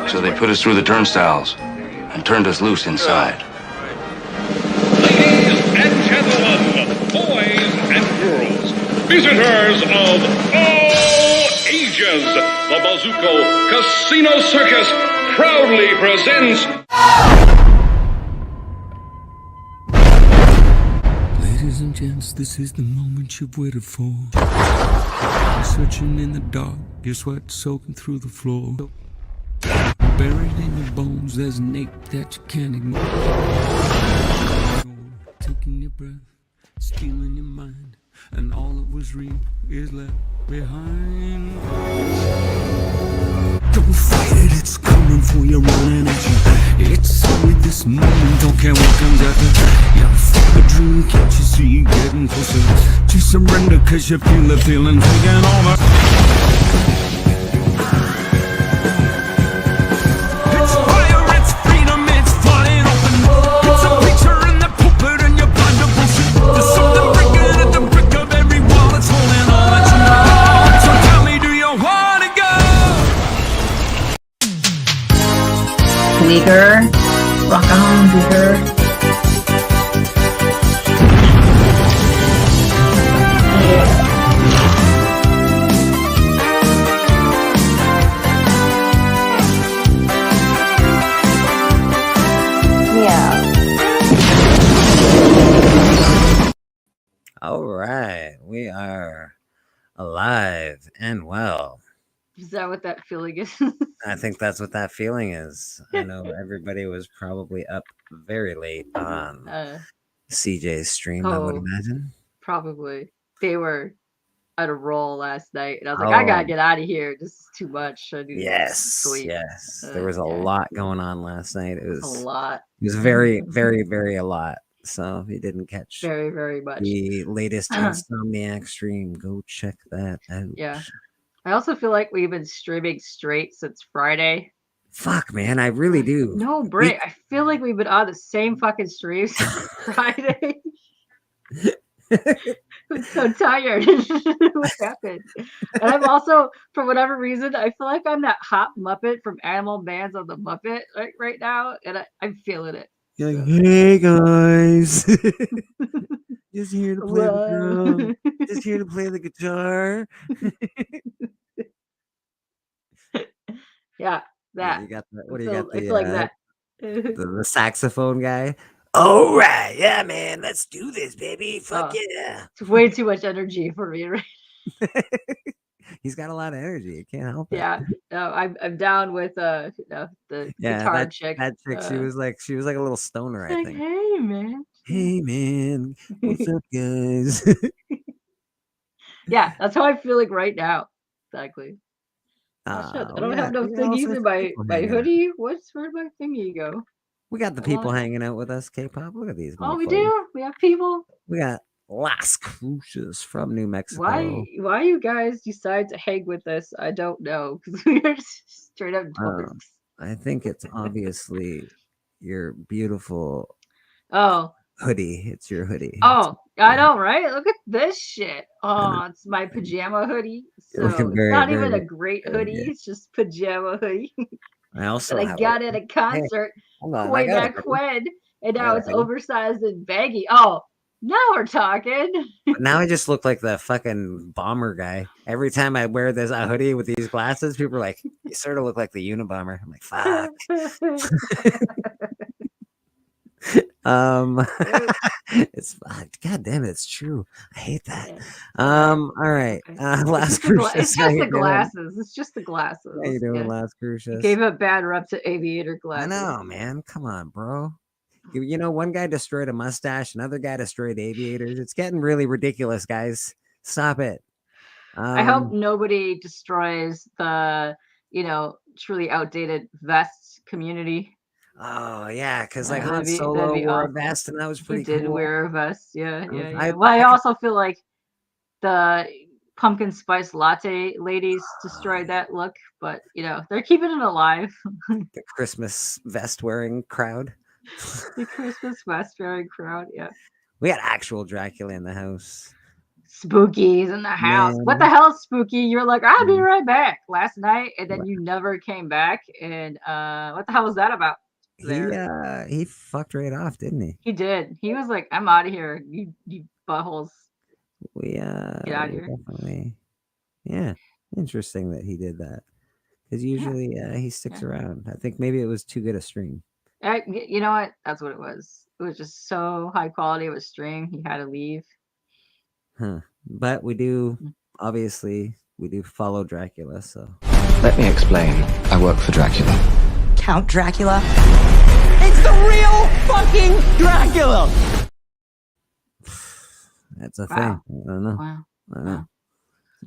So they put us through the turnstiles and turned us loose inside. Ladies and gentlemen, boys and girls, visitors of all ages, the Bazuco Casino Circus proudly presents... Ladies and gents, this is the moment you've waited for. You're searching in the dark, your sweat soaking through the floor. Buried in your bones, there's an ache that you can't ignore. Taking your breath, stealing your mind, and all that was real is left behind. Don't fight it, it's coming for you, running at you. It's only this moment, don't care what comes after. You feel the dream, can't you see you getting closer to surrender, cause you feel the feeling taking over. It's fire, it's freedom, it's flying open. It's a picture in the pulpit and you're blind to bullshit. There's something breaking at the brick of every wall, it's holding all that you know. So tell me, do you wanna go? Leaguer, rock on, Leaguer. All right, we are alive and well. Is that what that feeling is? I think that's what that feeling is. I know everybody was probably up very late on CJ's stream, I would imagine. Probably. They were at a roll last night, and I was like, I gotta get out of here. This is too much. I need to sleep. Yes. There was a lot going on last night. It was a lot. It was very, very, very a lot. So if you didn't catch very, very much the latest Insomniac stream, go check that out. Yeah. I also feel like we've been streaming straight since Friday. Fuck, man, I really do. No break. I feel like we've been on the same fucking stream since Friday. I'm so tired. What happened? And I'm also, for whatever reason, I feel like I'm that hot Muppet from Animal Bands on the Muppet right now, and I'm feeling it. You're like, hey guys, just here to play the drum, just here to play the guitar. Yeah, that. You got that? What do you got? I feel like that. The saxophone guy. All right, yeah, man, let's do this, baby. Fuck yeah! It's way too much energy for me, right? He's got a lot of energy. You can't help it. Yeah, no, I'm down with the guitar chick. That chick, she was like a little stoner. I think. Hey man. Hey man, what's up, guys? Yeah, that's how I feel like right now. Exactly. I don't have no thingies in my hoodie. Where'd my thingy go? We got the people hanging out with us, K-pop. Look at these. Oh, we do. We have people. We got Las Cruces from New Mexico. Why you guys decide to hang with us? I don't know, because we are straight up dorks. I think it's obviously your beautiful hoodie. It's your hoodie. Oh, I know, right? Look at this shit. Oh, it's my pajama hoodie. So it's not even a great hoodie. It's just pajama hoodie. I also got at a concert way back when, and now it's oversized and baggy. Oh, now we're talking. Now I just look like the fucking bomber guy. Every time I wear this hoodie with these glasses, people are like, "You sort of look like the Unabomber." I'm like, "Fuck." It's god damn it, it's true. I hate that. All right. Las Cruces. It's just the glasses. It's just the glasses. How you doing, Las Cruces? Gave a bad rep to aviator glasses. I know, man. Come on, bro. You know, one guy destroyed a mustache, another guy destroyed aviators. It's getting really ridiculous, guys. Stop it. I hope nobody destroys the, truly outdated vest community. Oh yeah, because like Han Solo wore a vest, and that was pretty cool. He did wear a vest, yeah. Well, I also feel like the pumpkin spice latte ladies destroyed that look, but they're keeping it alive. The Christmas vest wearing crowd. The Christmas vest wearing crowd, yeah. We had actual Dracula in the house. Spooky's in the house. What the Man, hell, Spooky? You're like, I'll be mm, right back last night, and then wha- you never came back. And what the hell was that about there? he fucked right off, didn't he? He did. He was like, I'm out of here. You buttholes. Get out of We here. definitely, yeah. Interesting that he did that because Yeah. usually he sticks Yeah. around. I think maybe it was too good a stream. You know what? That's what it was. It was just so high quality of a stream. He had to leave. Huh. But we do, obviously, we do follow Dracula, so. Let me explain. I work for Dracula. Count Dracula? It's the real fucking Dracula! That's a Wow. thing. I don't know. Wow. I don't know.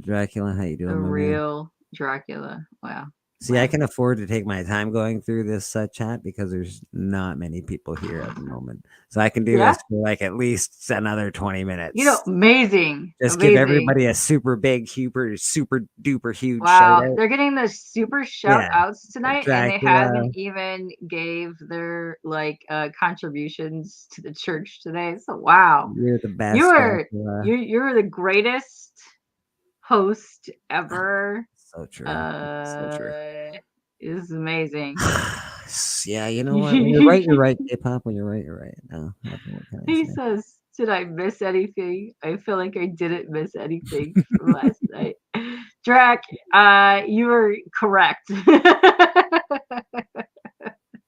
Dracula, how you doing, The my man? real Dracula. Wow. See, I can afford to take my time going through this chat because there's not many people here at the moment. So I can do Yeah. this for like at least another 20 minutes. You know, amazing. Just amazing. give everybody a super big, super duper huge Wow, shout out. they're getting the super shout outs tonight, and they Dracula. haven't even gave their contributions to the church today. So wow, You're the best. you're the greatest host ever. So true. So true. This is amazing. Yeah, you know what? When you're right, you're right. K-pop, when you're right, you're right. No, what can I He say? says, "Did I miss anything? I feel like I didn't miss anything from last night." Drac, you were correct.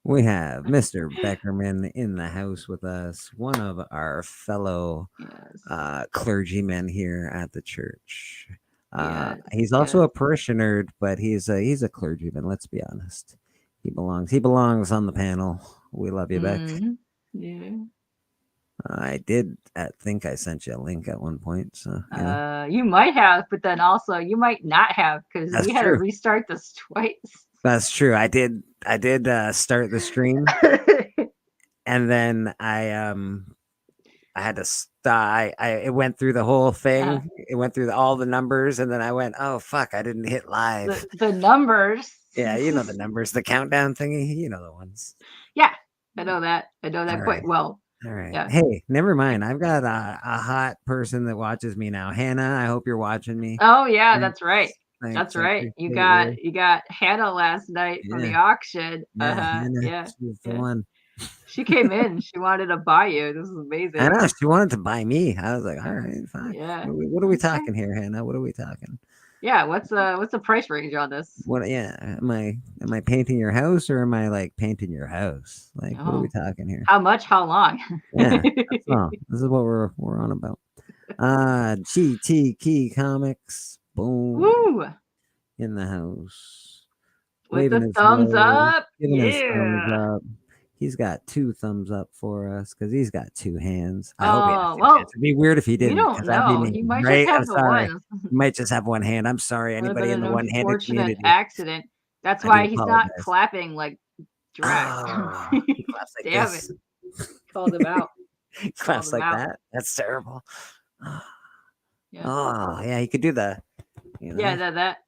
We have Mr. Beckerman in the house with us, one of our fellow Yes. clergymen here at the church. Yes, He's also yes. a parishioner, but he's a clergyman. Let's be honest. He belongs on the panel. We love you, Beck. Mhm. Yeah. I did think I sent you a link at one point. So you know. You might have, but then also you might not have because That's we had to true. restart this twice. That's true. I did start the stream, and then I had to stop. It went through the whole thing. It went through all the numbers, and then I went, "Oh fuck! I didn't hit live." The numbers. Yeah, you know the numbers, the countdown thingy. You know the ones. Yeah, I know that. I know that All quite right. well. All right. Yeah. Hey, never mind. I've got a hot person that watches me now. Hannah, I hope you're watching me. Oh yeah, that's right. Thanks. That's I right. You appreciate got Hannah last night from the Yeah. auction. Yeah, Hannah, Yeah. she's the yeah. one. She came in. She wanted to buy you. This is amazing. I know she wanted to buy me. I was like, all right, fine. Yeah. What are we talking here, Hannah? What are we talking? Yeah. What's the price range on this? What? Yeah, am I painting your house or am I like painting your house? Like, what are we talking here? How much? How long? Yeah, that's all. This is what we're on about. GT Key Comics, boom, Woo! in the house, With waving the his thumbs low, up. giving his thumbs Yeah. up. He's got 2 thumbs up for us because he's got 2 hands. I Oh, hope he has 2 well, hands. It'd be weird if he We didn't, don't because that'd be know. mean, He might right? just have I'm the sorry. one. He might just have 1 hand. I'm sorry, Would have anybody been in an the one-handed unfortunate community. accident. That's I why do he's not apologize. clapping like Drac. Oh, he claps like Damn this. it. Called him out. He claps him like out. that. That's terrible. Yeah. Oh, yeah, he could do that. You know? Yeah,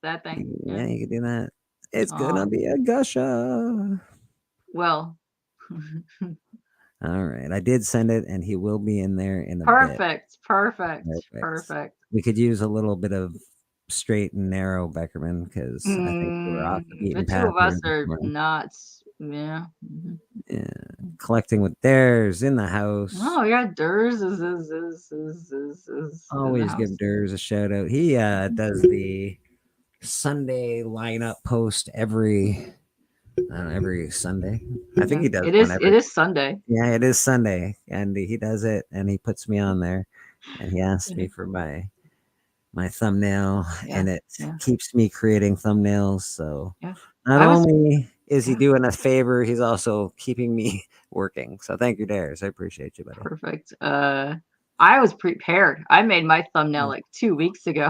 that thing. Yeah, you could do that. It's Aw. gonna be a gusher. Well. All right, I did send it, and he will be in there in a bit. Perfect. We could use a little bit of straight and narrow Beckerman because I think we're off the beaten The two path. of us here are this morning. not. Yeah. Mhm. Yeah, collecting with theirs in the house. Oh yeah, Durs is Always in give the house. Durs a shout out. He does the Sunday lineup post every Sunday. I think he does. It is Sunday. Yeah, it is Sunday, and he does it, and he puts me on there, and he asks me for my thumbnail, and it keeps me creating thumbnails. So not only is he doing a favor, he's also keeping me working. So thank you, Darius. I appreciate you, buddy. Perfect. I was prepared. I made my thumbnail like 2 weeks ago.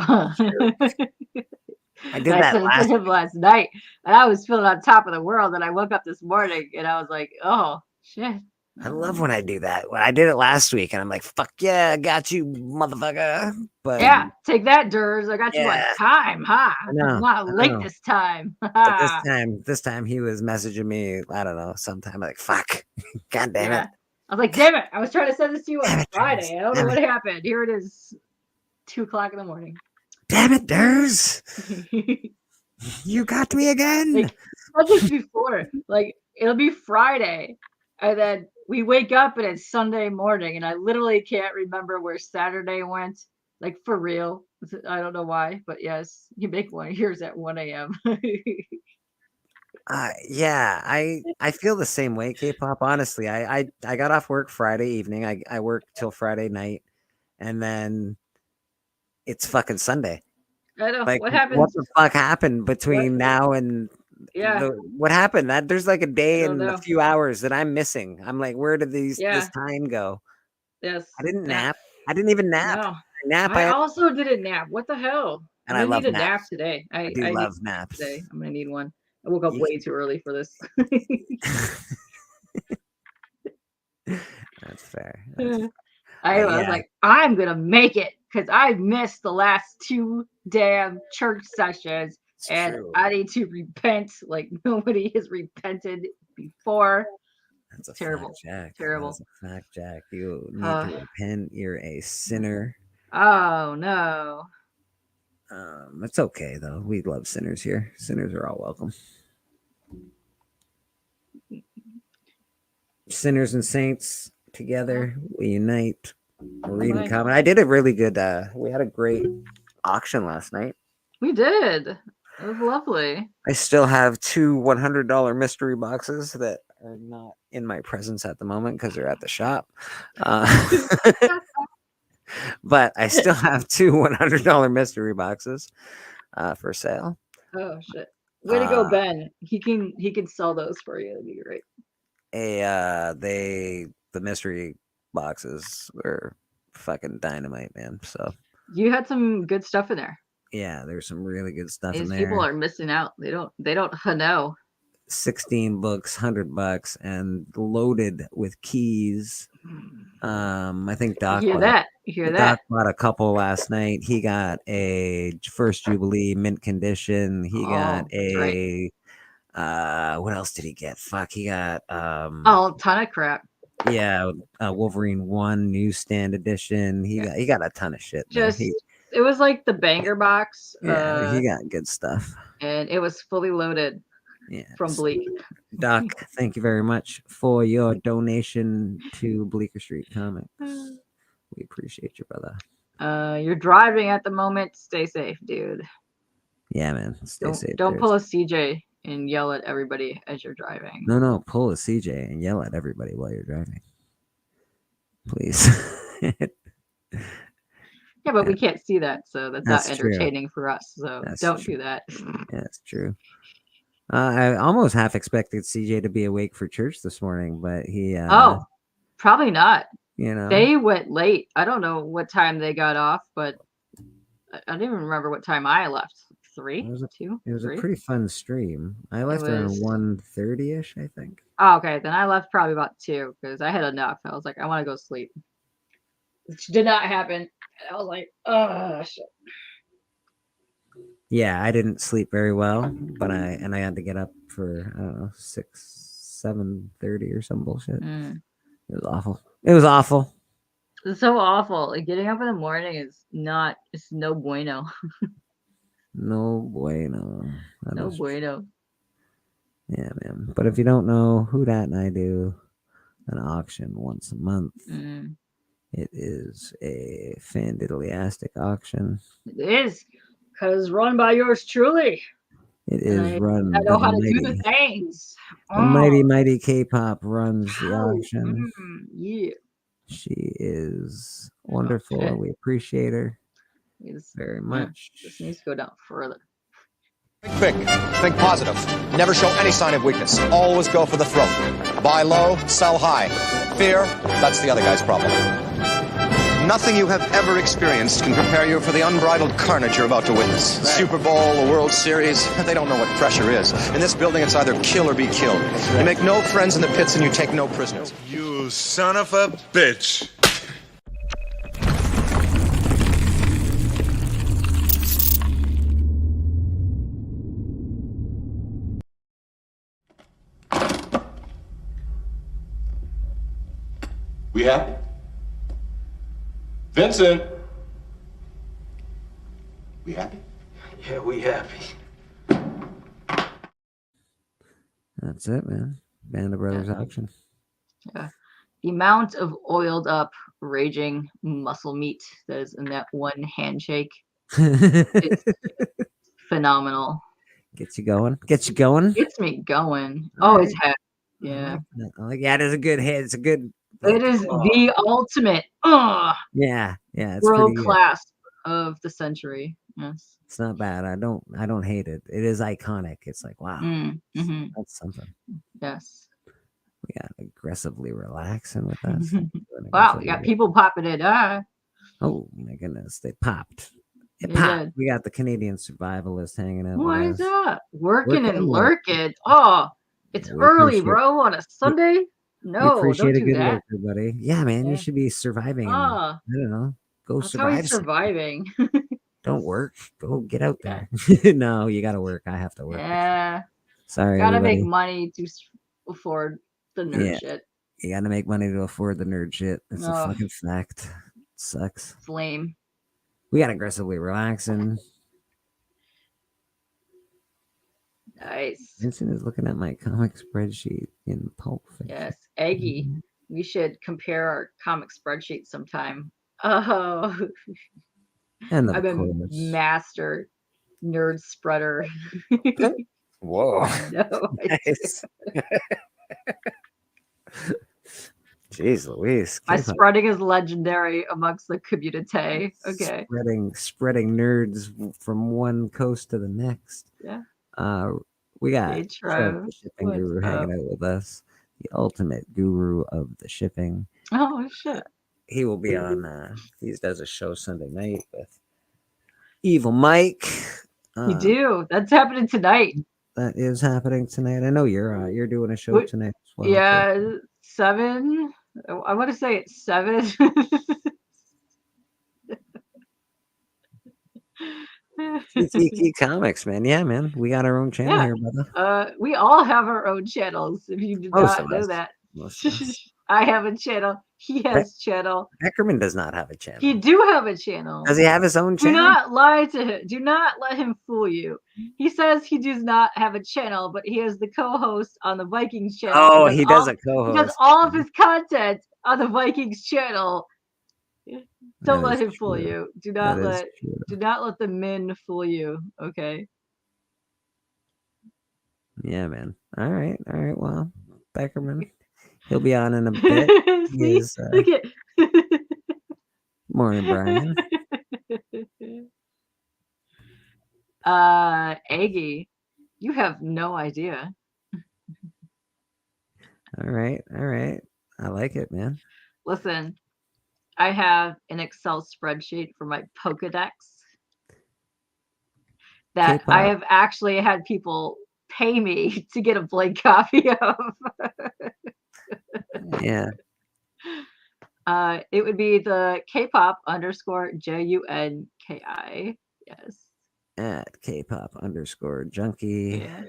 I did that last night, and I was feeling on top of the world. And I woke up this morning, and I was like, "Oh shit!" I love when I do that. When I did it last week, and I'm like, "Fuck yeah, I got you, motherfucker!" But yeah, take that, Durs. I got you on time, huh? I know. I'm not late this time. But this time he was messaging me. I don't know. Sometime like, "Fuck, god damn it." I was like, "Damn it! I was trying to send this to you on Friday. I don't know what happened. Here it is." 2 o'clock in the morning. Damn it, Durs! You got me again. Like, Sundays before, like it'll be Friday, and then we wake up and it's Sunday morning, and I literally can't remember where Saturday went. Like for real, I don't know why, but yes, you make one of yours at 1 a.m. Yeah, I feel the same way, K-pop. Honestly, I got off work Friday evening. I worked till Friday night, and then it's fucking Sunday. I know Like, what happened. what the fuck happened between now and what happened? That there's like a day and a few hours that I'm missing. I'm like, where did this time go? Yes. I didn't nap. I didn't even nap. No. I also didn't nap. What the hell? And I love need a naps. nap today. I do love need naps. Today. I'm gonna need one. I woke up way too early for this. That's fair. I was like, I'm gonna make it because I missed the last 2 damn church sessions, and I need to repent like nobody has repented before. That's a terrible, fact, Jack. terrible. That's a fact, Jack. You need to repent. You're a sinner. Oh no. It's okay though. We love sinners here. Sinners are all welcome. Sinners and saints together, we unite. We're reading comment. I did a really good. We had a great auction last night. We did. It was lovely. I still have 2 $100 mystery boxes that are not in my presence at the moment because they're at the shop. But I still have 2 $100 mystery boxes for sale. Oh shit! Way to go, Ben. He can sell those for you. That'd be great. The mystery boxes were fucking dynamite, man. So you had some good stuff in there. Yeah, there's some really good stuff in there. These people are missing out. They don't know. 16 books, $100, and loaded with keys. I think Doc You hear that? Doc bought a couple last night. He got a First Jubilee mint condition. He got a what else did he get? Fuck, he got a ton of crap. Yeah, Wolverine 1 newsstand edition. He got a ton of shit. It was like the banger box. Yeah, he got good stuff. And it was fully loaded. Yeah, from Bleak. Doc, thank you very much for your donation to Bleecker Street Comics. We appreciate you, brother. You're driving at the moment. Stay safe, dude. Yeah, man. Stay safe. Don't pull a CJ and yell at everybody as you're driving. No, pull a CJ and yell at everybody while you're driving. Please. Yeah, but we can't see that, so that's not entertaining for us. So don't do that. Yeah, that's true. I almost half expected CJ to be awake for church this morning, but he probably not. You know, they went late. I don't know what time they got off, but I don't even remember what time I left. 3, 2. It was 3? a pretty fun stream. I left around 1:30ish, I think. Oh, okay. Then I left probably about 2 because I had enough. I was like, I want to go sleep. Which did not happen. I was like, oh shit. Yeah, I didn't sleep very well, but I had to get up for 7:30 or some bullshit. It was awful. It's so awful. Like, getting up in the morning it's no bueno. No bueno. No bueno. Yeah, man. But if you don't know, Who Dat and I do an auction once a month. It is a fandiddlyastic auction. It is, because run by yours truly. It is run. I know how to do the things. The mighty K-pop runs the auction. Yeah. She is wonderful, and we appreciate her very much. This needs to go down further. Think big. Think positive. Never show any sign of weakness. Always go for the throat. Buy low, sell high. Fear, that's the other guy's problem. Nothing you have ever experienced can prepare you for the unbridled carnage you're about to witness. The Super Bowl, the World Series, they don't know what pressure is. In this building, it's either kill or be killed. You make no friends in the pits and you take no prisoners. You son of a bitch. We happy? Vincent! We happy? Yeah, we happy. That's it, man. Band of Brothers auction. Yeah. The amount of oiled up, raging muscle meat that is in that one handshake, it's phenomenal. Gets you going. Gets you going. Gets me going. All Oh, right. it's head. Yeah. Yeah, it is a good hit. It's a good. It is the ultimate. Yeah, it's world pretty good. class of the century. Yes. It's not bad. I don't hate it. It is iconic. It's like, wow, that's something. Yes. We got aggressively relaxing with us. Wow, we got people popping it. Oh my goodness, they popped. It They popped. did. We got the Canadian survivalist hanging out What with is us. that? Working and lurking. lurking. Oh, it's we early, appreciate- bro, on a Sunday. We No, don't appreciate a do good that. worker, buddy. Yeah, man, you Yeah. should be surviving. And, I don't know. Go That's how he's survive. surviving. Don't work. Go get out there. No, you got to work. I have to work. Yeah. Sorry, Gotta everybody. make money to afford the nerd shit. You got to make money to afford the nerd shit. It's a fucking fact. It sucks. It's lame. We got aggressively relaxing. Nice. Vincent is looking at my comic spreadsheet in Pulp Fiction. Yes, Eggy. We should compare our comic spreadsheet sometime. Oh, And I'm a master nerd spreader. Whoa. No, Nice. Jeez Louise. my spreading is legendary amongst the community. Okay. Spreading nerds from one coast to the next. Yeah. We got Trev, the shipping guru hanging out with us. The ultimate guru of the shipping. Oh shit. He will be on he does a show Sunday night with Evil Mike. You do. That's happening tonight. That is happening tonight. I know you're doing a show tonight as well. Yeah, 7. I want to say it's 7. TTT Comics, man. Yeah, man. We got our own channel here, brother. We all have our own channels. If you did Most not of know us. that, Most of us. I have a channel. He has channel. Eckerman does not have a channel. He do have a channel. Does he have his own channel? Do not lie to him. Do not let him fool you. He says he does not have a channel, but he is the co-host on the Vikings channel. Oh, he does a co-host. He does all of his content on the Vikings channel. Don't let him fool you. Do not let the men fool you. Okay. Yeah, man. All right. Well, Beckerman, he'll be on in a bit. See? Look at Morning, Brian. Aggie, you have no idea. All right. I like it, man. Listen, I have an Excel spreadsheet for my Pokedex that K-pop. I have actually had people pay me to get a blank copy of. Yeah. It would be the K-pop _JUNKI. Yes. At K-pop_junkie. Yeah.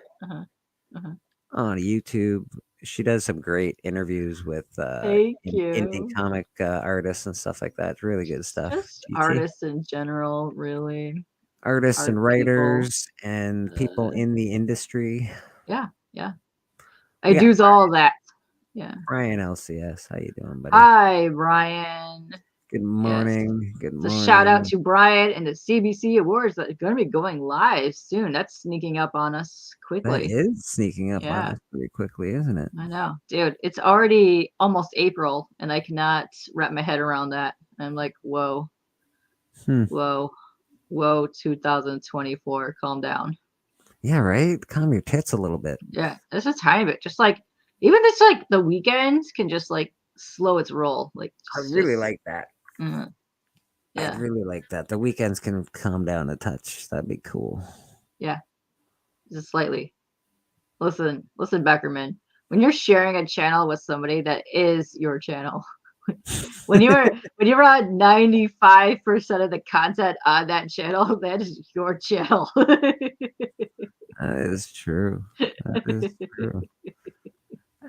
On YouTube. She does some great interviews with indie comic artists and stuff like that. It's really good stuff. Just artists in general, really. Artists and writers and people in the industry. Yeah. I do all that. Yeah. Brian LCS, how you doing, buddy? Hi, Brian. Good morning. Yes. Good morning. So shout out to Brian and the CBC Awards that are going to be going live soon. That's sneaking up on us quickly. That is sneaking up on us pretty quickly, isn't it? I know, dude. It's already almost April, and I cannot wrap my head around that. I'm like, whoa, whoa, 2024. Calm down. Yeah, right. Calm your tits a little bit. Yeah, it's a tiny bit. Just like even this, like the weekends can just like slow its roll. Like I really like that. Yeah, I really like that. The weekends can calm down a touch. That'd be cool. Yeah, just slightly. Listen, Beckerman. When you're sharing a channel with somebody that is your channel, when you're on 95% of the content on that channel, that is your channel. That is true. That is true.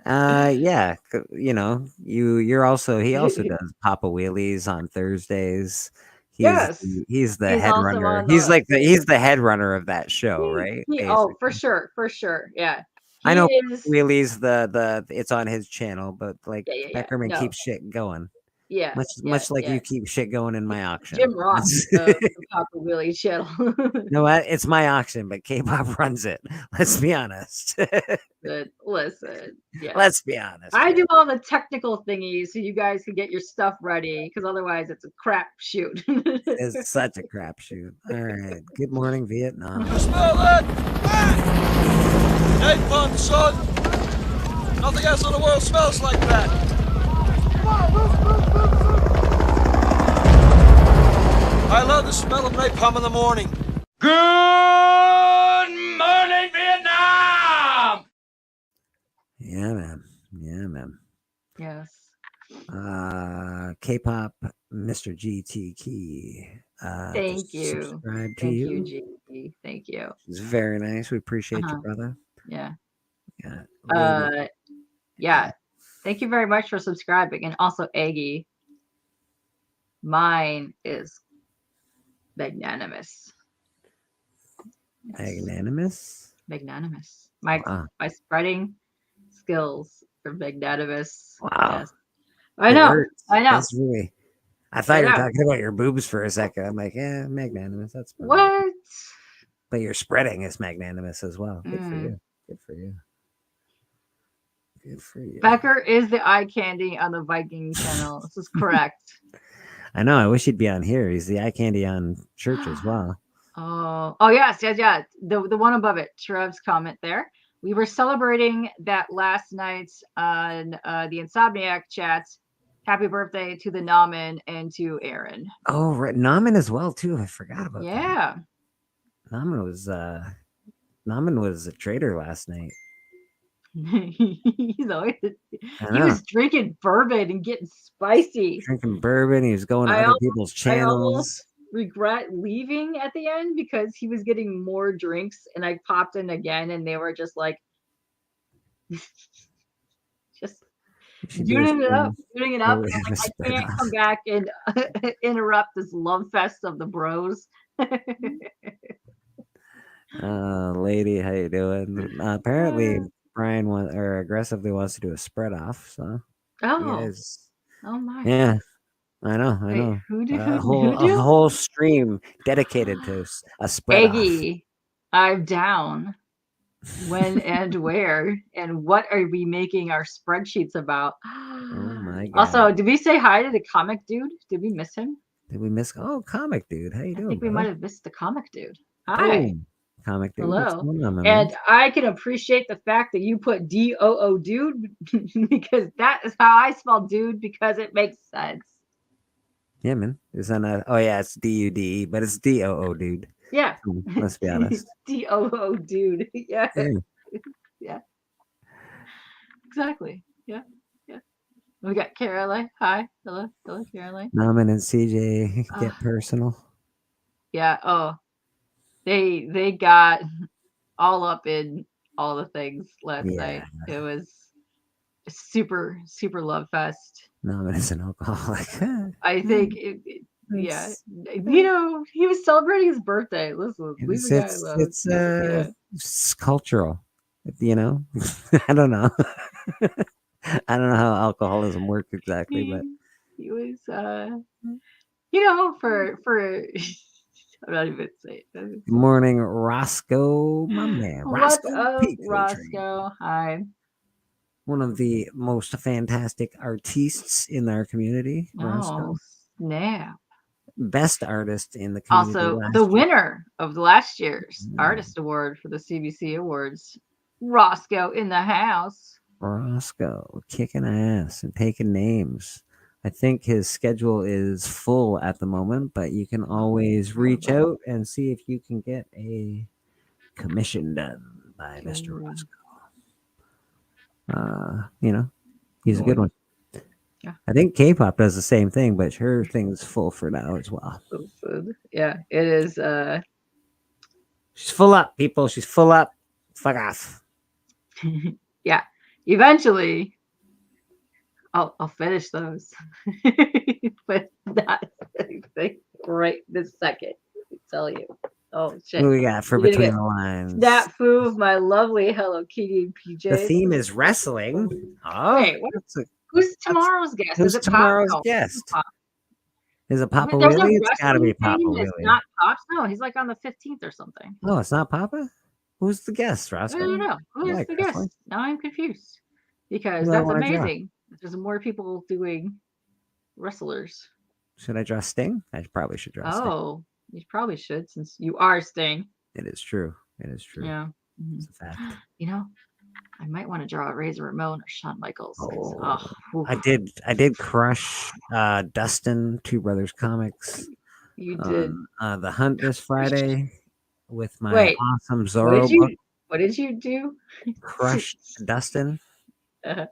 Yeah, you know, he also does Papa Wheelies on Thursdays. Yes. He's the He's head also runner. on He's the. he's the head runner of that show, right? Oh, for Basically. sure, for sure. Yeah. I He know is. Wheelie's the it's on his channel, but like Yeah. Beckerman No. keeps shit going. Yeah. Much like you keep shit going in my auction. Jim Ross of the Papa Willie channel. You know what? It's my auction, but K-pop runs it. Let's be honest. But listen, yeah. Let's be honest. I do all the technical thingies so you guys can get your stuff ready, because otherwise it's a crap shoot. It's such a crapshoot. All right. Good morning, Vietnam. Smell that? Napalm, son! Nothing else in the world smells like that! I love the smell of napalm in the morning. Good morning, Vietnam! Yeah, man. Yeah, man. Yes. K-pop, Mr. GT Key. Thank you. Subscribe to Thank you. you, G. Thank you. It's very nice. We appreciate you, brother. Yeah. Yeah. Yeah. Thank you very much for subscribing. And also Aggie. Mine is magnanimous. Magnanimous? Magnanimous. My spreading skills are magnanimous. Wow. Yes. I know. That's really. I thought you were talking about your boobs for a second. I'm like, yeah, magnanimous. That's what? But your spreading is magnanimous as well. Good for you. Good for you. Good for you. Becker is the eye candy on the Viking channel. This is correct. I know. I wish he'd be on here. He's the eye candy on church as well. Oh yes. The one above it. Trev's comment there. We were celebrating that last night on the Insomniac chat. Happy birthday to the Namen and to Aaron. Oh, right. Namen as well, too. I forgot about that. Yeah. Namen was a traitor last night. He was drinking bourbon and getting spicy. Drinking bourbon. He was going to other people's channels. I almost regret leaving at the end because he was getting more drinks, and I popped in again, and they were just like, just doing it up. Like, I can't come back and interrupt this love fest of the bros. Lady, how you doing? Apparently, Brian aggressively wants to do a spread off. So, oh my, yeah, I know. A whole stream dedicated to a spread Aggie, off. I'm down. When and where and what are we making our spreadsheets about? Oh my god! Also, did we say hi to the comic dude? Did we miss him? Did we miss? Oh, comic dude, how you doing? I think we might have missed the comic dude. Hi. Comic dude. Hello. And I can appreciate the fact that you put DOO dude because that is how I spell dude because it makes sense. Yeah, man. It's it's DUDE, but it's DOO dude. Yeah. Let's be honest. DOO dude. Yeah. Yeah. Exactly. Yeah. We got Caroline. Hi. Hello, Caroline. Namen and CJ get personal. Yeah. Oh. They got all up in all the things last night. It was super love fest. Namen is an alcoholic. I think yeah. He was celebrating his birthday. Listen, it's cultural. I don't know. I don't know how alcoholism works exactly, but he was for I'm not even saying it. Good morning, Roscoe, my man. What's up, Roscoe? Hi. One of the most fantastic artists in our community. Oh, snap. Best artist in the community. Also, the winner of last year's Artist Award for the CBC Awards. Roscoe in the house. Roscoe kicking ass and taking names. I think his schedule is full at the moment, but you can always reach out and see if you can get a commission done by Mr. Roscoe. He's a good one. Yeah. I think K-pop does the same thing, but her thing's full for now as well. Yeah, it is. She's full up, people. She's full up. Fuck off. Yeah. Eventually, I'll finish those, but not anything. right this second. Let me tell you. Oh What shit! do we got for You're gonna between get the lines? Snap foo of my lovely Hello Kitty PJs. The theme is wrestling. Oh, Wait, who's tomorrow's guest? who's Is it Pop? tomorrow's No, guest? Pop. Is it Papa There's a Wheelie? It's got to be wrestling Papa thing that's Wheelie. not Pops. No, he's like on the 15th or something. Oh, it's not Papa? Who's the guest, I Roscoe? don't know. Who I is like the wrestling. guest? Now I'm confused because Who do I that's wanna draw? amazing. There's more people doing wrestlers. Should I draw Sting? I probably should draw Sting. Oh, you probably should since you are Sting. It is true. It is true. Yeah. It's a fact. You know, I might want to draw a Razor Ramon or Shawn Michaels. I did crush Dustin, Two Brothers Comics. You did. The Hunt this Friday with my awesome Zorro book. What did you do? Crushed Dustin. I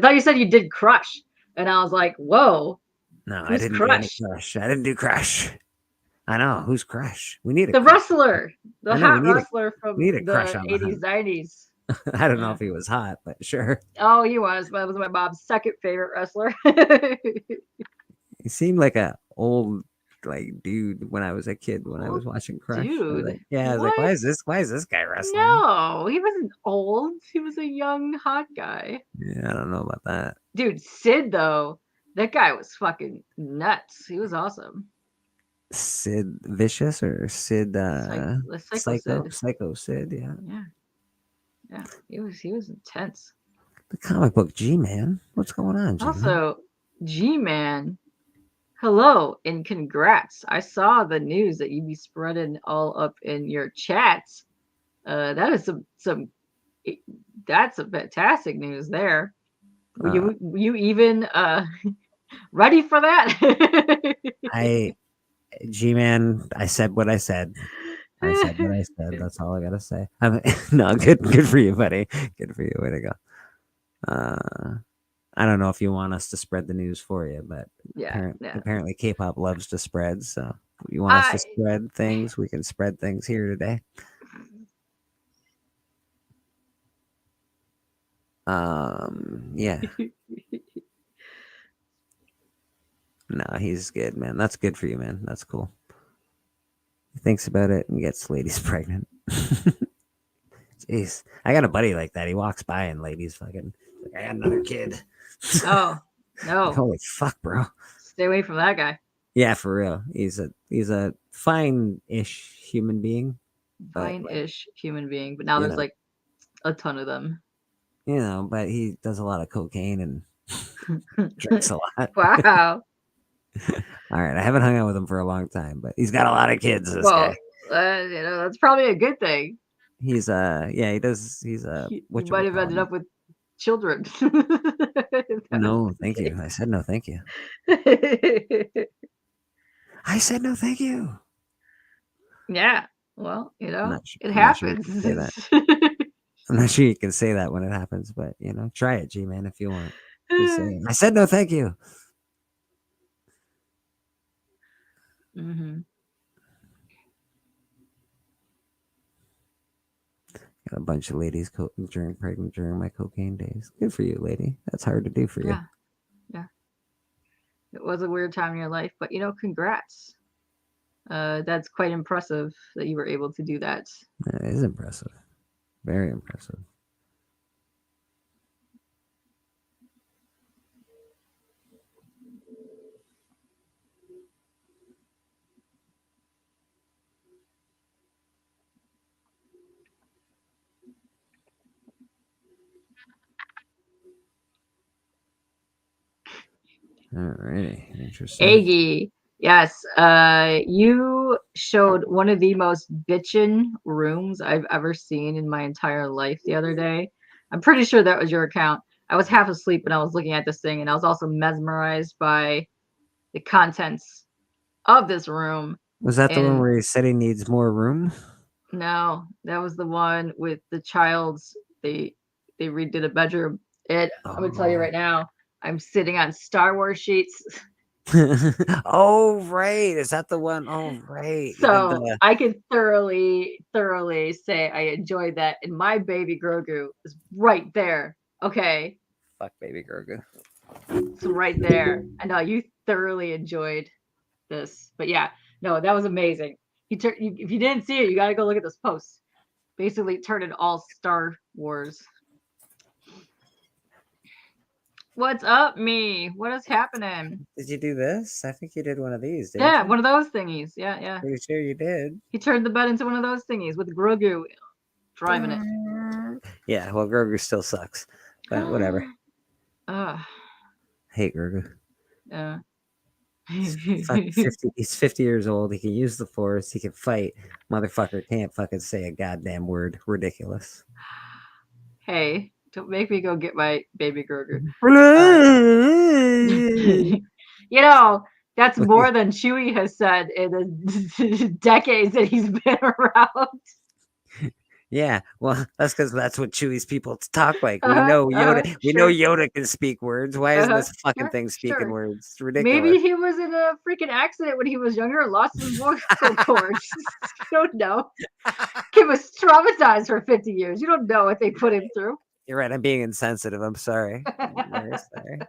thought you said you did Crush, and I was like, "Whoa!" No, Who's I didn't Crush? do any Crush. I didn't do Crush. I know who's Crush. We need a The Crush. wrestler, the hot wrestler from we need a the Crush on the 80s, 90s. I don't know if he was hot, but sure. Oh, he was. But it was my mom's second favorite wrestler. He seemed like a old dude when I was a kid when I was watching Crush. Dude. I was like, why is this guy wrestling? No, he wasn't old. He was a young hot guy. Yeah, I don't know about that. Dude, Sid though, that guy was fucking nuts. He was awesome. Sid Vicious or Sid Psycho Sid, yeah. Yeah, he was intense. The comic book G-Man. What's going on, G-Man? Also, G-Man, hello and congrats. I saw the news that you be spreading all up in your chats. That is that's some fantastic news there. Were you even ready for that? G-Man, I said what I said. I said what I said. That's all I gotta say. No, good for you, buddy. Good for you. Way to go. I don't know if you want us to spread the news for you, but apparently K-pop loves to spread. So if you want us to spread things, we can spread things here today. Yeah. No, he's good, man. That's good for you, man. That's cool. He thinks about it and gets ladies pregnant. Jeez. I got a buddy like that. He walks by and ladies fucking I got another kid. Oh, no. Holy fuck, bro. Stay away from that guy. Yeah, for real. He's a fine-ish human being. Fine-ish human being, but now there's like a ton of them. You know, but he does a lot of cocaine and drinks a lot. Wow. All right, I haven't hung out with him for a long time, but he's got a lot of kids. This guy. That's probably a good thing. He does. He might have ended up with children. No, thank you. I said no, thank you. I said no, thank you. Yeah, well, it happens. I'm not sure you can say that when it happens, but try it, G-Man, if you want. I said no, thank you. Mm-hmm. Got a bunch of ladies pregnant during my cocaine days. Good for you, lady. That's hard to do for you. Yeah. It was a weird time in your life, but congrats. That's quite impressive that you were able to do that. That is impressive. Very impressive. Alrighty, interesting. Aggie, yes. You showed one of the most bitchin' rooms I've ever seen in my entire life the other day. I'm pretty sure that was your account. I was half asleep and I was looking at this thing, and I was also mesmerized by the contents of this room. Was that the one where he said he needs more room? No, that was the one with the child's. They redid a bedroom. I'm gonna tell you right now. I'm sitting on Star Wars sheets. Oh, right. Is that the one? Oh, right. So I can thoroughly say I enjoyed that. And my baby Grogu is right there. Okay. Fuck baby Grogu. It's right there. I know you thoroughly enjoyed this. But yeah, no, that was amazing. If you didn't see it, you got to go look at this post. Basically, it turned it all Star Wars. What's up, me? What is happening? Did you do this? I think you did one of these, didn't Yeah, you? one of those thingies. Yeah. Pretty sure you did. He turned the bed into one of those thingies with Grogu driving it. Yeah, well, Grogu still sucks, but whatever. Hate Grogu. Yeah. He's 50 years old. He can use the Force. He can fight. Motherfucker can't fucking say a goddamn word. Ridiculous. Hey, don't make me go get my baby Grogu. You know, that's more than Chewie has said in the decades that he's been around. Yeah, well, that's because that's what Chewie's people talk like. We know Yoda. We know Yoda can speak words. Why isn't this fucking thing speaking words? It's ridiculous. Maybe he was in a freaking accident when he was younger and lost his vocal cords. You don't know. He was traumatized for 50 years. You don't know what they put him through. You're right. I'm being insensitive. I'm sorry. I'm very sorry.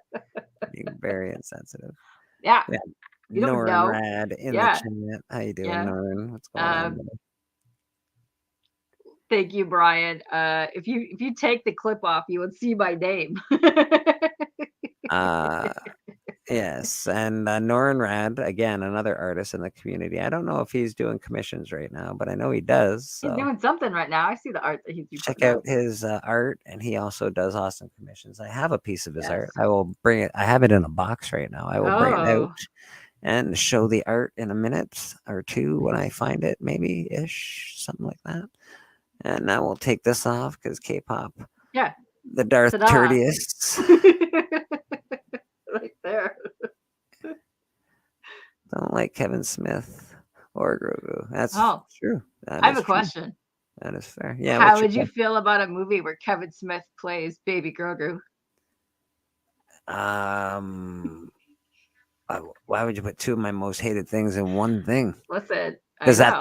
Being very insensitive. Yeah. You don't know. Rad in the chat. How you doing, Norrin? What's going on? Thank you, Brian. If you take the clip off, you would see my name. Yes, and Norrin Rad, again, another artist in the community. I don't know if he's doing commissions right now, but I know he does. So. He's doing something right now. I see the art that he's doing. Check out his art, and he also does awesome commissions. I have a piece of his art. I will bring it. I have it in a box right now. I will bring it out and show the art in a minute or two when I find it, maybe-ish, something like that. And I will take this off because K-pop. Yeah. The Darth Turdiest. Right there. Don't like Kevin Smith or Grogu. That's true. I have a question. That is fair. Yeah. How would you feel about a movie where Kevin Smith plays Baby Grogu? Why would you put two of my most hated things in one thing? Listen. Does that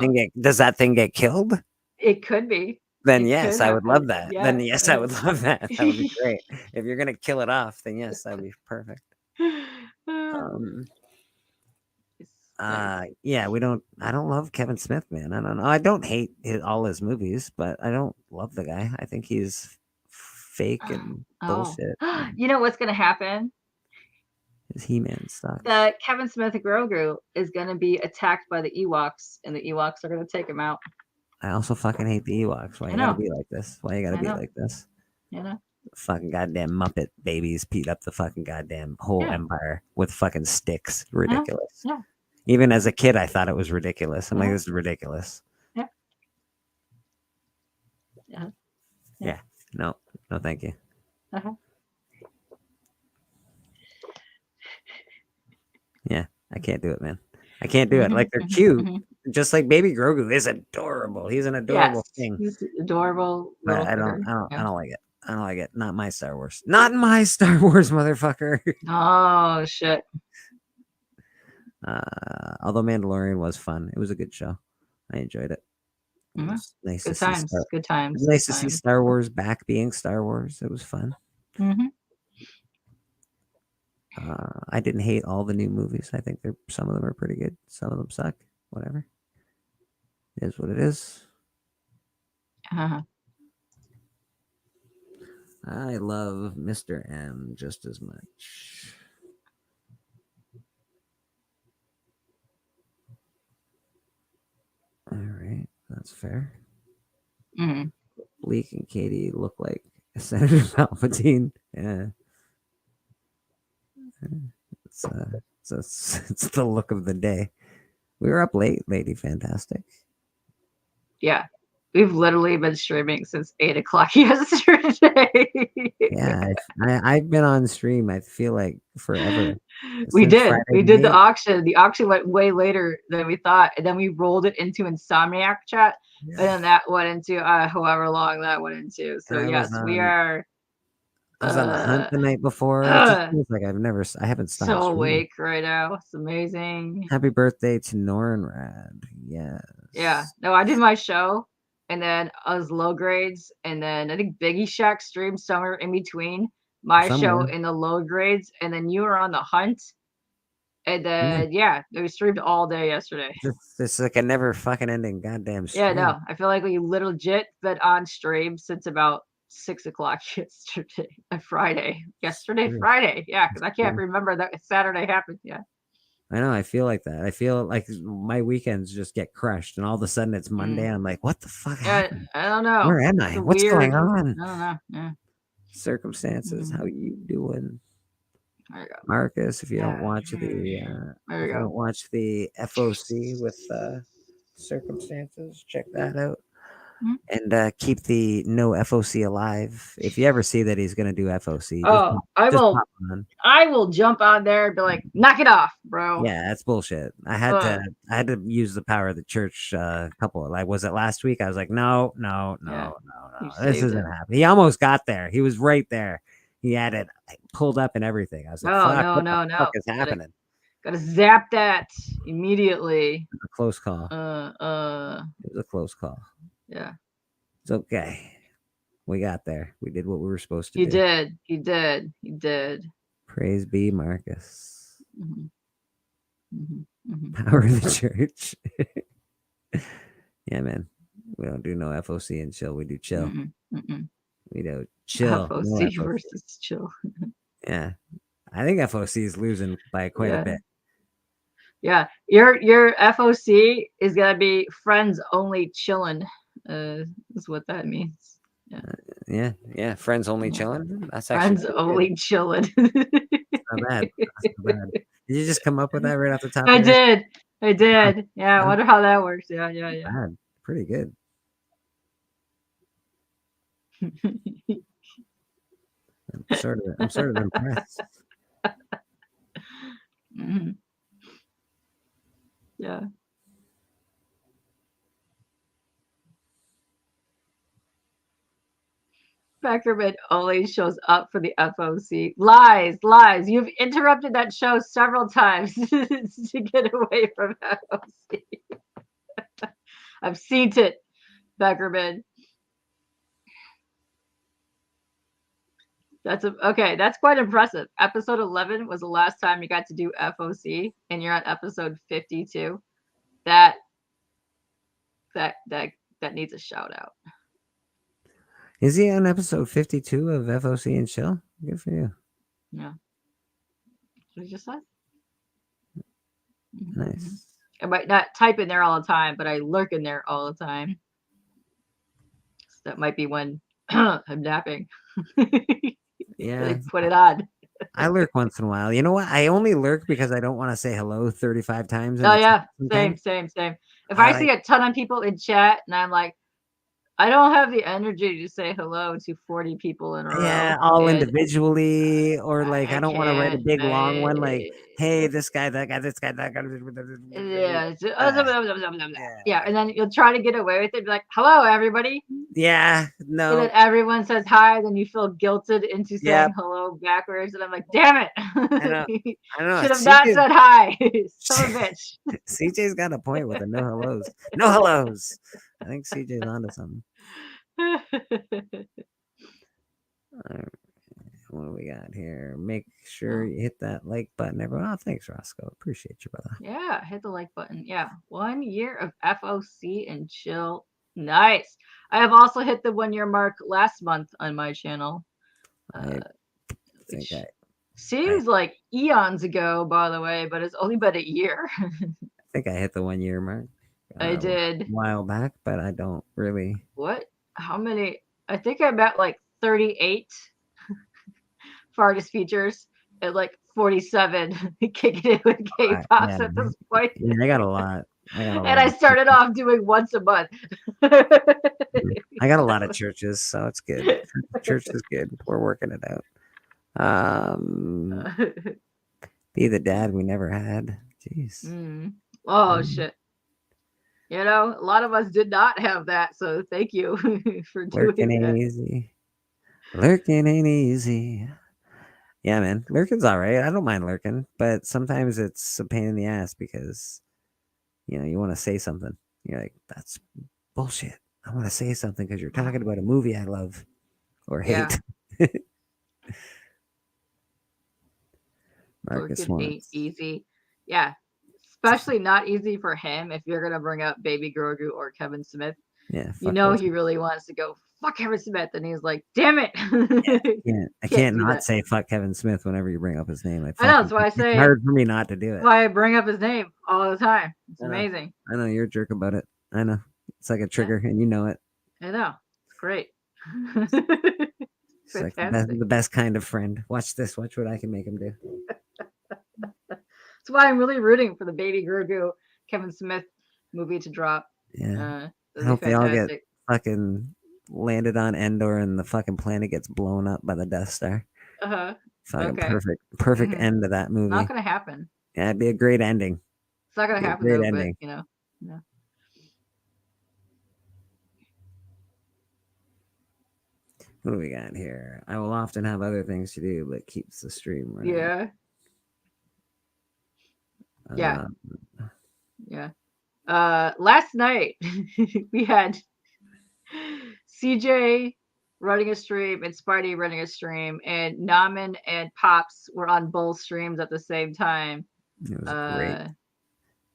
thing get killed? It could be. Then yes, I would love that. Yeah. Then yes, I would love that. That would be great. If you're gonna kill it off, then yes, that would be perfect. Yeah, I don't love Kevin Smith, man. I don't know. I don't hate all his movies, but I don't love the guy. I think he's fake and bullshit. You know what's gonna happen? His He-Man sucks. The Kevin Smith Grogu is gonna be attacked by the Ewoks, and the Ewoks are gonna take him out. I also fucking hate the Ewoks. Why you gotta be like this? Why you gotta be like this? You know? Fucking goddamn Muppet babies beat up the fucking goddamn whole empire with fucking sticks. Ridiculous. Yeah. Even as a kid, I thought it was ridiculous. I'm like, this is ridiculous. Yeah. No, thank you. Yeah, I can't do it, man. I can't do it. Like, they're cute. Just like Baby Grogu is adorable. He's an adorable thing. He's adorable. But I don't like it. I don't like it. Not my Star Wars. Not my Star Wars, motherfucker. Oh shit. Although Mandalorian was fun. It was a good show. I enjoyed it. It was nice good times. Good times. It was nice to see Star Wars back being Star Wars. It was fun. I didn't hate all the new movies. I think some of them are pretty good. Some of them suck. Whatever. It is what it is. I love Mr. M just as much. All right, that's fair. Bleak and Katie look like Senator Palpatine. Yeah. It's the look of the day. We were up late, Lady Fantastic. Yeah. We've literally been streaming since 8 o'clock yesterday. Yeah, I've been on stream, I feel like, forever. We did the auction. The auction went way later than we thought. And then we rolled it into Insomniac chat. And then that went into however long that went into. So yes, we are. I was on the hunt the night before. It just feels like I haven't stopped. So awake right now. It's amazing. Happy birthday to Norrin Rad. Yes. Yeah. No, I did my show. And then I was low grades. And then I think Biggie Shack streamed somewhere in between my show and the low grades. And then you were on the hunt. And then we streamed all day yesterday. It's like a never fucking ending goddamn Yeah, stream. no, I feel like we legit been on stream since about 6 o'clock yesterday, Friday. Yesterday, True. Friday. Yeah, because I can't True. remember that Saturday happened. Yeah. I know. I feel like that. I feel like my weekends just get crushed, and all of a sudden it's Monday. And I'm like, what the fuck happened? I don't know. Where am It's I? a What's weird. going on? I don't know. Yeah. Circumstances. How you doing, There you go. Marcus? If you don't watch There you go. FOC with circumstances, check that out. Mhm. And keep the no FOC alive. If you ever see that he's gonna do FOC, Oh, I just will. pop on. I will jump on there and be like, knock it off, bro. Yeah, that's bullshit. I had to use the power of the church. Couple like was it last week? I was like, no, this isn't happening. He almost got there. He was right there. He had it pulled up and everything. I was like, fuck, what the fuck is happening? Gotta zap that immediately. A close call. It was a close call. Yeah. It's okay. We got there. We did what we were supposed to You do. You did. Praise be Marcus. Mm-hmm. Power of the church. Yeah, man. We don't do no FOC and chill. We do chill. We do chill. FOC versus chill. Yeah. I think FOC is losing by quite a bit. Yeah. Your FOC is gonna be friends only chilling. Is what that means. Yeah. Friends only chilling. That's friends actually only chilling. Not bad. That's not bad. Did you just come up with that right off the top? I did. Yeah. I wonder how that works. Yeah. Bad. Pretty good. I'm sort of impressed. Mm-hmm. Yeah. Beckerman only shows up for the FOC. Lies. You've interrupted that show several times to get away from FOC. I've seen it, Beckerman. That's quite impressive. Episode 11 was the last time you got to do FOC, and you're on episode 52. That needs a shout out. Is he on episode 52 of FOC and Chill? Good for you. Yeah. What you just said? Nice. I might not type in there all the time, but I lurk in there all the time. So that might be when I'm napping. Yeah. Put it on. I lurk once in a while. You know what? I only lurk because I don't want to say hello 35 times. Oh, yeah. Same. If I see a ton of people in chat and I'm like, I don't have the energy to say hello to 40 people in a row. Yeah, all individually, or like I don't want to write a big long one like, hey, this guy, that guy, this guy, that guy. Yeah, and then you'll try to get away with it, be like, hello, everybody. Yeah, no. And then everyone says hi, then you feel guilted into saying hello backwards, and I'm like, damn it. I know. Should have not said hi. Son of a bitch. CJ's got a point with the no hellos. No hellos. I think CJ's onto something. What do we got here? Make sure you hit that like button, everyone. Oh, thanks, Roscoe. Appreciate you, brother. Yeah, hit the like button. Yeah, 1 year of FOC and chill. Nice. I have also hit the 1 year mark last month on my channel. Seems like eons ago, by the way, but it's only been a year. I think I hit the 1 year mark. I did a while back, but I don't really. What? How many? I think I'm at like 38 fartest features and like 47 kicking it with K-pops at this point. Yeah, I got a lot. I started off doing once a month. I got a lot of churches, so it's good. Church is good. We're working it out. Be the dad we never had. Jeez. Oh shit. You know, a lot of us did not have that, so thank you for doing Lurking that. ain't easy. Lurking ain't easy. Yeah, man. Lurking's all right. I don't mind lurking, but sometimes it's a pain in the ass because, you know, you want to say something. You're like, that's bullshit. I want to say something because you're talking about a movie I love or hate. Marcus ain't easy. Yeah. Especially not easy for him if you're gonna bring up Baby Grogu or Kevin Smith. Yeah, You fuck know those. he really wants to go fuck Kevin Smith, and he's like, "Damn it!" I Can't can't do not that. say fuck Kevin Smith whenever you bring up his name. I know. That's why I It's say. hard for me not to do That's it. why I bring up his name all the time. It's amazing. I know you're a jerk about it. I know it's like a trigger, and you know it. I know. It's great. It's like the best kind of friend. Watch this. Watch what I can make him do. That's why I'm really rooting for the Baby Grogu Kevin Smith movie to drop. Yeah. I hope they all get fucking landed on Endor and the fucking planet gets blown up by the Death Star. Fucking perfect end to that movie. Not gonna happen. Yeah, it'd be a great ending. It's not gonna happen though, ending. But you know. No. What do we got here? I will often have other things to do, but keeps the stream running. Yeah. Yeah. Last night we had CJ running a stream and Spidey running a stream, and Naman and Pops were on both streams at the same time. It was great.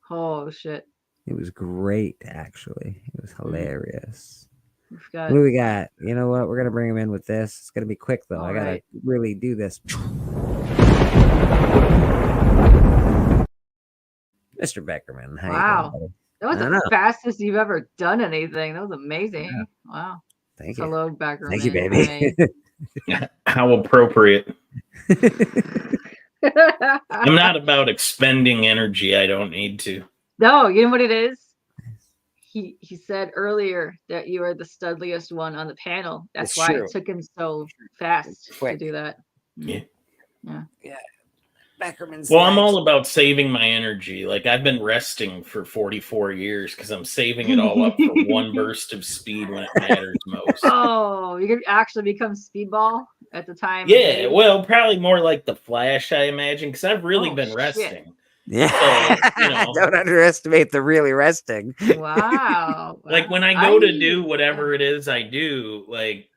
Oh shit. It was great, actually. It was hilarious. What do we got? You know what? We're gonna bring him in with this. It's gonna be quick though. I gotta really do this. Mr. Beckerman. Wow. That was the fastest you've ever done anything. That was amazing. Yeah. Wow. Thank you. Hello, Beckerman. Thank you, baby. How appropriate. I'm not about expending energy I don't need to. No, you know what it is? He said earlier that you are the studliest one on the panel. That's why it took him so fast to do that. Yeah. Yeah. Beckerman's I'm all about saving my energy. Like I've been resting for 44 years because I'm saving it all up for one burst of speed when it matters most. Oh, you could actually become Speedball at the time. Yeah, well, probably more like the Flash, I imagine, because I've really been resting. Yeah, so, don't underestimate the really resting. Wow. Like when I go to do whatever it is I do, like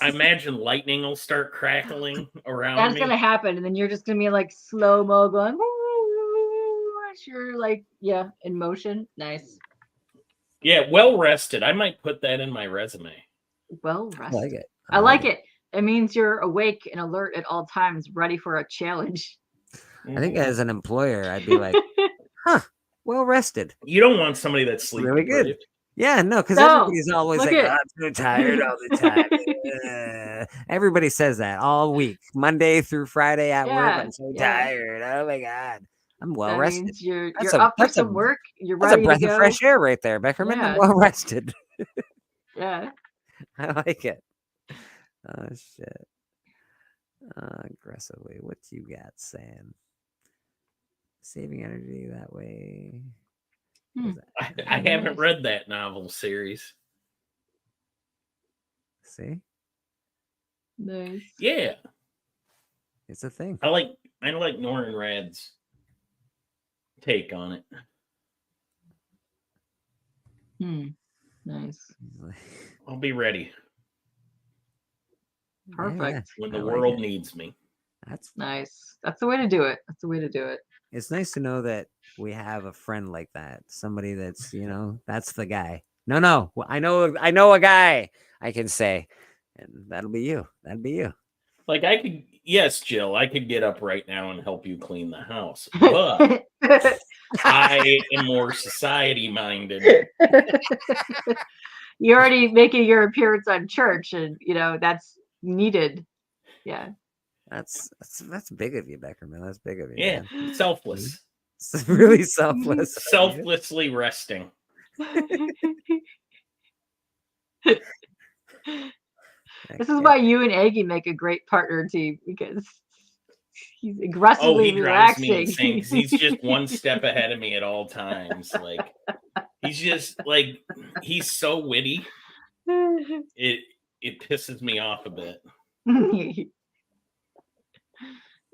I imagine lightning will start crackling around That's me. gonna happen, and then you're just gonna be like slow mo going. You're like, in motion. Nice. Yeah, well rested. I might put that in my resume. Well rested. I like it. I like it. It means you're awake and alert at all times, ready for a challenge. I think as an employer, I'd be like, well rested. You don't want somebody that's sleeping really good. Yeah, no, because everybody's always like, I'm so tired all the time. Everybody says that all week, Monday through Friday at work. I'm so tired. Oh my God. I'm well rested. You're up for some work. You're ready to go. That's a breath of fresh air right there, Beckerman. I'm well rested. Yeah. I like it. Oh, shit. Aggressively. What you got, Sam? Saving energy that way. I haven't read that novel series. See? Nice. Yeah. It's a thing. I like Norrin Rad's take on it. Nice. I'll be ready. Perfect. When the world needs me. That's nice. That's the way to do it. That's the way to do it. It's nice to know that we have a friend like that. Somebody that's, that's the guy. No. I know a guy, I can say. And that'll be you. That'd be you. Like yes, Jill, I could get up right now and help you clean the house. But I am more society minded. You're already making your appearance on church, and that's needed. Yeah. That's big of you, Beckerman. That's big of you. Yeah, man. Selfless. It's really selfless. Selflessly resting. This is why you and Aggie make a great partner team, because he's aggressively relaxing. Drives me insane because he's just one step ahead of me at all times. Like he's just like he's so witty. It pisses me off a bit.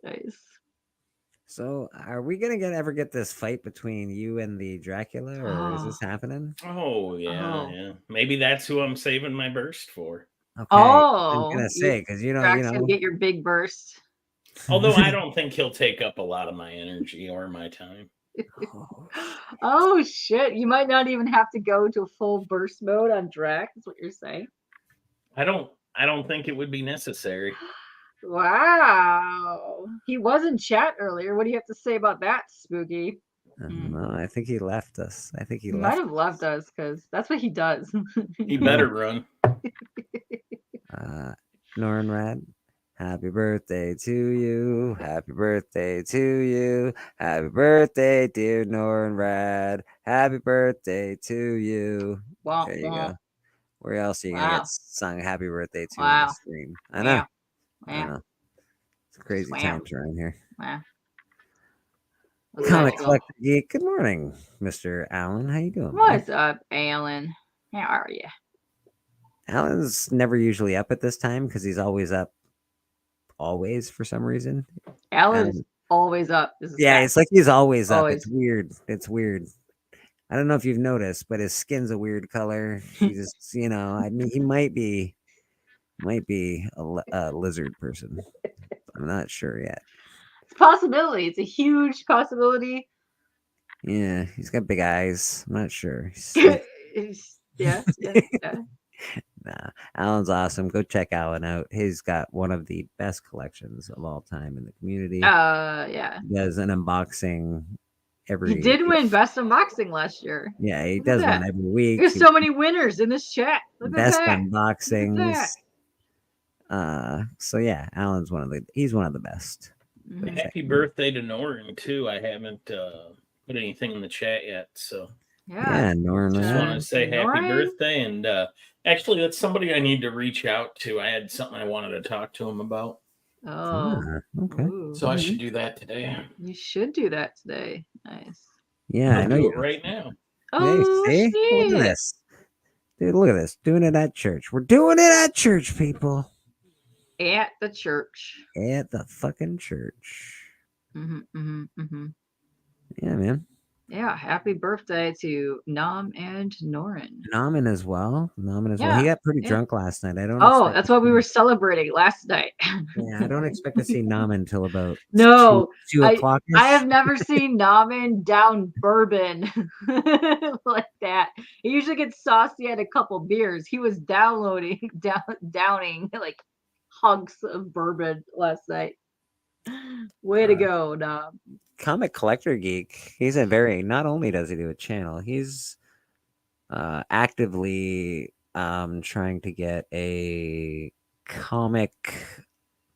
Nice. So, are we gonna ever get this fight between you and the Dracula, or is this happening? Oh yeah. Maybe that's who I'm saving my burst for. Okay. I'm gonna say because gonna get your big burst. Although I don't think he'll take up a lot of my energy or my time. Oh shit! You might not even have to go to full burst mode on Drac. That's what you're saying. I don't think it would be necessary. Wow. He was in chat earlier. What do you have to say about that, Spooky? I don't know. I think he left us. I think he He might left. have left us because that's what he does. He better run. Nornrad, happy birthday to you. Happy birthday to you. Happy birthday, dear Nornrad. Happy birthday to you. There you go. Where else are you gonna get sung happy birthday to on the stream? I know. I know. It's crazy times around here. Wow. Comic Collector Geek. Good morning, Mr. Allen. How you doing? What's up, Alan? How are you? Alan's never usually up at this time because he's always up. Always for some reason. Alan's always up. Yeah, it's like he's always up. It's weird. It's weird. I don't know if you've noticed, but his skin's a weird color. He just, I mean, he might be a lizard person. I'm not sure yet. It's a possibility. It's a huge possibility. Yeah, he's got big eyes. I'm not sure. yeah. Nah, Alan's awesome. Go check Alan out. He's got one of the best collections of all time in the community. Yeah. He does an unboxing every. He did win best unboxing last year. Yeah, he does one every week. There's so many winners in this chat. Look best at that. unboxings. So yeah, Alan's he's one of the best. Happy birthday to Norton too. I haven't put anything in the chat yet, so yeah, Norton. Just want to say happy birthday, and actually, that's somebody I need to reach out to. I had something I wanted to talk to him about. Oh, okay. Ooh. So I should do that today. You should do that today. Nice. Yeah, I know do it right now. Oh, hey, see? Look at this, dude. Look at this. Doing it at church. We're doing it at church, people. At the church. At the fucking church. Yeah, man. Yeah, happy birthday to Nam and Norin. Naman as well. He got pretty drunk last night. I don't. Oh, that's what we were celebrating last night. Yeah, I don't expect to see Naman until about 2 o'clock. I have never seen Naman down bourbon like that. He usually gets saucy at a couple beers. He was downing like hunks of bourbon last night. Way to go, Nam. Comic Collector Geek. Not only does he do a channel, he's actively trying to get a comic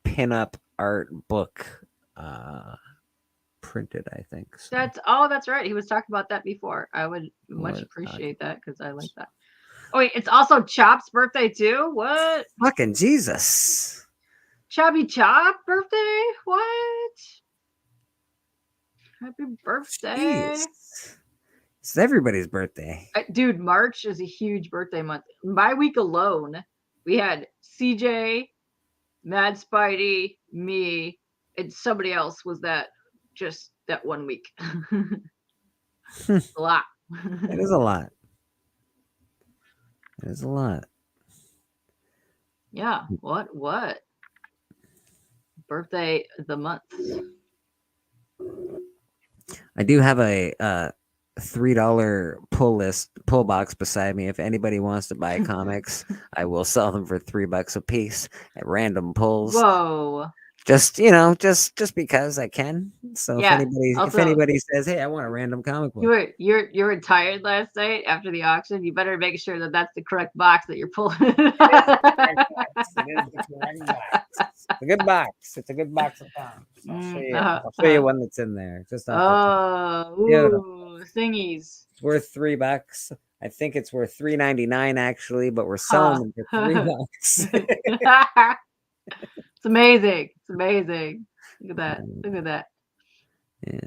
pinup art book printed, I think. So. That's right. He was talking about that before. I would much appreciate that because I like that. Oh wait, it's also Chop's birthday too? What? Fucking Jesus. Choppy Chop birthday? What? Happy birthday. Jeez. It's everybody's birthday. Dude, March is a huge birthday month. My week alone, we had CJ, Mad Spidey, me, and somebody else was that 1 week. A lot. It is a lot. It is a lot. Yeah. What? Birthday of the month. I do have a $3 pull box beside me. If anybody wants to buy comics, I will sell them for $3 a piece at random pulls. Whoa. Just because I can. So if anybody says, "Hey, I want a random comic book," you were tired last night after the auction. You better make sure that that's the correct box that you're pulling. It's a good box. It's a good box of comics. I'll show you one that's in there. Thingies. It's worth $3. I think it's worth $3.99 actually, but we're selling them for $3. It's amazing. Look at that. Yeah.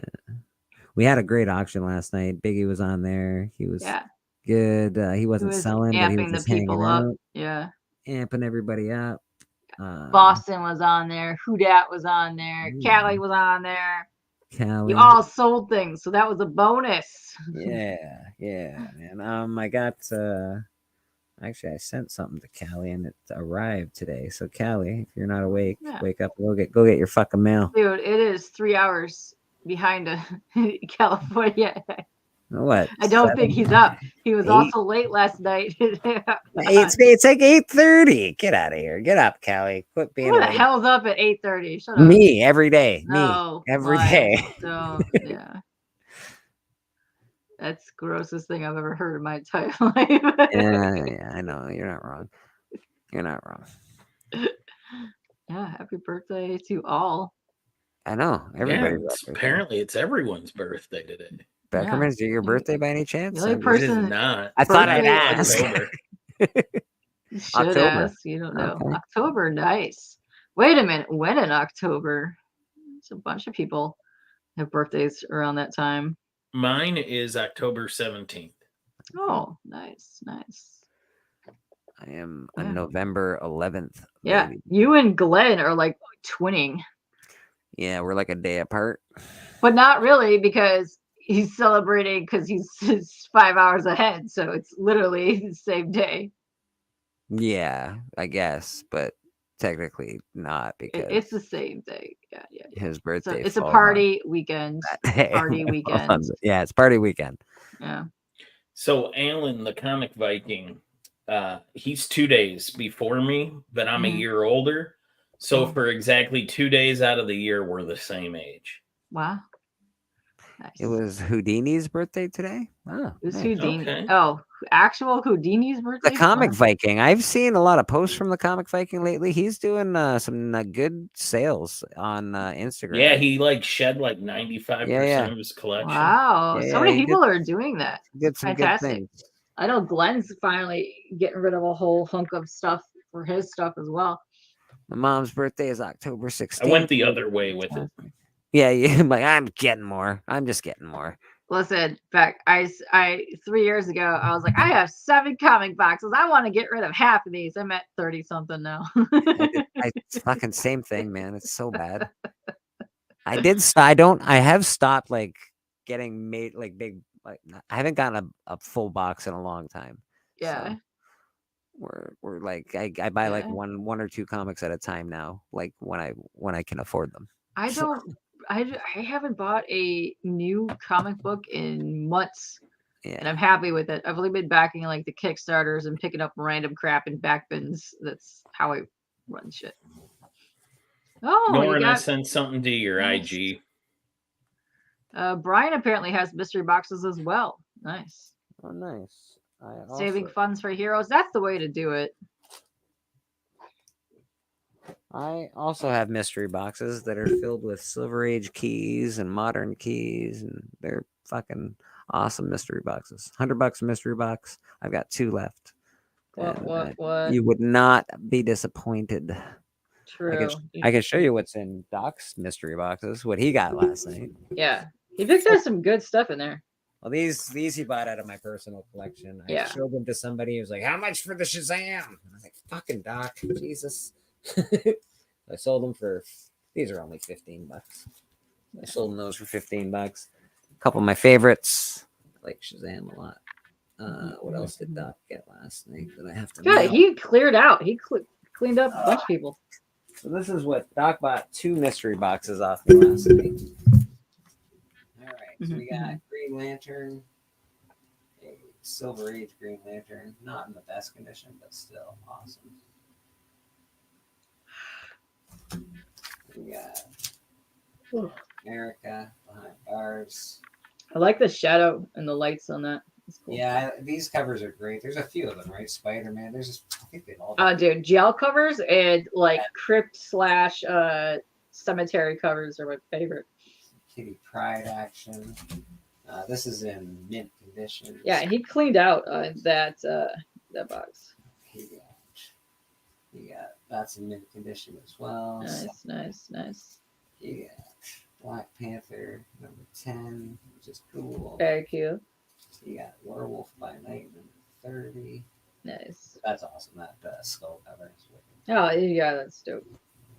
We had a great auction last night. Biggie was on there. He was good. He wasn't selling, but he was just hanging out. Yeah. Amping everybody up. Boston was on there. Houdat was on there. Callie was on there. Callie. You all sold things, so that was a bonus. Yeah. And I got actually I sent something to Callie and it arrived today. So Callie, if you're not awake, wake up, go get your fucking mail. Dude, it is 3 hours behind California. What? I don't think he's up. He was 8? also late last night. It's like 8:30. Get out of here. Get up, Callie. Quit being Who a the little. hell's up at 8:30? Shut up. Me every day. No, Me every lies. day. Don't. Yeah. That's the grossest thing I've ever heard in my entire life. Yeah, I know. You're not wrong. You're not wrong. Yeah, happy birthday to all. I know. Everybody. Apparently, it's everyone's birthday today. Beckerman, is it your birthday by any chance? The only It is person not. I thought I'd birthday- ask. October. You should October. ask. You don't know. Okay. October, nice. Wait a minute. When in October? There's a bunch of people have birthdays around that time. Mine is October 17th. Oh, nice, nice. I am on November 11th. Yeah, baby. you and Glenn are like twinning. Yeah, we're like a day apart. But not really, because he's celebrating because he's 5 hours ahead. So it's literally the same day. Yeah, I guess, but technically not because It's the same day. Yeah. his So birthday. it's a falls party weekend. on that day. Party weekend. Yeah, it's party weekend. Yeah. So Alan, the comic Viking, he's 2 days before me, but I'm a year older. So for exactly 2 days out of the year, we're the same age. Wow. Nice. It was Houdini's birthday today. Oh, It was nice. Houdini. Okay. Oh, actual Houdini's birthday? The comic Wow. Viking. I've seen a lot of posts from the comic Viking lately. He's doing some good sales on Instagram. Yeah, he like shed like 95% of his collection. Wow. Yeah, so many he people are doing that. did some Fantastic. good things. I know Glenn's finally getting rid of a whole hunk of stuff for his stuff as well. My mom's birthday is October 16th. I went the other way with it. Yeah, I'm like, I'm getting more. I'm just getting more. Listen, Beck, I 3 years ago, I was like, I have 7 comic boxes. I want to get rid of half of these. I'm at 30 something now. It's fucking same thing, man. It's so bad. I have stopped like getting made like big. Like I haven't gotten a full box in a long time. Yeah. So we're like I buy like one or two comics at a time now. Like when I can afford them. I haven't bought a new comic book in months. Yeah. And I'm happy with it. I've only been backing like the Kickstarters and picking up random crap in back bins. That's how I run shit. Oh, Lauren, I sent something to your IG. Brian apparently has mystery boxes as well. Nice. Oh, nice. Saving funds for heroes. That's the way to do it. I also have mystery boxes that are filled with Silver Age keys and modern keys, and they're fucking awesome mystery boxes. $100 a mystery box. I've got 2 left. What? You would not be disappointed. True. I can show you what's in Doc's mystery boxes. What he got last night. Yeah, he picked up some good stuff in there. Well, these he bought out of my personal collection. I showed them to somebody. He was like, "How much for the Shazam?" I was like, "Fucking Doc, Jesus." I sold them for. These are only $15. I sold them those for $15. A couple of my favorites, I like Shazam a lot. What else did Doc get last night that I have to? Yeah, he cleared out. He cleaned up a bunch of people. So this is what Doc bought 2 mystery boxes off me last night. All right, so we got Green Lantern, a Silver Age Green Lantern, not in the best condition, but still awesome. We got America Behind Bars. I like the shadow and the lights on that. Cool. Yeah, these covers are great. There's a few of them, right? Spider-Man. There's just, I think they've all. Dude, gel covers and like crypt / cemetery covers are my favorite. Kitty Pryde action. This is in mint condition. Yeah, he cleaned out that box. Yeah, that's in mint condition as well. Nice. Yeah, Black Panther number 10, which is cool. Very cute. You got Werewolf by Night number 30. Nice. That's awesome. That skull cover is wicked. Oh yeah, that's dope.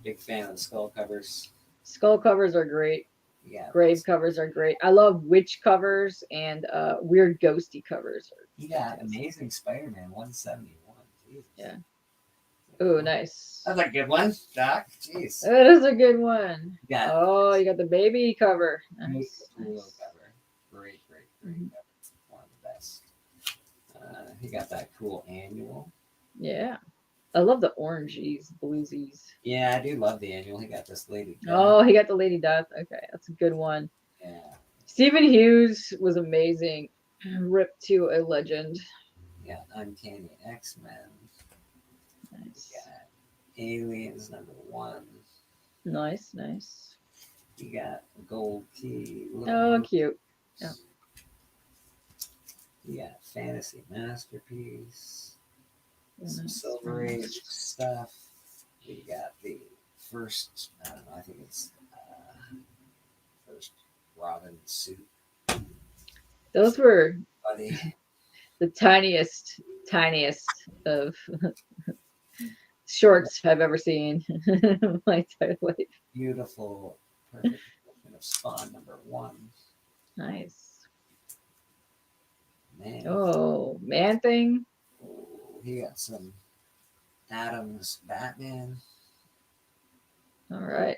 Big fan of the skull covers. Skull covers are great. Yeah. Grave covers are great. I love witch covers and weird ghosty covers. You got Amazing Spider-Man 171. Jesus. Yeah. Oh, nice. That's a good one, Doc. Jeez. That is a good one. Got Oh, you got the baby cover. Nice. Cool cover. Great cover. One of the best. He got that cool annual. Yeah. I love the orangies, bluesies. Yeah, I do love the annual. He got this Lady Death. Oh, he got the Lady Death. Okay, that's a good one. Yeah. Stephen Hughes was amazing. Ripped to a legend. Yeah, Uncanny X-Men. Nice. Yeah. Aliens #1. Nice, nice. You got Gold Key. Oh, cute. Yeah. You got Fantasy Masterpiece. Some Nice. Silver Age stuff. We got the first, I don't know, I think it's first Robin suit. Those were Buddy. the tiniest of shorts I've ever seen in my entire life. Beautiful, perfect of Spawn #1. Nice. Man. Oh, Man Thing. Oh, he got some Adams Batman. All right.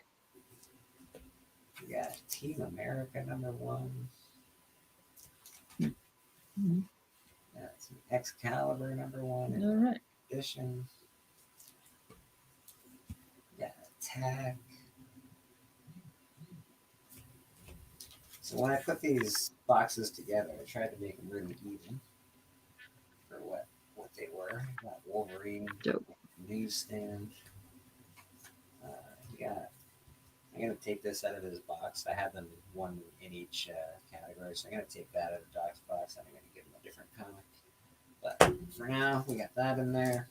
We got Team America #1. Mm-hmm. Got some Excalibur #1 All right. edition. Yeah, Attack. So when I put these boxes together, I tried to make them really even for what they were. Got Wolverine, Dope. Newsstand. I'm gonna take this out of this box. I have them one in each category, so I'm gonna take that out of Doc's box and I'm gonna give him a different comic. But for now, we got that in there.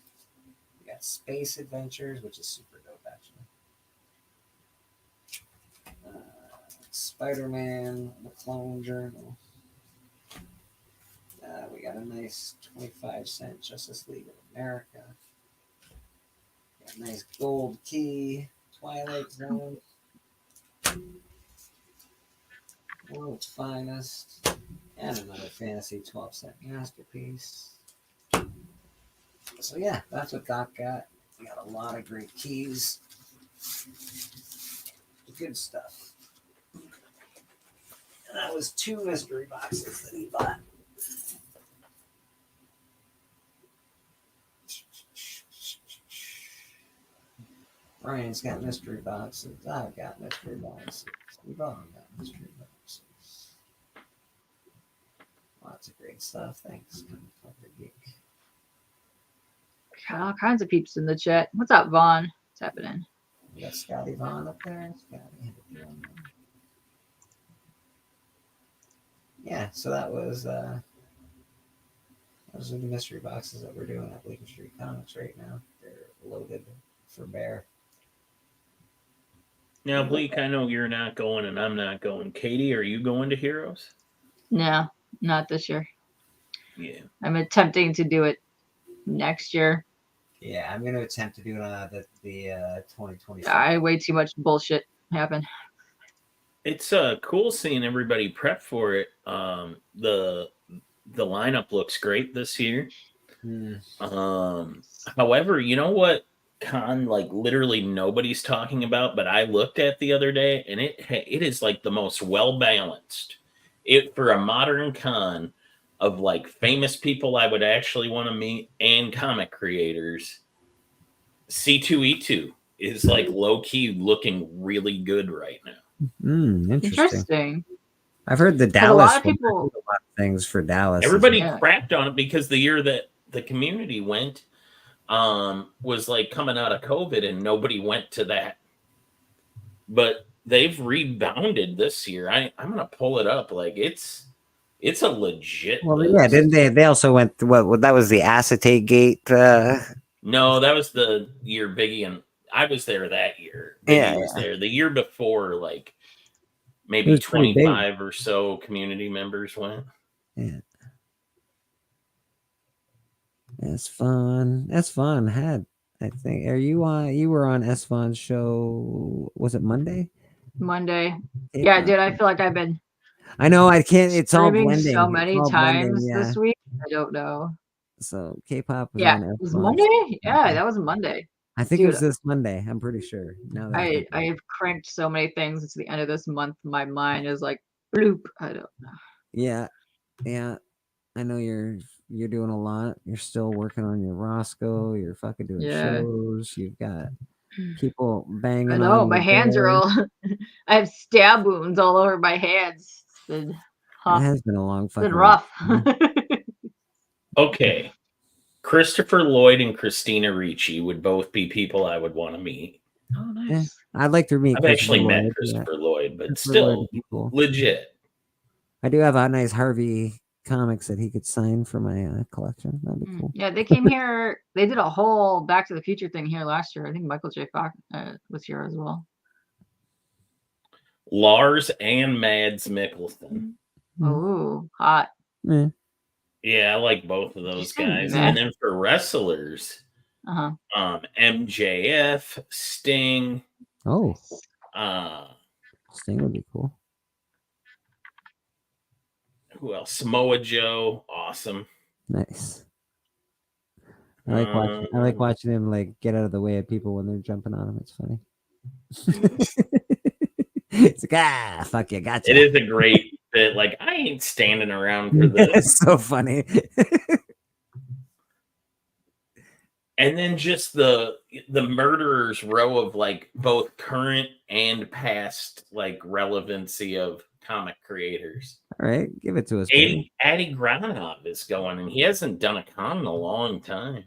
We got Space Adventures, which is super dope, actually. Spider-Man, the Clone Journal. We got a nice 25-cent Justice League of America. Got a nice Gold Key, Twilight Zone. World's Finest. And another Fantasy 12-cent masterpiece. So yeah, that's what Doc got. We got a lot of great keys. Good stuff. And that was 2 mystery boxes that he bought. Brian's got mystery boxes. I've got mystery boxes. We've all got mystery boxes. Lots of great stuff. Thanks, Comfort Geek. All kinds of peeps in the chat. What's up, Vaughn? What's happening? We got Scotty Vaughn up there. Scotty. Yeah, so those are the mystery boxes that we're doing at Bleecker Street Comics right now. They're loaded for bear. Now, Bleak, I know you're not going and I'm not going. Katie, are you going to Heroes? No, not this year. Yeah. I'm attempting to do it next year. Yeah, I'm going to attempt to do the 2020. Way too much bullshit happened. It's cool seeing everybody prep for it. The lineup looks great this year. However, you know what con like literally nobody's talking about, but I looked at the other day, and it is like the most well balanced. It for a modern con of like famous people I would actually want to meet and comic creators. C2E2 is like low key looking really good right now. Interesting. I've heard the Dallas. A lot of people. A lot of things for Dallas. Everybody crapped on it because the year that the community went was like coming out of COVID and nobody went to that. But they've rebounded this year. I'm gonna pull it up. Like it's a legit. Well, list. Yeah, didn't they? They also went. What? That was the acetate gate. No, that was the year Biggie and I was there that year. Biggie was there. The year before, like maybe 25 or so community members went. Yeah. That's fun. That's fun. I think. Are you on? You were on S Vaughn's show. Was it Monday? Monday. Yeah, dude. I feel like I've been. I know. I can't. It's all blending. So many times this week. I don't know. So K-pop was on S was Monday? Yeah, that was Monday. I think it Dude, was this Monday. I'm pretty sure. Now that I think I of it. have cranked so many things. It's the end of this month. My mind is like bloop. I don't know. Yeah, yeah. I know you're doing a lot. You're still working on your Roscoe. You're fucking doing Yeah. shows. You've got people I banging know. on My your hands are door. all. I have stab wounds all over my hands. It's been It huh. has been a long It's been fucking week. rough. Okay. Christopher Lloyd and Christina Ricci would both be people I would want to meet. Oh, Yeah, nice. I'd like to meet I've Christopher actually met Lloyd. Yeah, Christopher Lloyd, but Christopher Lloyd still would be cool. legit. I do have a nice Harvey comics that he could sign for my collection. That'd be cool. Yeah, they came here. They did a whole Back to the Future thing here last year. I think Michael J. Fox was here as well. Lars and Mads Mikkelsen. Oh, hot. Yeah. Yeah, I like both of those say guys. meh? And then for wrestlers, MJF, Sting. Oh, Sting would be cool. Who else? Samoa Joe, awesome. Nice. I like watching him like get out of the way of people when they're jumping on him. It's funny. It's like, fuck you, gotcha. It is a great bit. Like, I ain't standing around for this. It's so funny. And then just the murderer's row of like both current and past like relevancy of comic creators. All right, give it to us. Adi Granov is going, and he hasn't done a con in a long time.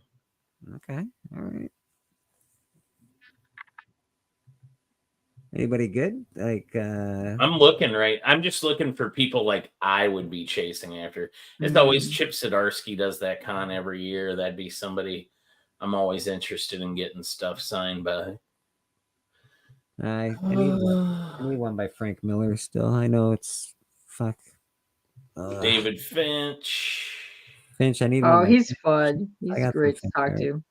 Okay, all right. Anybody good? Like I'm just looking for people like I would be chasing after. As always, Chip Zdarsky does that con every year. That'd be somebody I'm always interested in getting stuff signed by. I need one by Frank Miller still. I know it's fuck. David Finch. I need one. one. He's fun. He's great to talk to.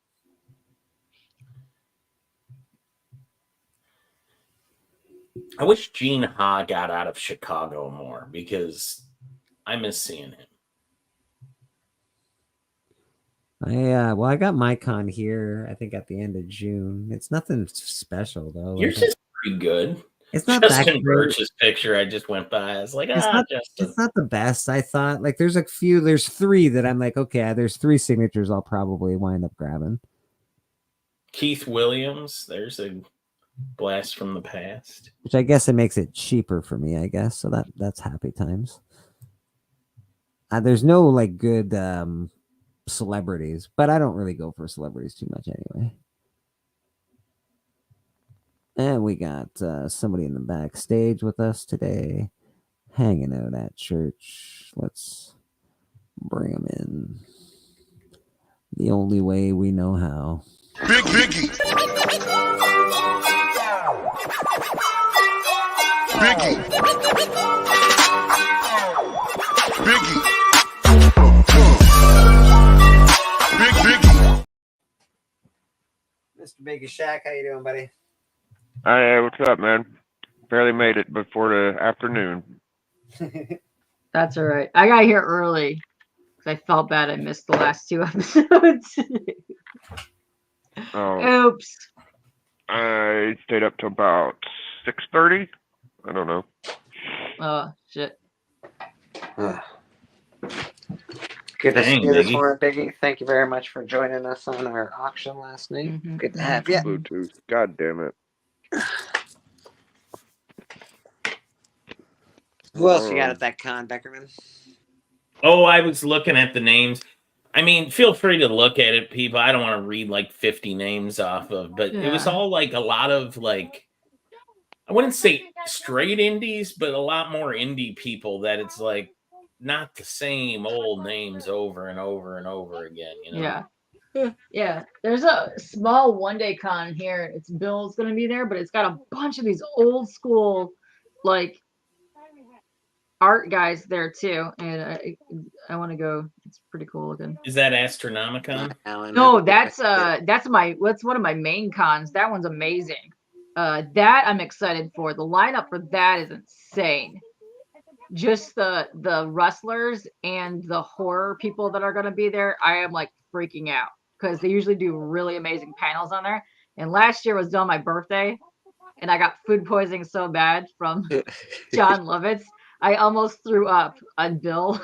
I wish Gene Ha got out of Chicago more because I miss seeing him. I got my con here, I think at the end of June. It's nothing special though. Yours is pretty good. It's not Justin Birch's picture I just went by. I was like, Justin. It's not the best. I thought like there's three that I'm like, okay, there's three signatures I'll probably wind up grabbing. Keith Williams, there's a blast from the past. Which I guess it makes it cheaper for me, I guess. So that's happy times. There's no like good celebrities, but I don't really go for celebrities too much anyway. And we got somebody in the backstage with us today, hanging out at church. Let's bring him in the only way we know how. Big Biggie. Biggie. Biggie. Big Biggie. Mr. Biggie Shack, how you doing, buddy? Hey, what's up, man? Barely made it before the afternoon. That's all right. I got here early because I felt bad I missed the last two episodes. Oh, Oops. I stayed up till about 6:30. I don't know. Oh, shit. Good to see you this Biggie. morning, Biggie. Thank you very much for joining us on our auction last night. Good to have you. Bluetooth. God damn it. Who else you got at that con, Beckerman? Oh, I was looking at the names. I mean, feel free to look at it, people. I don't want to read like 50 names off of, but it was all like a lot of like, I wouldn't say straight indies, but a lot more indie people that it's like not the same old names over and over and over again, you know? Yeah. Yeah. There's a small one-day con here. It's Bill's going to be there, but it's got a bunch of these old school, like, art guys there too, and I want to go. It's pretty cool looking. Is that Astronomicon? No, that's one of my main cons. That one's amazing. That I'm excited for. The lineup for that is insane. Just the wrestlers and the horror people that are going to be there, I am like freaking out because they usually do really amazing panels on there. And last year was on my birthday, and I got food poisoning so bad from John Lovitz. I almost threw up on Bill,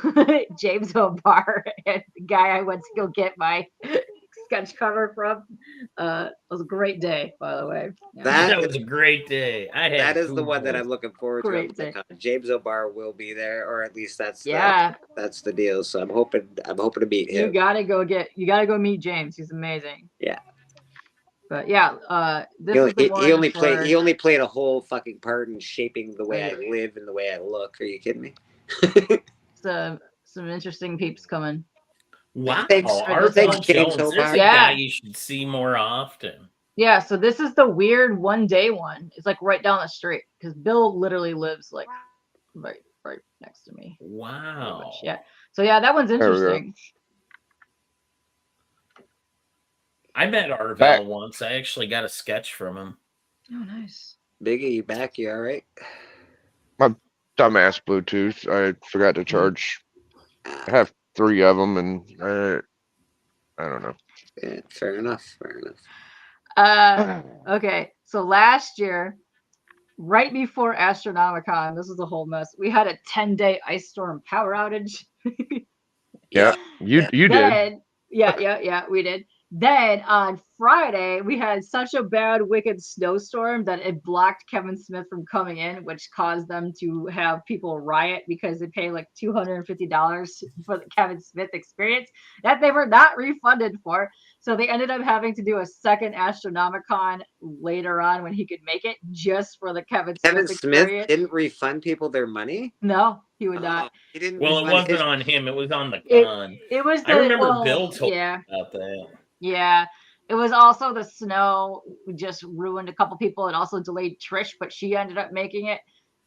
James O'Barr, and the guy I went to go get my sketch cover from. It was a great day, by the way. Yeah. That was a great day. That is the one that I'm looking forward to. Great day. James O'Barr will be there, or at least that's that's the deal. So I'm hoping to meet him. You gotta go meet James. He's amazing. Yeah. But yeah, he only played a whole fucking part in shaping the way I live and the way I look. Are you kidding me? Some interesting peeps coming. Wow, Thanks, James O'Barr. There's a guy you should see more often. Yeah, so this is the weird one-day one. It's like right down the street because Bill literally lives like right next to me. Wow. Yeah. So yeah, that one's interesting. I met Arvel once. I actually got a sketch from him. Oh, nice. Biggie, you back? You all right? My dumbass Bluetooth. I forgot to charge. I have 3 of them, and I don't know. Yeah, fair enough. Okay, so last year, right before Astronomicon, this was a whole mess. We had a 10-day ice storm power outage. Yeah, you did. Yeah, we did. Then on Friday, we had such a bad, wicked snowstorm that it blocked Kevin Smith from coming in, which caused them to have people riot because they pay like $250 for the Kevin Smith experience that they were not refunded for. So they ended up having to do a second Astronomicon later on when he could make it, just for the Kevin Smith experience. Didn't refund people their money? No, he would not. He didn't. Well, it wasn't on him. It was on the con. It was. I remember Bill told me about that. Yeah, it was also the snow just ruined a couple people. It also delayed Trish, but she ended up making it.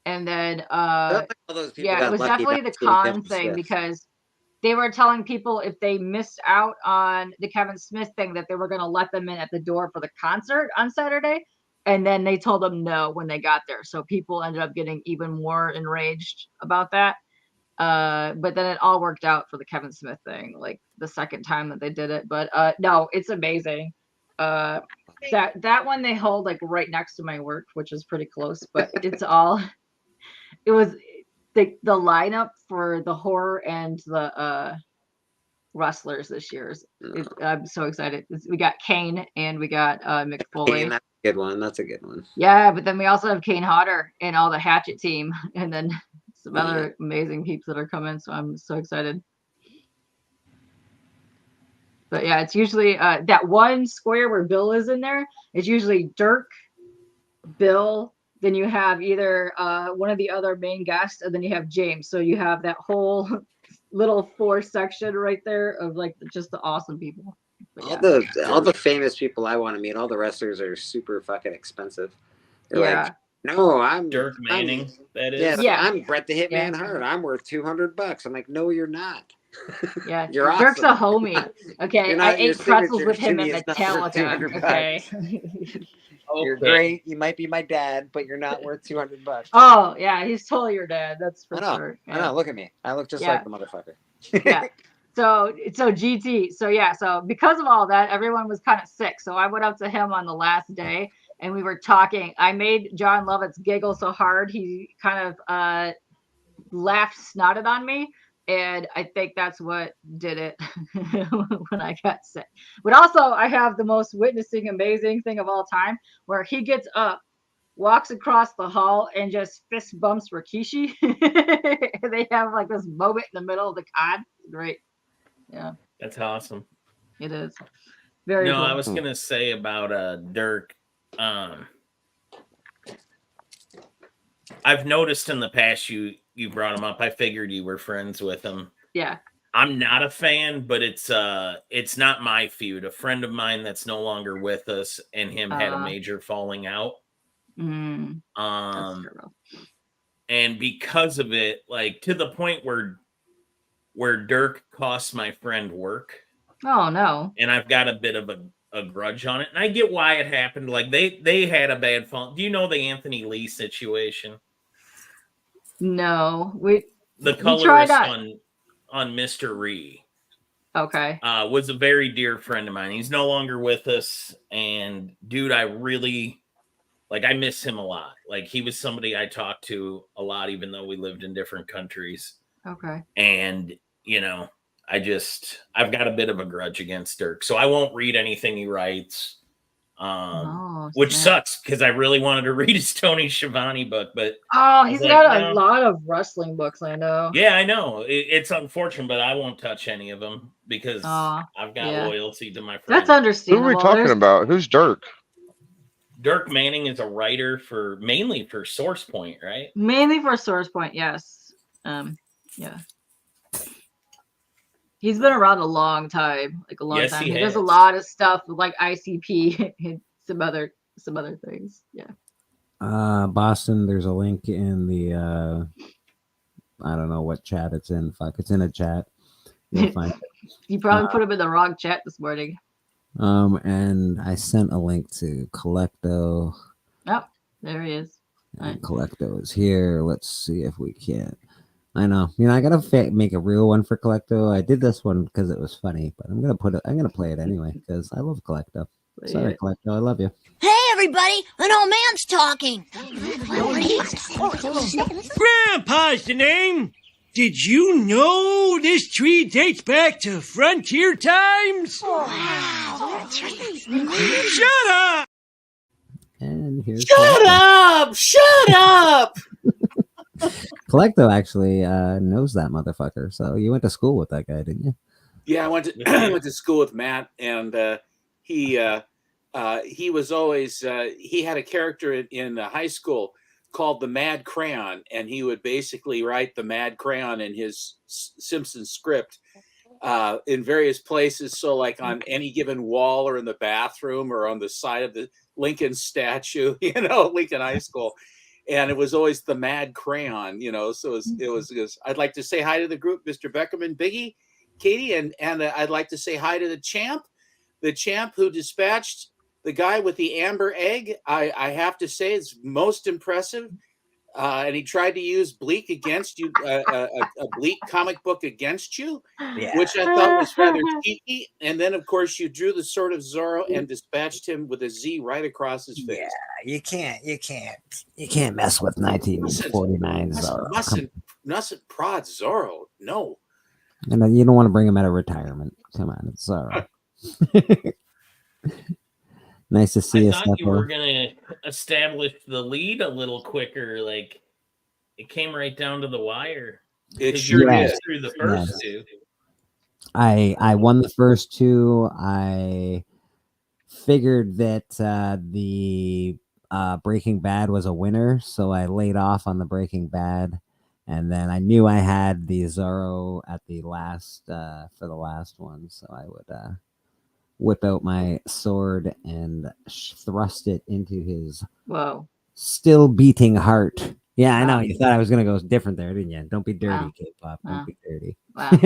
And then, it was definitely the con thing because they were telling people if they missed out on the Kevin Smith thing that they were going to let them in at the door for the concert on Saturday. And then they told them no when they got there. So people ended up getting even more enraged about that. But then it all worked out for the Kevin Smith thing, like the second time that they did it. But no, it's amazing. That one they hold like right next to my work, which is pretty close. But it was the lineup for the horror and the wrestlers this year. I'm so excited. We got Kane and we got Mick Foley. Kane, that's a good one. That's a good one. Yeah, but then we also have Kane Hodder and all the Hatchet team, and then some other amazing peeps that are coming, so I'm so excited. But yeah, it's usually that one square where Bill is in there. It's usually Dirk, Bill, then you have either one of the other main guests, and then you have James. So you have that whole little 4 section right there of like just the awesome people. All the famous people I want to meet. All the wrestlers are super fucking expensive. They're like, no, I'm Dirk Manning. That is. Yeah, I'm Bret the Hitman Hart. I'm worth $200. I'm like, no, you're not. Yeah, you're Dirk's awesome. a homie. Okay, I ate pretzels with him at Metallica. Okay. You're great. You might be my dad, but you're not worth $200. Oh yeah, he's totally your dad. That's for sure. Yeah. I know. Look at me. I look just like the motherfucker. Yeah. So GT. So yeah. So because of all that, everyone was kind of sick. So I went up to him on the last day, and we were talking. I made John Lovitz giggle so hard he kind of laughed, snotted on me. And I think that's what did it when I got sick. But also, I have the most witnessing amazing thing of all time, where he gets up, walks across the hall, and just fist bumps Rikishi. And they have like this moment in the middle of the con. Great. Yeah. That's awesome. It is. Very cool. I was going to say about Dirk. I've noticed in the past you brought him up. I figured you were friends with him. Yeah. I'm not a fan, but it's not my feud. A friend of mine that's no longer with us and him had a major falling out. And because of it, like to the point where Dirk cost my friend work. Oh no. And I've got a bit of a grudge on it. And I get why it happened. Like they had a bad fall. Do you know the Anthony Lee situation? No. The colorist on Mr. Ree. Okay. Was a very dear friend of mine. He's no longer with us, and dude, I really I miss him a lot. Like, he was somebody I talked to a lot, even though we lived in different countries. Okay. And I've got a bit of a grudge against Dirk, so I won't read anything he writes. Which sucks because I really wanted to read his Tony Schiavone book, but he's got a lot of wrestling books, I know. Yeah, I know. It's unfortunate, but I won't touch any of them because I've got loyalty to my friends. That's understandable. Who are we talking about? Who's Dirk? Dirk Manning is a writer mainly for Source Point, right? Mainly for Source Point, yes. Yeah. He's been around a long time, like a long time. He does a lot of stuff with like ICP and some other things. Yeah. Boston, there's a link in the I don't know what chat it's in. Fuck, it's in a chat. You'll find it. You probably put him in the wrong chat this morning. And I sent a link to Collecto. Oh, there he is. And Collecto is here. Let's see if we can. I know. I gotta make a real one for Collecto. I did this one because it was funny, but I'm gonna play it anyway because I love Collecto. Sorry, Collecto, I love you. Hey, everybody! An old man's talking. Grandpa's the name. Did you know this tree dates back to frontier times? Wow. Shut up! And here's Shut up! Shut up! Collecto actually knows that motherfucker. So you went to school with that guy, didn't you? Yeah, I went to school with Matt, and he was always he had a character in high school called the Mad Crayon, and he would basically write the Mad Crayon in his Simpsons script in various places. So, like on any given wall, or in the bathroom, or on the side of the Lincoln statue, Lincoln High School. And it was always the Mad Crayon, so it was I'd like to say hi to the group, Mr. Beckerman, Biggie, Katie, and I'd like to say hi to the champ who dispatched the guy with the amber egg. I have to say it's most impressive. And he tried to use Bleak against you, a Bleak comic book against you, which I thought was rather cheeky. And then, of course, you drew the Sword of Zorro and dispatched him with a Z right across his face. Yeah, you can't mess with 1949 Zorro. Mustn't prod Zorro. No. And you don't want to bring him out of retirement. Come on, it's Zorro. Nice to see you. I thought you were gonna establish the lead a little quicker. Like, it came right down to the wire. It sure is. Through the first two. I won the first two. I figured that the Breaking Bad was a winner, so I laid off on the Breaking Bad, and then I knew I had the Zorro at the last for the last one, so I would whip out my sword and thrust it into his still beating heart. Yeah, I know. You thought I was going to go different there, didn't you? Don't be dirty, K-pop. Don't be dirty. Wow.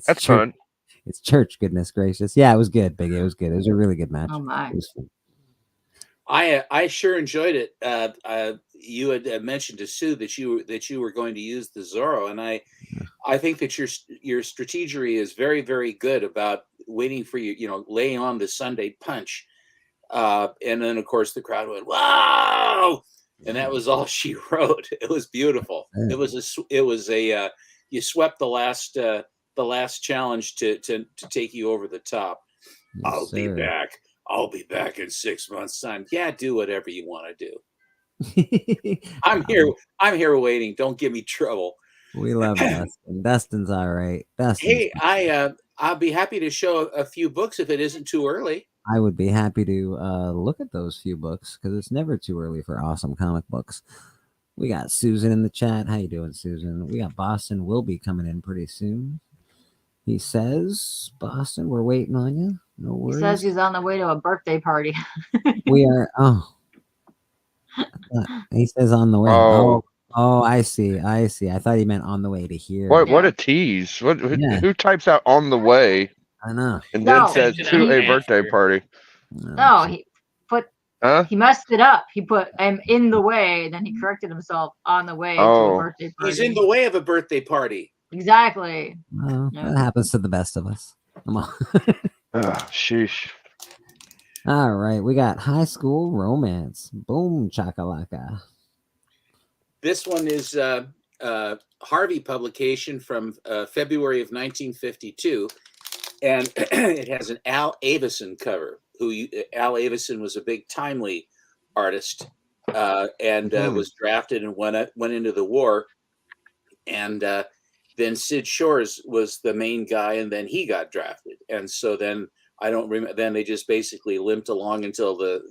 That's fun. It's church, goodness gracious. Yeah, it was good, Big. It was good. It was a really good match. Oh, my. It was fun. I sure enjoyed it. You had mentioned to Sue that you were going to use the Zorro, and I think that your strategery is very, very good about waiting for you, laying on the Sunday punch, and then of course the crowd went wow, and that was all she wrote. It was beautiful. It was a you swept the last challenge to take you over the top. Yes, I'll be back. I'll be back in 6 months' time. Yeah, do whatever you want to do. I'm here waiting. Don't give me trouble. We love Dustin. Dustin's all right. Hey, I'll be happy to show a few books if it isn't too early. I would be happy to look at those few books because it's never too early for awesome comic books. We got Susan in the chat. How you doing, Susan? We got Boston will be coming in pretty soon. He says, Boston, we're waiting on you. No worries. He says he's on the way to a birthday party. We are. Oh, he says on the way. Oh, I see. I thought he meant on the way to here. What a tease. Who types out on the way? I know. And then says to a birthday party. No, he messed it up. He put I'm in the way, and then he corrected himself on the way to a birthday party. He's in the way of a birthday party. Exactly. Well, Yeah. that happens to the best of us. Come on. Sheesh. All right, we got High School Romance. Boom chakalaka. This one is Harvey publication from February of 1952, and it has an Al Avison cover. Al Avison was a big Timely artist, and was drafted and went into the war, and then Sid Shores was the main guy, and then he got drafted, and so then I don't remember. Then they just basically limped along until the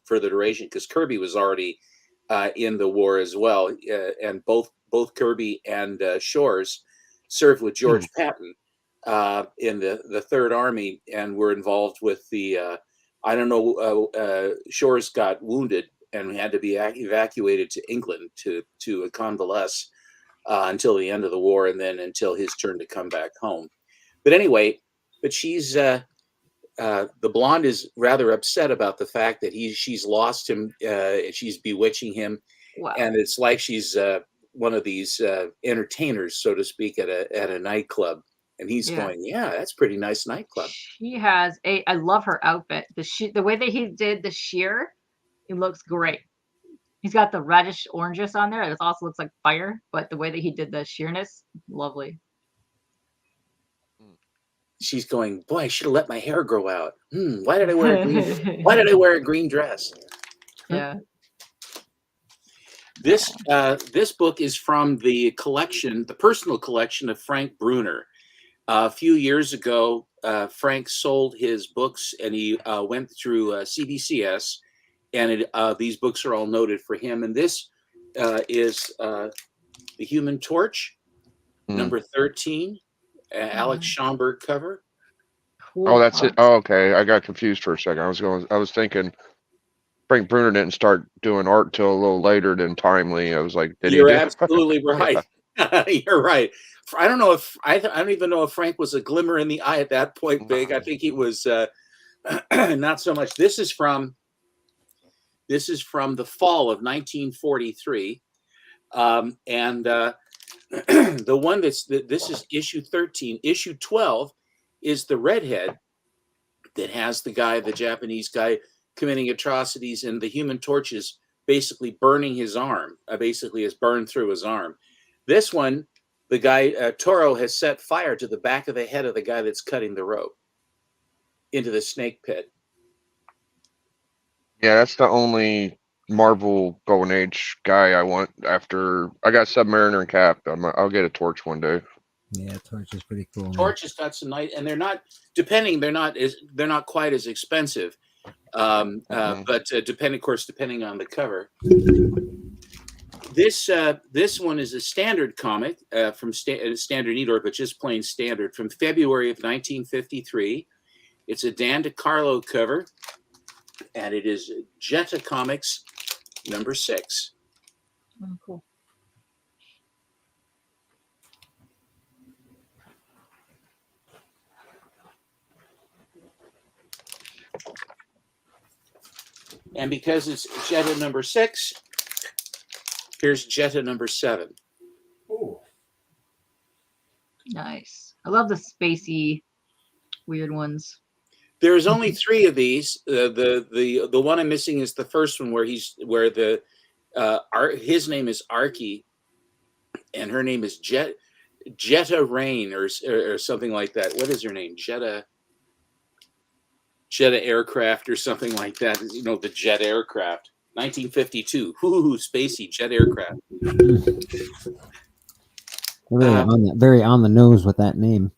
further duration, because Kirby was already in the war as well, and both Kirby and Shores served with George Patton in the Third Army, and were involved with the I don't know. Shores got wounded and had to be evacuated to England to convalesce until the end of the war, and then until his turn to come back home. But anyway, she's the blonde is rather upset about the fact that she's lost him. She's bewitching him, Wow. and it's like she's one of these entertainers, so to speak, at a nightclub. And he's going, "Yeah, that's a pretty nice nightclub." She has I love her outfit. The way that he did the sheer, it looks great. He's got the reddish oranges on there. It also looks like fire, but the way that he did the sheerness, lovely. She's going, "Boy, I should have let my hair grow out. Why did I wear a green? Why did I wear a green dress?" Yeah. This book is from the collection, the personal collection of Frank Bruner. A few years ago, Frank sold his books, and he went through CBCS, and these books are all noted for him. And this is The Human Torch, number 13, Alex Schomburg cover. Cool. Oh, that's it. Oh, okay. I got confused for a second. I was thinking Frank Bruner didn't start doing art till a little later than Timely. I was like, did You're he? absolutely right. You're right. I don't know if I don't even know if Frank was a glimmer in the eye at that point, Big. I think he was not so much. This is from the fall of 1943, and the one this is issue 13. Issue 12 is the redhead that has the Japanese guy committing atrocities, and the Human Torch is basically burning his arm. Basically, is burned through his arm. This one, the guy Toro has set fire to the back of the head of the guy that's cutting the rope into the snake pit. Yeah, that's the only Marvel Golden Age guy I want after I got Submariner and Cap. I'll get a Torch one day. Yeah, Torch is pretty cool. Torch has got some nice, and they're not quite as expensive, but depending on the cover. This one is a standard comic from Standard Needler, but just plain standard, from February of 1953. It's a Dan DeCarlo cover, and it is Jetta Comics number 6. Oh, cool. And because it's Jetta number 6, here's Jetta number 7. Oh. Nice. I love the spacey, weird ones. There's only 3 of these. The one I'm missing is the first one where his name is Arky, and her name is Jetta Rain or something like that. What is her name? Jetta Aircraft or something like that. You know, the jet aircraft. 1952. Ooh, spacey jet aircraft. Very on the nose with that name.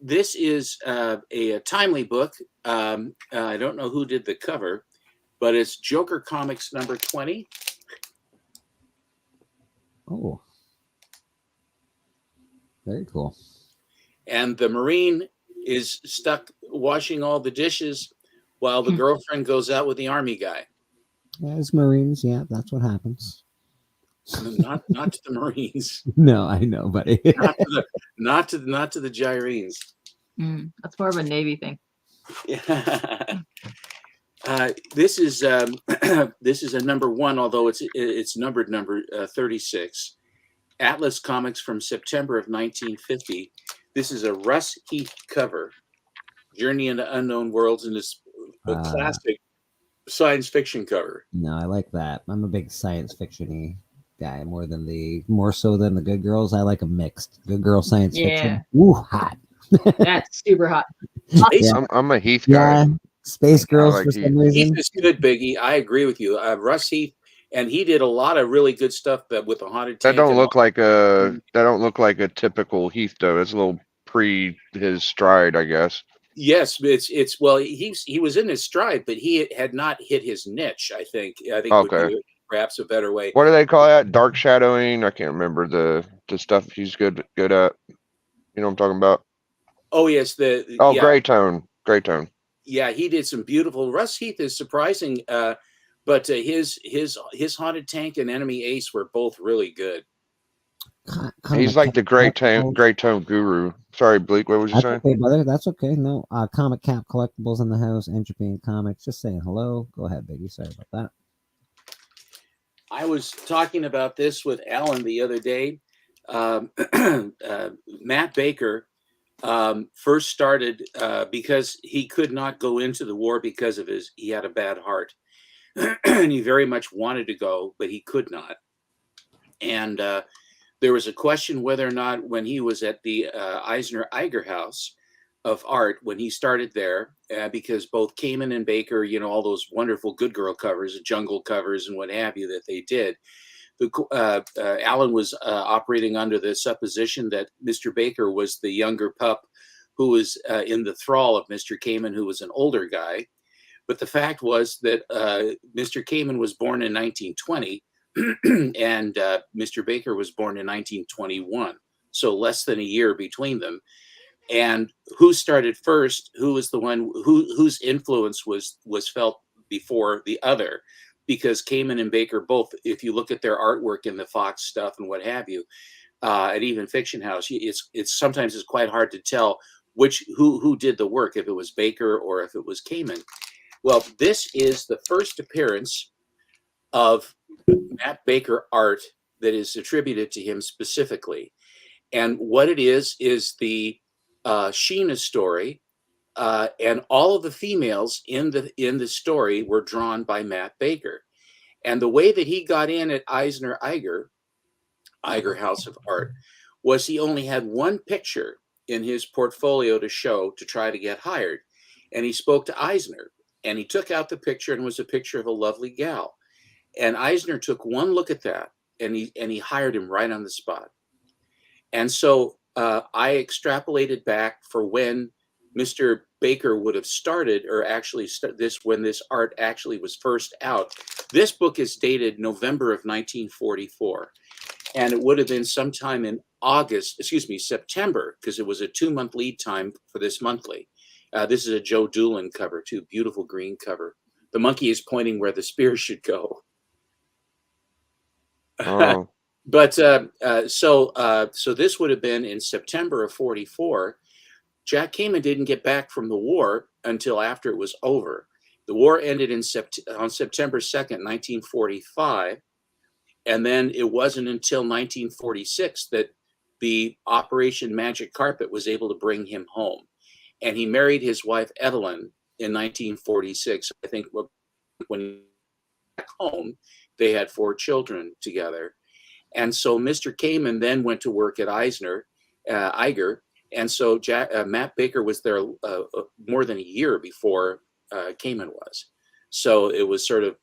This is a Timely book. I don't know who did the cover, but it's Joker Comics number 20. Oh, very cool. And the Marine is stuck washing all the dishes while the girlfriend goes out with the Army guy. As Marines, yeah, that's what happens. Not to the Marines. No, I know, buddy. not to the Gyrenes. That's more of a Navy thing. Yeah. This is a number 1, although it's numbered number 36, Atlas Comics from September of 1950. This is a Russ Heath cover, Journey into Unknown Worlds, and it's a classic science fiction cover. No, I like that. I'm a big science fiction-y guy more so than the Good Girls. I like a mixed Good Girl science fiction. Ooh, hot. That's super hot. I'm a Heath guy. Yeah, Space Girls like for some reason. Heath is good, Biggie. I agree with you. Russ Heath, and he did a lot of really good stuff with the haunted tank. That don't look like a typical Heath though. It's a little pre his stride, I guess. Yes, it's well, he was in his stride, but he had not hit his niche. I think would be perhaps a better way. What do they call that? Dark shadowing? I can't remember the stuff he's good at. You know what I'm talking about? Oh yes, gray tone. Yeah, he did some beautiful. Russ Heath is surprising, but his haunted tank and enemy ace were both really good. He's like the gray tone guru. Sorry, Bleak. What was you saying? Okay, brother. That's okay. No, Comic Cap Collectibles in the house. Entropy and Comics. Just saying hello. Go ahead, Biggie. Sorry about that. I was talking about this with Alan the other day. Matt Baker first started because he could not go into the war because of he had a bad heart. And he very much wanted to go, but he could not. And there was a question whether or not when he was at the Eisner Eiger House of Art, when he started there, because both Kamen and Baker, all those wonderful Good Girl covers, jungle covers and what have you that they did, Alan was operating under the supposition that Mr. Baker was the younger pup who was in the thrall of Mr. Kamen, who was an older guy. But the fact was that Mr. Kamen was born in 1920 and Mr. Baker was born in 1921. So less than a year between them. And who started first, who was the one whose influence was felt before the other, because Kamen and Baker both, if you look at their artwork in the Fox stuff and what have you, and even Fiction House, it's sometimes it's quite hard to tell who did the work, if it was Baker or if it was Kamen. Well, this is the first appearance of Matt Baker art that is attributed to him specifically. And what it is the Sheena story, and all of the females in the story were drawn by Matt Baker. And the way that he got in at Eisner Eiger House of Art, was he only had one picture in his portfolio to show to try to get hired. And he spoke to Eisner, and he took out the picture, and it was a picture of a lovely gal. And Eisner took one look at that, and he hired him right on the spot. And so I extrapolated back for when Mr. Baker would have started, or actually when this art actually was first out. This book is dated November of 1944, and it would have been sometime in September, because it was a 2-month lead time for this monthly. This is a Joe Doolin cover too, beautiful green cover. The monkey is pointing where the spear should go. Oh. But so this would have been in September of 44. Jack Kamen didn't get back from the war until after it was over. The war ended on September 2nd, 1945. And then it wasn't until 1946 that the Operation Magic Carpet was able to bring him home. And he married his wife, Evelyn, in 1946. I think when he got back home, they had 4 children together. And so Mr. Kamen then went to work at Eiger. And so Matt Baker was there more than a year before Kamen was. So it was sort of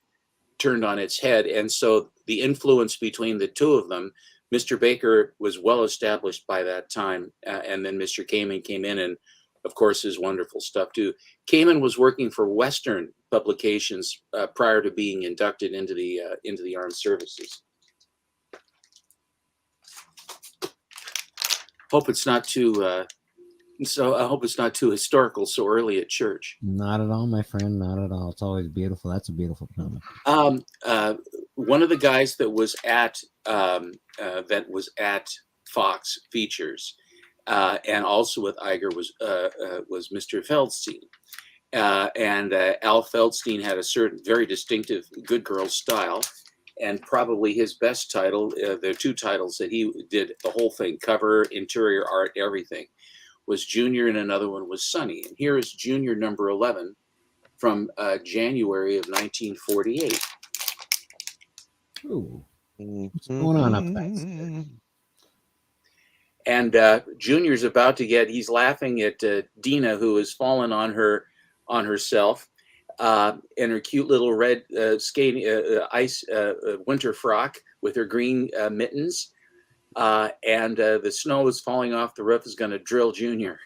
turned on its head. And so the influence between the two of them, Mr. Baker was well established by that time. And then Mr. Kamen came in, and of course, his wonderful stuff too. Kamen was working for Western Publications prior to being inducted into the armed services. Hope it's not too. So I hope it's not too historical so early at church. Not at all, my friend. Not at all. It's always beautiful. That's a beautiful comic. One of the guys that was at Fox Features, and also with Eiger was Mr. Feldstein, and Al Feldstein had a certain very distinctive Good Girl style, and probably his best title, there are two titles that he did the whole thing, cover, interior art, everything, was Junior, and another one was Sunny. And here is Junior number 11 from January of 1948. Ooh. What's going on up there? And Junior's about to he's laughing at Dina, who has fallen on herself in her cute little red skating ice winter frock with her green mittens. And the snow is falling off the roof, is going to drill Junior.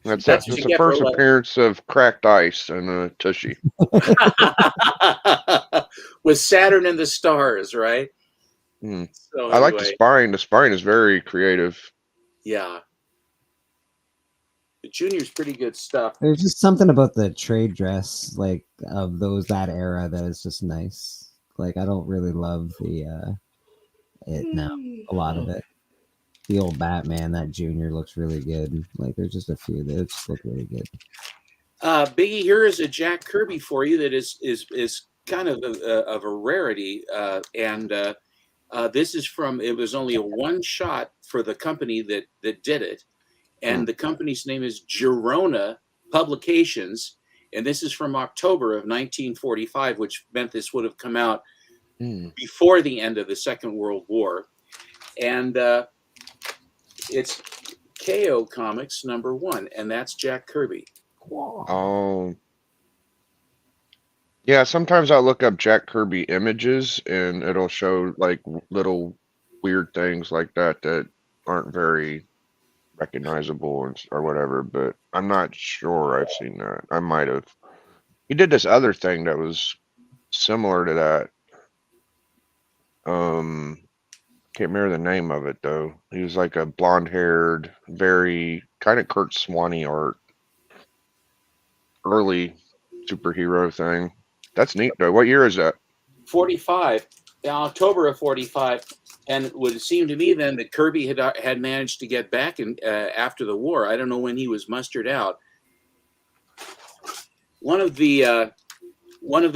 That's the first appearance of cracked ice and a tushy. With Saturn and the stars, right? Mm. So I like the anyway. spine. The spine is very creative. Yeah. The Junior's pretty good stuff. There's just something about the trade dress, like of that era, that is just nice. Like I don't really love it now. A lot of it. The old Batman, that Junior looks really good. Like there's just a few that just look really good. Biggie, here is a Jack Kirby for you that is kind of a rarity, and this is from. It was only a one shot for the company that did it, and the company's name is Girona Publications, and this is from October of 1945, which meant this would have come out before the end of the Second World War, and it's KO Comics number 1, and that's Jack Kirby. Oh. Yeah, sometimes I'll look up Jack Kirby images and it'll show like little weird things like that aren't very recognizable or whatever, but I'm not sure I've seen that. I might have. He did this other thing that was similar to that. Can't remember the name of it though. He was like a blonde-haired, very kind of Kurt Swanee art. Early superhero thing. That's neat though. What year is that? 45, October of 45, and it would seem to me then that Kirby had managed to get back in after the war. I don't know when he was mustered out. One of the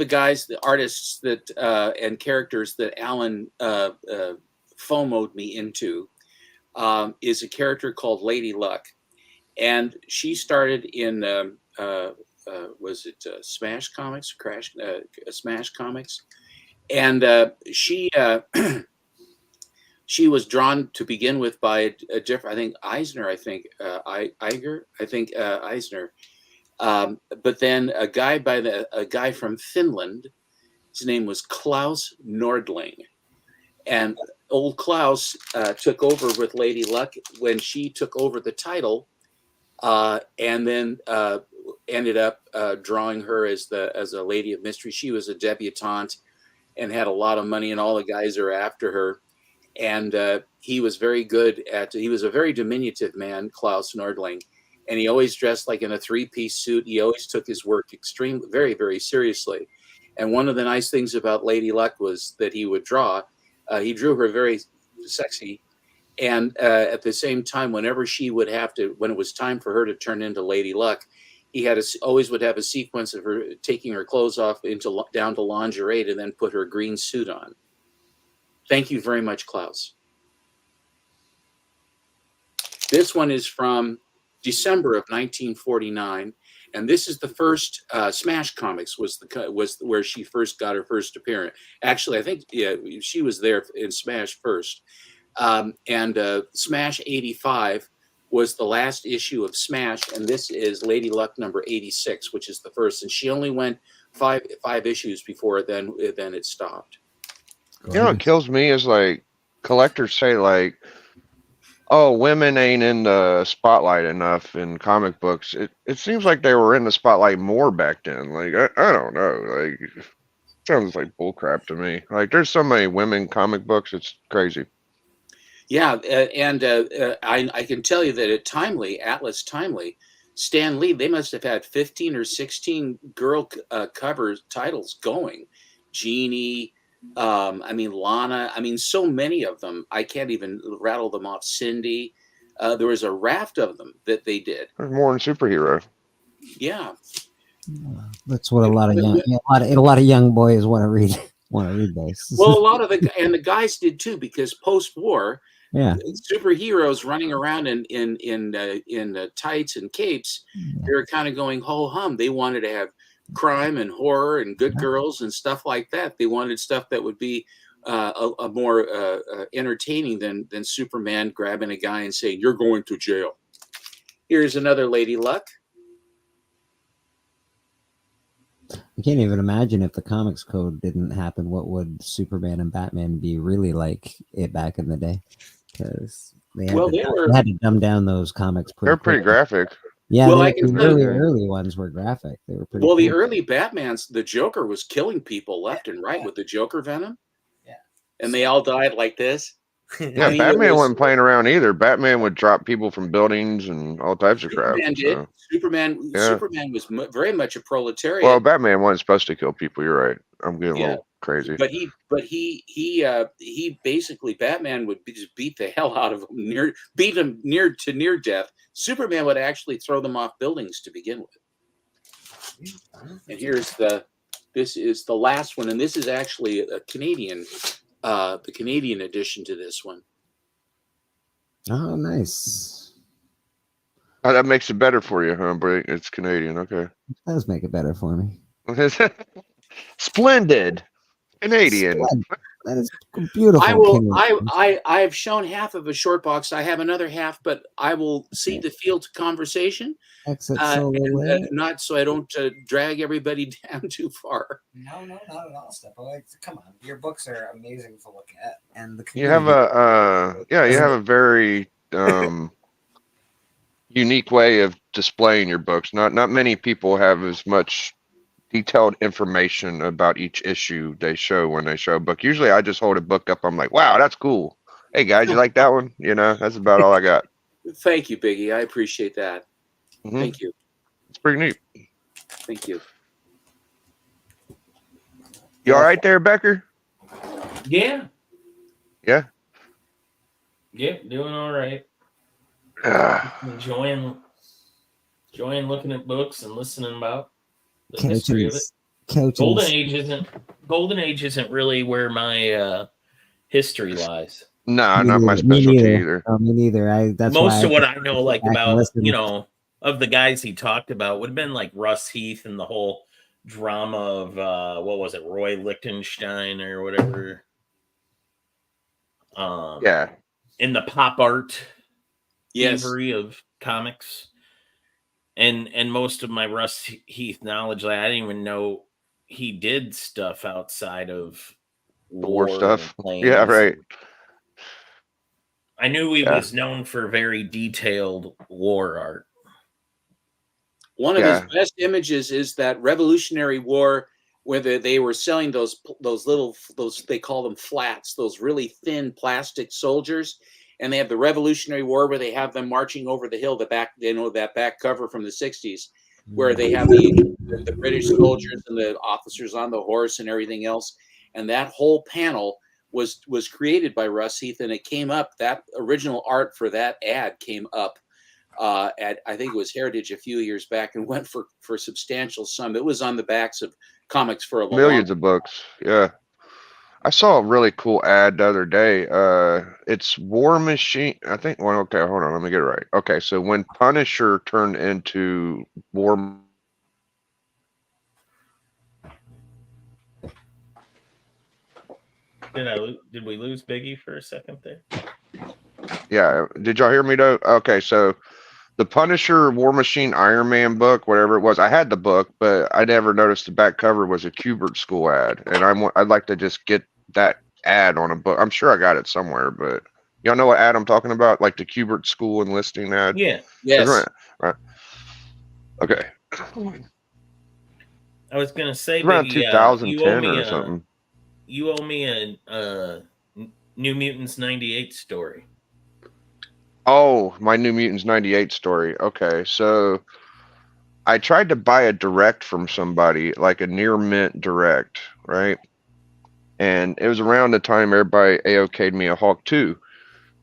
guys, the artists that and characters that Alan FOMO'd me into is a character called Lady Luck, and she started in was it Smash Comics, Smash Comics, and she she was drawn to begin with by a different, I think Eisner, Eisner, but then a guy from Finland. His name was Klaus Nordling, and old Klaus took over with Lady Luck when she took over the title, and then ended up drawing her as a lady of mystery. She was a debutante and had a lot of money, and all the guys are after her. And he was very good he was a very diminutive man, Klaus Nordling, and he always dressed like in a three-piece suit. He always took his work very, very seriously. And one of the nice things about Lady Luck was that he would draw. He drew her very sexy. And at the same time, whenever when it was time for her to turn into Lady Luck, he always would have a sequence of her taking her clothes off down to lingerie to then put her green suit on. Thank you very much, Klaus. This one is from December of 1949, and this is the first Smash Comics was where she first got her first appearance. Actually, I think she was there in Smash first, and Smash 85 was the last issue of Smash, and this is Lady Luck number 86, which is the first, and she only went five issues before then it stopped. You know what kills me is like collectors say like, oh, women ain't in the spotlight enough in comic books. It seems like they were in the spotlight more back then. Like I don't know. Like it sounds like bullcrap to me. Like there's so many women comic books, it's crazy. Yeah, and I can tell you that at Atlas Timely, Stan Lee, they must have had 15 or 16 girl cover titles going. Jeannie, Lana, so many of them. I can't even rattle them off. Cindy, there was a raft of them that they did. There's more than superhero. Yeah, That's what a lot of young boys want to read. want to read those. Well, a lot of the guys did too, because post-war, Yeah. superheroes running around in tights and capes, they were kind of going ho hum. They wanted to have crime and horror and good girls and stuff like that. They wanted stuff that would be a more entertaining than Superman grabbing a guy and saying, "You're going to jail." Here's another Lady Luck. I can't even imagine if the comics code didn't happen, what would Superman and Batman be really like it back in the day? Because they had to dumb down those comics. They're pretty graphic. Yeah, Well, the early ones were graphic. They were pretty. Well, cool. the early Batmans, the Joker was killing people left and right with the Joker venom. Yeah, and they all died like this. Yeah, I mean, Batman wasn't playing around either. Batman would drop people from buildings and all types of crap. Superman did. Superman was very much a proletariat. Well, Batman wasn't supposed to kill people. You're right. I'm getting a little crazy. But he basically, Batman would just beat the hell out of him, beat him near death. Superman would actually throw them off buildings to begin with. And this is the last one, and this is actually a Canadian. The Canadian edition to this one. Oh, nice. Oh, that makes it better for you, huh? But it's Canadian. Okay. It does make it better for me. Splendid. Canadian. That is beautiful. I've shown half of a short box. I have another half, but I will cede the field to conversation. Exit solo not so I don't drag everybody down too far. No, not at all, Steppo. Come on, your books are amazing to look at, and you have a very unique way of displaying your books. Not many people have as much detailed information about each issue they show when they show a book. Usually I just hold a book up. I'm like, wow, that's cool. Hey guys, you like that one? You know, that's about all I got. Thank you, Biggie. I appreciate that. Mm-hmm. Thank you. It's pretty neat. Thank you. You all right there, Becker? Yeah. Yeah? Yeah, doing all right. Enjoying looking at books and listening about the history of it. Golden Age isn't really where my history lies. No, not my specialty either. Me neither. That's most of what I know, like about of the guys he talked about, would have been like Russ Heath and the whole drama of what was it, Roy Lichtenstein or whatever. In the pop art thievery of comics. And most of my Russ Heath knowledge, like, I didn't even know he did stuff outside of war stuff. Yeah, right. I knew he was known for very detailed war art. One of his best images is that Revolutionary War, where they were selling those they call them flats, those really thin plastic soldiers. And they have the Revolutionary War where they have them marching over the hill, that back cover from the 60s, where they have the British soldiers and the officers on the horse and everything else. And that whole panel was created by Russ Heath, and it came up, that original art for that ad came up at, I think it was Heritage a few years back, and went for a substantial sum. It was on the backs of comics for millions of books. Yeah. I saw a really cool ad the other day. It's War Machine. I think. Well, okay, hold on. Let me get it right. Okay, so when Punisher turned into War. Did we lose Biggie for a second there? Yeah. Did y'all hear me though? Okay, so the Punisher, War Machine, Iron Man book, whatever it was, I had the book, but I never noticed the back cover was a Kubert School ad, and I'd like to just get that ad on a book. I'm sure I got it somewhere, but y'all know what ad I'm talking about, like the Kubert School enlisting ad. Yeah. Yes. Right. Okay. I was gonna say around 2010 or something. You owe me a New Mutants 98 story. Oh, my New Mutants 98 story. Okay, so I tried to buy a direct from somebody, like a near mint direct, right? And it was around the time everybody AOK'd me a Hulk 2.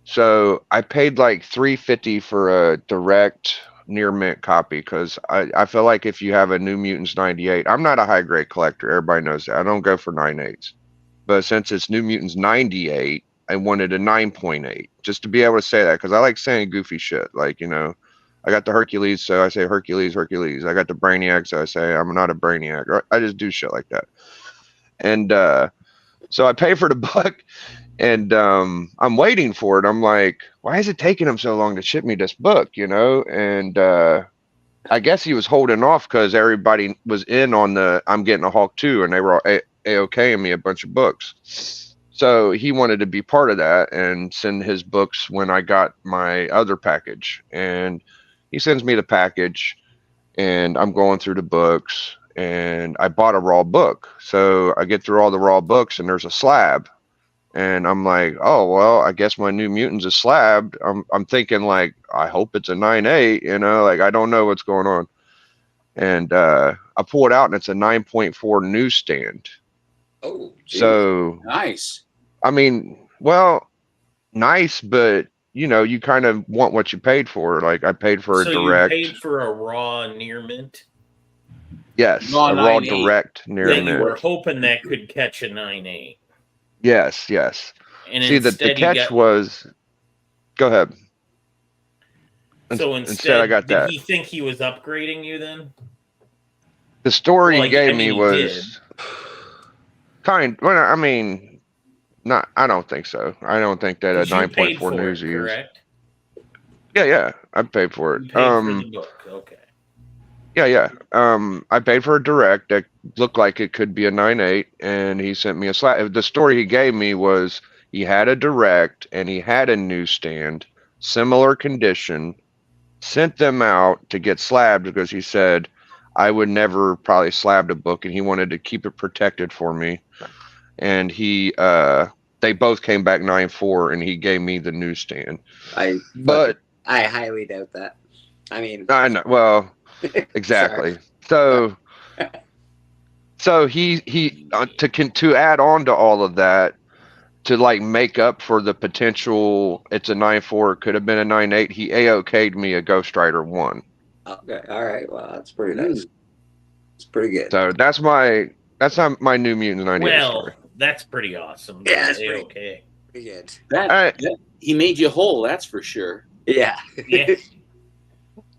So I paid like $3.50 for a direct near mint copy, because I feel like if you have a New Mutants 98, I'm not a high grade collector. Everybody knows that. I don't go for 9.8s. but since it's New Mutants 98, I wanted a 9.8 just to be able to say that because I like saying goofy shit. Like, I got the Hercules, so I say Hercules, Hercules. I got the Brainiac, so I say I'm not a Brainiac. Or I just do shit like that. And so I pay for the book, and I'm waiting for it. I'm like, why is it taking him so long to ship me this book? And I guess he was holding off because everybody was in on the I'm getting a Hulk too, and they were all A-OK-ing me a bunch of books. So he wanted to be part of that and send his books when I got my other package. And he sends me the package, and I'm going through the books, and I bought a raw book. So I get through all the raw books, and there's a slab. And I'm like, oh, well, I guess my New Mutants is slabbed. I'm thinking, like, I hope it's a 9.8, like, I don't know what's going on. And I pull it out, and it's a 9.4 newsstand. Oh, geez. So nice. I mean, well, nice, but you kind of want what you paid for. Like I paid for a direct. You paid for a raw near mint. Yes, a raw direct near mint. You were hoping that could catch a 9.8. Yes. And see, the catch was. Go ahead. So instead, I got that. Did he think he was upgrading you then? The story he gave me was kind. Well, I mean. Not, I don't think so. I don't think that a 9.4 news is. Correct? Yeah, I paid for it. You paid for the book, okay. Yeah. I paid for a direct that looked like it could be a 9.8, and he sent me a slab. The story he gave me was he had a direct and he had a newsstand, similar condition, sent them out to get slabbed because he said I would never probably slab a book, and he wanted to keep it protected for me. And they both came back 9.4, and he gave me the newsstand. I highly doubt that. I mean, I know. Well, exactly. So he to add on to all of that, to like make up for the potential, it's a 9.4, it could have been a 9.8. He AOK'd me a Ghost Rider 1. Okay, all right. Well, that's pretty nice. It's pretty good. So that's not my New Mutants 98 story. That's pretty awesome. Yeah, that's okay. Pretty good. That he made you whole, that's for sure. Yeah. Yeah.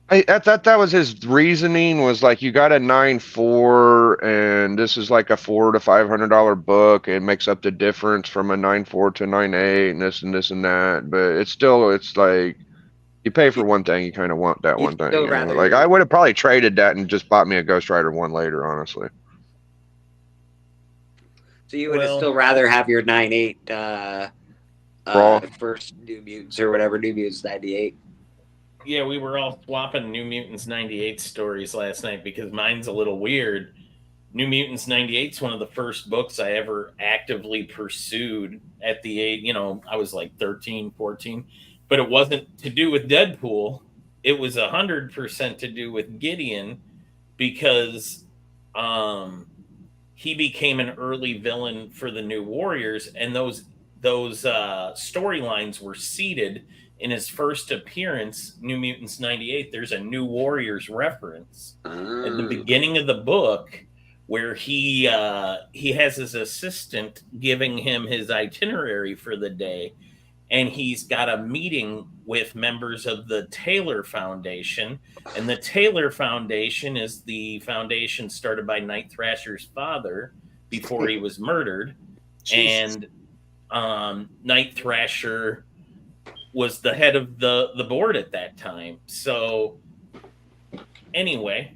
That was his reasoning, was like, you got a 9.4, and this is like a $400 to $500 book. It makes up the difference from a 9.4 to 9.8, and this and that. But it's like you pay for one thing, you kind of want that one thing. Like I would have probably traded that and just bought me a Ghost Rider 1 later, honestly. So you would still rather have your 9.8 first New Mutants or whatever, New Mutants 98. Yeah, we were all swapping New Mutants 98 stories last night because mine's a little weird. New Mutants 98 is one of the first books I ever actively pursued at the age, I was like 13, 14, but it wasn't to do with Deadpool. It was 100% to do with Gideon because he became an early villain for the New Warriors, and those storylines were seeded in his first appearance, New Mutants 98. There's a New Warriors reference at the beginning of the book where he has his assistant giving him his itinerary for the day, and he's got a meeting with members of the Taylor Foundation. And the Taylor Foundation is the foundation started by Night Thrasher's father before he was murdered. Jesus. And Night Thrasher was the head of the board at that time. So anyway,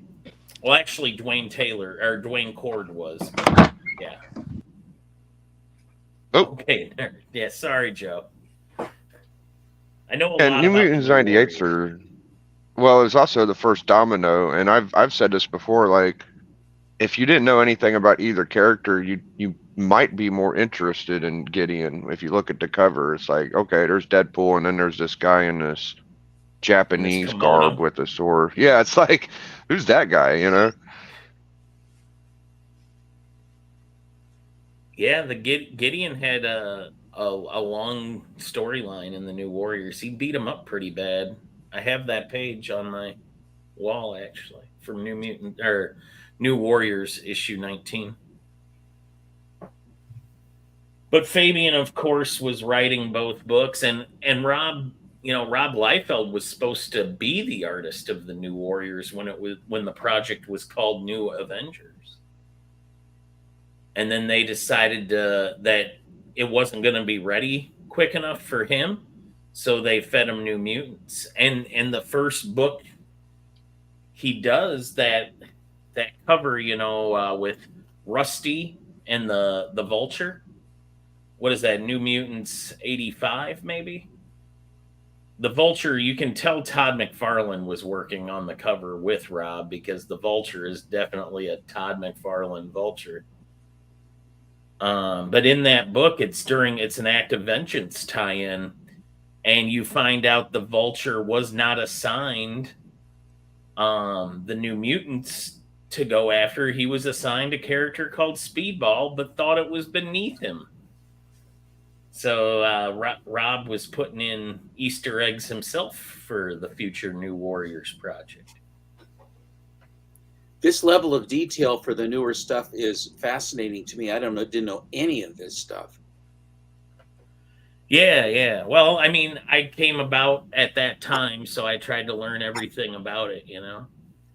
well, actually Dwayne Cord was. Yeah. Oh. Okay. Yeah, sorry, Joe. I know a and lot New about Mutants 98s are, well, it's also the first Domino, and I've said this before, like, if you didn't know anything about either character, you might be more interested in Gideon. If you look at the cover, it's like, okay, there's Deadpool, and then there's this guy in this Japanese garb with a sword. Yeah, it's like, who's that guy, Yeah, the Gideon had a long storyline in the New Warriors. He beat him up pretty bad. I have that page on my wall, actually, from New Warriors issue 19. But Fabian, of course, was writing both books, and Rob, Rob Liefeld was supposed to be the artist of the New Warriors when the project was called New Avengers, and then they decided that it wasn't going to be ready quick enough for him, so they fed him New Mutants, and the first book he does that cover, with Rusty and the Vulture. What is that? New Mutants 85, maybe? The Vulture, you can tell Todd McFarlane was working on the cover with Rob, because the Vulture is definitely a Todd McFarlane Vulture. But in that book, it's an Act of Vengeance tie-in, and you find out the Vulture was not assigned the New Mutants to go after. He was assigned a character called Speedball, but thought it was beneath him. So Rob was putting in Easter eggs himself for the future New Warriors project. This level of detail for the newer stuff is fascinating to me. I didn't know any of this stuff. Yeah. Well, I mean, I came about at that time, so I tried to learn everything about it,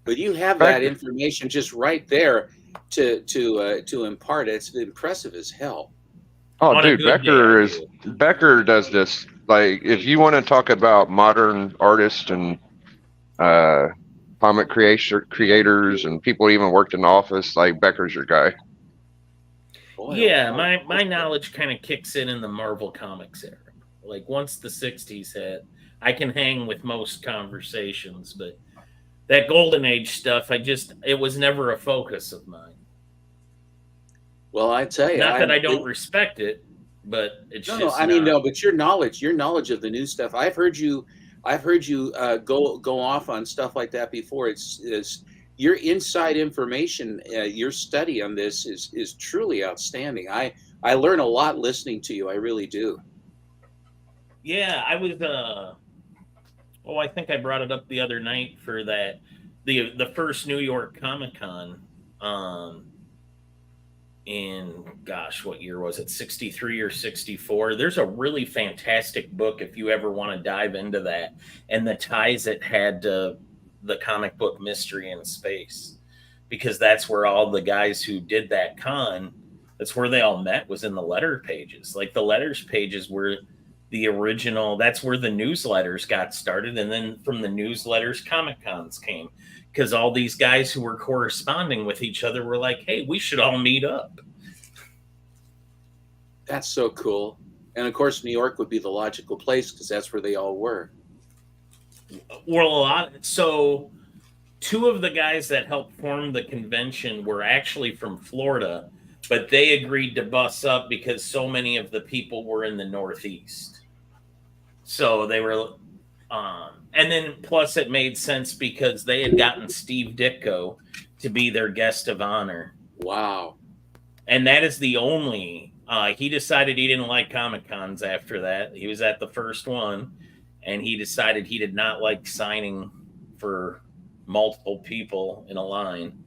But you have that information just right there to impart. It's impressive as hell. Oh, dude, Becker does this. Like, if you want to talk about modern artists and comic creators and people who even worked in the office, like, Becker's your guy. Yeah, my knowledge kind of kicks in the Marvel Comics era. Like, once the 60s hit, I can hang with most conversations, but that Golden Age stuff, it was never a focus of mine. Well, I tell you, not that I don't respect it, but it's but your knowledge of the new stuff. I've heard you go off on stuff like that before. It's your inside information. Your study on this is truly outstanding. I learn a lot listening to you. I really do. Yeah, I was. I think I brought it up the other night for the first New York Comic Con. In what year was it? 63 or 64. There's a really fantastic book if you ever want to dive into that, and the ties it had to the comic book Mystery in Space, because that's where all the guys who did that con, that's where they all met, was in the letter pages. Like, the letters pages were the original, that's where the newsletters got started, and then from the newsletters Comic Cons came, because all these guys who were corresponding with each other were like, hey, we should all meet up. That's so cool. And of course, New York would be the logical place, because that's where they all were. Well, so two of the guys that helped form the convention were actually from Florida, but they agreed to bus up because so many of the people were in the Northeast. So they were, and then plus it made sense because they had gotten Steve Ditko to be their guest of honor. Wow. And that is the only, he decided he didn't like Comic Cons after that. He was at the first one, and he decided he did not like signing for multiple people in a line.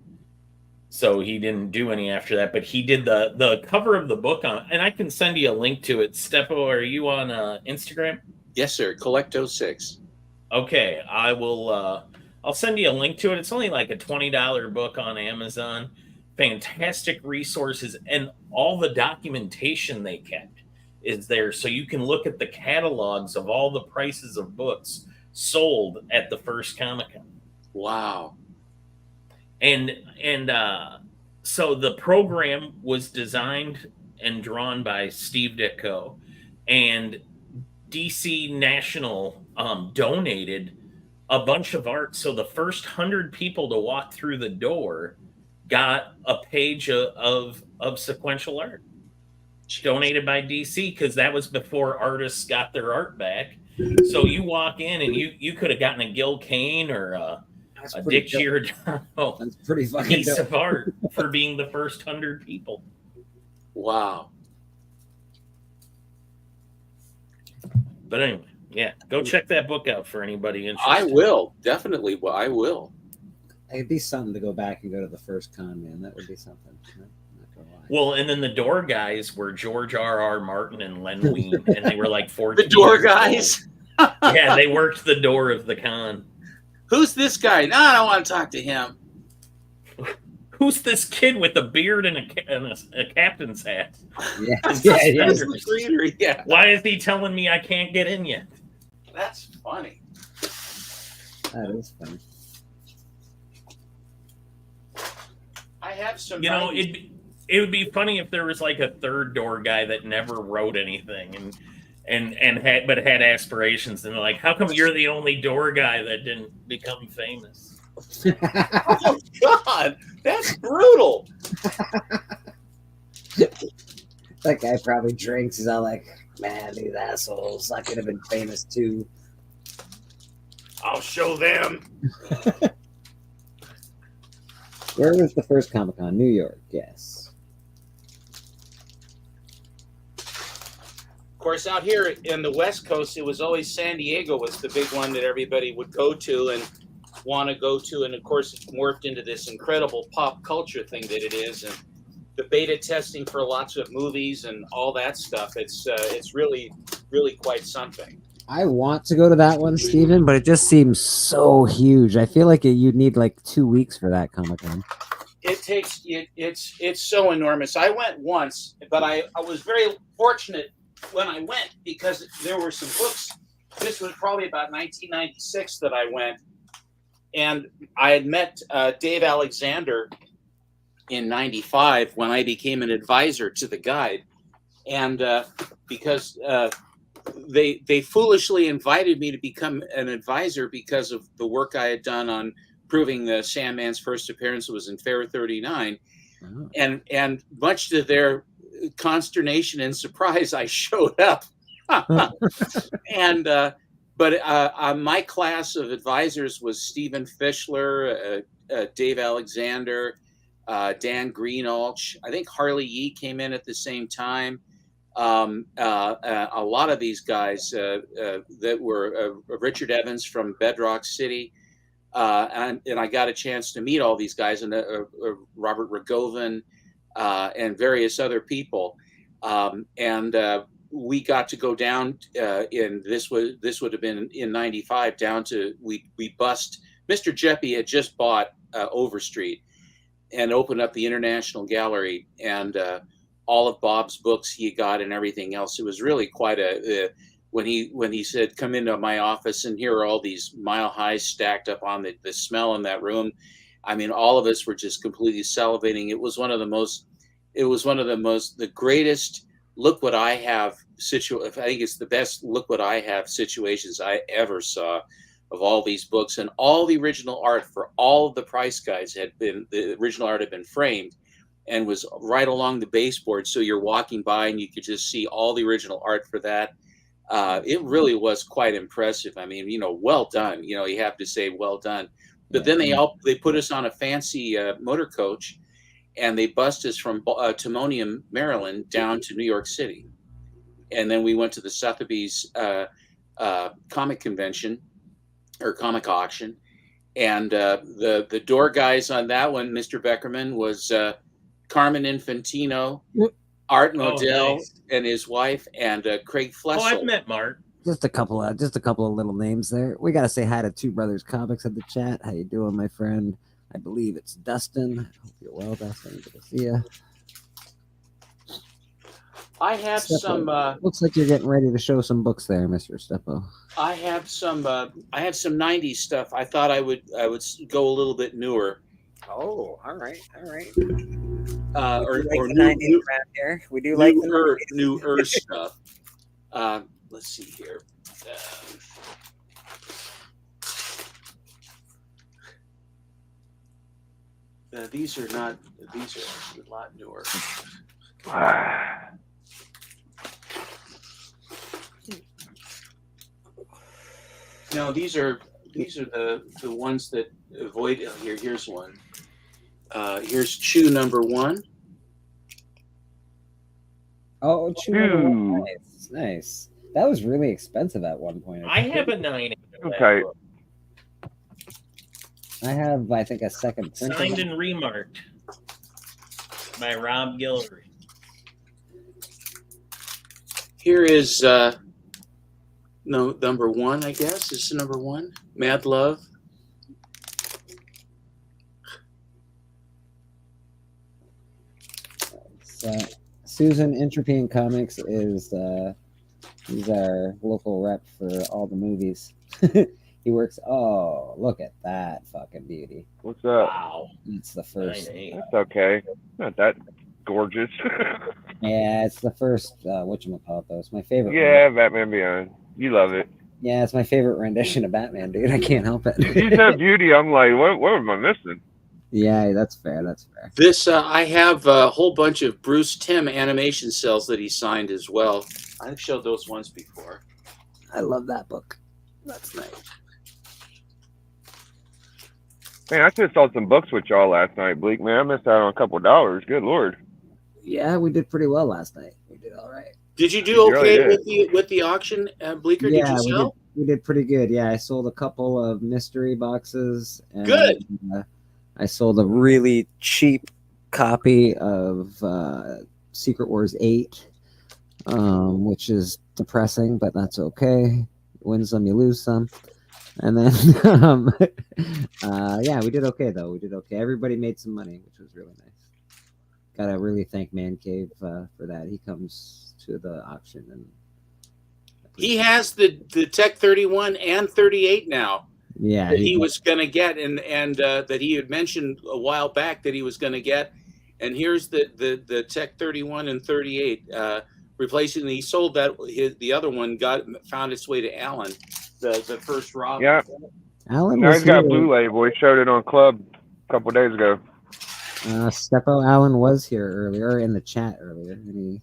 So he didn't do any after that, but he did the cover of the book and I can send you a link to it. Steppo, are you on Instagram? Yes, sir. Collecto6. Okay, I will. I'll send you a link to it. It's only like a $20 book on Amazon. Fantastic resources, and all the documentation they kept is there, so you can look at the catalogs of all the prices of books sold at the first Comic-Con. Wow. And so the program was designed and drawn by Steve Ditko, and DC National donated a bunch of art. So the first 100 people to walk through the door got a page of sequential art donated by DC, because that was before artists got their art back. So you walk in and you could have gotten a Gil Kane or a Dick Giordano piece of art for being the first 100 people. Wow. But anyway, yeah, go check that book out for anybody interested. I will, definitely. Well, I will. It'd be something to go back and go to the first con, man. That would be something. Well, and then the door guys were George R.R. Martin and Len Wein, and they were like 14. The door years guys. old. Yeah, they worked the door of the con. Who's this guy? No, I don't want to talk to him. Who's this kid with a beard and a captain's hat? Yeah, That's yeah, the greeter, yeah. Why is he telling me I can't get in yet? That's funny. That is funny. I have some. You know, it would be funny if there was like a third door guy that never wrote anything and had aspirations, and like, how come you're the only door guy that didn't become famous? Oh God, that's brutal. That guy probably drinks. He's all like, "Man, these assholes! I could have been famous too." I'll show them. Where was the first Comic-Con? New York, yes. Of course, out here in the West Coast, it was always San Diego was the big one that everybody would go to and want to go to, and of course, it's morphed into this incredible pop culture thing that it is, and the beta testing for lots of movies and all that stuff. It's really, really quite something. I want to go to that one, Steven, but it just seems so huge. I feel like you'd need like 2 weeks for that Comic-Con. It takes it's so enormous. I went once, but I was very fortunate when I went because there were some books. This was probably about 1996 that I went, and I had met Dave Alexander in '95 when I became an advisor to the guide, and because they foolishly invited me to become an advisor because of the work I had done on proving the Sandman's first appearance was in Fair 39, and much to their consternation and surprise, I showed up. And but my class of advisors was Stephen Fischler, Dave Alexander, Dan Greenalch. I think Harley Yee came in at the same time. A lot of these guys that were Richard Evans from Bedrock City, and I got a chance to meet all these guys, and Robert Rogovin and various other people, and we got to go down in this would have been in '95 down to we bust. Mr. Jeppy had just bought Overstreet and opened up the International Gallery, and all of Bob's books he got and everything else. It was really quite when he said, "Come into my office," and here are all these Mile Highs stacked up on the smell in that room. I mean, all of us were just completely salivating. It was one of the greatest look what I have I think it's the best look what I have situations I ever saw of all these books, and all the original art for all of the price guides the original art had been framed and was right along the baseboard. So you're walking by and you could just see all the original art for that. It really was quite impressive. I mean, well done. You have to say well done. But then they put us on a fancy motor coach, and they bussed us from Timonium, Maryland, down to New York City. And then we went to the Sotheby's comic convention or comic auction. And the door guys on that one, Mr. Beckerman, was Carmen Infantino, Art Modell and his wife, and Craig Flessel. Oh, I've met Mark. Just a couple of little names there. We got to say hi to Two Brothers Comics at the chat. How you doing, my friend? I believe it's Dustin. Hope you're well, Dustin. Good to see you. I have some. Looks like you're getting ready to show some books there, Mr. Steppo. I have some 90s stuff. I thought I would go a little bit newer. Oh, all right. Or like new around here. We do like newer stuff. Let's see here. These are a lot newer. No, these are the ones that avoid. Here's one. Here's Chew number 1. Oh, Chew. Nice. That was really expensive at one point. I have a 9. Okay. I have, I think, a second print. Signed and remarked. by Rob Guillory. Here is number one, I guess. This is number one. Mad Love. So, Susan, Entropy in Comics is he's our local rep for all the movies. He works. Oh, look at that fucking beauty! What's that? Wow, it's the first. That's okay. Not that gorgeous. Yeah, it's the first. Whatchamacallit, though. It's my favorite. Yeah, Batman Beyond. You love it. Yeah, it's my favorite rendition of Batman, dude. I can't help it. You said beauty. I'm like, what am I missing? Yeah, that's fair. That's fair. This I have a whole bunch of Bruce Timm animation cells that he signed as well. I've showed those once before. I love that book. That's nice. Man, I should have sold some books with y'all last night, Bleak. Man, I missed out on a couple of dollars. Good Lord. Yeah, we did pretty well last night. We did all right. Did you do okay with the auction, Bleeker? Yeah, did you sell? we did pretty good. Yeah, I sold a couple of mystery boxes. And, good. I sold a really cheap copy of Secret Wars 8, which is depressing, but that's okay. You win some, you lose some. And then, yeah, we did okay, though. We did okay. Everybody made some money, which was really nice. Gotta really thank Man Cave for that. He comes to the auction. And he has the Tech 31 and 38 now. Yeah, that he was going to get, and that he had mentioned a while back that he was going to get. And here's the Tech 31 and 38 replacing. He sold that. The other one found its way to Alan, the first Rob. Yeah, Alan. Now he's got Blue Label. He showed it on Club a couple of days ago. Steppo Alan was here earlier in the chat earlier, and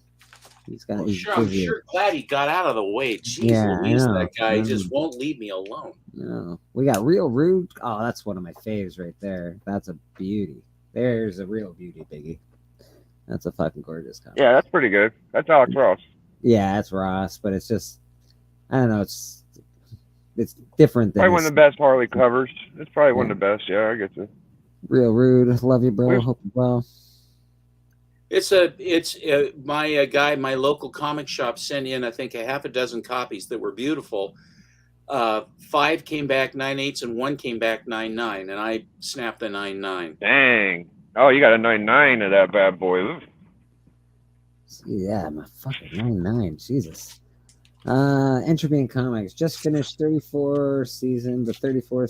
he's got. I'm sure glad he got out of the way. Jeez, yeah, Louise, that guy just won't leave me alone. No, we got Real Rude. Oh, that's one of my faves right there. That's a beauty. There's a real beauty, Biggie. That's a fucking gorgeous comic. Yeah, that's pretty good. That's Alex Ross. Yeah, that's Ross, but it's just, I don't know. It's different than probably one of the best Harley covers. It's probably one of the best. Yeah, I get you. Real Rude. Love you, bro. Hope you well. It's my local comic shop sent in, I think, a half a dozen copies that were beautiful. 5 came back 9/8 and 1 came back 9/9, and I snapped the 9/9. Dang! Oh, you got a 9/9 of that bad boy. Oof. Yeah, my fucking 9/9. Jesus. Entropy in Comics just finished the 34th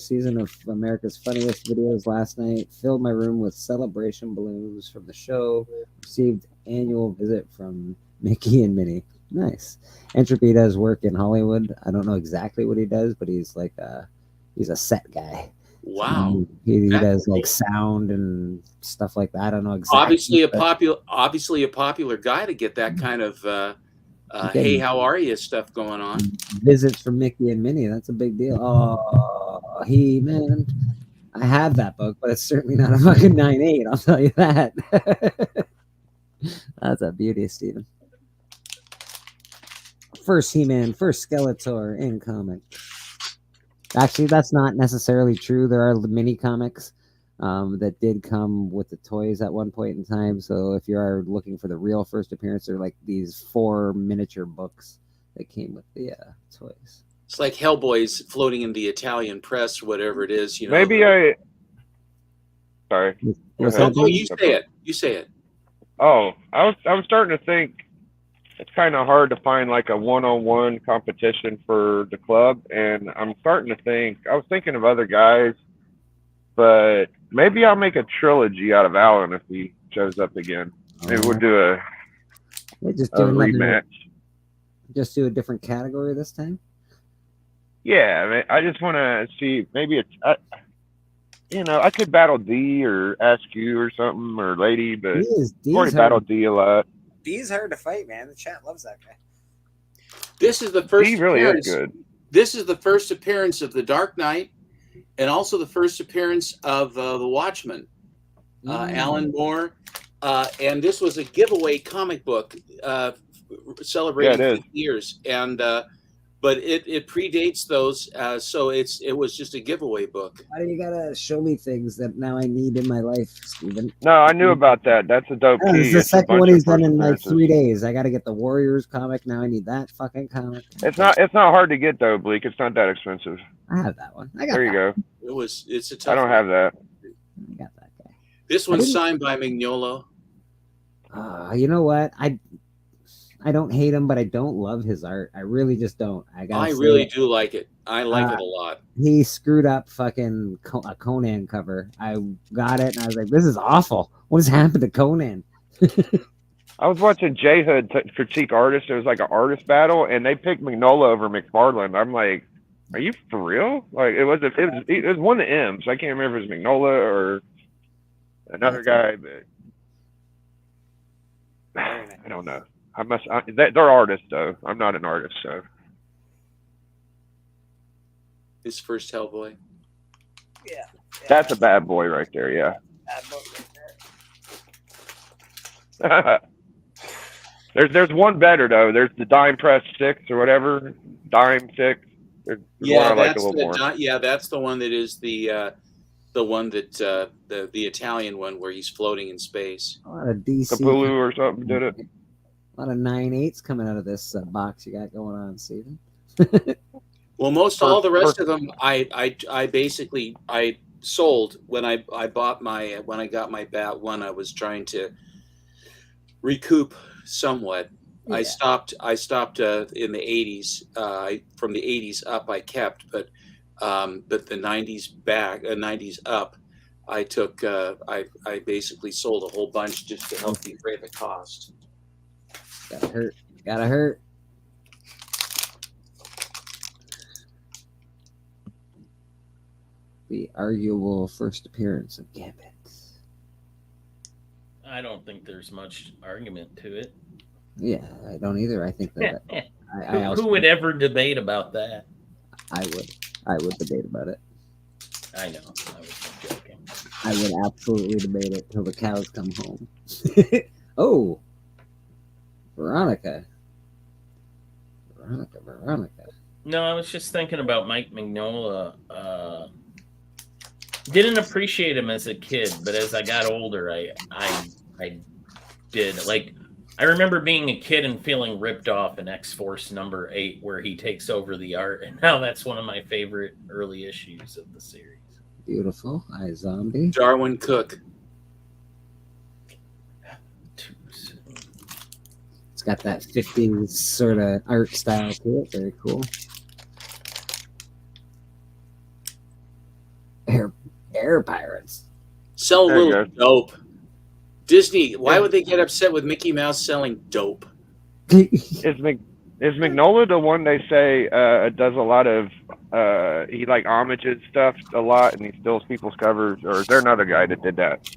season of America's Funniest Videos last night. Filled my room with celebration balloons from the show. Received annual visit from Mickey and Minnie. Nice. Entropy does work in Hollywood. I don't know exactly what he does, but he's like he's a set guy. Wow. So he does like sound and stuff like that. I don't know exactly. Obviously a popular guy to get that kind of hey, how are you stuff going on. Visits from Mickey and Minnie. That's a big deal. Oh, man. I have that book, but it's certainly not a fucking 9/8. I'll tell you that. That's a beauty, Steven. First He-Man, first Skeletor in comic. Actually, that's not necessarily true. There are mini comics that did come with the toys at one point in time. So if you are looking for the real first appearance, they're like these 4 miniature books that came with the toys. It's like Hellboy's floating in the Italian press, whatever it is. You know. Maybe Sorry. You say it. You say it. Oh, I was starting to think it's kind of hard to find like a one-on-one competition for the club, and I'm starting to think. I was thinking of other guys, but maybe I'll make a trilogy out of Alan if he shows up again. Maybe we'll do a rematch. Just do a different category this time. Yeah, I mean, I just want to see. Maybe it's. I could battle D or Ask You or something or Lady, but I've already battled D a lot. D's hard to fight, man. The chat loves that guy. This is the first. He really is good. This is the first appearance of the Dark Knight, and also the first appearance of the Watchmen, Alan Moore, and this was a giveaway comic book celebrating 50 years. And but it predates those, so it was just a giveaway book. Why do you gotta show me things that now I need in my life, Steven? No, I knew about that. That's a dope Oh, key. it's the It's a second bunch one of he's done first in like appearances. 3 days. I gotta get the Warriors comic now. I need that fucking comic. It's not hard to get though, Bleak. It's not that expensive. I have that one. I got there you that go. It's a tough I don't one. have that. I got that guy. This I one's didn't- signed by Mignolo. You know what? I don't hate him, but I don't love his art. I really just don't. I really do like it. I like it a lot. He screwed up fucking a Conan cover. I got it and I was like, this is awful. What has happened to Conan? I was watching J Hood critique artists. It was like an artist battle, and they picked Mignola over McFarlane. I'm like, are you for real? Like it was one of the M's. I can't remember if it was Mignola or another guy, but I don't know. They're artists though. I'm not an artist, so. His first Hellboy. Yeah. That's a bad boy right there. Yeah. There's one better though. There's the Dime Press 6 or whatever. Dime 6. There's one I like a little more. That's the one that is the one that the Italian one where he's floating in space. A lot of DC. Capulu or something did it. A lot of 9/8s coming out of this box you got going on, Steven. Well, all the rest of them, I basically sold when I got my bat one. I was trying to recoup somewhat. Yeah. I stopped in the 80s. From the 80s up, I kept, but the 90s back, 90s up, I took. I basically sold a whole bunch just to help defray the cost. Gotta hurt. The arguable first appearance of Gambit. I don't think there's much argument to it. Yeah, I don't either. I think that Who would ever debate about that? I would debate about it. I know. I was just joking. I would absolutely debate it till the cows come home. Oh, Veronica. No, I was just thinking about Mike Mignola. Didn't appreciate him as a kid, but as I got older, I did. Like, I remember being a kid and feeling ripped off in X-Force number 8, where he takes over the art, and now that's one of my favorite early issues of the series. Beautiful. iZombie. Darwin Cook. It's got that 50s sort of art style to it. Very cool. Air Pirates. Sell a There you little dope. Disney, why would they get upset with Mickey Mouse selling dope? Is Mignola the one they say does a lot of he like homages stuff a lot and he steals people's covers, or is there another guy that did that?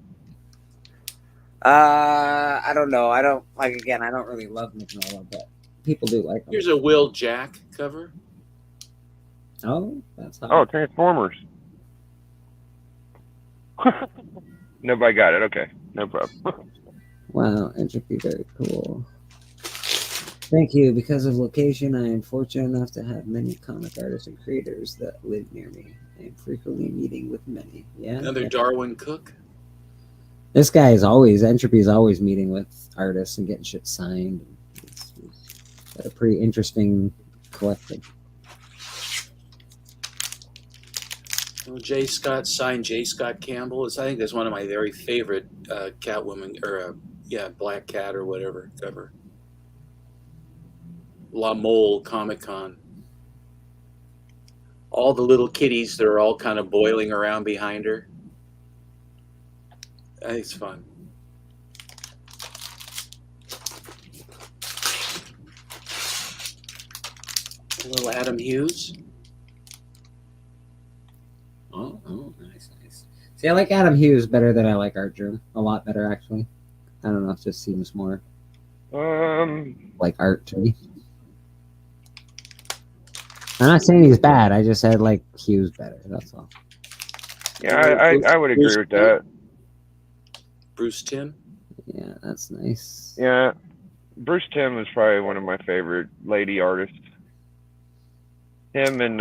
I don't know. I don't really love Mignola, but people do like him. Here's a Will Jack cover. Oh, that's hot. Oh, Transformers. Nobody got it. Okay, no problem. Wow, Entropy, very cool. Thank you. Because of location, I am fortunate enough to have many comic artists and creators that live near me. I am frequently meeting with many. Yeah. Another Darwin Cook. This guy is always, Entropy is always meeting with artists and getting shit signed. He's got a pretty interesting collection. Well, J. Scott signed J. Scott Campbell. I think that's one of my very favorite Catwoman, or Black Cat or whatever cover. La Mole Comic Con. All the little kitties that are all kind of boiling around behind her. I think it's fun. A little Adam Hughes. Oh, nice. See, I like Adam Hughes better than I like Art Germ. A lot better, actually. I don't know. It just seems more like art to me. I'm not saying he's bad. I just said like Hughes better. That's all. Yeah, I would agree with that. Bruce Timm. Yeah, that's nice. Yeah, Bruce Timm is probably one of my favorite lady artists. Him and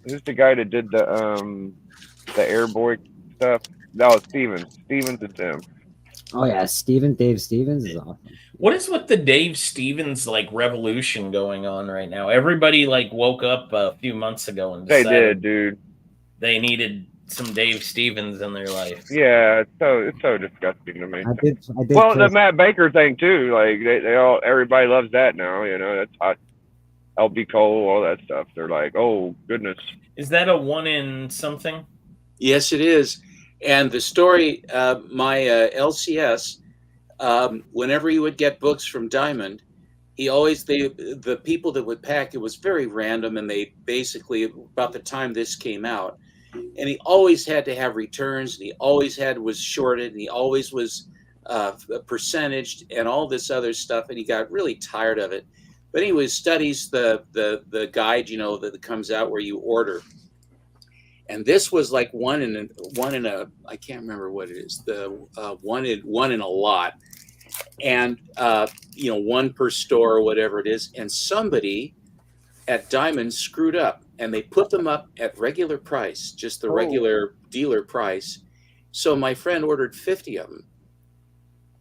who's the guy that did the Airboy stuff? That was Stevens. Stevens and Tim. Oh yeah, Dave Stevens is awesome. What is with the Dave Stevens like revolution going on right now? Everybody like woke up a few months ago and They decided did, dude. they needed some Dave Stevens in their life. Yeah, it's so disgusting to me. I did Well, the post- Matt Baker thing too. Like everybody loves that now. You know, that's hot. LB Cole, all that stuff. They're like, oh goodness. Is that a one in something? Yes, it is. And the story, my LCS, whenever he would get books from Diamond, he always the people that would pack it was very random, and they basically about the time this came out, and he always had to have returns, and he always was shorted, and he always was percentaged, and all this other stuff, and he got really tired of it. But anyway, studies the guide, that comes out where you order. And this was like one in a I can't remember what it is, the one in a lot, and one per store or whatever it is. And somebody at Diamond screwed up, and they put them up at regular price, just the regular dealer price. So my friend ordered 50 of them,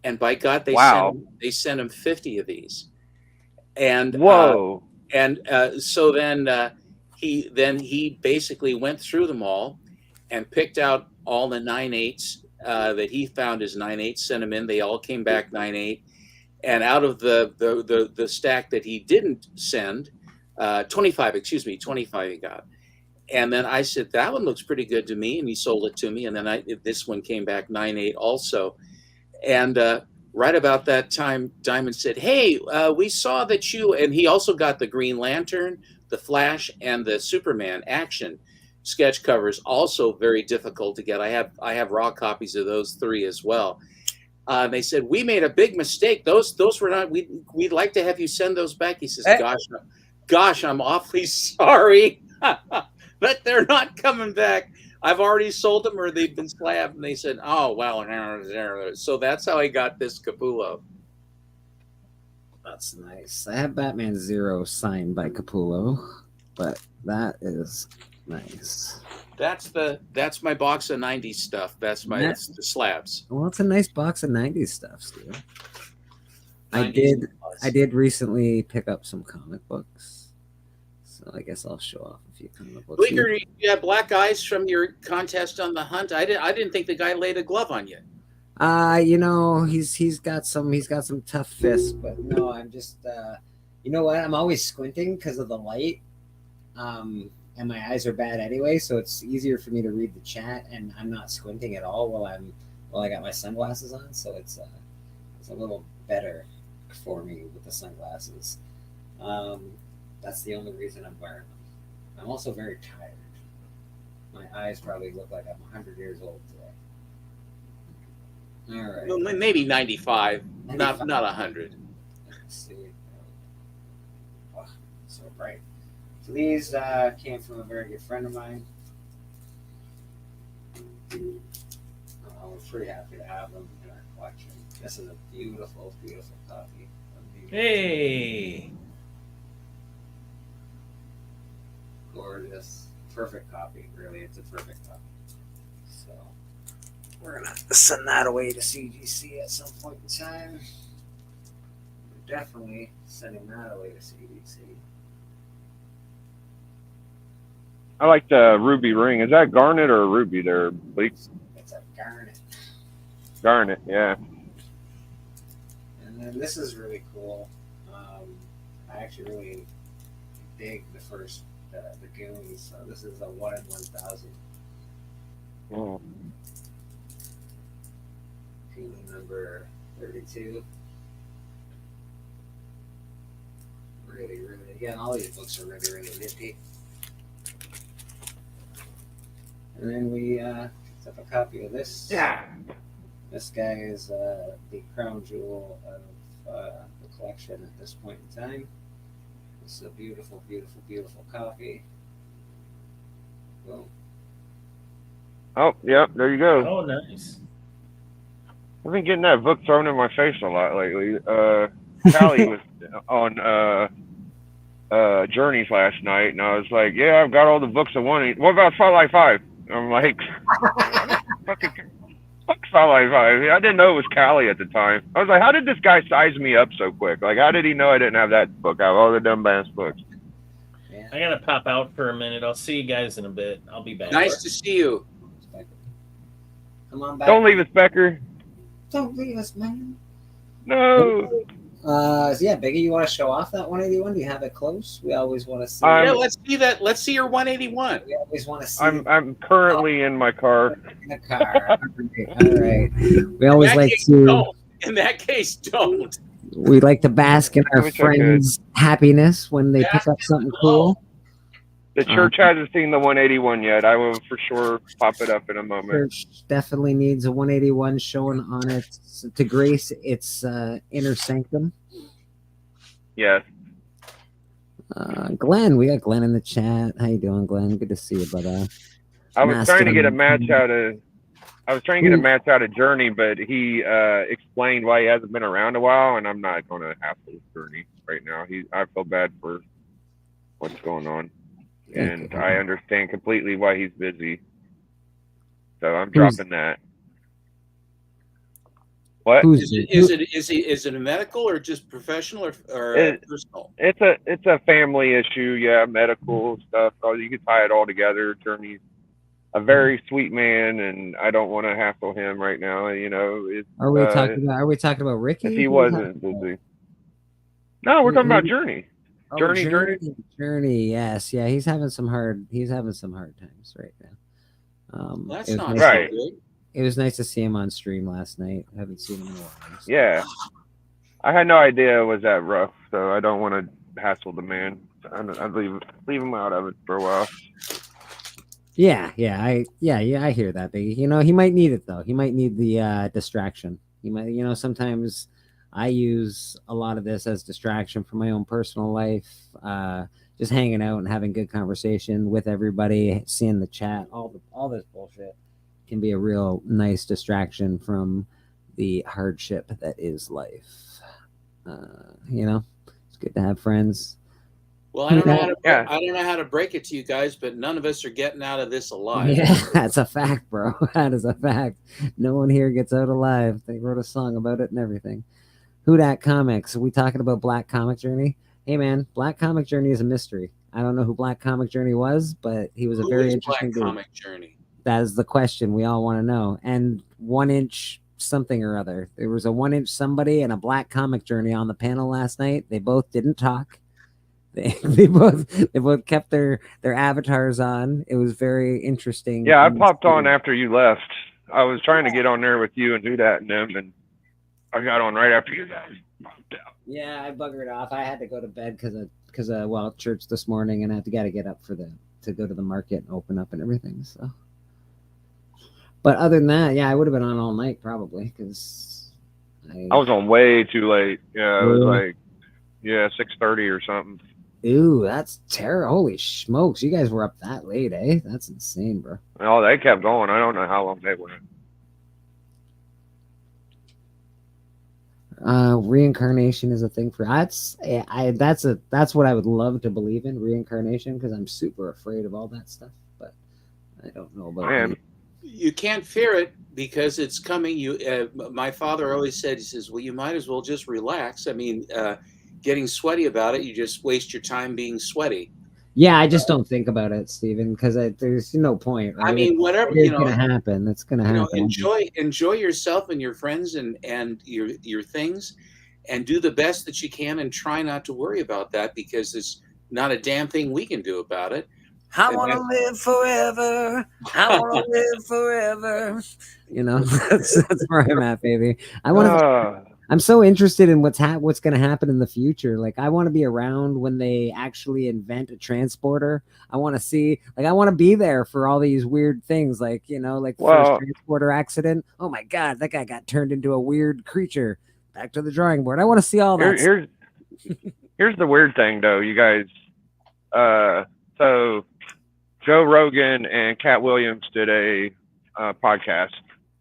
and by God, they sent him 50 of these. And whoa! So then. He basically went through them all and picked out all the 9/8s that he found as 9/8, sent them in. They all came back 9/8. And out of the stack that he didn't send, 25 he got. And then I said, that one looks pretty good to me. And he sold it to me. And then this one came back 9/8 also. And right about that time, Diamond said, hey, we saw that you, and he also got the Green Lantern, the Flash, and the Superman action sketch covers, also very difficult to get. I have raw copies of those 3 as well. They said, we made a big mistake. Those were not. We'd like to have you send those back. He says, gosh, I'm awfully sorry, but they're not coming back. I've already sold them, or they've been slabbed. And they said, oh well. So that's how I got this Capullo. That's nice. I have Batman Zero signed by Capullo, but that is nice. That's my box of 90s stuff. That's the slabs. Well, it's a nice box of 90s stuff, Steve. I did recently pick up some comic books, so I guess I'll show off a few comic books. Bleeker, you have black eyes from your contest on the hunt. I didn't think the guy laid a glove on you. He's got some tough fists, but no, I'm just you know what? I'm always squinting because of the light. And my eyes are bad anyway, so it's easier for me to read the chat, and I'm not squinting at all while I got my sunglasses on, so it's a little better for me with the sunglasses. That's the only reason I'm wearing them. I'm also very tired. My eyes probably look like I'm 100 years old today. All right. Well, maybe 95, not 100. Let's see. Oh, so bright. So these came from a very good friend of mine. We're pretty happy to have them in our collection. This is a beautiful, beautiful copy. Hey! Gorgeous. Perfect copy, really. It's a perfect copy. So we're going to send that away to CGC at some point in time. We're definitely sending that away to CGC. I like the ruby ring. Is that garnet or a ruby there, Bleak? It's a garnet. Garnet, yeah. And then this is really cool. I actually really dig the first the Goons. So this is a 1 in 1,000. Oh. Goon number 32. Really, really. Again, all these books are really, really nifty. And then we picked up a copy of this. Yeah. This guy is the crown jewel of the collection at this point in time. This is a beautiful, beautiful, beautiful copy. Boom. Oh, yeah, there you go. Oh, nice. I've been getting that book thrown in my face a lot lately. Callie was on Journeys last night, and I was like, yeah, I've got all the books I want. What about Spotlight 5? I'm like, fucking fuck Spotlight 5. I didn't know it was Callie at the time. I was like, how did this guy size me up so quick? Like, how did he know I didn't have that book out of all the dumbass books? I gotta pop out for a minute. I'll see you guys in a bit. I'll be back. Nice to see you. Come on back. Don't leave us, Becker. Don't leave us, man. No. Yeah, Biggie, you want to show off that 181? Do you have it close? We always want to see. Yeah, let's see that. Let's see your 181. We always want to see. I'm currently in my car. In the car. All right. We always like to. Don't. In that case, don't. We like to bask in our friends' happiness when they pick up something cool. The church hasn't seen the 181 yet. I will for sure pop it up in a moment. Church definitely needs a 181 showing on it to grace its inner sanctum. Yes. Glenn, we got Glenn in the chat. How you doing, Glenn? Good to see you, brother. I was trying to get a match out of Journey, but he explained why he hasn't been around a while, and I'm not going to hassle Journey right now. I feel bad for what's going on, and I understand completely why he's busy. So I'm dropping that. What is it a medical or just professional or personal? It's a family issue, yeah, medical stuff. So you can tie it all together. Journey's a very sweet man, and I don't want to hassle him right now. You know, are we talking about Ricky? If he wasn't busy. No, we're talking about Journey. Oh, Journey. Yes, yeah, he's having some hard times right now. That's not right. So good. It was nice to see him on stream last night. I haven't seen him in a while. So. Yeah, I had no idea it was that rough, so I don't want to hassle the man. I'd leave him out of it for a while. Yeah, I hear that, Biggie. You know, he might need it though. He might need the distraction. He might, you know, sometimes I use a lot of this as distraction from my own personal life. Just hanging out and having good conversation with everybody, seeing the chat, all this bullshit can be a real nice distraction from the hardship that is life. You know, it's good to have friends. Well, I don't know how to break it to you guys, but none of us are getting out of this alive. Yeah, that's a fact, bro. That is a fact. No one here gets out alive. They wrote a song about it and everything. Who Dat Comics? Are we talking about Black Comic Journey? Hey, man, Black Comic Journey is a mystery. I don't know who Black Comic Journey was, but he was a very interesting dude. Black Comic Journey? That is the question we all want to know. And 1-inch something or other. There was a 1-inch somebody and a Black Comic Journey on the panel last night. They both didn't talk. They both kept their avatars on. It was very interesting. Yeah, I popped on after you left. I was trying to get on there with you and do that and them, and I got on right after you guys popped out. Yeah, I buggered off. I had to go to bed because church this morning, and I had to get up to go to the market and open up and everything. So, but other than that, yeah, I would have been on all night probably because I was on way too late. Yeah, it was like 6:30 or something. Ooh, that's terrible. Holy smokes. You guys were up that late, eh? That's insane, bro. Oh, they kept going. I don't know how long they went. Reincarnation is a thing for that's what I would love to believe in, reincarnation, because I'm super afraid of all that stuff, but I don't know about it. You can't fear it because it's coming. My father always said, he says, well, you might as well just relax. I mean, getting sweaty about it, you just waste your time being sweaty. Yeah, I just don't think about it, Stephen, because there's no point. Right? I mean, whatever it's going to happen. It's going to happen. Enjoy yourself and your friends and your things, and do the best that you can, and try not to worry about that because there's not a damn thing we can do about it. I want to live forever. I want to live forever. You know, that's where I'm at, baby. I want to. I'm so interested in what's going to happen in the future. Like, I want to be around when they actually invent a transporter. I want to see, I want to be there for all these weird things. Like, you know, like the first transporter accident. Oh my God, that guy got turned into a weird creature. Back to the drawing board. I want to see all that. Here's the weird thing, though, you guys. So Joe Rogan and Cat Williams did a podcast.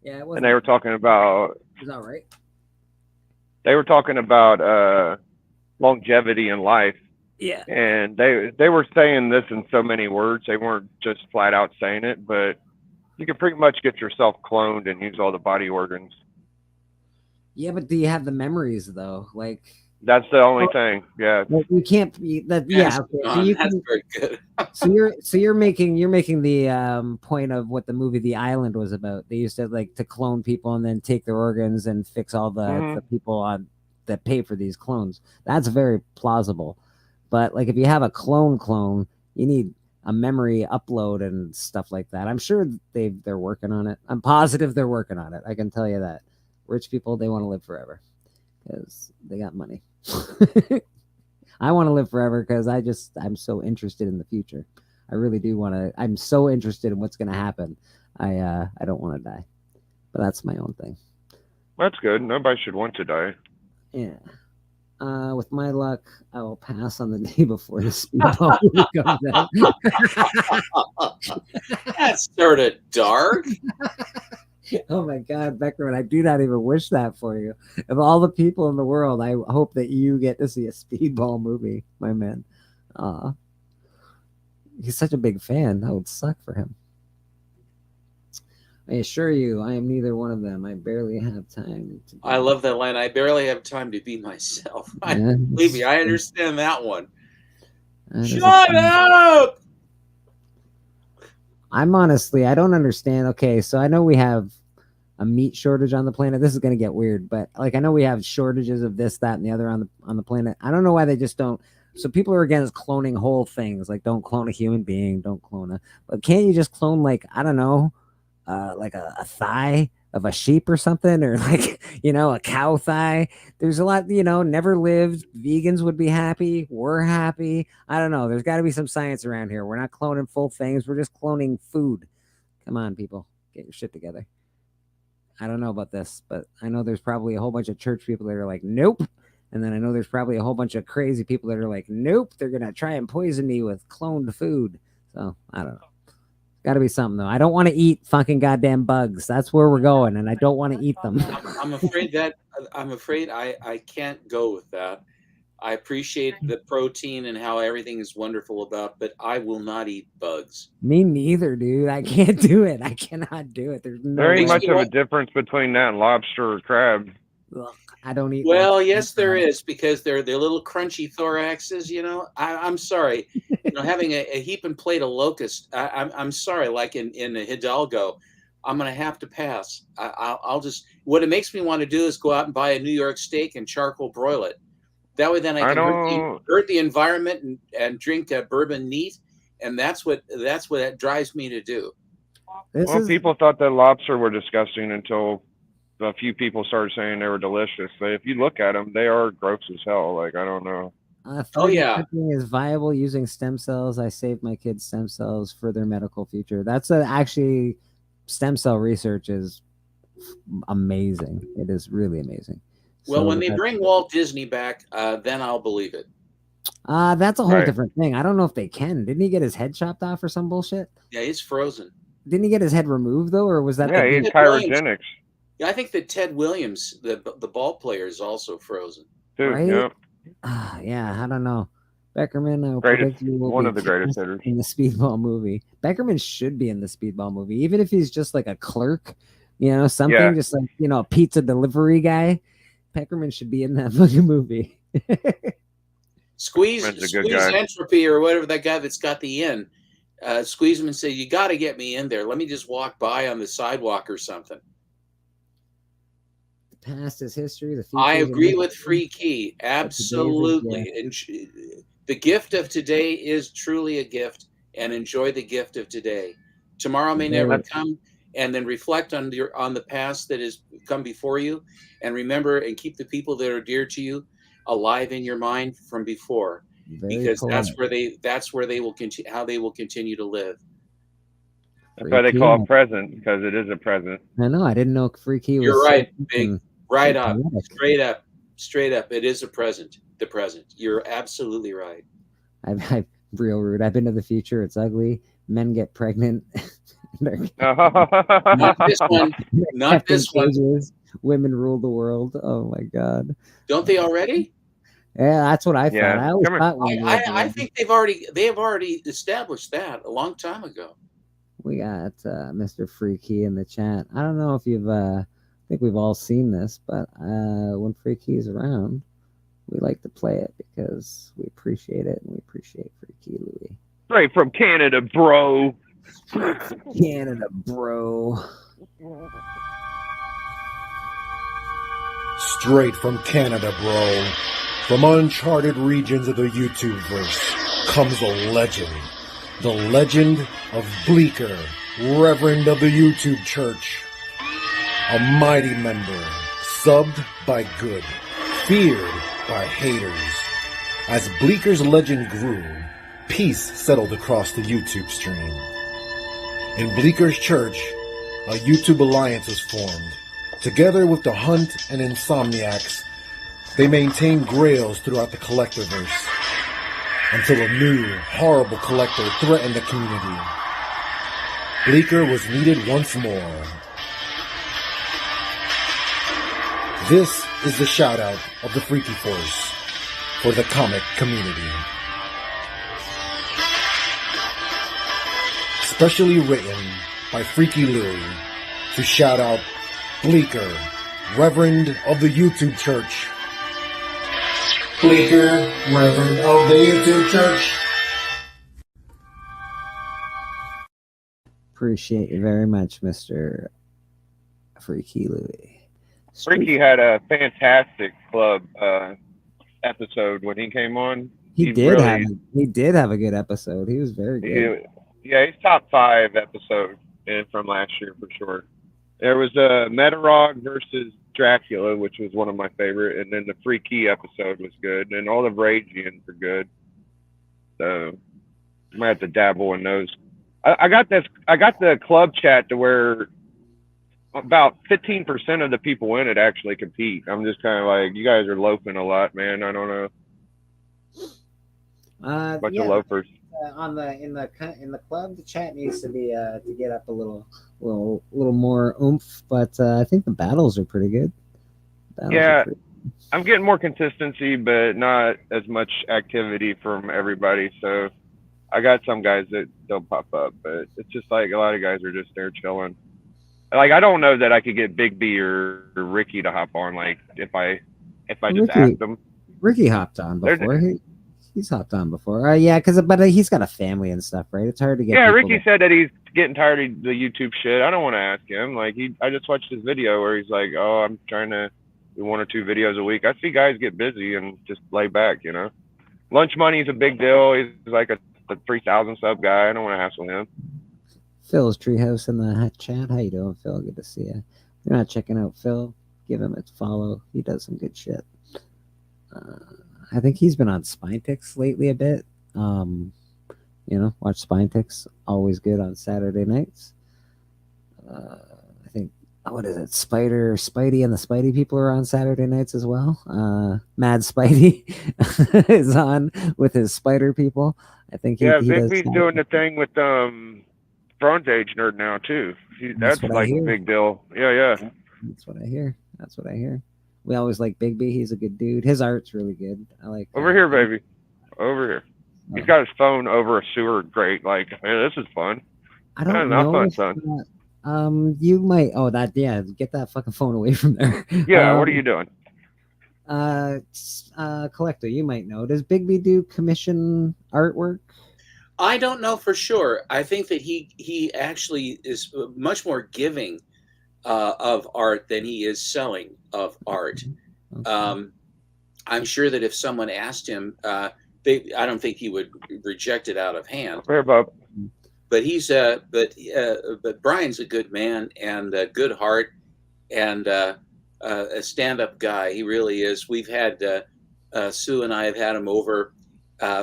Yeah, and they were talking about. Is that right? They were talking about longevity in life, Yeah. And they were saying this in so many words. They weren't just flat out saying it, but you can pretty much get yourself cloned and use all the body organs. Yeah, but do you have the memories though? Like that's the only thing. Yeah. Like, you can't be that. Yeah. Okay. So you that's can, very good. so you're making the point of what the movie The Island was about. They used to like to clone people and then take their organs and fix all the people on that pay for these clones. That's very plausible. But like if you have a clone, you need a memory upload and stuff like that. I'm sure they're working on it. I'm positive they're working on it. I can tell you that. Rich people, they want to live forever because they got money. I want to live forever because I'm so interested in the future. I really do want to. I'm so interested in what's going to happen. I don't want to die, but that's my own thing. That's good. Nobody should want to die. Yeah. With my luck, I will pass on the day before the speedball comes out. That's sort of dark. Oh my God, Beckerman, I do not even wish that for you. Of all the people in the world, I hope that you get to see a speedball movie, my man. He's such a big fan. That would suck for him. I assure you, I am neither one of them. I barely have time. I love that line. I barely have time to be myself. Believe me, I understand that one. Shut up! I'm honestly, I don't understand. Okay, so I know we have a meat shortage on the planet. This is going to get weird, but like I know we have shortages of this, that, and the other on the planet. I don't know why they just don't. So people are against cloning whole things. Like don't clone a human being, don't clone a. But can't you just clone like I don't know, like a thigh of a sheep or something, or like a cow thigh? There's a lot, never lived. Vegans would be happy. We're happy. I don't know. There's got to be some science around here. We're not cloning full things. We're just cloning food. Come on, people, get your shit together. I don't know about this, but I know there's probably a whole bunch of church people that are like, nope. And then I know there's probably a whole bunch of crazy people that are like, nope, they're going to try and poison me with cloned food. So I don't know. Got to be something, though. I don't want to eat fucking goddamn bugs. That's where we're going, and I don't want to eat them. I'm afraid I can't go with that. I appreciate the protein and how everything is wonderful about, but I will not eat bugs. Me neither, dude. I can't do it. I cannot do it. There's no there ain't much of a difference between that and lobster or crab. Ugh, I don't eat. Well, yes, there is, because they're little crunchy thoraxes. I'm sorry. Having a heap and plate of locust. I'm sorry. Like in Hidalgo, I'm gonna have to pass. I'll just. What it makes me want to do is go out and buy a New York steak and charcoal broil it. That way, then I can hurt the environment and drink bourbon neat, and that's what that drives me to do. People thought that lobster were disgusting until a few people started saying they were delicious. But if you look at them, they are gross as hell. Like I don't know. Cooking is viable using stem cells. I saved my kids' stem cells for their medical future. That's actually stem cell research is amazing. It is really amazing. Well, when they bring Walt Disney back, then I'll believe it. That's a whole different thing. I don't know if they can. Didn't he get his head chopped off or some bullshit? Yeah, he's frozen. Didn't he get his head removed though, or was that? Yeah, he's cryogenics. Yeah, I think that Ted Williams, the ball player, is also frozen. Dude, right? Yeah. Yeah, I don't know. Beckerman, one of the greatest hitters in the Speedball movie. Beckerman should be in the Speedball movie, even if he's just like a clerk, something just like a pizza delivery guy. Beckerman should be in that fucking movie. Squeeze Entropy or whatever that guy that's got the inn. Squeeze him and say, "You got to get me in there. Let me just walk by on the sidewalk or something." The past is history. The future. I agree with Free Key. Absolutely. And the gift of today is truly a gift, and enjoy the gift of today. Tomorrow may never come, and then reflect on the past that has come before you, and remember and keep the people that are dear to you alive in your mind from before, because that's where they will continue, how they will continue to live. That's why they call it present, because it is a present. I know. I didn't know Free Key was. You're right, Big. Right up, straight up. It is a present. The present. You're absolutely right. I'm real rude. I've been to the future. It's ugly. Men get pregnant. Not this one. Not this one. Women rule the world. Oh my God. Don't they already? Yeah, that's what I thought. I always thought I think they have already established that a long time ago. we got Mr. Freaky in the chat. I don't know if you've I think we've all seen this, but when Freaky's around, we like to play it because we appreciate it and we appreciate Freaky Louie. Straight from Canada, bro. Canada, bro. Straight from Canada, bro. From uncharted regions of the YouTubeverse comes a legend. The legend of Bleeker, Reverend of the YouTube Church. A mighty member, subbed by good, feared by haters. As Bleeker's legend grew, peace settled across the YouTube stream. In Bleeker's church, a YouTube alliance was formed. Together with the Hunt and Insomniacs, they maintained grails throughout the Collectorverse until a new, horrible collector threatened the community. Bleeker was needed once more. This is the shout-out of the Freaky Force for the comic community. Specially written by Freaky Louie to shout out Bleeker, Reverend of the YouTube Church. Bleeker, Reverend of the YouTube Church. Appreciate you very much, Mr. Freaky Louie. Freaky had a fantastic club episode when he came on. He did have a good episode. He was very good. Yeah, he's top 5 episode from last year for sure. There was a Metarog versus Dracula, which was one of my favorite, and then the Freaky episode was good, and all the Ragians are good. So I might have to dabble in those. I got the club chat to where about 15% of the people in it actually compete. I'm just kind of like, you guys are loafing a lot, man. I don't know. Bunch of loafers. In the club, the chat needs to be to get up a little more oomph, but I think the battles are pretty good. I'm getting more consistency, but not as much activity from everybody. So I got some guys that don't pop up, but it's just like a lot of guys are just there chilling. Like, I don't know that I could get Big B or Ricky to hop on. Like, if I just asked them. Ricky hopped on before. He's hopped on before. But he's got a family and stuff, right? It's hard to get. Yeah, Ricky said that he's getting tired of the YouTube shit. I don't want to ask him. Like, I just watched his video where he's like, "Oh, I'm trying to do 1 or 2 videos a week." I see guys get busy and just lay back, you know. Lunch Money's a big deal. He's like a 3,000 sub guy. I don't want to hassle him. Phil's Treehouse in the chat. How you doing, Phil? Good to see you. If you're not checking out Phil, give him a follow. He does some good shit. I think he's been on Spinetix lately a bit. Watch Spinetix. Always good on Saturday nights. I think, what is it? Spidey and the Spidey people are on Saturday nights as well. Mad Spidey is on with his spider people. I think he Big B's doing the thing with Bronze Age Nerd now too. That's like a big deal. Yeah. That's what I hear. We always like Big B. He's a good dude. His art's really good. I like. Over here, baby. Over here. He's got his phone over a sewer grate. Like, man, this is fun. I don't know. Fun, son. You might. Oh, that. Yeah. Get that fucking phone away from there. Yeah. What are you doing? Collector, you might know. Does Big B do commission artwork? I don't know for sure. I think that he actually is much more giving of art than he is selling of art. Okay. I'm sure that if someone asked him, I don't think he would reject it out of hand. Fair, Bob. But but Brian's a good man and a good heart and a stand-up guy. He really is. We've had Sue and I have had him over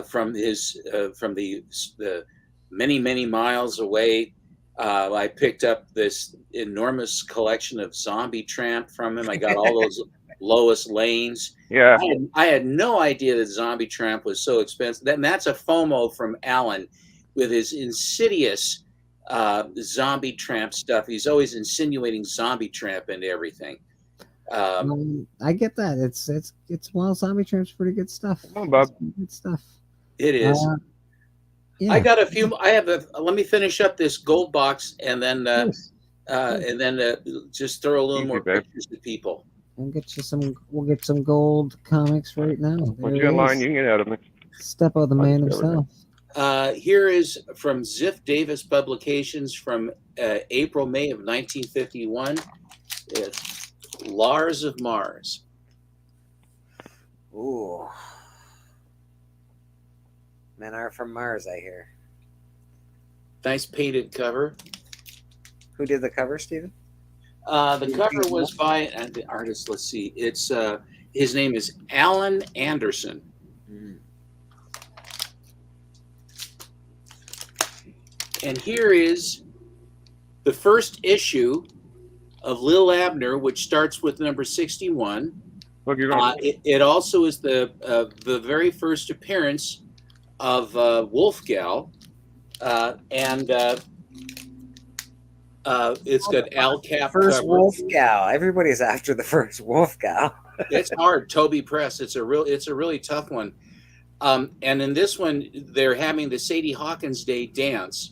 from the many miles away. I picked up this enormous collection of Zombie Tramp from him. I got all those Lois Lanes. Yeah. I had no idea that Zombie Tramp was so expensive. And that's a FOMO from Alan with his insidious Zombie Tramp stuff. He's always insinuating Zombie Tramp into everything. I get that. It's well, Zombie Tramp's pretty good stuff. Come on, Bob. Good stuff. It is. Yeah. I got a few. I have a. Let me finish up this gold box and then just throw a little more pictures to people. We'll get you some. We'll get some gold comics right now. Once you're in line, you can get out of me. Steppo, the man himself. Here is from Ziff Davis Publications from April, May of 1951. It's Lars of Mars. Ooh. Men are from Mars, I hear. Nice painted cover. Who did the cover, Stephen? The cover was by the artist. Let's see. It's his name is Alan Anderson. And here is the first issue of Lil Abner, which starts with number 61. Look, you're it also is the very first appearance of Wolfgal, and it's got Al Cap. First cover. Wolfgal. Everybody's after the first Wolfgal. It's hard. Toby Press. It's a really tough one. And in this one, they're having the Sadie Hawkins Day dance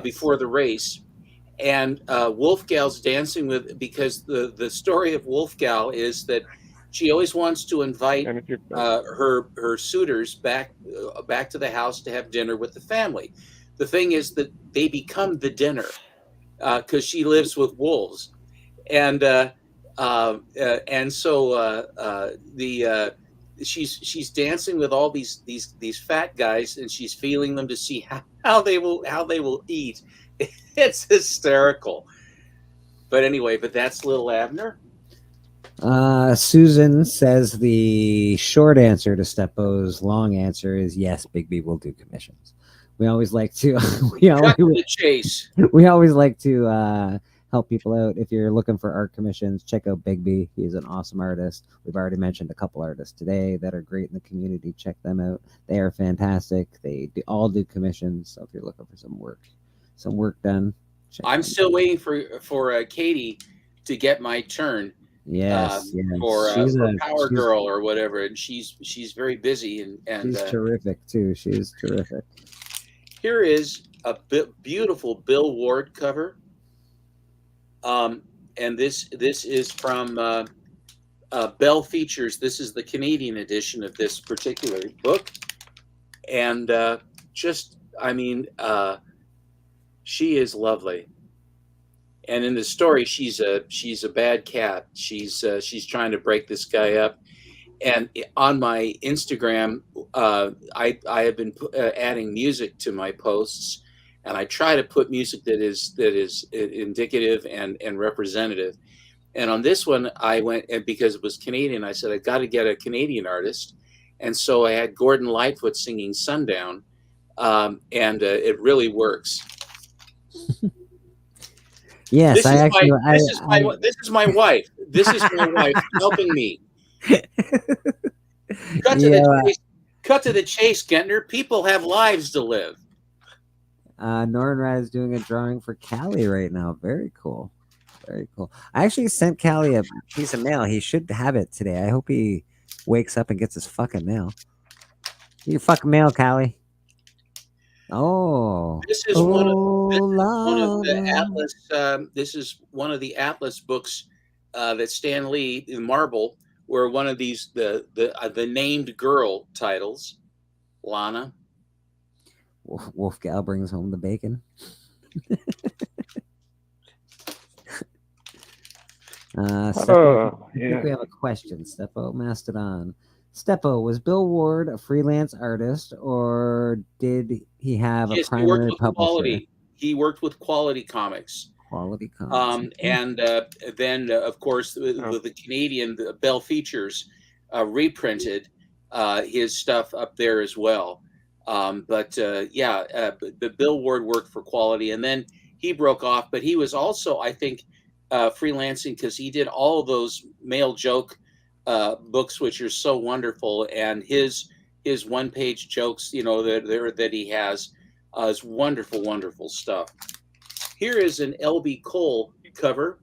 before the race, and Wolfgal's dancing with, because the story of Wolfgal is that she always wants to invite her suitors back to the house to have dinner with the family. The thing is that they become the dinner because she lives with wolves, and so she's dancing with all these fat guys, and she's feeling them to see how they will eat. It's hysterical. But anyway, that's Lil Abner. Susan says the short answer to Steppo's long answer is yes, Bigby will do commissions. We always like to Cut to the chase. We always like to help people out. If you're looking for art commissions, check out Bigby. He's an awesome artist. We've already mentioned a couple artists today that are great in the community. Check them out. They are fantastic. They all do commissions. So if you're looking for some work done, I'm still waiting for Katie to get my turn. Yes, for Power Girl or whatever, and she's very busy and she's terrific too. She's terrific. Here is a beautiful Bill Ward cover, and this is from Bell Features. This is the Canadian edition of this particular book, and she is lovely. And in the story, she's a bad cat. She's trying to break this guy up. And on my Instagram, I have been adding music to my posts, and I try to put music that is indicative and representative. And on this one, I went, and because it was Canadian, I said I got to get a Canadian artist, and so I had Gordon Lightfoot singing "Sundown," and it really works. Yes, this is my wife. This is my wife helping me. Cut to the chase, Gentner. People have lives to live. Nornrad is doing a drawing for Callie right now. Very cool. Very cool. I actually sent Callie a piece of mail. He should have it today. I hope he wakes up and gets his fucking mail. Your fucking mail, Callie. Oh, this is one of the Atlas. This is one of the Atlas books that Stan Lee in Marvel, where one of these the named girl titles, Lana. Wolfgal brings home the bacon. I think we have a question. Steppo Mastodon. Steppo, was Bill Ward a freelance artist, or did he have a primary publisher? He worked with Quality Comics. Quality Comics. And then, of course, the Canadian Bell Features reprinted his stuff up there as well. But Bill Ward worked for Quality, and then he broke off. But he was also, I think, freelancing because he did all of those male joke books, which are so wonderful, and his one-page jokes, that he has is wonderful stuff. Here is an L.B. Cole cover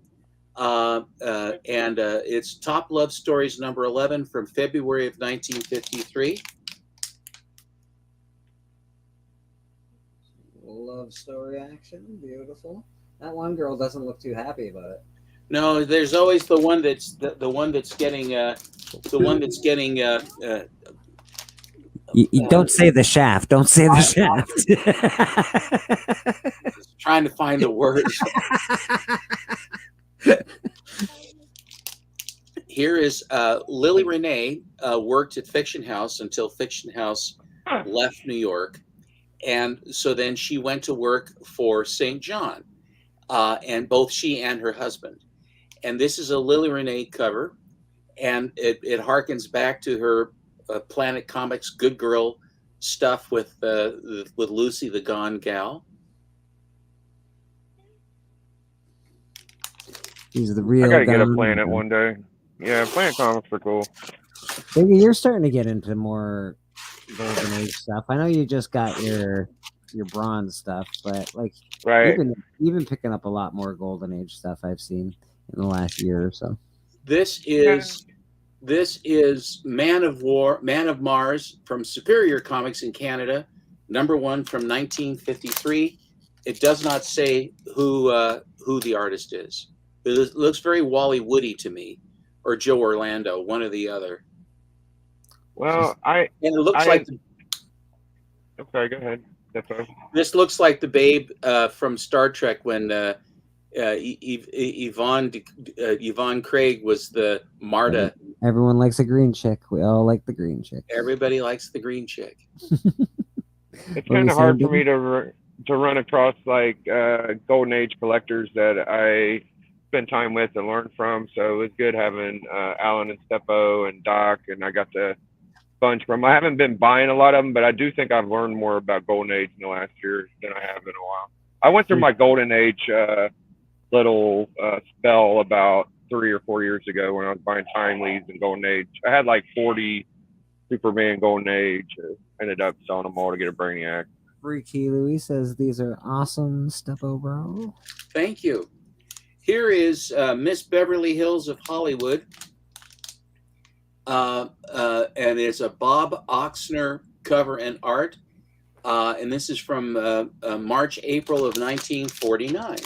and it's Top Love Stories number 11 from February of 1953. Love story action, beautiful. That one girl doesn't look too happy about it. No, there's always the one that's the one that's getting You don't say the shaft. Don't say the shaft. Trying to find the word. Here is Lily Renee worked at Fiction House until Fiction House left New York. And so then she went to work for St. John, and both she and her husband. And this is a Lily Renee cover, and it harkens back to her Planet Comics Good Girl stuff with Lucy the Gone Gal. These are the real. I gotta get a Planet one day. Yeah, Planet comics are cool. Maybe you're starting to get into more Golden Age stuff. I know you just got your bronze stuff, but like right, you've been picking up a lot more Golden Age stuff I've seen in the last year or so. This is Man of Mars from Superior Comics in Canada, number 1 from 1953. It does not say who the artist is. It looks very Wally Woody to me, or Joe Orlando, one or the other. Well, and it looks like. I'm sorry. Go ahead. That's fine. This looks like the babe from Star Trek when Yvonne Craig was the Marta. Everyone likes a green chick. We all like the green chick. Everybody likes the green chick. It's kind of hard for me to run across like Golden Age collectors that I spend time with and learn from. So it was good having Alan and Steppo and Doc, and I got the bunch from. I haven't been buying a lot of them, but I do think I've learned more about Golden Age in the last year than I have in a while. I went through my Golden Age little spell about 3 or 4 years ago when I was buying Timelies and Golden Age. I had like 40 Superman Golden Age. Ended up selling them all to get a Brainiac. Ricky Louis says these are awesome, Steppo bro. Thank you. Here is Miss Beverly Hills of Hollywood. And it's a Bob Oxner cover and art. And this is from March, April of 1949.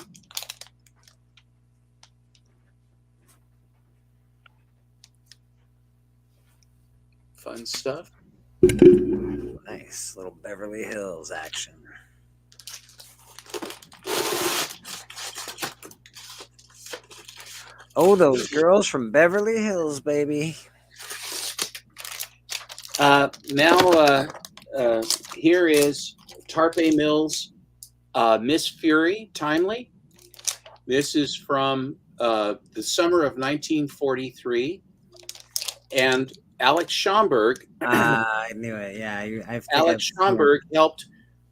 Fun stuff. Nice little Beverly Hills action. Oh, those girls from Beverly Hills, baby. Now, here is Tarpe Mills, Miss Fury, Timely. This is from the summer of 1943. And Alex Schomburg. I knew it. Yeah, Alex Schomburg helped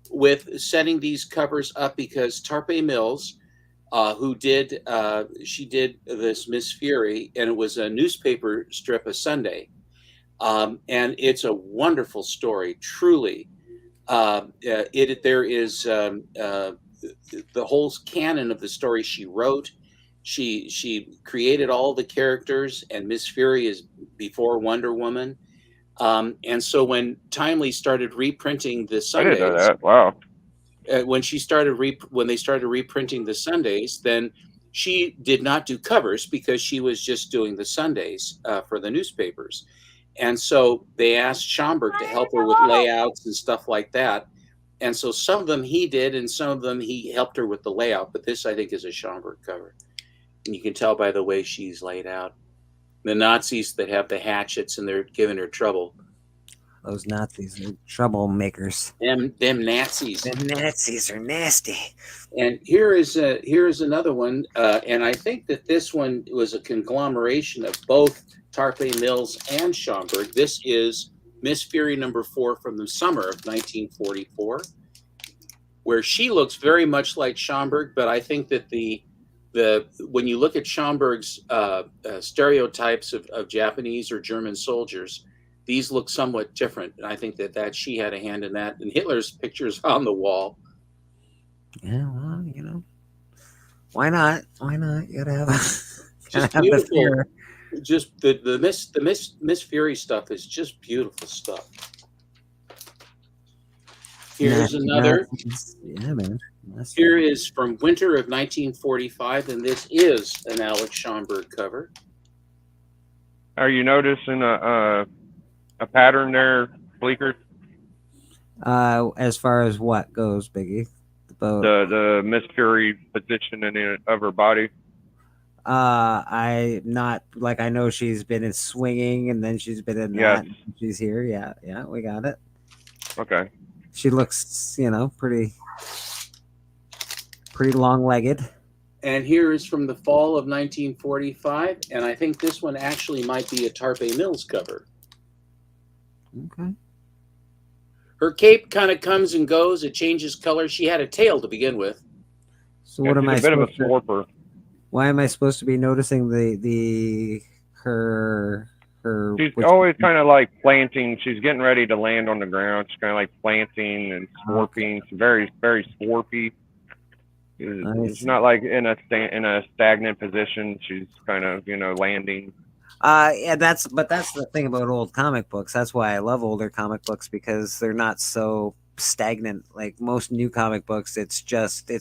with setting these covers up because Tarpe Mills, who did she did this Miss Fury, and it was a newspaper strip a Sunday, and it's a wonderful story. Truly, there is the whole canon of the story she wrote. She created all the characters, and Miss Fury is before Wonder Woman. And so when Timely started reprinting the Sundays, I didn't know that. Wow. When they started reprinting the Sundays, then she did not do covers because she was just doing the Sundays for the newspapers. And so they asked Schomburg to help her with layouts and stuff like that. And so some of them he did, and some of them he helped her with the layout. But this, I think, is a Schomburg cover. And you can tell by the way she's laid out. The Nazis that have the hatchets and they're giving her trouble. Those Nazis are troublemakers. Them Nazis. Them Nazis are nasty. And here is another one. And I think that this one was a conglomeration of both Tarpe Mills and Schomburg. This is Miss Fury number 4 from the summer of 1944, where she looks very much like Schomburg, but I think that when you look at Schomburg's stereotypes of Japanese or German soldiers, these look somewhat different. And I think that she had a hand in that. And Hitler's pictures on the wall. Yeah, well, why not? Why not? You gotta have Just Have the beautiful. fear. Just the Miss Fury stuff is just beautiful stuff. Here's another. Yeah, man. Here is from winter of 1945, and this is an Alex Schomburg cover. Are you noticing a pattern there, Bleeker? As far as what goes, Biggie? The Miss Fury positioning of her body. I not like I know she's been in swinging and then she's been in that. She's here. Yeah, we got it. Okay. She looks, pretty long-legged. And here is from the fall of 1945, and I think this one actually might be a Tarpe Mills cover. Okay. Her cape kind of comes and goes. It changes color. She had a tail to begin with. So what am I? A bit of a slorper. Why am I supposed to be noticing her? She's always kind of like planting. She's getting ready to land on the ground. She's kind of like planting and slurping. She's very, very slurpy. It's not like in a stagnant position. She's kind of landing. Yeah, that's the thing about old comic books. That's why I love older comic books, because they're not so stagnant. Like most new comic books, it's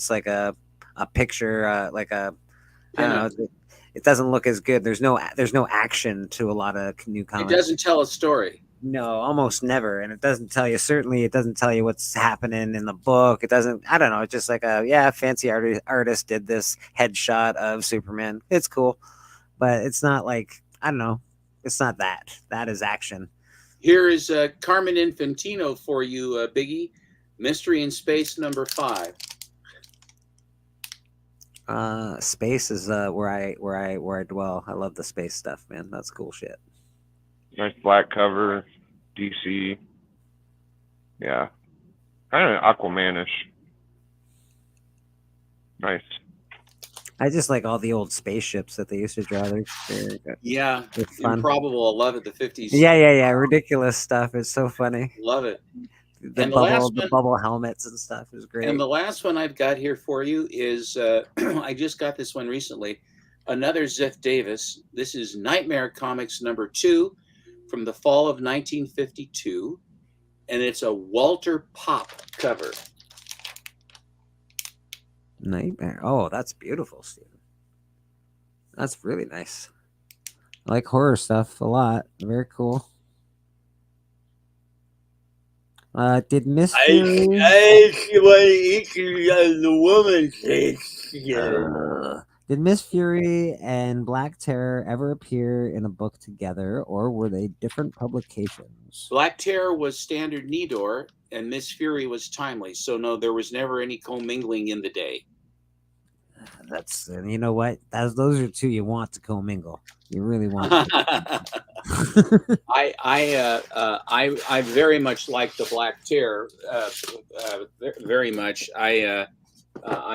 like a picture, like a I don't know. It doesn't look as good. There's no action to a lot of new comics. It doesn't tell a story. No, almost never. And it doesn't tell you, certainly it doesn't tell you what's happening in the book. It doesn't, I don't know. It's just like fancy artist did this headshot of Superman. It's cool, but it's not like, I don't know. It's not that. That is action. Here is Carmen Infantino for you, Biggie. Mystery in Space #5. Space is where I dwell. I love the space stuff, man. That's cool shit. Nice black cover, DC. Yeah, kind of Aquamanish. Nice. I just like all the old spaceships that they used to draw. They're fun. Improbable. I love it. The 50s. Yeah. Ridiculous stuff. It's so funny. Love it. The bubble helmets and stuff is great. And the last one I've got here for you is I just got this one recently. Another Ziff Davis. This is Nightmare Comics #2 from the fall of 1952, and it's a Walter Pop cover. Nightmare. Oh, that's beautiful, Steven. That's really nice. I like horror stuff a lot. Very cool. Did Miss Fury... I see what the woman says. Did Miss Fury and Black Terror ever appear in a book together, or were they different publications? Black Terror was standard Nidor, and Miss Fury was Timely. So no, there was never any commingling in the day. That's, and you know what? Those are two you want to commingle. You really want to. I very much like the Black Terror. Very much. I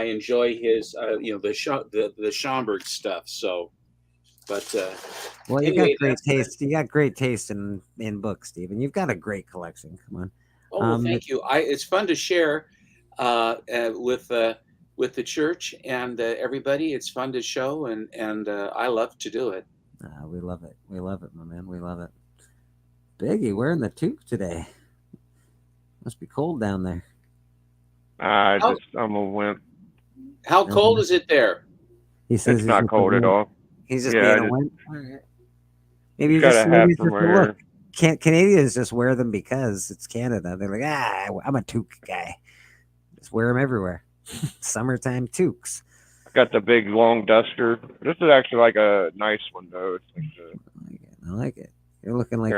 enjoy his the Schomburg stuff. So, but well, you got great taste. You got great taste in books, Stephen. You've got a great collection. Come on. Oh, well, thank you. It's fun to share with the church and everybody. It's fun to show, and I love to do it. We love it. We love it, my man. We love it. Biggie, wearing the toque today. Must be cold down there. I'm a wimp. How cold is it there? He says it's not cold at all. He's just being a wimp. Right. Maybe you got just a hat maybe from just where. Canadians just wear them because it's Canada. They're like, I'm a toque guy. Just wear them everywhere. Summertime toques. Got the big long duster. This is actually like a nice one though. It's like I like it. You're looking like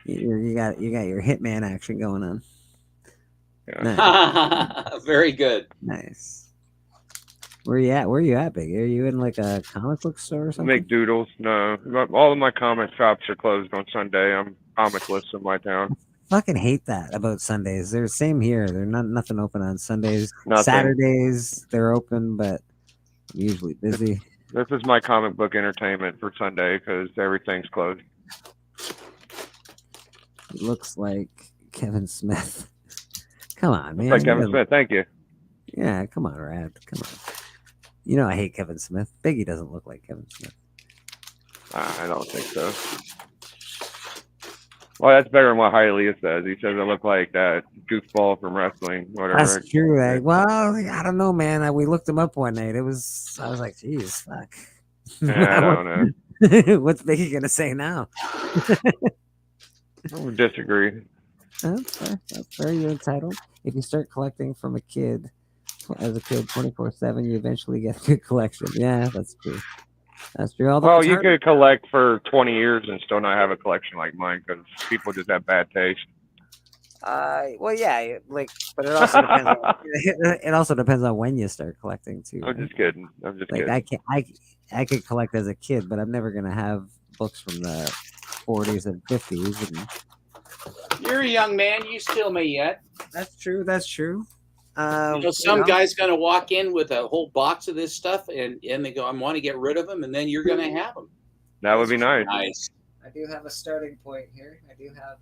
you got your Hitman action going on. Yeah. Nice. Very good. Nice. Where you at, Big? Are you in like a comic book store or something? Make doodles. No, all of my comic shops are closed on Sunday. I'm comicless in my town. Fucking hate that about Sundays. They're the same here. They're nothing open on Sundays. Nothing. Saturdays they're open, but I'm usually busy. This is my comic book entertainment for Sunday because everything's closed. It looks like Kevin Smith. Come on, man. Like Kevin Smith. Thank you. Yeah, come on, Rad. Come on. You know I hate Kevin Smith. Biggie doesn't look like Kevin Smith. I don't think so. Well, that's better than what Hialeah says. He says I look like that goofball from wrestling, whatever. That's true. Well, I don't know, man. We looked him up one night. I was like, geez, fuck. Yeah, I don't know. What's Biggie gonna say now? I would disagree. That's fair. That's fair. You're entitled. If you start collecting from a kid, as a kid, 24/7, you eventually get a good collection. Yeah, that's true. That's true. Although Well, you could collect for 20 years and still not have a collection like mine because people just have bad taste. Well, yeah, like, but it also depends. It also depends on when you start collecting too. I'm just kidding. I'm just like, kidding. I could collect as a kid, but I'm never gonna have books from the 40s and 50s. And You're a young man. You still may yet. That's true. That's true. Some guy's going to walk in with a whole box of this stuff, and they go, "I want to get rid of them," and then you're going to have them. That would be nice. Nice. I do have a starting point here. I do have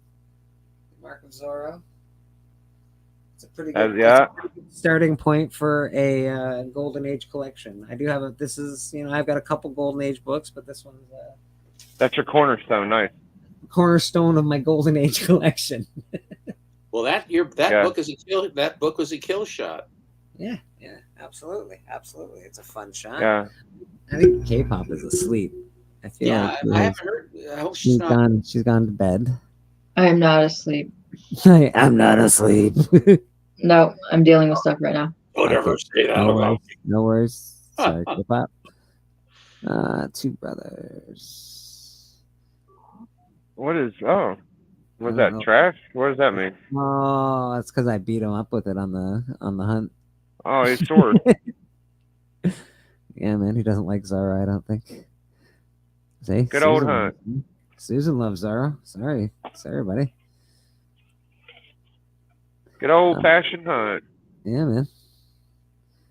the Mark of Zorro. It's a pretty good, starting point for a Golden Age collection. I do have this is, I've got a couple Golden Age books, but this one's that's your cornerstone. Nice. Cornerstone of my Golden Age collection. Well, that book was a kill shot. Yeah, absolutely. It's a fun shot. Yeah. I think K-pop is asleep. I feel like I haven't heard. I hope she's gone. She's gone to bed. I am not asleep. I'm not asleep. No, I'm dealing with stuff right now. Whatever. Say that about me. No worries. Sorry, K-pop. Two brothers. What is? Oh. Was that trash? What does that mean? Oh, that's because I beat him up with it on the hunt. Oh, his sword. Yeah, man, he doesn't like Zara, I don't think. See, good old Hunt. Susan loves Zara. Sorry, buddy. Good old fashioned Hunt. Yeah, man.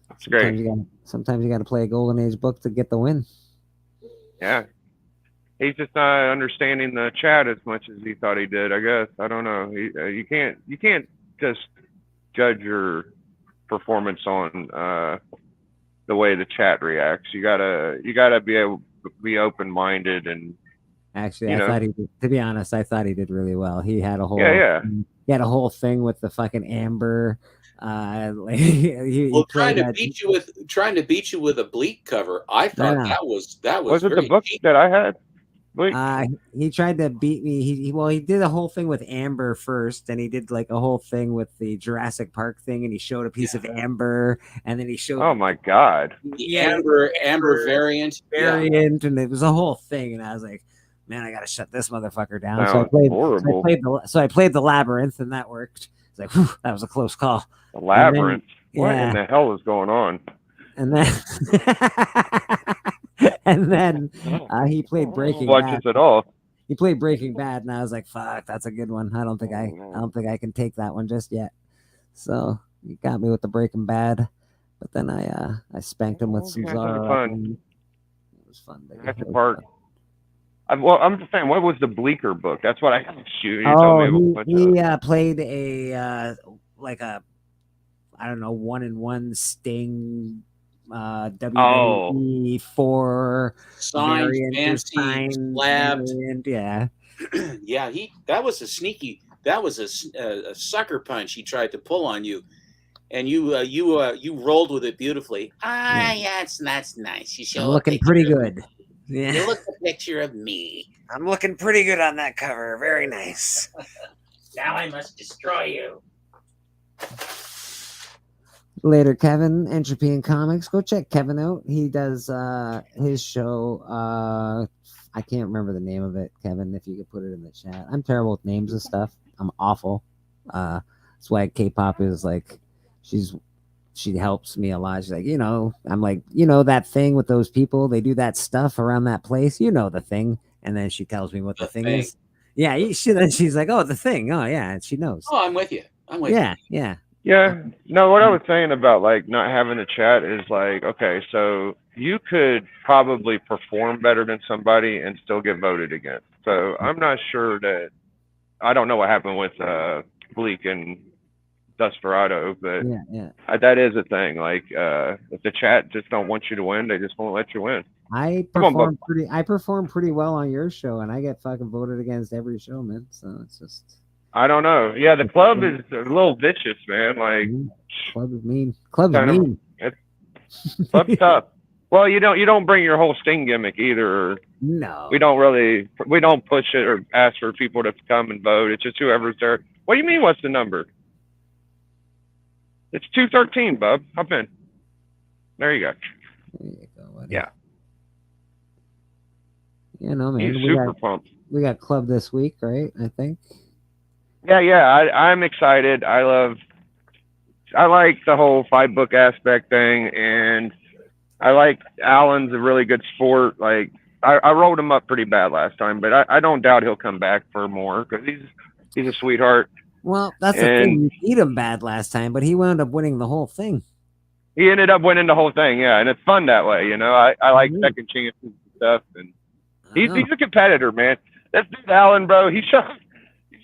That's great. Sometimes you got to play a Golden Age book to get the win. Yeah. He's just not understanding the chat as much as he thought he did. I guess I don't know. You can't just judge your performance on the way the chat reacts. You gotta be able to be open minded and. Actually, I thought he did. To be honest, I thought he did really well. He had a whole He had a whole thing with the fucking amber. Trying to beat you with a Bleak cover. I thought that was. Was it the book that I had? He tried to beat me. He did a whole thing with amber first, and he did like a whole thing with the Jurassic Park thing, and he showed a piece of amber, and then he showed. Oh my god! The amber variant, and it was a whole thing, and I was like, man, I gotta shut this motherfucker down. So I played the labyrinth, and that worked. It's like, whew, that was a close call. The labyrinth. What in the hell is going on? And then. And then he played Breaking Bad. It all. He played Breaking Bad, and I was like, "Fuck, that's a good one." I don't think I can take that one just yet. So he got me with the Breaking Bad, but then I spanked him with some Zara. It was fun. Jurassic Park. I'm just saying, what was the Bleaker book? That's what I shoot. He played a like a, I don't know, 1-in-1 Sting. WWE 4 signed, slabbed. Yeah. Yeah, that was a sucker punch he tried to pull on you, and you rolled with it beautifully. Yeah, that's nice. You show. I'm looking pretty good. Yeah. You look a picture of me. I'm looking pretty good on that cover. Very nice. Now I must destroy you. Later, Kevin, Entropy and Comics. Go check Kevin out. He does his show. I can't remember the name of it, Kevin, if you could put it in the chat. I'm terrible with names and stuff. I'm awful. That's why K-pop is like, she helps me a lot. She's like, I'm like, that thing with those people, they do that stuff around that place. The thing. And then she tells me what the thing is. Yeah, then she's like, oh, the thing. Oh, yeah, and she knows. Oh, I'm with you. Yeah. Yeah. No, what I was saying about like not having a chat is like, okay, so you could probably perform better than somebody and still get voted against. So I'm not sure that, I don't know what happened with Bleak and Desperado, but yeah. That is a thing. Like, if the chat just don't want you to win, they just won't let you win. I Come on, perform Bob. I perform pretty well on your show, and I get fucking voted against every show, man. So it's just I don't know. Yeah, the club is a little vicious, man. Like, club is mean. Club's kind of, mean. club's tough. Well, you don't bring your whole Sting gimmick either. No, we don't push it or ask for people to come and vote. It's just whoever's there. What do you mean? What's the number? It's 213, bub. Hop in. There you go. There you go, buddy. Yeah. You know, man. He's super pumped. We got club this week, right? I think. Yeah. I'm excited. I like the whole 5-book aspect thing, and I like Alan's a really good sport. Like, I rolled him up pretty bad last time, but I don't doubt he'll come back for more because he's a sweetheart. Well, that's the thing. You beat him bad last time, but he wound up winning the whole thing. He ended up winning the whole thing, yeah, and it's fun that way. You know, I like second chances and stuff, and he's a competitor, man. That dude Alan, bro, he showed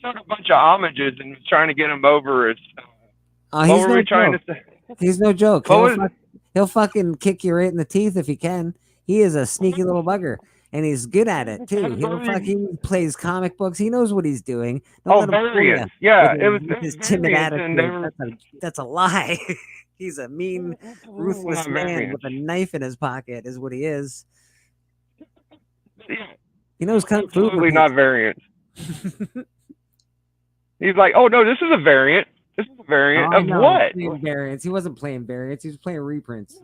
a bunch of homages and was trying to get him over. What were we trying to say? He's no joke. He'll fucking kick you right in the teeth if he can. He is a sneaky little bugger, and he's good at it too. He plays comic books. He knows what he's doing. Variant. Yeah, it was his timid attitude. That's a lie. He's a mean, ruthless man with a knife in his pocket, is what he is. He knows kung fu. Absolutely not variant. He's like, oh no, this is a variant. This is a variant of what? Variants. He wasn't playing variants. He was playing reprints.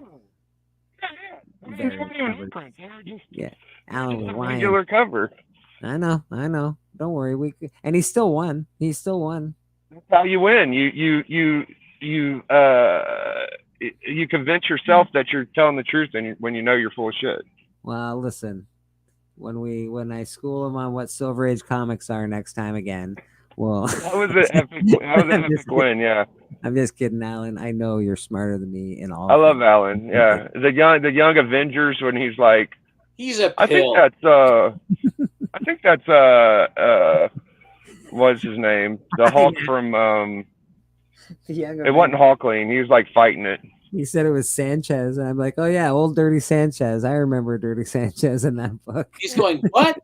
Yeah, Alan was lying. Regular cover. I know. Don't worry. And he still won. That's how you win. You convince yourself that you're telling the truth, and when you know you're full of shit. Well, listen. When I school him on what Silver Age comics are next time again. Well, that was an epic win. Yeah. I'm just kidding, Alan. I know you're smarter than me in all. I love Alan. Yeah, the young Avengers when he's like, he's a pill. I think that's what's his name? The Hulk from it wasn't Hulkling. He was like fighting it. He said it was Sanchez, and I'm like, oh yeah, old Dirty Sanchez. I remember Dirty Sanchez in that book. He's going, what?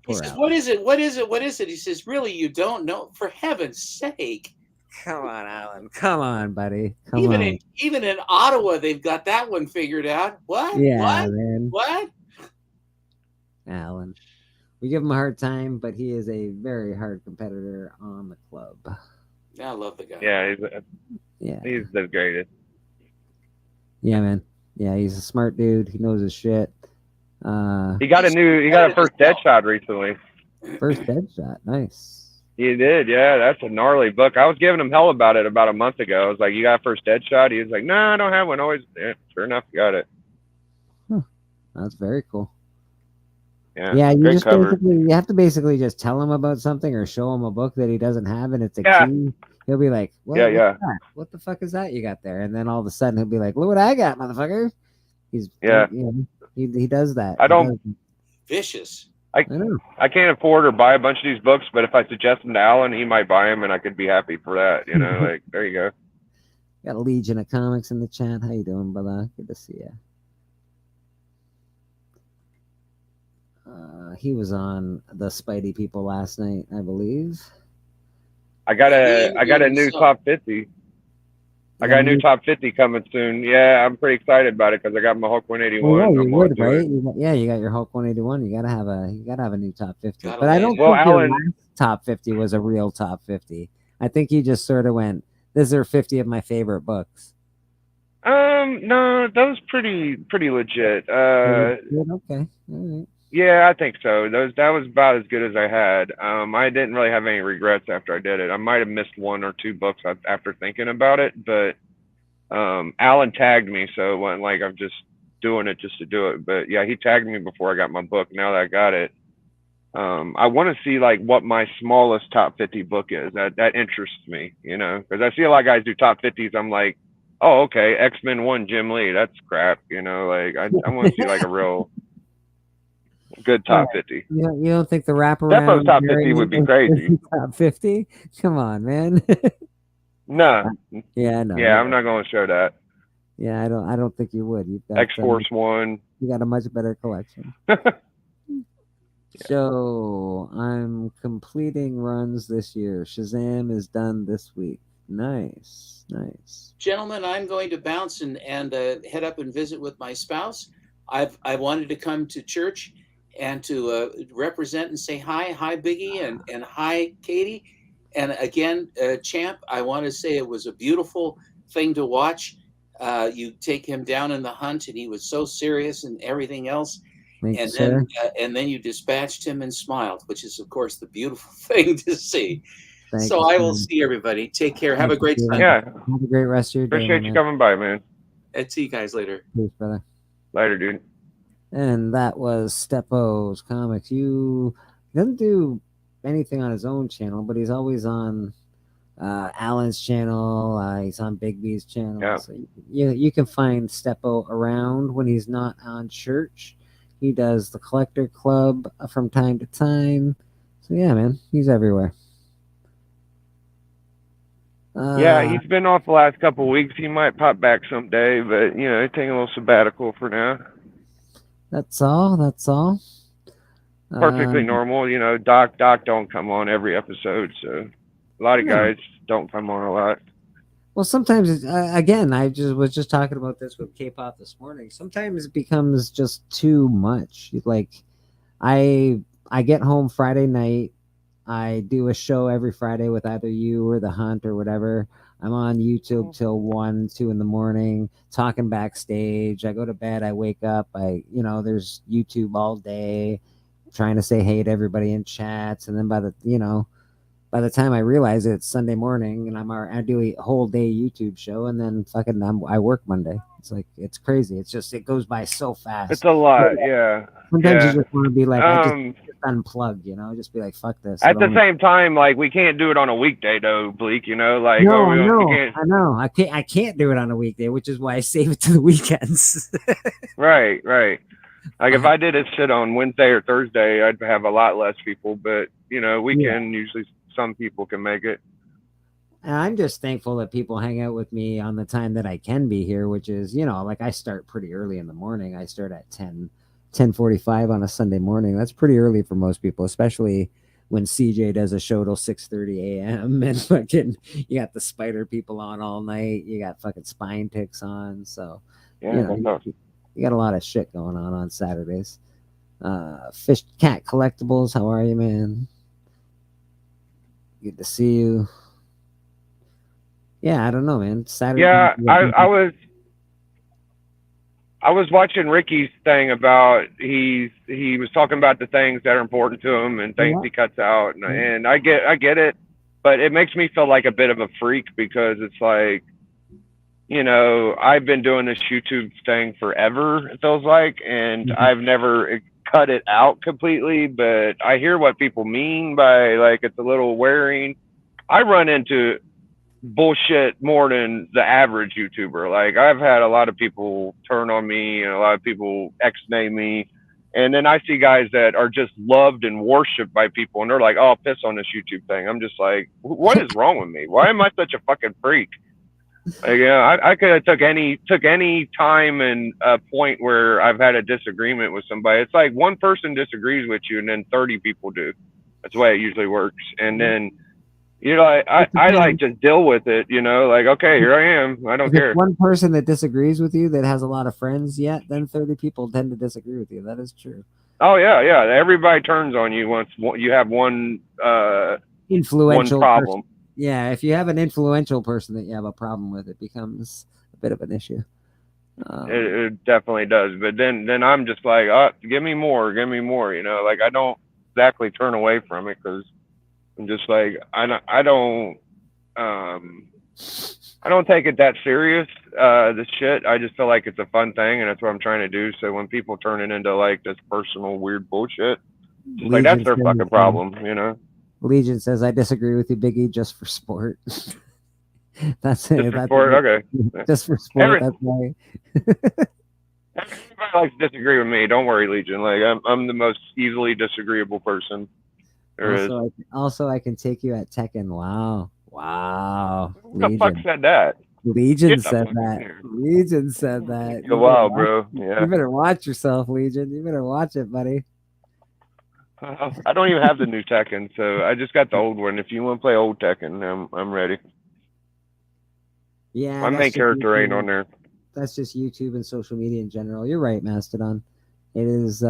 He says, what is it? He says, really, you don't know? For heaven's sake. Come on, Alan. Come on, buddy. Even in Ottawa, they've got that one figured out. What? Yeah, what? Man. What? Alan. We give him a hard time, but he is a very hard competitor on the club. I love the guy. Yeah, he's the greatest. Yeah, man. Yeah, he's a smart dude. He knows his shit. He got a first Deadshot recently. First Deadshot, nice. He did, yeah. That's a gnarly book. I was giving him hell about it about a month ago. I was like, "You got a first Deadshot?" He was like, "No, I don't have one." Always, yeah, sure enough, got it. Huh. That's very cool. Yeah, you have to basically just tell him about something or show him a book that he doesn't have, and it's a key. He'll be like, what the fuck is that you got there? And then all of a sudden he'll be like, look what I got, motherfucker. He does that. Vicious. I can't afford or buy a bunch of these books, but if I suggest them to Alan, he might buy them, and I could be happy for that. You know, like, there you go. Got a Legion of Comics in the chat. How you doing, brother? Good to see you. He was on the Spidey people last night, I believe. I got a new top 50. I got a new top 50 coming soon. Yeah, I'm pretty excited about it because I got my Hulk 181. Well, yeah, you would, right? You got your Hulk 181. You gotta have a new top 50. But I don't think your last top 50 was a real top 50. I think you just sort of went, "These are 50 of my favorite books." No, that was pretty legit. Okay. All right. Yeah, I think so. That was about as good as I had. I didn't really have any regrets after I did it. I might have missed one or two books after thinking about it, but Alan tagged me, so it wasn't like I'm just doing it just to do it. But yeah, he tagged me before I got my book. Now that I got it, I want to see like what my smallest top 50 book is. That interests me, you know, because I see a lot of guys do top 50s. I'm like, oh, okay, X-Men 1 Jim Lee, that's crap, you know. Like I want to see like a real good top 50. You don't think the Steppo's wraparound top 50 variant would be is crazy. top 50? Come on, man. No. Yeah, I know. Yeah, I'm not going to show that. Yeah, I don't think you would. You've got X-Force 1. You got a much better collection. So I'm completing runs this year. Shazam is done this week. Nice. Gentlemen, I'm going to bounce and head up and visit with my spouse. I wanted to come to church and to represent and say hi Biggie and hi Katie, and again Champ. I want to say it was a beautiful thing to watch. You take him down in the hunt, and he was so serious and everything else. And then you dispatched him and smiled, which is of course the beautiful thing to see. So I will see everybody. Take care. Have a great Sunday. Yeah. Have a great rest of your day. Appreciate you coming by, man. I'll see you guys later. Peace, brother. Later, dude. And that was Steppo's Comics. He doesn't do anything on his own channel, but he's always on Alan's channel. He's on Big B's channel. Yeah. So you can find Steppo around when he's not on church. He does the Collector Club from time to time. So yeah, man, he's everywhere. Yeah, he's been off the last couple of weeks. He might pop back someday, but he's taking a little sabbatical for now. That's all. Perfectly normal. Doc don't come on every episode, so a lot of guys don't come on a lot. Well, sometimes it's, again, I was just talking about this with K-pop this morning. Sometimes it becomes just too much. Like, I get home Friday night. I do a show every Friday with either you or The Hunt or whatever. I'm on YouTube till 1, 2 in the morning, talking backstage. I go to bed. I wake up. There's YouTube all day, trying to say hey to everybody in chats. And then by the time I realize it's Sunday morning, and I do a whole day YouTube show, and then I work Monday. It's like, it's crazy. It goes by so fast. It's a lot, yeah. Sometimes you just want to be like, I just unplug, just be like, fuck this. At the same time, like, we can't do it on a weekday though, Bleak. No, I know. I can't do it on a weekday, which is why I save it to the weekends. Right. Like if I did it shit on Wednesday or Thursday, I'd have a lot less people. But weekend usually some people can make it. And I'm just thankful that people hang out with me on the time that I can be here, which is, like I start pretty early in the morning. I start at 10:45 on a Sunday morning. That's pretty early for most people, especially when CJ does a show till 6:30 a.m. and fucking you got the spider people on all night. You got fucking spine ticks on. So you got a lot of shit going on Saturdays. Fish Cat Collectibles, how are you, man? Good to see you. Yeah, I don't know, man. Saturday. Yeah, I was watching Ricky's thing about he was talking about the things that are important to him and things he cuts out, and I get it, but it makes me feel like a bit of a freak because it's like, I've been doing this YouTube thing forever, it feels like, and I've never cut it out completely, but I hear what people mean by like it's a little wearing. I run into bullshit more than the average YouTuber. Like I've had a lot of people turn on me and a lot of people X-name me, and then I see guys that are just loved and worshipped by people, and they're like, "Oh, piss on this YouTube thing." I'm just like, what is wrong with me? Why am I such a fucking freak? Like, I could have took any time and a point where I've had a disagreement with somebody. It's like one person disagrees with you and then 30 people do. That's the way it usually works. And then I like just deal with it, like, okay, here I am. I don't care. One person that disagrees with you that has a lot of friends yet, then 30 people tend to disagree with you. That is true. Oh yeah. Everybody turns on you once you have one influential one problem. Person. Yeah, if you have an influential person that you have a problem with, it becomes a bit of an issue. It definitely does. But then I'm just like, oh, give me more. Like I don't exactly turn away from it because I'm just like I don't take it that serious. This shit. I just feel like it's a fun thing, and that's what I'm trying to do. So when people turn it into like this personal weird bullshit, like that's their fucking problem, Legion says, I disagree with you, Biggie, just for sport. That's it. Just for sport? Okay. Just for sport. That's why. Everybody likes to disagree with me. Don't worry, Legion. Like I'm the most easily disagreeable person there is. Also, I can take you at Tekken. Wow. Who the fuck said that? Legion Get the said fuck in that. here. Legion said that. A while, bro. Yeah. You better watch yourself, Legion. You better watch it, buddy. I don't even have the new Tekken, so I just got the old one. If you want to play old Tekken, I'm ready. Yeah, my main character ain't on there. That's just YouTube and social media in general. You're right, Mastodon. It is.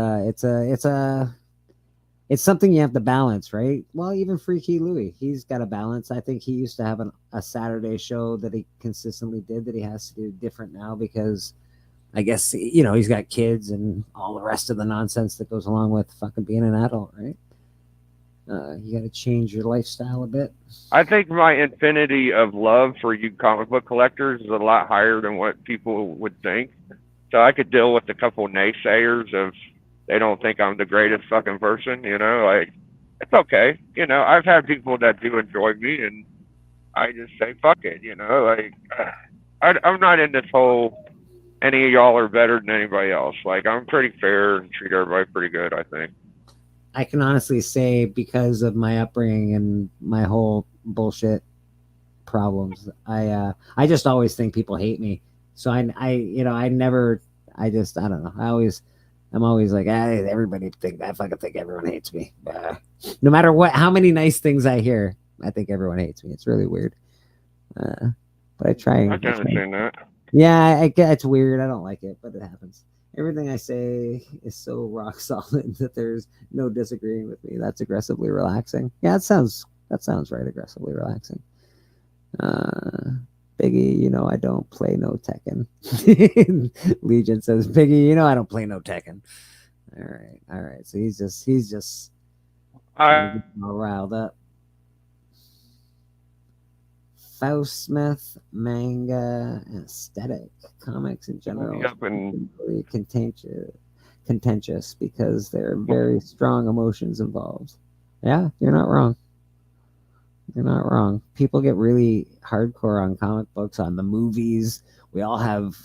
It's something you have to balance, right? Well, even Freaky Louie, he's got a balance. I think he used to have a Saturday show that he consistently did that he has to do different now because I guess, he's got kids and all the rest of the nonsense that goes along with fucking being an adult, right? You got to change your lifestyle a bit. I think my infinity of love for you comic book collectors is a lot higher than what people would think. So I could deal with a couple naysayers of they don't think I'm the greatest fucking person, like it's okay. I've had people that do enjoy me and I just say fuck it, like I'm not in this whole any of y'all are better than anybody else. Like I'm pretty fair and treat everybody pretty good, I think. I can honestly say because of my upbringing and my whole bullshit problems, I just always think people hate me. So I don't know. I'm always like, everybody I fucking think everyone hates me. No matter how many nice things I hear, I think everyone hates me. It's really weird. But I try. I can understand that. Yeah, it's weird. I don't like it, but it happens. Everything I say is so rock solid that there's no disagreeing with me. That's aggressively relaxing. Yeah, that sounds right. Aggressively relaxing. Biggie, I don't play no Tekken. Legion says, Biggie, I don't play no Tekken. All right. So he's just all riled up. Faust Smith, manga, aesthetic, comics in general, really contentious because there are very strong emotions involved. Yeah, you're not wrong. You're not wrong. People get really hardcore on comic books, on the movies. We all have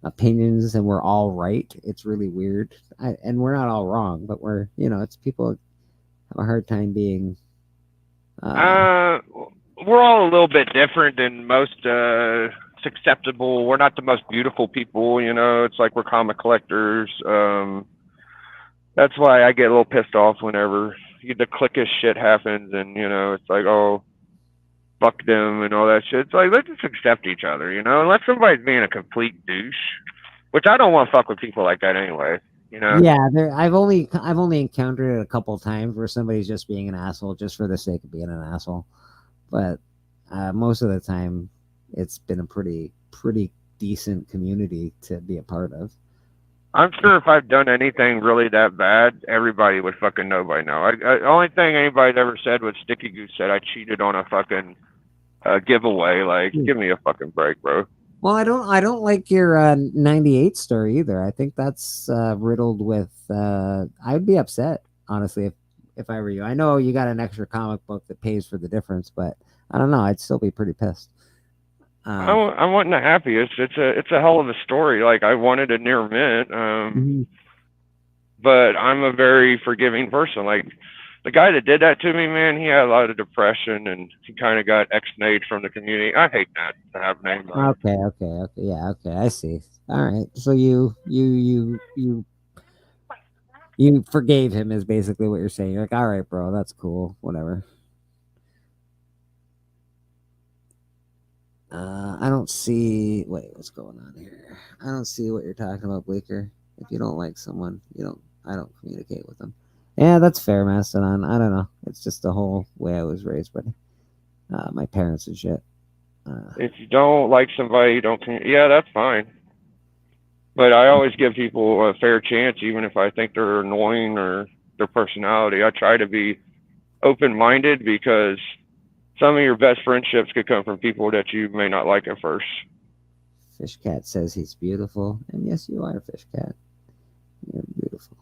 opinions and we're all right. It's really weird. And we're not all wrong, but it's people have a hard time being. We're all a little bit different than most. It's acceptable. We're not the most beautiful people, It's like we're comic collectors. That's why I get a little pissed off whenever the cliquish shit happens, and it's like, oh, fuck them and all that shit. It's like let's just accept each other, unless somebody's being a complete douche, which I don't want to fuck with people like that anyway. Yeah, I've only encountered it a couple times where somebody's just being an asshole just for the sake of being an asshole. But most of the time, it's been a pretty decent community to be a part of. I'm sure if I've done anything really that bad, everybody would fucking know by now. The only thing anybody's ever said was Sticky Goose said I cheated on a fucking giveaway. Like, give me a fucking break, bro. Well, I don't like your 98 story either. I think that's riddled with. I'd be upset, honestly, if I were you. I know you got an extra comic book that pays for the difference, but I don't know. I'd still be pretty pissed. I wasn't the happiest. It's a hell of a story. Like I wanted a near mint, but I'm a very forgiving person. Like the guy that did that to me, man, he had a lot of depression and he kind of got ex-nayed from the community. I hate that to have names. Okay, yeah, okay, I see. All right, so you forgave him is basically what you're saying. You're like, all right, bro, that's cool, whatever. I don't see. Wait, what's going on here? I don't see what you're talking about, Bleaker. If you don't like someone, I don't communicate with them. Yeah, that's fair, Mastodon. I don't know. It's just the whole way I was raised, buddy. My parents and shit. If you don't like somebody, you don't. Yeah, that's fine. But I always give people a fair chance, even if I think they're annoying or their personality. I try to be open-minded because some of your best friendships could come from people that you may not like at first. Fishcat says he's beautiful. And yes, you are, Fishcat. You're beautiful.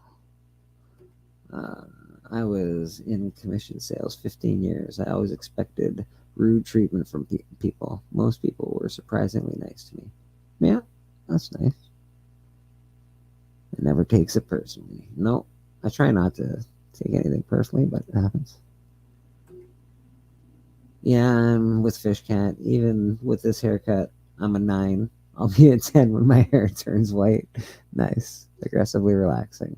I was in commission sales 15 years. I always expected rude treatment from people. Most people were surprisingly nice to me. Yeah, that's nice. never takes it personally. No, I try not to take anything personally, but it happens. Yeah, I'm with Fish Cat. Even with this haircut, I'm a 9. I'll be a 10 when my hair turns white. Nice. Aggressively relaxing.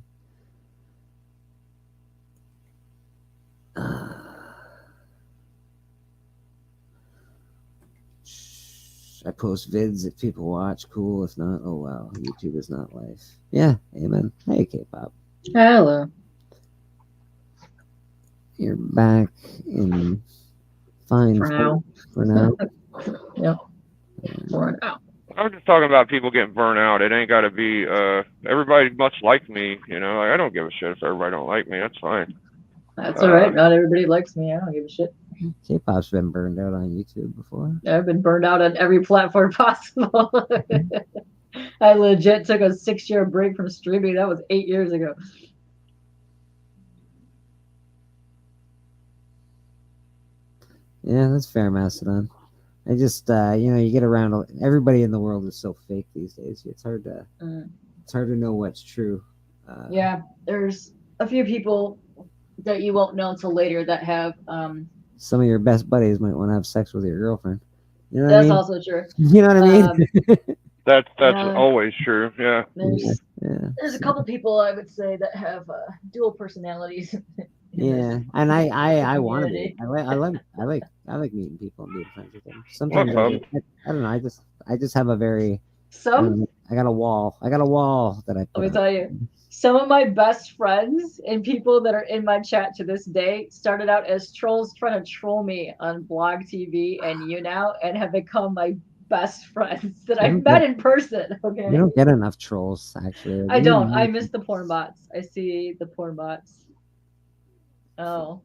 I post vids if people watch. Cool. If not, oh wow. YouTube is not life. Yeah, amen. Hey, K-pop. Hello. You're back in fine For now. For now. Yep. For now. I'm just talking about people getting burnt out. It ain't got to be everybody much like me. You know, like, I don't give a shit if everybody don't like me. That's fine. That's all right. Not everybody likes me. I don't give a shit. K-pop's been burned out on YouTube before. I've been burned out on every platform possible. I legit took a 6-year break from streaming. That was 8 years ago. Yeah, that's fair, Mastodon. I just, you get around. Everybody in the world is so fake these days. It's hard to know what's true. Yeah, there's a few people that you won't know until later that have. Some of your best buddies might want to have sex with your girlfriend. You know what That's I mean? also true. You know what I mean? That's always true. Yeah. There's a couple people I would say that have dual personalities. Yeah, and I want to be. I like meeting people and being friends with them. Sometimes I don't know. I just have a very I got a wall. I got a wall that I put Let me up. tell you, some of my best friends and people that are in my chat to this day started out as trolls trying to troll me on Blog TV and YouNow, and have become my best friends that I've met in person. Okay. You don't get enough trolls, actually. I don't. I miss the porn bots. I see the porn bots. Oh.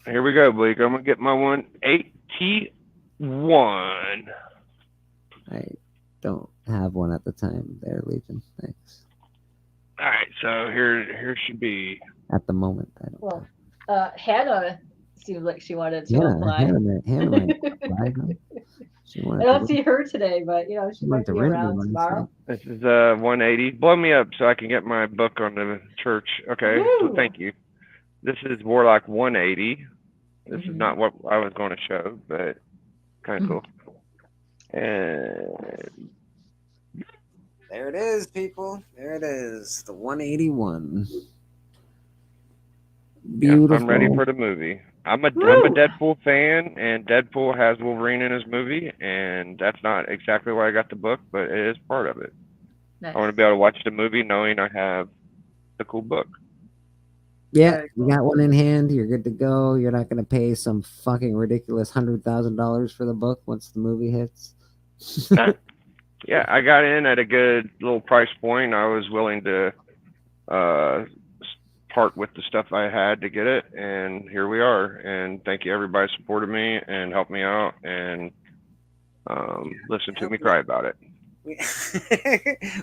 Here we go, Blake. I'm gonna get my 181. I don't have one at the time there, Legion. Thanks. All right, so here should be. At the moment, I don't. Well, Hannah seems like she wanted to apply. Hannah might apply. I don't see her today, but she might be around tomorrow. This is 180. Blow me up so I can get my book on the church. Okay, so thank you. This is Warlock 180. This is not what I was going to show, but kind of cool. And there it is, people. There it is. The 181. Beautiful. Yeah, I'm ready for the movie. I'm a Deadpool fan, and Deadpool has Wolverine in his movie, and that's not exactly why I got the book, but it is part of it. Nice. I want to be able to watch the movie knowing I have the cool book. Yeah, you got one in hand. You're good to go. You're not going to pay some fucking ridiculous $100,000 for the book once the movie hits. Yeah, I got in at a good little price point. I was willing to part with the stuff I had to get it, and here we are. And thank you, everybody supported me and helped me out and listened to me cry about it.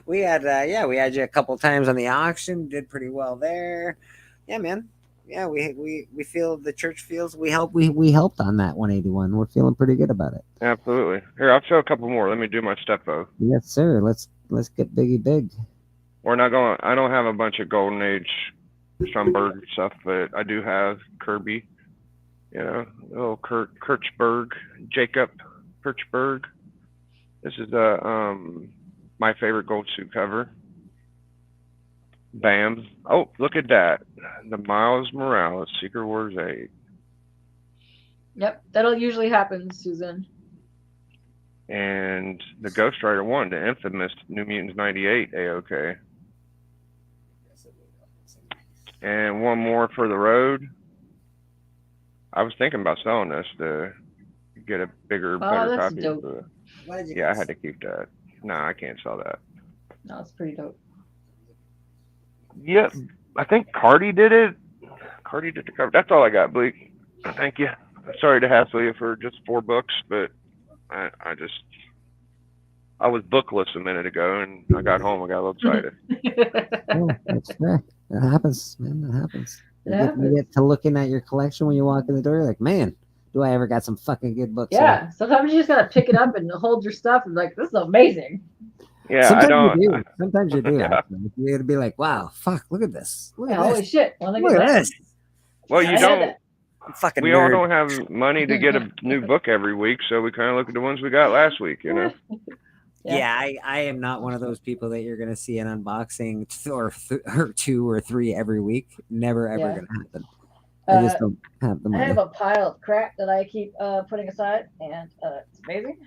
We had you a couple times on the auction. Did pretty well there. Yeah, man. Yeah, we feel the church feels we helped on that 181. We're feeling pretty good about it. Absolutely. Here, I'll show a couple more. Let me do my step though. Yes, sir. Let's get biggie big. We're not going. I don't have a bunch of Golden Age Schomburg stuff, but I do have Kirby. Little Kirchberg, Jacob Kirchberg. This is my favorite gold suit cover. Bam. Oh, look at that. The Miles Morales, Secret Wars 8. Yep, that'll usually happen, Susan. And the Ghost Rider 1, the infamous New Mutants 98 AOK. And one more for the road. I was thinking about selling this to get a bigger, better copy. Dope. Yeah, I had to keep that. No, I can't sell that. No, it's pretty dope. Yep, I think Cardi did it. Cardi did the cover. That's all I got, Bleak. Thank you. Sorry to hassle you for just 4 books, but I was bookless a minute ago, and I got home. I got a little excited. Oh, that's fair. That happens, man. That happens. You get to looking at your collection when you walk in the door. You're like, man, do I ever got some fucking good books? Yeah. Sometimes you just gotta pick it up and hold your stuff and like, this is amazing. Yeah, I Sometimes don't. you do. Sometimes you do. Yeah. Actually. You're gonna be like, "Wow, fuck! Look at this! Look at Holy this! shit! Well, Look at this!" Well, Yeah, you I had don't. that. I'm fucking We all nerd. don't have money to get a new book every week, so we kind of look at the ones we got last week. You know. Yeah, I am not one of those people that you're gonna see an unboxing or 2 or 3 every week. Never ever Yeah. gonna happen. I just don't have the I money. have a pile of crap that I keep putting aside, and it's amazing.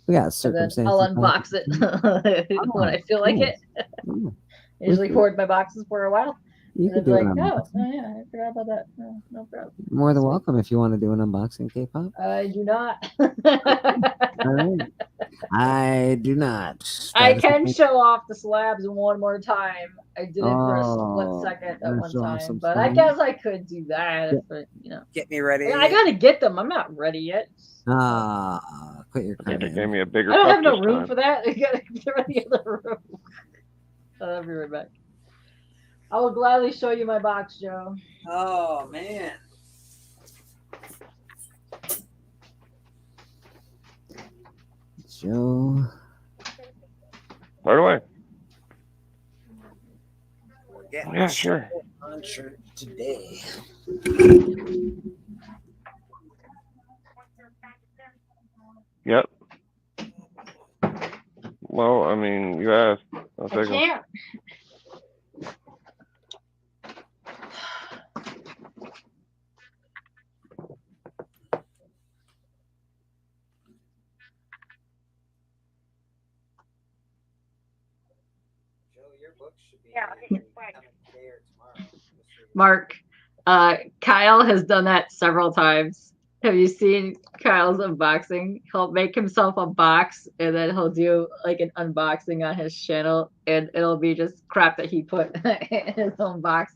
We got And then circumstances. I'll unbox it when I feel like cool. it. Yeah. Usually hoard my boxes for a while. You And could then do be an like, unboxing. oh yeah, I forgot about that. No, no problem. More than welcome if you want to do an unboxing, K-pop. I do not. All right. I do not. I That is can something- show off the slabs one more time. I did it for a split Oh, second at wanna one show off time, some but I slabs? guess I could do that. If you know, Get me ready. I gotta get them. I'm not ready yet. Quit your I think they crying. gave me a bigger I don't cup have no this room time. for that. I gotta get ready in the room. I'll be right back. I will gladly show you my box, Joe. Oh man. Joe. Right away. Yeah, sure. Shirt today. Yep. Well, I mean, you asked. I'll I take 'em. can't. Mark, Kyle has done that several times. Have you seen Kyle's unboxing? He'll make himself a box and then he'll do like an unboxing on his channel, and it'll be just crap that he put in his own box.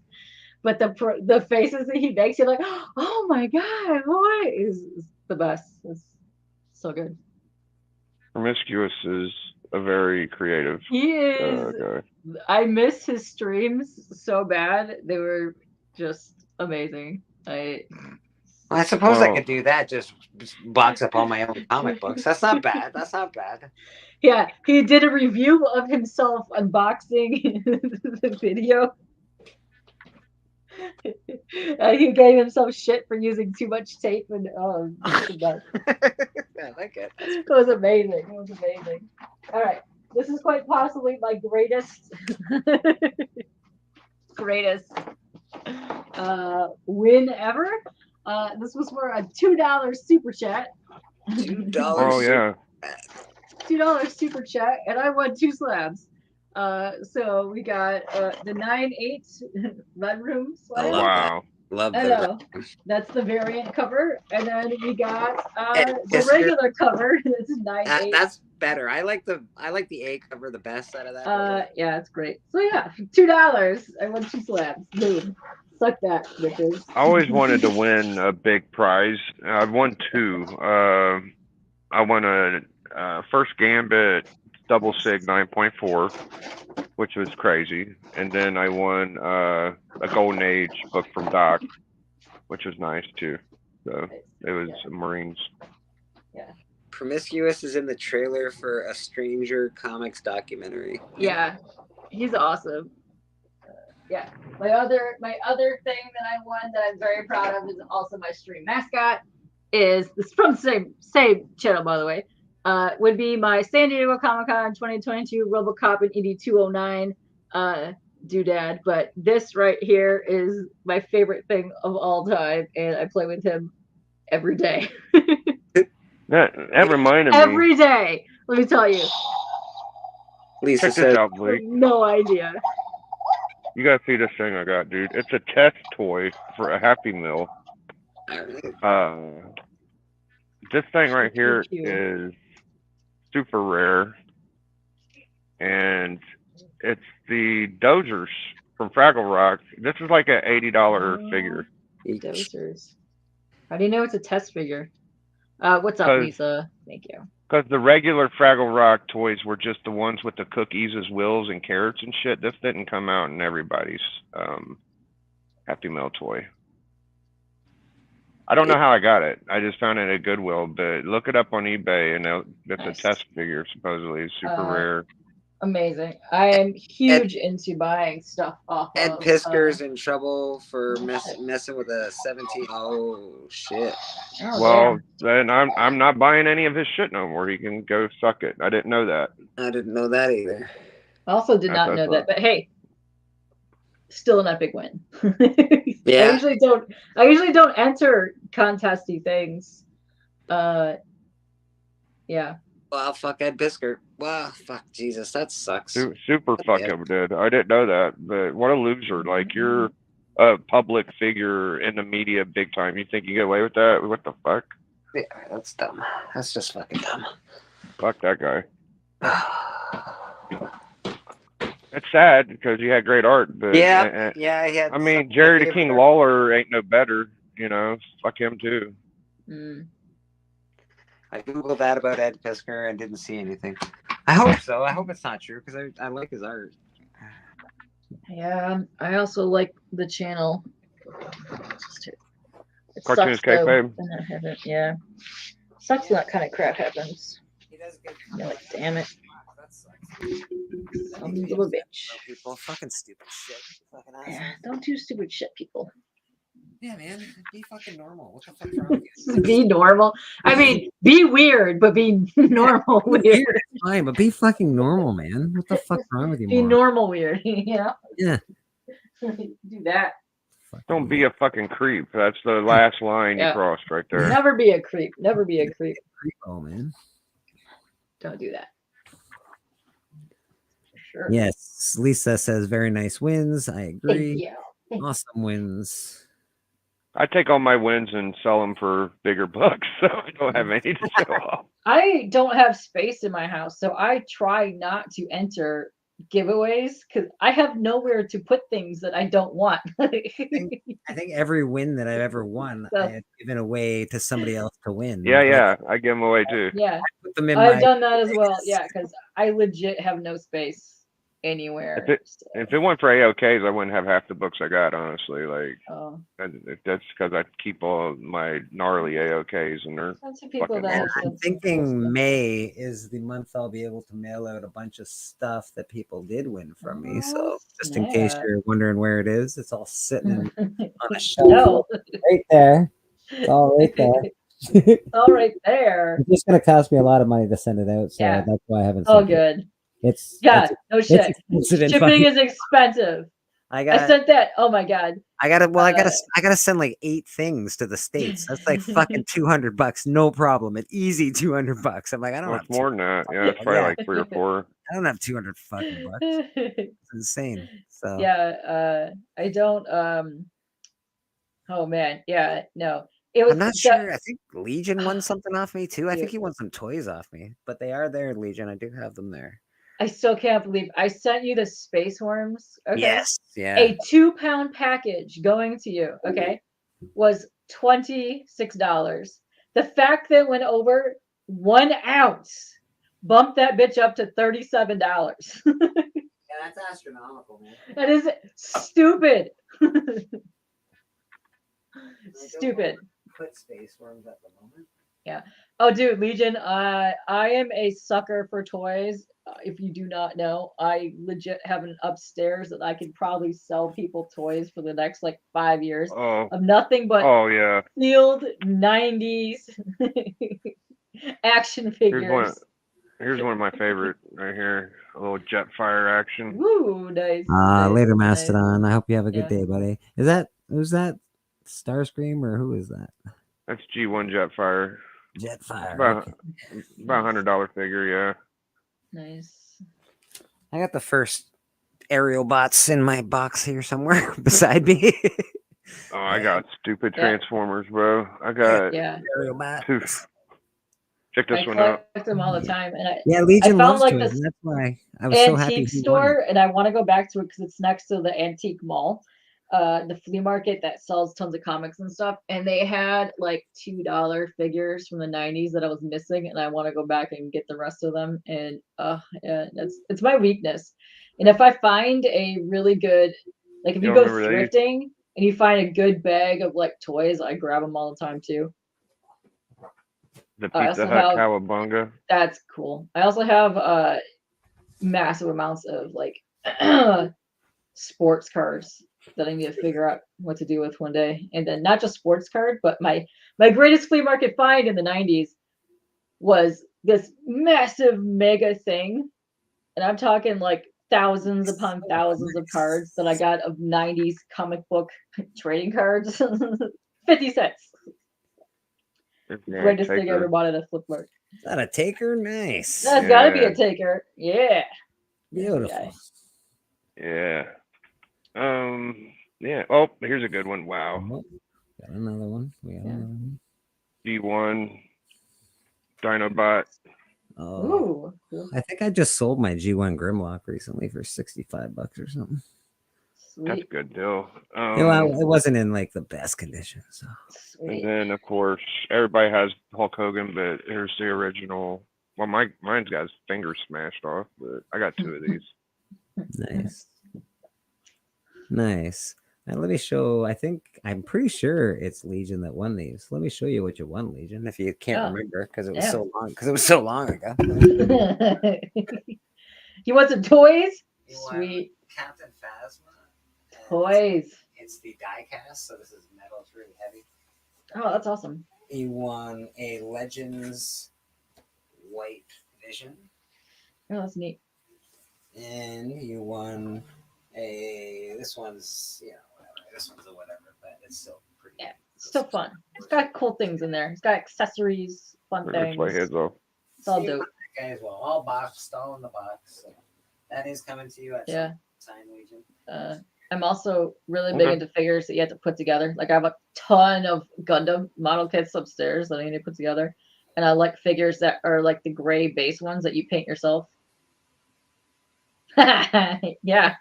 But the faces that he makes, you're like, oh my god, what is the best? It's so good. Promiscuous is a very creative He is. guy. I miss his streams so bad. They were just amazing. I suppose I could do that. Just box up all my own comic books. That's not bad. That's not bad. Yeah, he did a review of himself unboxing the video. He gave himself shit for using too much tape, and the best. I like it. It was amazing. It was amazing. All right, this is quite possibly my greatest win ever. This was for a $2 super chat. $2. Oh yeah. $2 super chat, and I won 2 slabs. So we got the 9/8 Red Room slab. Wow. Love I the know. That's the variant cover, and then we got the Yes, regular cover. That's 9/8. That's better. I like the A cover the best out of that. Yeah, it's great. So yeah, $2. I won 2 slabs. Boom. Suck that, bitches. I always wanted to win a big prize. I've won 2. I won a first Gambit double sig 9.4, which was crazy, and then I won a Golden Age book from Doc, which was nice too. So it was Marines. Yeah. Promiscuous is in the trailer for a Stranger Comics documentary. Yeah, he's awesome. Yeah, my other thing that I won that I'm very proud of is also my stream mascot. Is this from the same channel, by the way? Would be my San Diego Comic-Con 2022 RoboCop and ED209 doodad. But this right here is my favorite thing of all time, and I play with him every day. That reminded me. Every day, let me tell you. Lisa Check this out, Blake. No idea. You gotta see this thing I got, dude. It's a test toy for a Happy Meal. This thing right here is super rare, and it's the Dozers from Fraggle Rock. This is like an $80 figure. Dozers. How do you know it's a test figure? What's up, Lisa? Thank you. Because the regular Fraggle Rock toys were just the ones with the cookies as wheels and carrots and shit. This didn't come out in everybody's Happy Meal toy. I don't know how I got it. I just found it at Goodwill, but look it up on eBay, and it's a test figure, supposedly. It's super rare. amazing. I am huge into buying stuff off Ed of. Pisker's in trouble for messing with a 17. Oh shit. Oh, Well, then I'm not buying any of his shit no more. He can go suck it. I didn't know that. I didn't know that either. I also did not know that, but hey, still an epic win. Yeah. I usually don't enter contesty things. Yeah. Well, fuck Ed Pisker. Wow, fuck Jesus, that sucks. Super fuck him, dude. I didn't know that, but what a loser! Like you're a public figure in the media, big time. You think you get away with that? What the fuck? Yeah, that's dumb. That's just fucking dumb. Fuck that guy. It's sad because he had great art, but yeah, he had. I mean, Jerry the King Lawler ain't no better. You know, fuck him too. I googled that about Ed Pisker and didn't see anything. I hope so. I hope it's not true because I like his art. Yeah, I also like the channel. It Cartoons sucks, though, Kayfabe. when that happens. Yeah, sucks when that kind of crap happens. You're like, damn it. Some little bitch. People, fucking stupid shit. Fucking assholes. Yeah, don't do stupid shit, people. Yeah, man, be fucking normal. What the fuck's wrong with you? Be normal. I mean, be weird, but be normal weird. Fine, but be fucking normal, man. What the fuck's wrong with you? Be normal weird. Yeah. Yeah. Do that. Don't be a fucking creep. That's the last line you crossed right there. Never be a creep. Never be a creep. Oh man. Don't do that. Sure. Yes, Lisa says very nice wins. I agree. Yeah. Awesome wins. I take all my wins and sell them for bigger bucks, so I don't have any to show off. I don't have space in my house, so I try not to enter giveaways because I have nowhere to put things that I don't want. I think every win that I've ever won, I had given away to somebody else to win. Yeah, I give them away too. Yeah, put them in I've my done that as well. Yeah, because I legit have no space anywhere. If it went for AOKs, I wouldn't have half the books I got, honestly. Like, that's because I keep all my gnarly AOKs and they're fucking awesome. I'm thinking May is the month I'll be able to mail out a bunch of stuff that people did win from me. So just in case you're wondering where it is, it's all sitting on a shelf right there. It's all right there. It's all right there. It's just gonna cost me a lot of money to send it out, so that's why I haven't. Oh, good. It's no shit. Shipping is expensive. I sent that. Oh my god. I gotta send like 8 things to the States. That's like fucking $200, no problem. An easy $200. I'm like, I don't have more than that. Yeah, it's probably like 3 or 4. I don't have 200 fucking bucks. It's insane. So I don't. Oh man, yeah, no. It was. I'm not sure. I think Legion won something off me too. I think he won some toys off me, but they are there, Legion. I do have them there. I still can't believe I sent you the space worms. Okay. Yes. Yeah. A 2-pound package going to you. Okay. Was $26. The fact that it went over 1 ounce bumped that bitch up to $37. Yeah, that's astronomical, man. That is stupid. Stupid. Put space worms at the moment. Yeah. Oh, dude, Legion. I am a sucker for toys. If you do not know, I legit have an upstairs that I could probably sell people toys for the next like 5 years of nothing but sealed 90s action figures. Here's one of my favorite right here. A little Jetfire action. Woo, nice. Later, Mastodon. I hope you have a good day, buddy. Who's that? Starscream or who is that? That's G1 Jetfire. Jetfire. About $100 figure, yeah. Nice. I got the first aerial bots in my box here somewhere beside me. Oh, I got stupid Transformers, bro. I got aerial bots. Check this one out. I collect them all the time, and Legion I found loves like toys, this and that's why I was so happy. antique store, and I want to go back to it because it's next to the antique mall. The flea market that sells tons of comics and stuff, and they had like $2 figures from the 90s that I was missing, and I want to go back and get the rest of them. And it's my weakness. And if I find a really good, like if you go thrifting and you find a good bag of like toys, I grab them all the time too. The Pizza Hut Cowabunga. That's cool. I also have massive amounts of like sports cards that I need to figure out what to do with one day. And then not just sports card, but my greatest flea market find in the 90s was this massive mega thing. And I'm talking like thousands upon thousands of cards that I got of 90s comic book trading cards. 50 cents. Greatest thing I ever bought at a flip market. Is that a taker? Nice. That's got to be a taker. Yeah. Beautiful. Yeah. Yeah. Oh, here's a good one. Wow. Got another one. We got another one. G1 Dinobot. Oh, I think I just sold my G1 Grimlock recently for $65 or something. Sweet. That's a good deal. It wasn't in like the best condition. So. And then of course everybody has Hulk Hogan, but here's the original. Well, mine's got his finger smashed off, but I got 2 of these. Nice. Now let me show. I'm pretty sure it's Legion that won these. Let me show you what you won, Legion, if you can't remember, because it was so long. Because it was so long ago. You want some toys? Sweet. Captain Phasma. Toys. It's the die cast, so this is metal. It's really heavy. Oh, that's awesome. He won a Legends White Vision. Oh, that's neat. And you won this one's, whatever. This one's a whatever, but it's still pretty. Yeah, it's still fun. It's got cool things in there. It's got accessories, fun things. Heads off. It's all dope. That guy as well. All boxed, all in the box. So that is coming to you at some time, Legion. I'm also really big into figures that you have to put together. Like I have a ton of Gundam model kits upstairs that I need to put together. And I like figures that are like the gray base ones that you paint yourself. Yeah.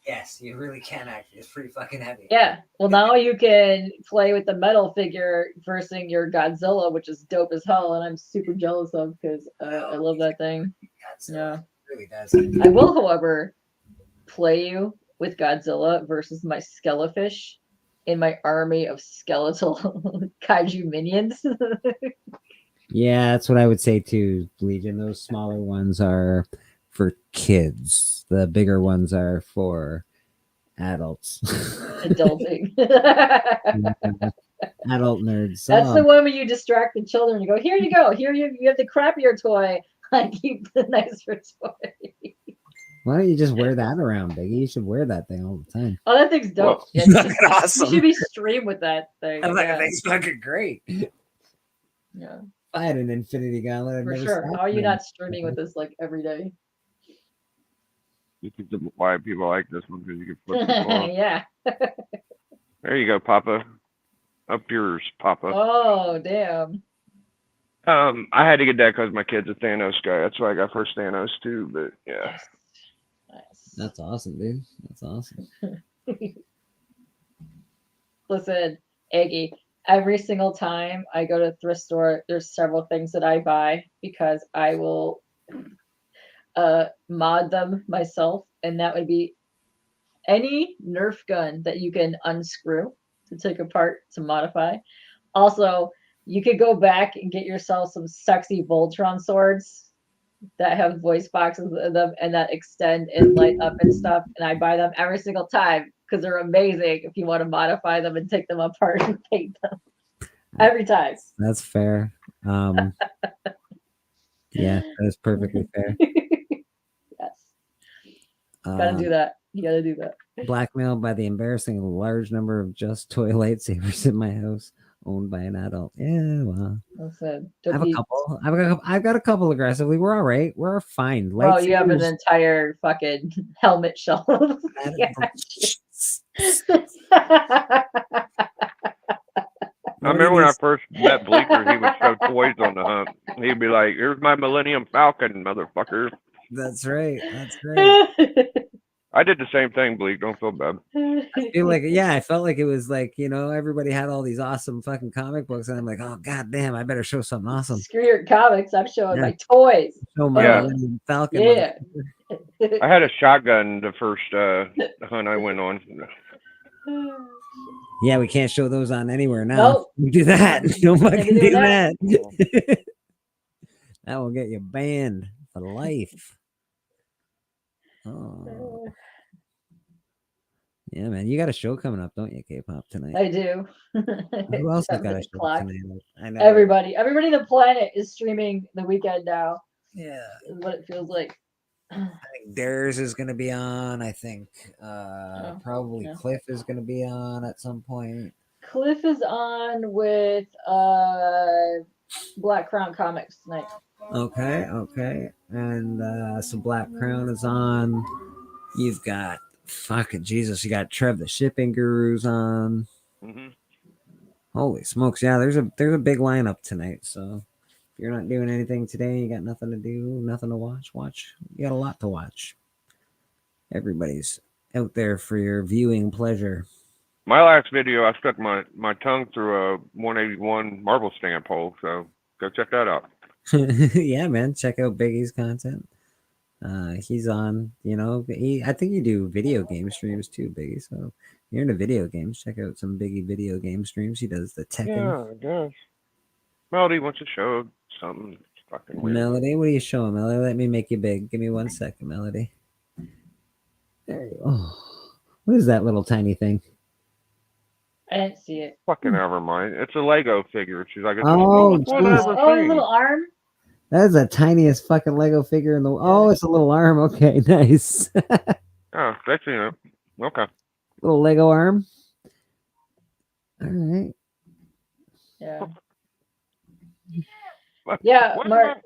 Yes, you really can actually. It's pretty fucking heavy. Yeah. Well, now you can play with the metal figure versus your Godzilla, which is dope as hell, and I'm super jealous of because I love that thing. Godzilla really does. I will, however, play you with Godzilla versus my Skelefish in my army of skeletal kaiju minions. Yeah, that's what I would say too, Legion. Those smaller ones are for kids. The bigger ones are for adults. Adulting. Adult nerds. That's the one where you distract the children. You go, here you go. Here you have the crappier toy. I keep the nicer toy. Why don't you just wear that around, Biggie? You should wear that thing all the time. Oh, that thing's dope. Whoa. Yeah, Awesome. You should be streamed with that thing. That thing's fucking great. Yeah. I had an Infinity Gauntlet. For sure. How are you not streaming with this like every day? This is why people like this one, because you can flip it off. Yeah. There you go, Papa. Up yours, Papa. Oh, damn. I had to get that because my kid's a Thanos guy. That's why I got first Thanos too. But yeah. That's awesome, dude. That's awesome. Listen, Aggie, every single time I go to a thrift store, there's several things that I buy because I will mod them myself, and that would be any Nerf gun that you can unscrew to take apart to modify. Also, you could go back and get yourself some sexy Voltron swords that have voice boxes in them and that extend and light up and stuff. And I buy them every single time because they're amazing if you want to modify them and take them apart and paint them. Every time. That's fair. Yeah, that's perfectly fair. Yes. Gotta do that. You gotta do that. Blackmailed by the embarrassing large number of just toy lightsabers in my house, owned by an adult. Yeah, well. Listen, I have a couple. I've got a couple aggressively. We're all right. We're fine. Oh, you have an entire fucking helmet shelf. I remember when I first met Bleeker, he would show toys on the hunt. He'd be like, "Here's my Millennium Falcon, motherfucker." That's right. That's right. I did the same thing, Bleak. Don't feel bad. I feel like, yeah, I felt like it was like, you know, everybody had all these awesome fucking comic books, and I'm like, oh god damn, I better show something awesome. Screw your comics. I'm showing my toys. Show my Millennium Falcon. Yeah. I had a shotgun the first hunt I went on. Yeah, we can't show those on anywhere now. Nope. You do that. Don't fucking do that. that. That will get you banned for life. Oh. Yeah, man, you got a show coming up, don't you, K-pop tonight? I do. Who else has got a 7 show o'clock. tonight? I know. Everybody on the planet is streaming the weekend now. Yeah. Is what it feels like. I think Dares is going to be on. I think probably yeah. Cliff is going to be on at some point. Cliff is on with Black Crown Comics tonight. Okay. And so Black Crown is on. You've got fucking Jesus. You got Trev the Shipping Guru's on. Mm-hmm. Holy smokes! Yeah, there's a big lineup tonight. So if you're not doing anything today, you got nothing to do, nothing to watch. You got a lot to watch. Everybody's out there for your viewing pleasure. My last video, I stuck my tongue through a 181 marble stamp hole, so go check that out. Yeah, man, check out Biggie's content. He's on, I think you do video game streams too, Biggie. So if you're into video games, check out some Biggie video game streams. He does the Tekken. Yeah, I guess. Melody wants to show something fucking weird. Melody, what are you showing, Melody? Let me make you big. Give me 1 second, Melody. There you go. What is that little tiny thing? I didn't see it. Fucking never mind. It's a Lego figure. She's like, Oh, a little arm. That is the tiniest fucking Lego figure in the. Oh, it's a little arm. Okay, nice. Oh, that's it. Okay. Little Lego arm. All right. Yeah. Yeah, Mark.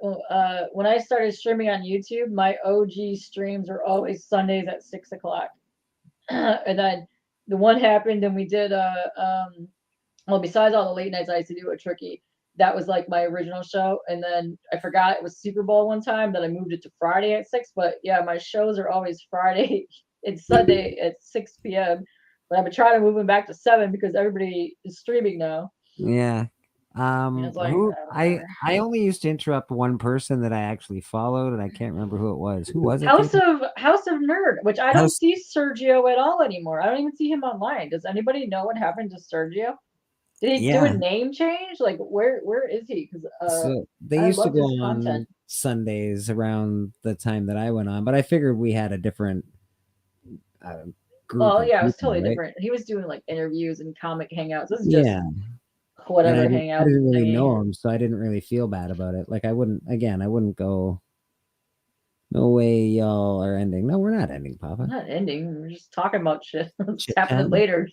When I started streaming on YouTube, my OG streams were always Sundays at 6 o'clock, and then the one happened, and we did well, besides all the late nights I used to do at Tricky, that was like my original show, and then I forgot it was Super Bowl one time, then I moved it to Friday at 6. But yeah, my shows are always Friday and Sunday at 6 p.m. But I've been trying to move them back to 7 because everybody is streaming now. Yeah. Like, I only used to interrupt one person that I actually followed, and I can't remember who it was. Who was it? House of Nerd, which I don't see Sergio at all anymore. I don't even see him online. Does anybody know what happened to Sergio? Did he do a name change? Like, where is he? Because so they used to go on Sundays around the time that I went on, but I figured we had a different group. Oh yeah, it was totally different. He was doing like interviews and comic hangouts. This is just whatever hangout. I didn't really know him, so I didn't really feel bad about it. Like I wouldn't go. No way, y'all are ending. No, we're not ending, Papa. We're not ending. We're just talking about shit. It's happening later.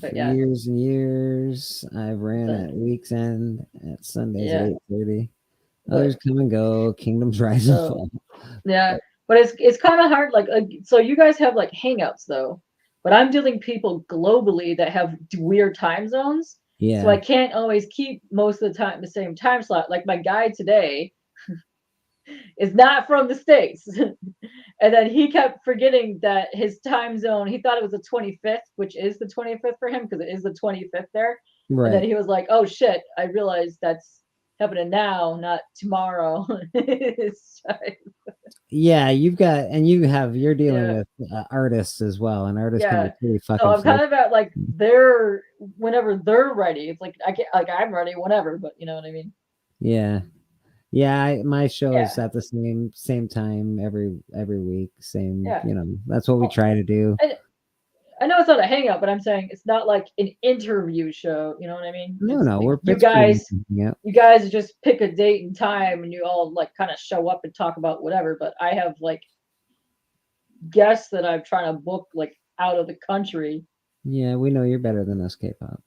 But yeah. Years and years, I've ran at week's end at Sundays at 8:30. Others come and go. Kingdoms rise and fall. Yeah, but it's kind of hard. Like, so you guys have like hangouts though, but I'm dealing people globally that have weird time zones. Yeah. So I can't always keep most of the time the same time slot. Like my guy today is not from the States. And then he kept forgetting that his time zone, he thought it was the 25th, which is the 25th for him because it is the 25th there. Right. And then he was like, oh shit, I realized that's happening now, not tomorrow. Yeah, you're dealing with artists as well, and artists can be pretty fucking. So I'm kind of at like whenever they're ready. It's like I'm ready whenever, but you know what I mean. Yeah, my show is at the same time every week. Same, that's what we try to do. I know it's not a hangout, but I'm saying it's not like an interview show. You know what I mean? No, like you guys just pick a date and time, and you all like kind of show up and talk about whatever. But I have like guests that I'm trying to book like out of the country. Yeah, we know you're better than us, K-pop.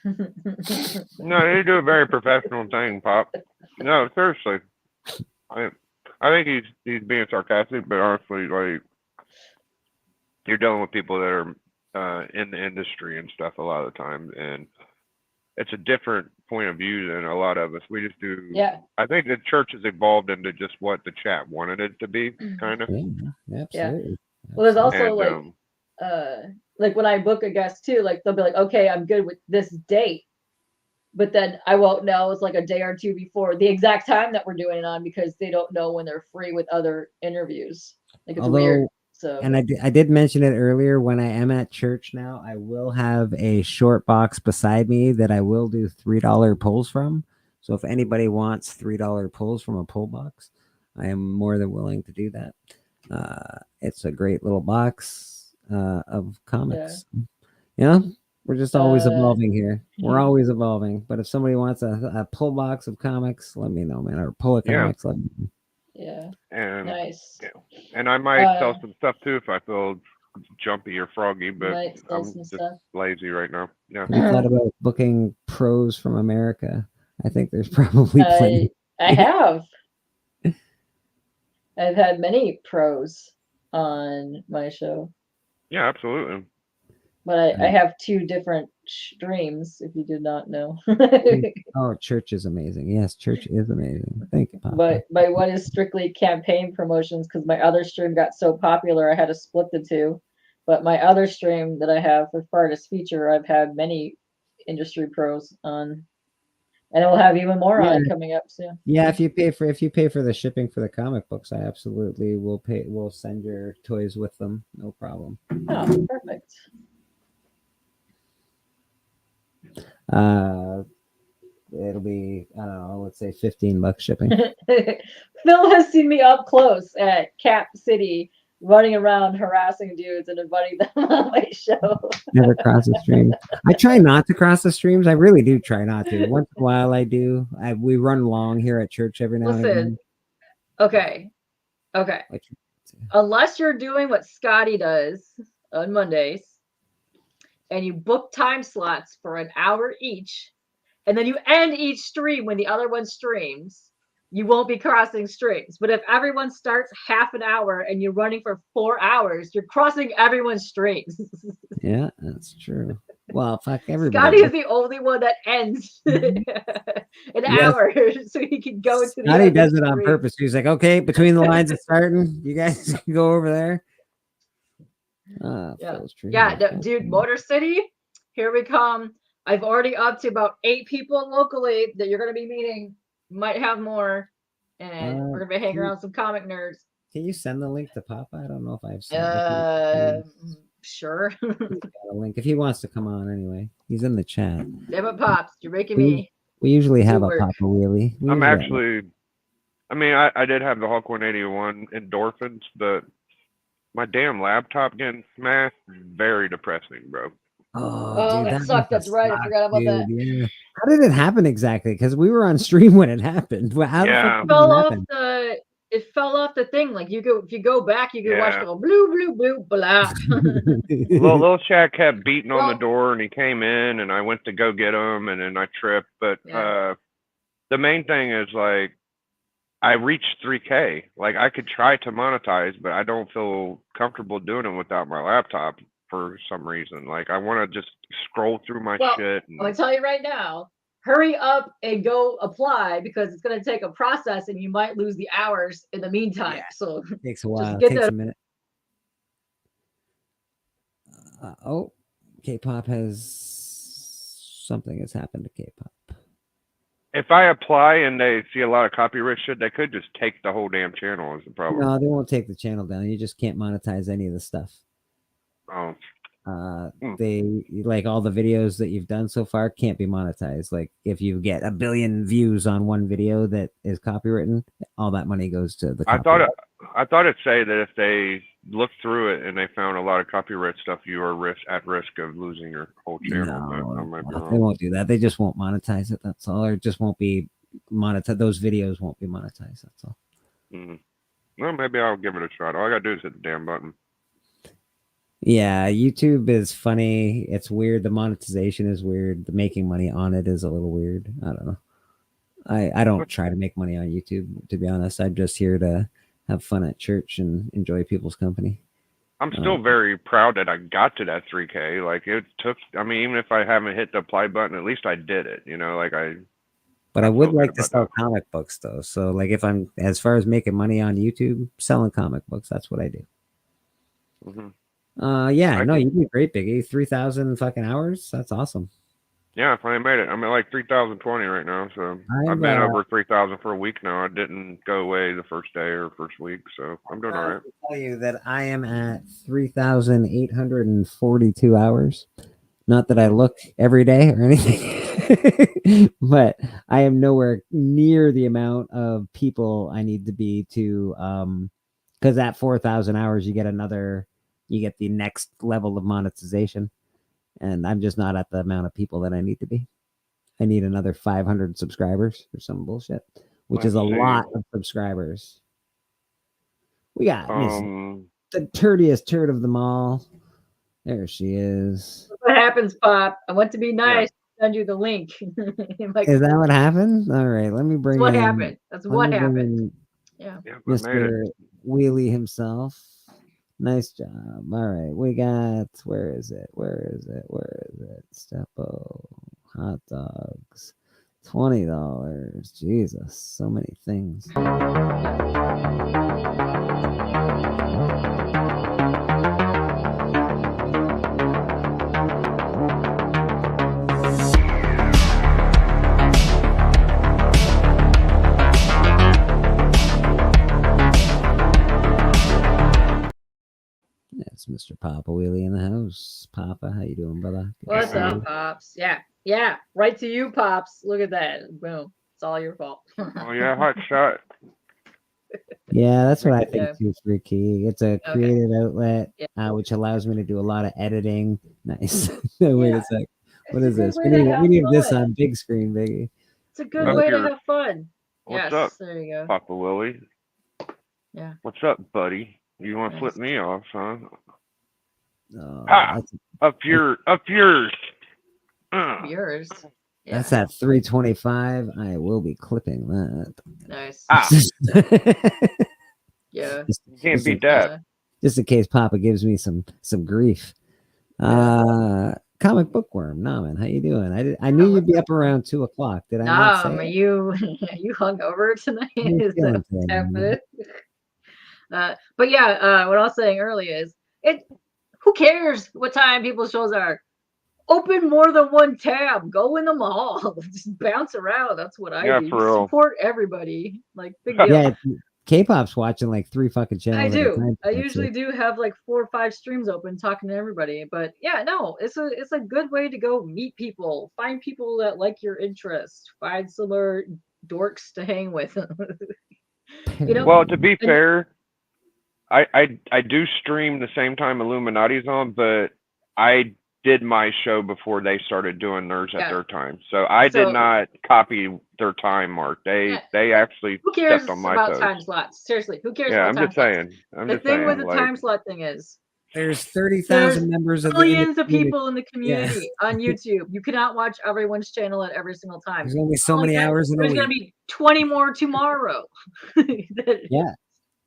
No, you do a very professional thing, Pop. No, seriously. I think he's being sarcastic, but honestly, like, you're dealing with people that are in the industry and stuff a lot of the time, and it's a different point of view than a lot of us. We just do. Yeah. I think the church has evolved into just what the chat wanted it to be, kind of. Yeah, absolutely. Yeah. Well, there's also like when I book a guest too, like they'll be like, okay, I'm good with this date, but then I won't know. It's like a day or two before the exact time that we're doing it on because they don't know when they're free with other interviews. Like it's weird. So, and I did mention it earlier, when I am at church now, I will have a short box beside me that I will do $3 pulls from. So if anybody wants $3 pulls from a pull box, I am more than willing to do that. It's a great little box of comics. Yeah, we're just always evolving here. We're always evolving. But if somebody wants a pull box of comics, let me know, man. Or pull of comics, let me know. Yeah. And Nice. and I might sell some stuff too if I feel jumpy or froggy, but might sell I'm some just stuff. lazy right now. Yeah. Have you thought about booking pros from America? I think there's probably plenty. I have. I've had many pros on my show. Yeah, absolutely. But I have 2 different streams, if you did not know. Oh, Church is amazing. Yes, Church is amazing. Thank you, Papa. But my one is strictly campaign promotions because my other stream got so popular I had to split the 2. But my other stream that I have for Fartist Feature, I've had many industry pros on, and I will have even more on it coming up soon. Yeah, if you pay for the shipping for the comic books, I absolutely will pay. We'll send your toys with them, no problem. Oh, perfect. It'll be, I don't know, let's say $15 shipping. Phil has seen me up close at Cap City running around harassing dudes and inviting them on my show. Never cross the stream. I try not to cross the streams. I really do try not to. Once in a while I do. We run long here at church every now and again. Okay. Unless you're doing what Scotty does on Mondays and you book time slots for an hour each, and then you end each stream when the other one streams, you won't be crossing streams. But if everyone starts half an hour and you're running for 4 hours, you're crossing everyone's streams. Yeah, that's true. Well, fuck everybody. Scotty is the only one that ends an hour so he can go to the Scotty does it on stream. purpose. He's like, okay, between the lines of starting, you guys can go over there. Dude, Motor City, here we come. I've already up to about 8 people locally that you're going to be meeting. Might have more. And we're going to be hanging around some comic nerds. Can you send the link to Papa? I don't know if I've sent Sure. a link if he wants to come on anyway. He's in the chat. Damn it, Pops. You're making me. We usually have a Papa wheelie. I did have the Hulk 181 endorphins, but my damn laptop getting smashed, very depressing, bro. Oh, dude, that sucked. That's right. I forgot about that. Yeah. How did it happen exactly? Because we were on stream when it happened. How the fuck did it happen? It fell off the thing. Like if you go back, you can watch the blue, blue, blue, blah. Little Shaq kept beating on the door, and he came in, and I went to go get him, and then I tripped. But the main thing is, like, I reached 3K. Like, I could try to monetize, but I don't feel comfortable doing it without my laptop for some reason. Like, I want to just scroll through my shit. I'm going to tell you right now, hurry up and go apply because it's going to take a process and you might lose the hours in the meantime. So it takes a while. It takes a minute. K-pop something has happened to K-pop. If I apply and they see a lot of copyright shit, they could just take the whole damn channel is the problem. No, they won't take the channel down. You just can't monetize any of the stuff. Oh. They like all the videos that you've done so far can't be monetized. Like if you get 1 billion views on one video that is copywritten, all that money goes to the copyright. I thought it'd say that if they looked through it and they found a lot of copyright stuff, you are at risk of losing your whole channel. No, they won't do that. They just won't monetize it. That's all. Or it just won't be monetized. Those videos won't be monetized. That's all. Well, maybe I'll give it a shot. All I gotta do is hit the damn button. Yeah, YouTube is funny. It's weird. The monetization is weird. The making money on it is a little weird. I don't know. I don't try to make money on YouTube, to be honest. I'm just here to have fun at church and enjoy people's company. I'm still very proud that I got to that 3K. Like it took, even if I haven't hit the apply button, at least I did it, But I would like to sell comic books though. So like if I'm, as far as making money on YouTube, selling comic books, that's what I do. You do great, Biggie. 3,000 fucking hours. That's awesome. Yeah, I finally made it. I'm at like 3,020 right now. So I've been over 3,000 for a week now. I didn't go away the first day or first week. So I'm doing all right. I'll tell you that I am at 3,842 hours. Not that I look every day or anything. but I am nowhere near the amount of people I need to be to because at 4,000 hours you get the next level of monetization, and I'm just not at the amount of people that I need to be. I need another 500 subscribers or some bullshit, which is a lot of subscribers. We got the turdiest turd of them all. There she is. What happens, Pop? I want to be nice. Send you the link. Like, is that what happened? All right, let me bring that's what in. happened. That's what happened. Yeah. Mr. Wheelie himself. Nice job. All right, we got. Where is it? Stepo hot dogs, $20. Jesus, so many things. It's Mr. Papa Wheelie in the house. Papa, how you doing, brother? What's up, Pops? Yeah. Right to you, Pops. Look at that. Boom. It's all your fault. Oh yeah, hot shot. Yeah, that's what I think too, Freaky. It's a Okay. creative outlet, which allows me to do a lot of editing. Nice. Wait a sec. What is this? We need this on big screen, Biggie. It's a good way to have fun. What's yes, up? there you go. Papa Willie. Yeah. What's up, buddy? You want to flip me off, huh? Up yours. Yours. That's at 325. I will be clipping that. Nice. Yeah. Can't beat that. Just in case Papa gives me some grief. Comic bookworm, Naman, how you doing? I knew you'd be up around 2:00. Did I not say? Are you hungover tonight? Is that what's happening? But yeah, what I was saying earlier is who cares what time people's shows are? Open more than one tab. Go in the mall. Just bounce around. That's what I do. For real. Support everybody. Like, big deal. Yeah, K-pop's watching like 3 fucking channels. I at a do. time. I usually do have like 4 or 5 streams open talking to everybody. But yeah, no, it's a good way to go meet people, find people that like your interest, find similar dorks to hang with. Well, to be fair, I do stream the same time Illuminati's on, but I did my show before they started doing Nerds at their time, so I did not copy their time mark. They actually who cares stepped on my about toes. time slots? Seriously, who cares? Yeah, about I'm time just slots? saying. The thing with the time slot thing is there's 30,000 members of millions of people in the community on YouTube. You cannot watch everyone's channel at every single time. There's only so many hours in a There's week. going to be 20 more tomorrow. Yeah.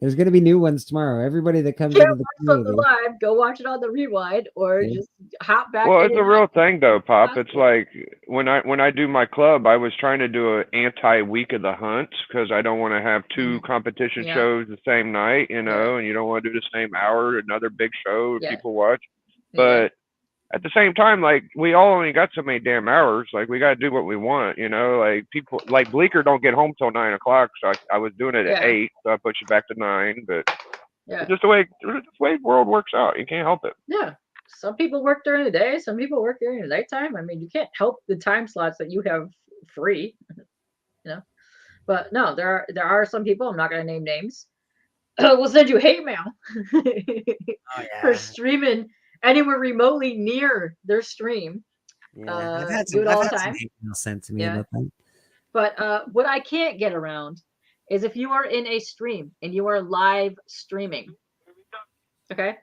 There's going to be new ones tomorrow. Everybody that comes Can't into the watch something community. live, go watch it on the rewind, or just hop back. Well, in it's a and real out. thing though, Pop. It's like when I do my club, I was trying to do an anti-week of the hunt because I don't want to have 2 competition shows the same night, and you don't want to do the same hour, another big show people watch. But at the same time, like, we all only got so many damn hours. Like, we got to do what we want, like people like Bleecker don't get home till 9 o'clock. So I was doing it at 8, so I pushed it back to 9, but it's just the way the world works out. You can't help it. Yeah. Some people work during the day, some people work during the nighttime. I mean, you can't help the time slots that you have free, But no, there are some people, I'm not going to name names, will send you hate mail for streaming anywhere remotely near their stream. I've had do it all the time. hate mail sent to me about that. But what I can't get around is if you are in a stream and you are live streaming, okay?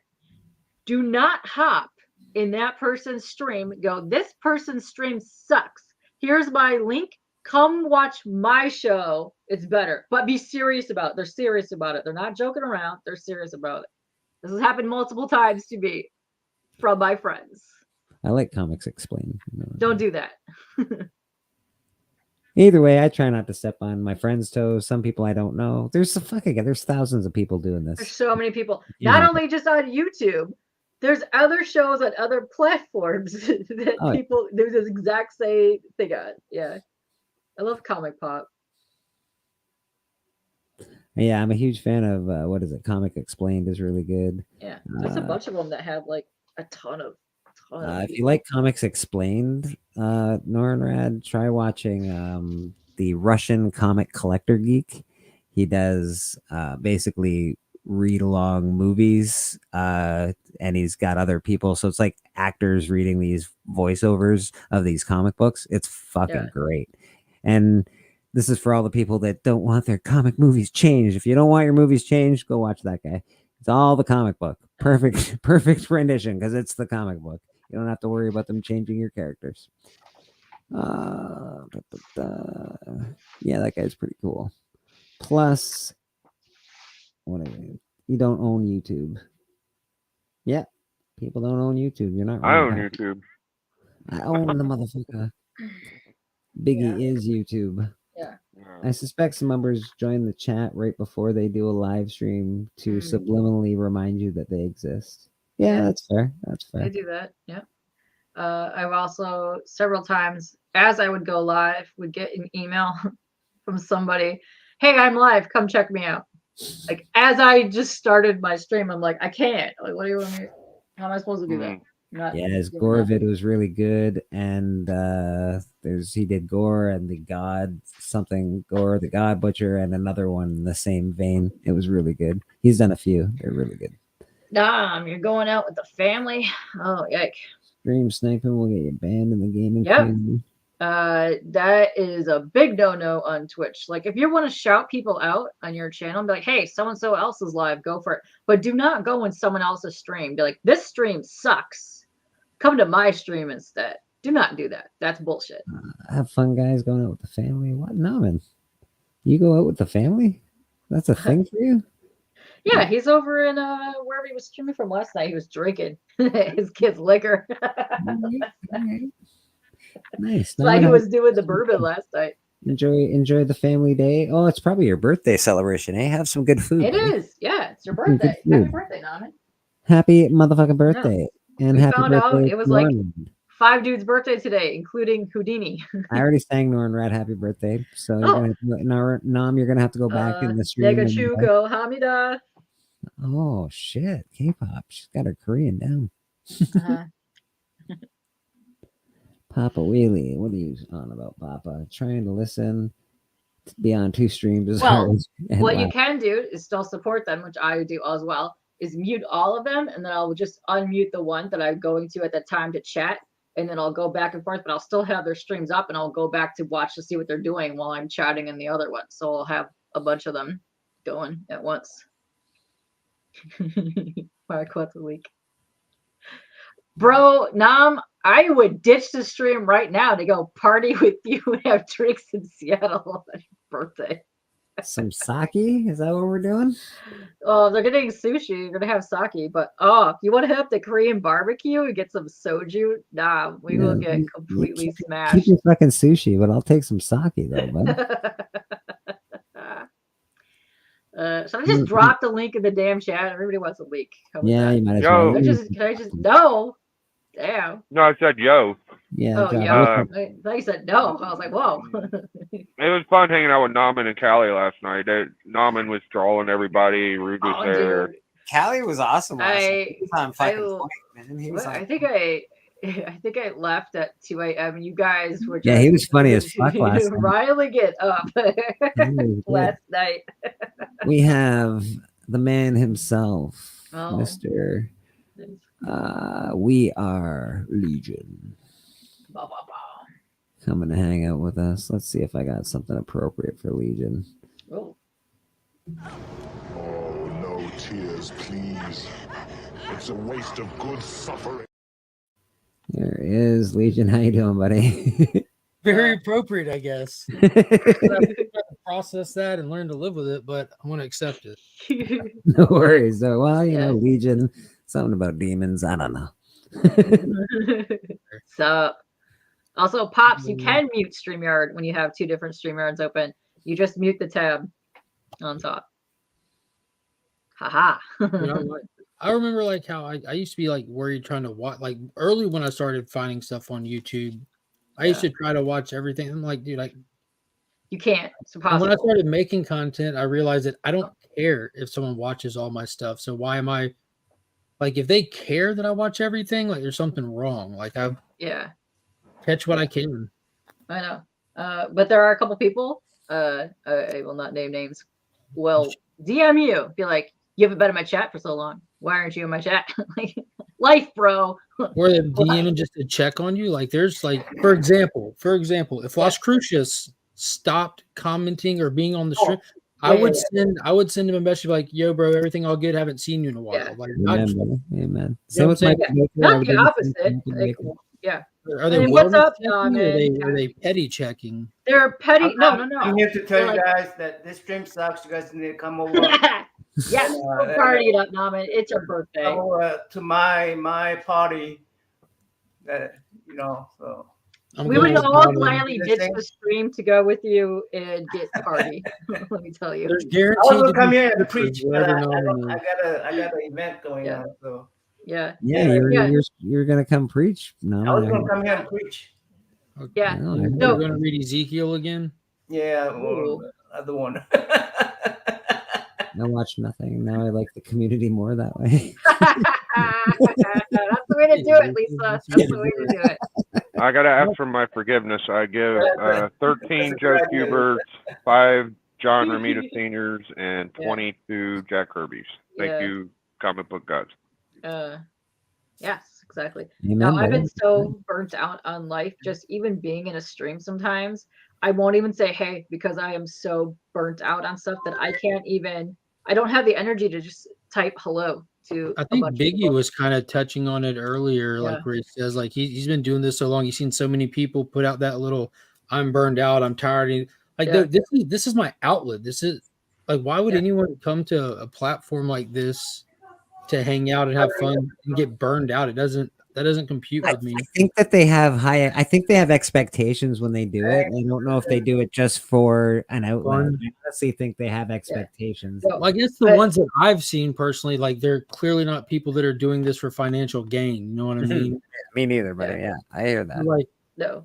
Do not hop in that person's stream. Go, this person's stream sucks. Here's my link. Come watch my show. It's better. But be serious about it. They're serious about it. They're not joking around. They're serious about it. This has happened multiple times to me from my friends. I like Comics Explained. Don't do that. Either way, I try not to step on my friends' toes. Some people I don't know. There's thousands of people doing this. There's so many people. Not only just on YouTube. There's other shows on other platforms that people do this exact same thing on. Yeah. I love Comic Pop. Yeah, I'm a huge fan of what is it? Comic Explained is really good. Yeah, there's a bunch of them that have like a ton of If you like comics explained, Norrad, try watching the Russian comic collector geek. He does basically read along movies, and he's got other people, so it's like actors reading these voiceovers of these comic books. It's fucking great. And this is for all the people that don't want their comic movies changed. If you don't want your movies changed, go watch that guy. It's all the comic book. Perfect rendition because it's the comic book. You don't have to worry about them changing your characters. Yeah, that guy's pretty cool. Plus, you don't own YouTube. Yeah, people don't own YouTube. You're not. I wrong, own Pat. YouTube. I own the motherfucker. Biggie is YouTube. Yeah. I suspect some members join the chat right before they do a live stream to subliminally remind you that they exist. Yeah, that's fair. That's fair. I do that. Yeah. I've also several times, as I would go live, would get an email from somebody. Hey, I'm live. Come check me out. Like as I just started my stream, I'm like, I can't. Like, what do you want me? How am I supposed to do that? Yeah, his gore vid was really good, and he did Gore and the God something Gore, the God Butcher, and another one in the same vein. It was really good. He's done a few. They're really good. You're going out with the family. Oh, yike. Stream sniping will get you banned in the gaming Yep. community. That is a big no-no on Twitch. Like if you want to shout people out on your channel and be like, hey, so-and-so else is live, go for it. But do not go in someone else's stream. Be like, this stream sucks. Come to my stream instead. Do not do that. That's bullshit. Have fun, guys, going out with the family. What? No, man. You go out with the family? That's a thing for you? Yeah, he's over in wherever he was streaming from last night. He was drinking his kid's liquor. Nice. It's like he was doing the bourbon last night. Enjoy the family day. Oh, it's probably your birthday celebration, eh? Have some good food. It is. Yeah, it's your birthday. Happy birthday, Naaman. Happy motherfucking birthday. And We happy found birthday. out it was like 5 dudes' birthday today, including Houdini. I already sang Norrad happy birthday. So you're Nam, you're gonna have to go back in the stream. Negachuko Hamida. Oh shit, K-pop. She's got her Korean down. Papa Wheelie, what are you on about, Papa? Trying to listen, be on 2 streams is hard. What you can do is still support them, which I do as well, is mute all of them, and then I'll just unmute the one that I'm going to at that time to chat, and then I'll go back and forth, but I'll still have their streams up, and I'll go back to watch to see what they're doing while I'm chatting in the other one. So I'll have a bunch of them going at once. Mark, once a week. Bro, Nam, I would ditch the stream right now to go party with you and have drinks in Seattle on your birthday. Some sake? Is that what we're doing? Oh, they're getting sushi. You're gonna have sake, but if you want to hit up the Korean barbecue and get some soju, we will get completely smashed. Keep your fucking sushi, but I'll take some sake though, bud. So I just dropped the link in the damn chat. Everybody wants a link. Yeah, you might as well. Can I just no? Damn. No, I said yo. Yeah. Oh, yeah. I thought you said no. I was like, whoa. It was fun hanging out with Nauman and Callie last night. Nauman was trolling everybody. Rude was there. Dude. Callie was awesome. I think I left at 2 a.m. You guys were just, he was funny as fuck last night. Riley get up last night. We have the man himself, Oh. Mr. We Are Legion. Coming to hang out with us. Let's see if I got something appropriate for Legion. Oh. Oh, no tears, please. It's a waste of good suffering. There is Legion. How you doing, buddy? Very appropriate, I guess. Process that and learn to live with it, but I want to accept it. No worries. So, well, you know, Legion, something about demons. I don't know. So, also, Pops, you can mute StreamYard when you have 2 different StreamYards open. You just mute the tab on top. Haha. I remember like how I used to be like worried trying to watch, like early when I started finding stuff on YouTube. I used to try to watch everything. I'm like, dude, you can't. It's and impossible. when I started making content, I realized that I don't care if someone watches all my stuff. So why am I like if they care that I watch everything, like there's something wrong. Like I catch what I can. I know. But there are a couple people, I will not name names, will DM you, be like, you haven't been in my chat for so long. Why aren't you in my chat? Like, life, bro. Or they're DMing just to check on you. Like there's like, for example, if Las Crucias stopped commenting or being on the stream, I would send him a message like, yo, bro, everything all good. Haven't seen you in a while. Like, Amen, brother. Amen. You know Same with my Not the opposite. Like, yeah. Are they what's up, checking, or are they petty checking? They're petty. No. I'm here to tell They're you like, guys that this stream sucks. You guys need to come over. yes, we'll party it up, Naman. It's your birthday. Come over to my party. That so. We would all gladly ditch the stream to go with you and get party. Let me tell you. There's I guaranteed was gonna to come be here and preach, but I wherever got an event going on. So yeah, you're gonna come preach. No, I was gonna come here and preach. Yeah. We're gonna read Ezekiel again. Yeah, well, other one. I watch nothing. Now I like the community more that way. That's the way to do it, Lisa. That's the way to do it. I gotta ask for my forgiveness. I give 13 Joe Huberts, 5 John Romita Seniors, and 22 Jack Kirby's. Thank you, comic book gods. Yes, exactly. Amen, Now I've brother. been so burnt out on life, just even being in a stream sometimes. I won't even say hey because I am so burnt out on stuff that I don't have the energy to just type hello to I a think bunch of Biggie people. was kind of touching on it earlier, like where he says, like he's been doing this so long. He's seen so many people put out that little, "I'm burned out, I'm tired." Like this is my outlet. This is like, why would anyone come to a platform like this to hang out and have fun and get burned out? That doesn't compute with me. I think that they have I think they have expectations when they do it. I don't know if they do it just for an outlet. Fun. I honestly think they have expectations. Well, I guess the ones that I've seen personally, like they're clearly not people that are doing this for financial gain. You know what I mean? Me neither, but yeah, I hear that. Like, no.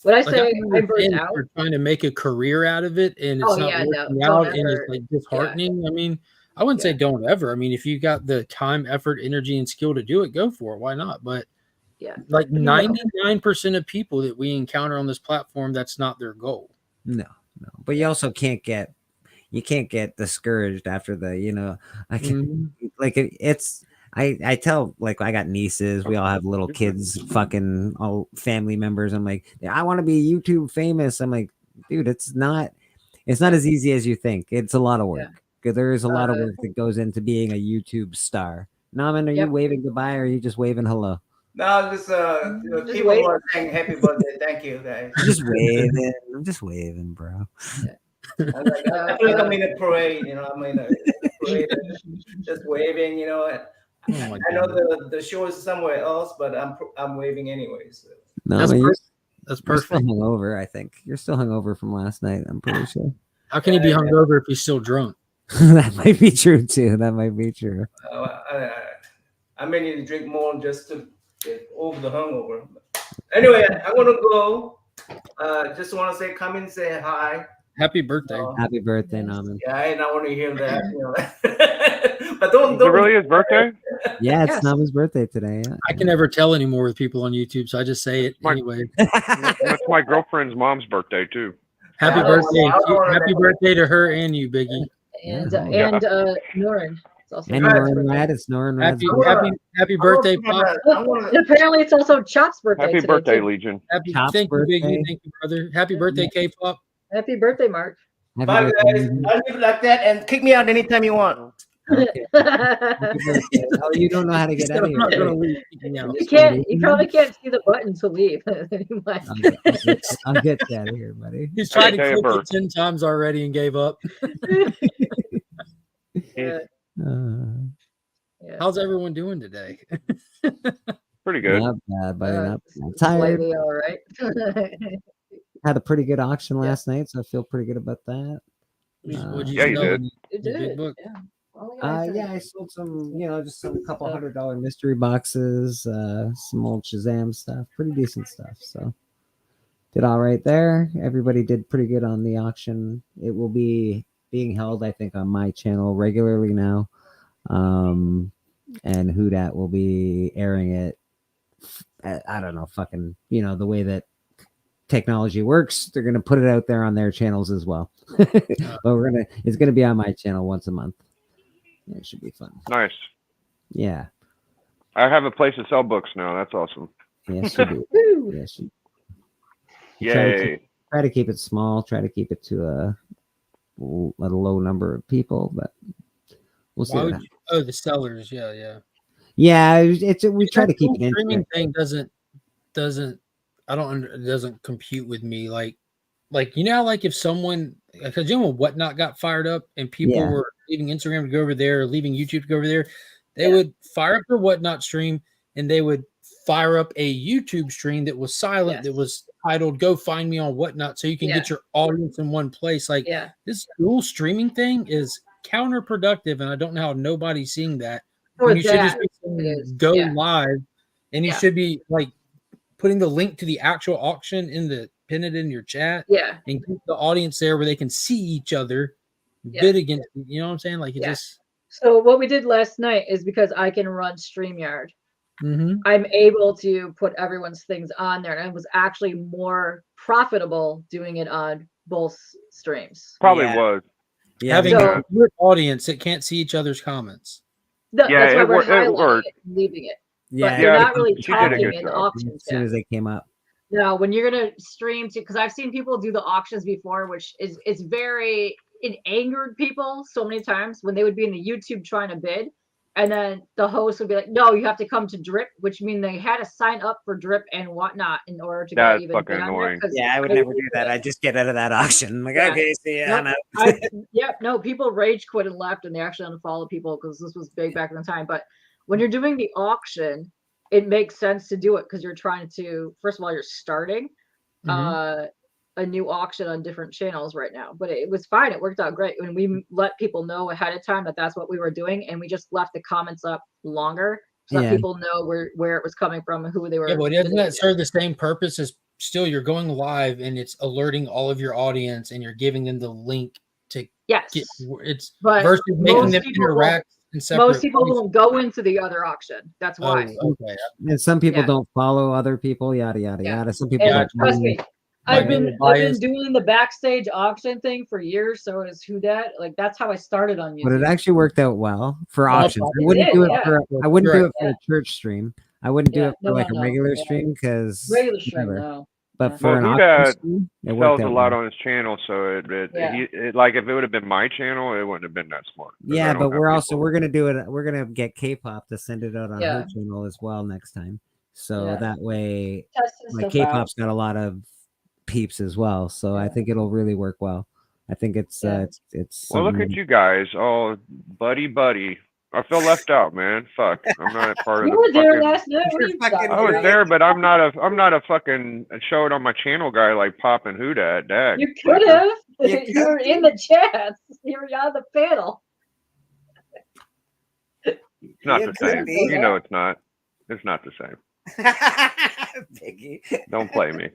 When I say I'm burnt understand out, if you're trying to make a career out of it and it's not working out and it's like disheartening. I mean, I wouldn't say don't ever. I mean, if you got the time, effort, energy, and skill to do it, go for it. Why not? But like 99% of people that we encounter on this platform, that's not their goal. No. But you also can't get discouraged after I can like it's I tell, like, I got nieces, we all have little kids, fucking all family members. I'm like, I want to be YouTube famous. I'm like, dude, it's not as easy as you think. It's a lot of work. There is a lot of work that goes into being a YouTube star. Naman, are you waving goodbye or are you just waving hello? No, just people who are saying happy birthday. Thank you, guys. I'm just waving. I'm just waving, bro. I feel like I'm in a parade, I'm in a parade, just waving, I know the show is somewhere else, but I'm waving anyways. So. No, that's perfect. You're still perfect. hungover, I think. You're still hungover from last night, I'm pretty sure. How can he be hungover if he's still drunk? That might be true, too. That might be true. I may need to drink more just to get over the hungover. Anyway, I'm going to go. Just want to come in and say hi. Happy birthday. Happy birthday, Naman. Yeah, and I want to hear that. But don't. Is it really his birthday? Yeah, it's Naman's birthday today. Yeah. I can never tell anymore with people on YouTube, so I just say it anyway. That's my girlfriend's mom's birthday too. Happy birthday! Happy birthday to her and you, Biggie. And Norin. It's also And Norin Rad. It's Norin Rad. Happy birthday, Pop. Apparently, it's also Chop's birthday. Happy today, birthday, too. Legion. Thank you, Biggie. Thank you, brother. Happy birthday, K-Pop. Happy birthday, Mark. Bye, guys. I'll leave it like that and kick me out anytime you want. Okay. Oh, you don't know how to get out of here. You can't. You probably can't see the button to leave. I'll get you out of here, buddy. He's tried to click it 10 times already and gave up. How's everyone doing today? Pretty good. Not bad, buddy. Not bad. I'm tired. All right. Had a pretty good auction last night, so I feel pretty good about that. Yeah, you did. You did. Yeah, I sold some, just some couple $100 mystery boxes, some old Shazam stuff, pretty decent stuff. So did all right there. Everybody did pretty good on the auction. It will be being held, I think, on my channel regularly now. and Whodat will be airing it. I don't know, fucking, the way that technology works, they're gonna put it out there on their channels as well. But it's gonna be on my channel once a month. Yeah, it should be fun. Nice. Yeah. I have a place to sell books now. That's awesome. Yes, you do. Yes, you. Yay. Try to keep it small. Try to keep it to a low number of people, but we'll see. The sellers, yeah. Yeah, we try to keep it streaming thing doesn't it doesn't compute with me like like if someone because when Whatnot got fired up and people were leaving Instagram to go over there, leaving YouTube to go over there, they would fire up their Whatnot stream and they would fire up a YouTube stream that was silent that was titled "Go Find Me on Whatnot" so you can get your audience in one place. Like this dual streaming thing is counterproductive, and I don't know how nobody's seeing that. For You should just be saying, go live, and you should be like putting the link to the actual auction pin it in your chat, and keep the audience there where they can see each other bid against. You know what I'm saying? Like it just. So what we did last night is because I can run StreamYard. I'm able to put everyone's things on there, and it was actually more profitable doing it on both streams. Probably was. Having a good audience that can't see each other's comments. That's why we're highlighting it and leaving it. Yeah, but they're not really talking in the auction as soon as they came up. No, when you're gonna stream to, because I've seen people do the auctions before, which is it angered people so many times when they would be in the YouTube trying to bid, and then the host would be like, "No, you have to come to Drip," which means they had to sign up for Drip and Whatnot in order to That's get even bid on there. Yeah, I would never do that. I just get out of that auction. I'm like, okay, see ya. No, people rage quit and left, and they actually unfollowed people because this was big back in the time. But when you're doing the auction, it makes sense to do it because you're trying to, first of all, you're starting a new auction on different channels right now. But it was fine. It worked out great. When we let people know ahead of time that that's what we were doing, and we just left the comments up longer so that people know where it was coming from and who they were. Yeah, but doesn't that serve the same purpose as still you're going live and it's alerting all of your audience and you're giving them the link to get it's versus making them interact in separate most people won't go into the other auction. That's why. Okay. And some people don't follow other people, yada yada yada. Some people trust me. I've been doing the backstage auction thing for years. So is Whodat. Like that's how I started on YouTube. But it actually worked out well for auctions. I wouldn't do it for a church stream. I wouldn't do it for like a regular stream because regular stream, no. But for an auction stream, it sells worked a out lot well. on his channel, so it like if it would have been my channel, it wouldn't have been that smart. Yeah, but we're gonna do it. We're gonna get K-pop to send it out on her channel as well next time. So that way, like K-pop's got a lot of peeps as well. So I think it'll really work well. I think it's well, look at you guys, all buddy. I feel left out, man. Fuck, I'm not part of the. You were there last night. I was there, but I'm not a fucking show it on my channel guy like Pop and Whodat. Dag. You could have. You were in the chat. You were on the panel. It's not the same. You know it's not. It's not the same. Piggy. Don't play me.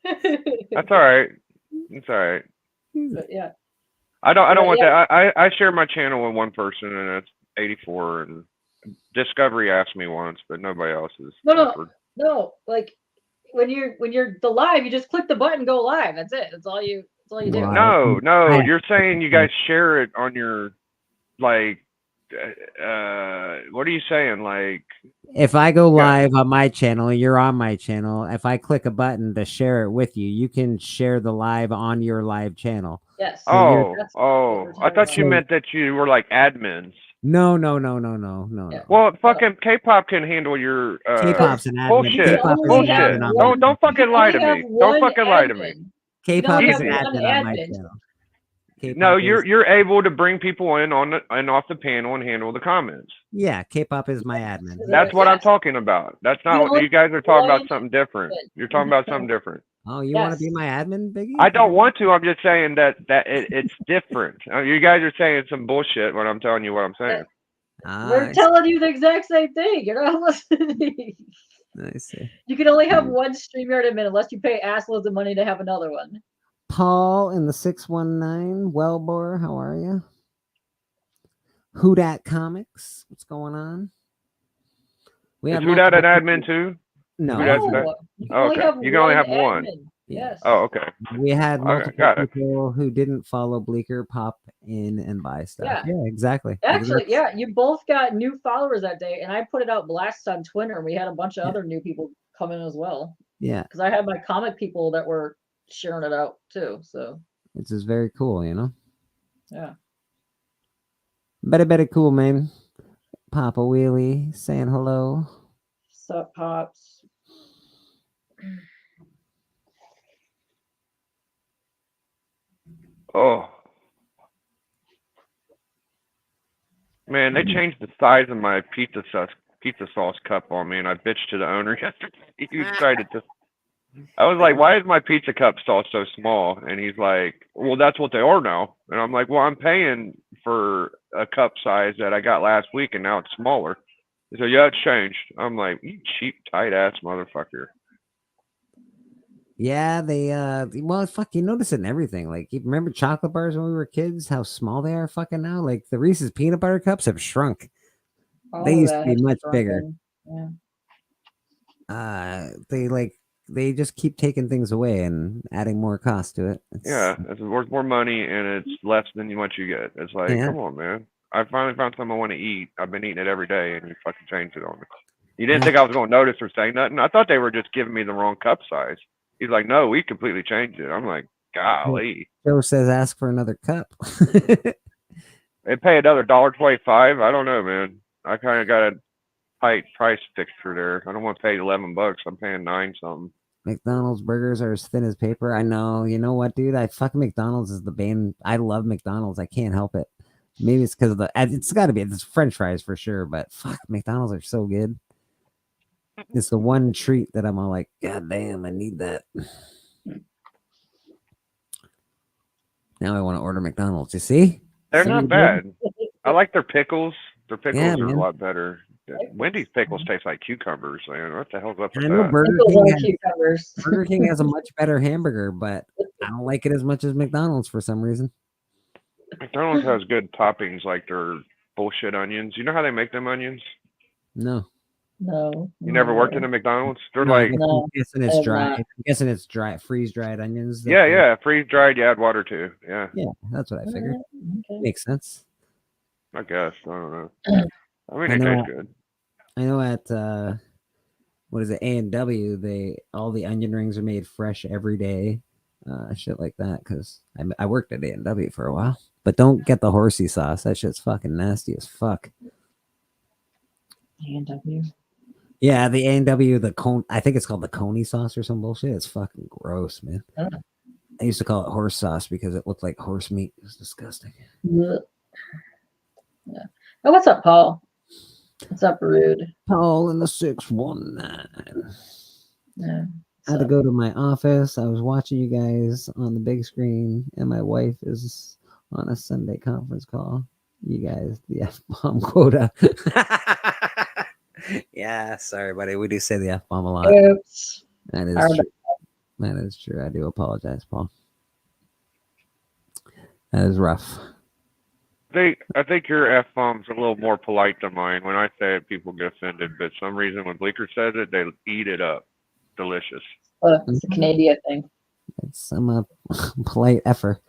That's all right. It's all right. But yeah. I don't want that. I share my channel with one person, and that's 84. And Discovery asked me once, but nobody else is. No. Like when you're the live, you just click the button, go live. That's it. That's all you do. No. You're saying you guys share it on your like. What are you saying? Like, if I go live on my channel, you're on my channel. If I click a button to share it with you, you can share the live on your live channel. Yes. So I thought you meant that you were like admins. No. Well, fucking K-pop can handle your K-pop's an admin. Bullshit. Don't fucking lie to me. Don't fucking lie to me. K-pop is an admin on my channel. K-pop no, you're able to bring people in on and off the panel and handle the comments. Yeah, K-pop is my admin. That's what I'm talking about. That's not what you guys are talking about. Something different. You're talking about something different. Oh, you want to be my admin, Biggie? I don't want to. I'm just saying that it's different. You guys are saying some bullshit when I'm telling you what I'm saying. We're telling you the exact same thing. You're not listening. I see. You can only have one StreamYard admin unless you pay assloads of money to have another one. Paul in the 619, Wellbore, how are you? Who Dat Comics. What's going on? We Is Who Dat an admin too? No. You can only have You can only have one one. admin. Yes. Oh, okay. We had multiple got it. people who didn't follow Bleaker pop in and buy stuff. Yeah. Exactly. Actually, yeah, you both got new followers that day, and I put it out blast on Twitter, and we had a bunch of other new people come in as well. Yeah. Because I had my comic people that were sharing it out too. So it's just very cool, you know? Yeah. Very cool, man. Papa Wheelie saying hello. Sup, Pops? Oh. Man, they changed the size of my pizza sauce cup on me, and I bitched to the owner yesterday. He decided to. I was like, "Why is my pizza cup so small?" And he's like, "Well, that's what they are now." And I'm like, "Well, I'm paying for a cup size that I got last week, and now it's smaller." He said, "Yeah, it's changed." I'm like, "You cheap, tight ass motherfucker." Yeah, they well, fuck, you notice it in everything. Like, you remember chocolate bars when we were kids? How small they are fucking now. Like the Reese's peanut butter cups have shrunk. They used to be much bigger. Yeah. They just keep taking things away and adding more cost to it. It's worth more money, and it's less than what you get. It's like, come on, man. I finally found something I want to eat. I've been eating it every day, and you fucking changed it on me. You didn't think I was going to notice or say nothing? I thought they were just giving me the wrong cup size. He's like, no, we completely changed it. I'm like, golly. Joe says, ask for another cup. They pay another $1.25. I don't know, man. I kind of got a tight price fixed through there. I don't want to pay $11. I'm paying $9 something. McDonald's burgers are as thin as paper. I know. You know what, dude? I fucking McDonald's is the bane. I love McDonald's. I can't help it. Maybe it's because of it's got to be. It's French fries for sure. But fuck, McDonald's are so good. It's the one treat that I'm all like, God damn, I need that. Now I want to order McDonald's. You see? They're not bad. I like their pickles. Their pickles Yeah, are man. a lot better. Wendy's pickles taste like cucumbers, man. What the hell's up with I know that? Burger King has a much better hamburger, but I don't like it as much as McDonald's for some reason. McDonald's has good toppings like their bullshit onions. You know how they make them onions? No. No. You never worked in a McDonald's? They're No, like, I'm guessing it's dry. I'm guessing it's dry, freeze dried onions. yeah, freeze dried. You add water too. Yeah. Yeah, that's what I figured. Okay. Makes sense. I guess. I don't know. I mean, it tastes good. I know at what is it, A&W, all the onion rings are made fresh every day, shit like that. Because I worked at A&W for a while, but don't get the horsey sauce. That shit's fucking nasty as fuck. A&W. Yeah, the A&W, the cone. I think it's called the coney sauce or some bullshit. It's fucking gross, man. Oh. I used to call it horse sauce because it looked like horse meat. It was disgusting. Yeah. Oh, what's up, Paul? What's up, Rude? Paul in the 619. Yeah. I had to go to my office. I was watching you guys on the big screen, and my wife is on a Sunday conference call. You guys, the F-bomb quota. Yeah, sorry, buddy. We do say the F-bomb a lot. Oops. That is true. That is true. I do apologize, Paul. That is rough. I think your F-bomb's a little more polite than mine. When I say it, people get offended. But for some reason, when Bleaker says it, they eat it up. Delicious. It's a Canadian thing. I'm a polite effer.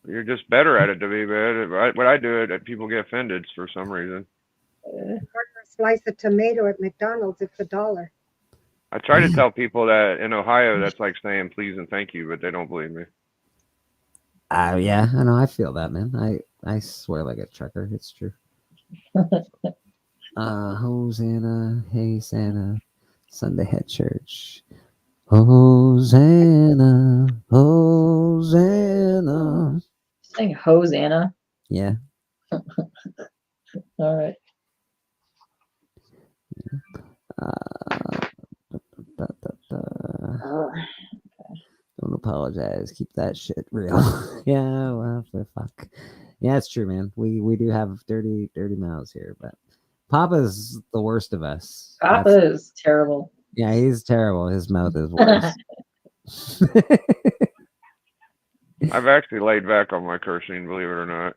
You're just better at it to be, man. When I do it, people get offended for some reason. Order a slice of tomato at McDonald's, it's $1. I try to tell people that in Ohio, that's like saying please and thank you, but they don't believe me. Yeah, I know. I feel that, man. I swear like a trucker. It's true. Hosanna, hey Santa, Sunday at church. Hosanna, Hosanna. Saying Hosanna. Yeah. All right. Don't apologize. Keep that shit real. Yeah, well, fuck. Yeah, it's true, man. We do have dirty mouths here, but Papa's the worst of us. Papa is terrible. Yeah, he's terrible. His mouth is worse. I've actually laid back on my cursing, believe it or not.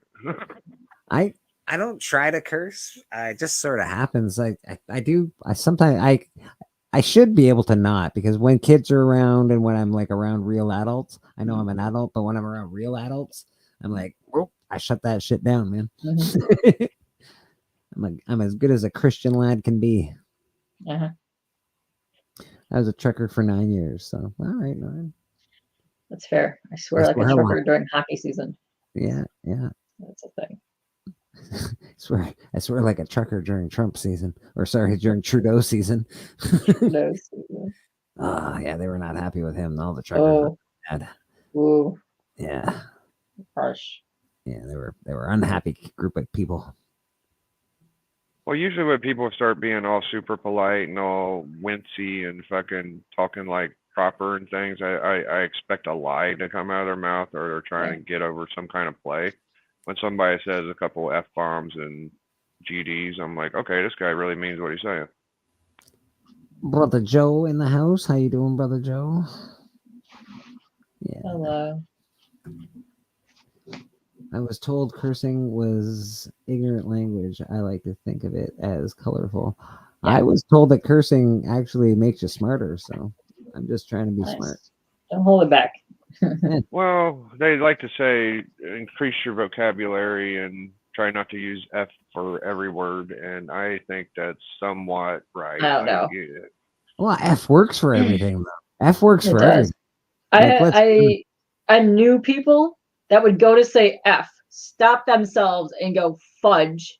I don't try to curse. It just sort of happens. I do. I sometimes I should be able to not, because when kids are around and when I'm like around real adults, I know I'm an adult, but when I'm around real adults, I'm like, whoop, I shut that shit down, man. I'm as good as a Christian lad can be. Uh-huh. I was a trucker for 9 years, so all right. That's fair. I swear, like a trucker during hockey season. Yeah. That's a thing. I swear like a trucker during Trump season, or sorry, during Trudeau season. Trudeau season. Oh, yeah, they were not happy with him. All the truckers were mad. Ooh. Yeah. Harsh. Yeah, they were unhappy group of people. Well, usually when people start being all super polite and all wincy and fucking talking like proper and things, I expect a lie to come out of their mouth, or they're trying to get over some kind of play. When somebody says a couple F-bombs and GDs, I'm like, okay, this guy really means what he's saying. Brother Joe in the house. How you doing, Brother Joe? Yeah. Hello. I was told cursing was ignorant language. I like to think of it as colorful. Yeah. I was told that cursing actually makes you smarter, so I'm just trying to be smart. Don't hold it back. Well, they like to say increase your vocabulary and try not to use F for every word, and I think that's somewhat right. I don't know. Well, F works for everything, though. F works for everything. I knew people that would go to say F, stop themselves and go fudge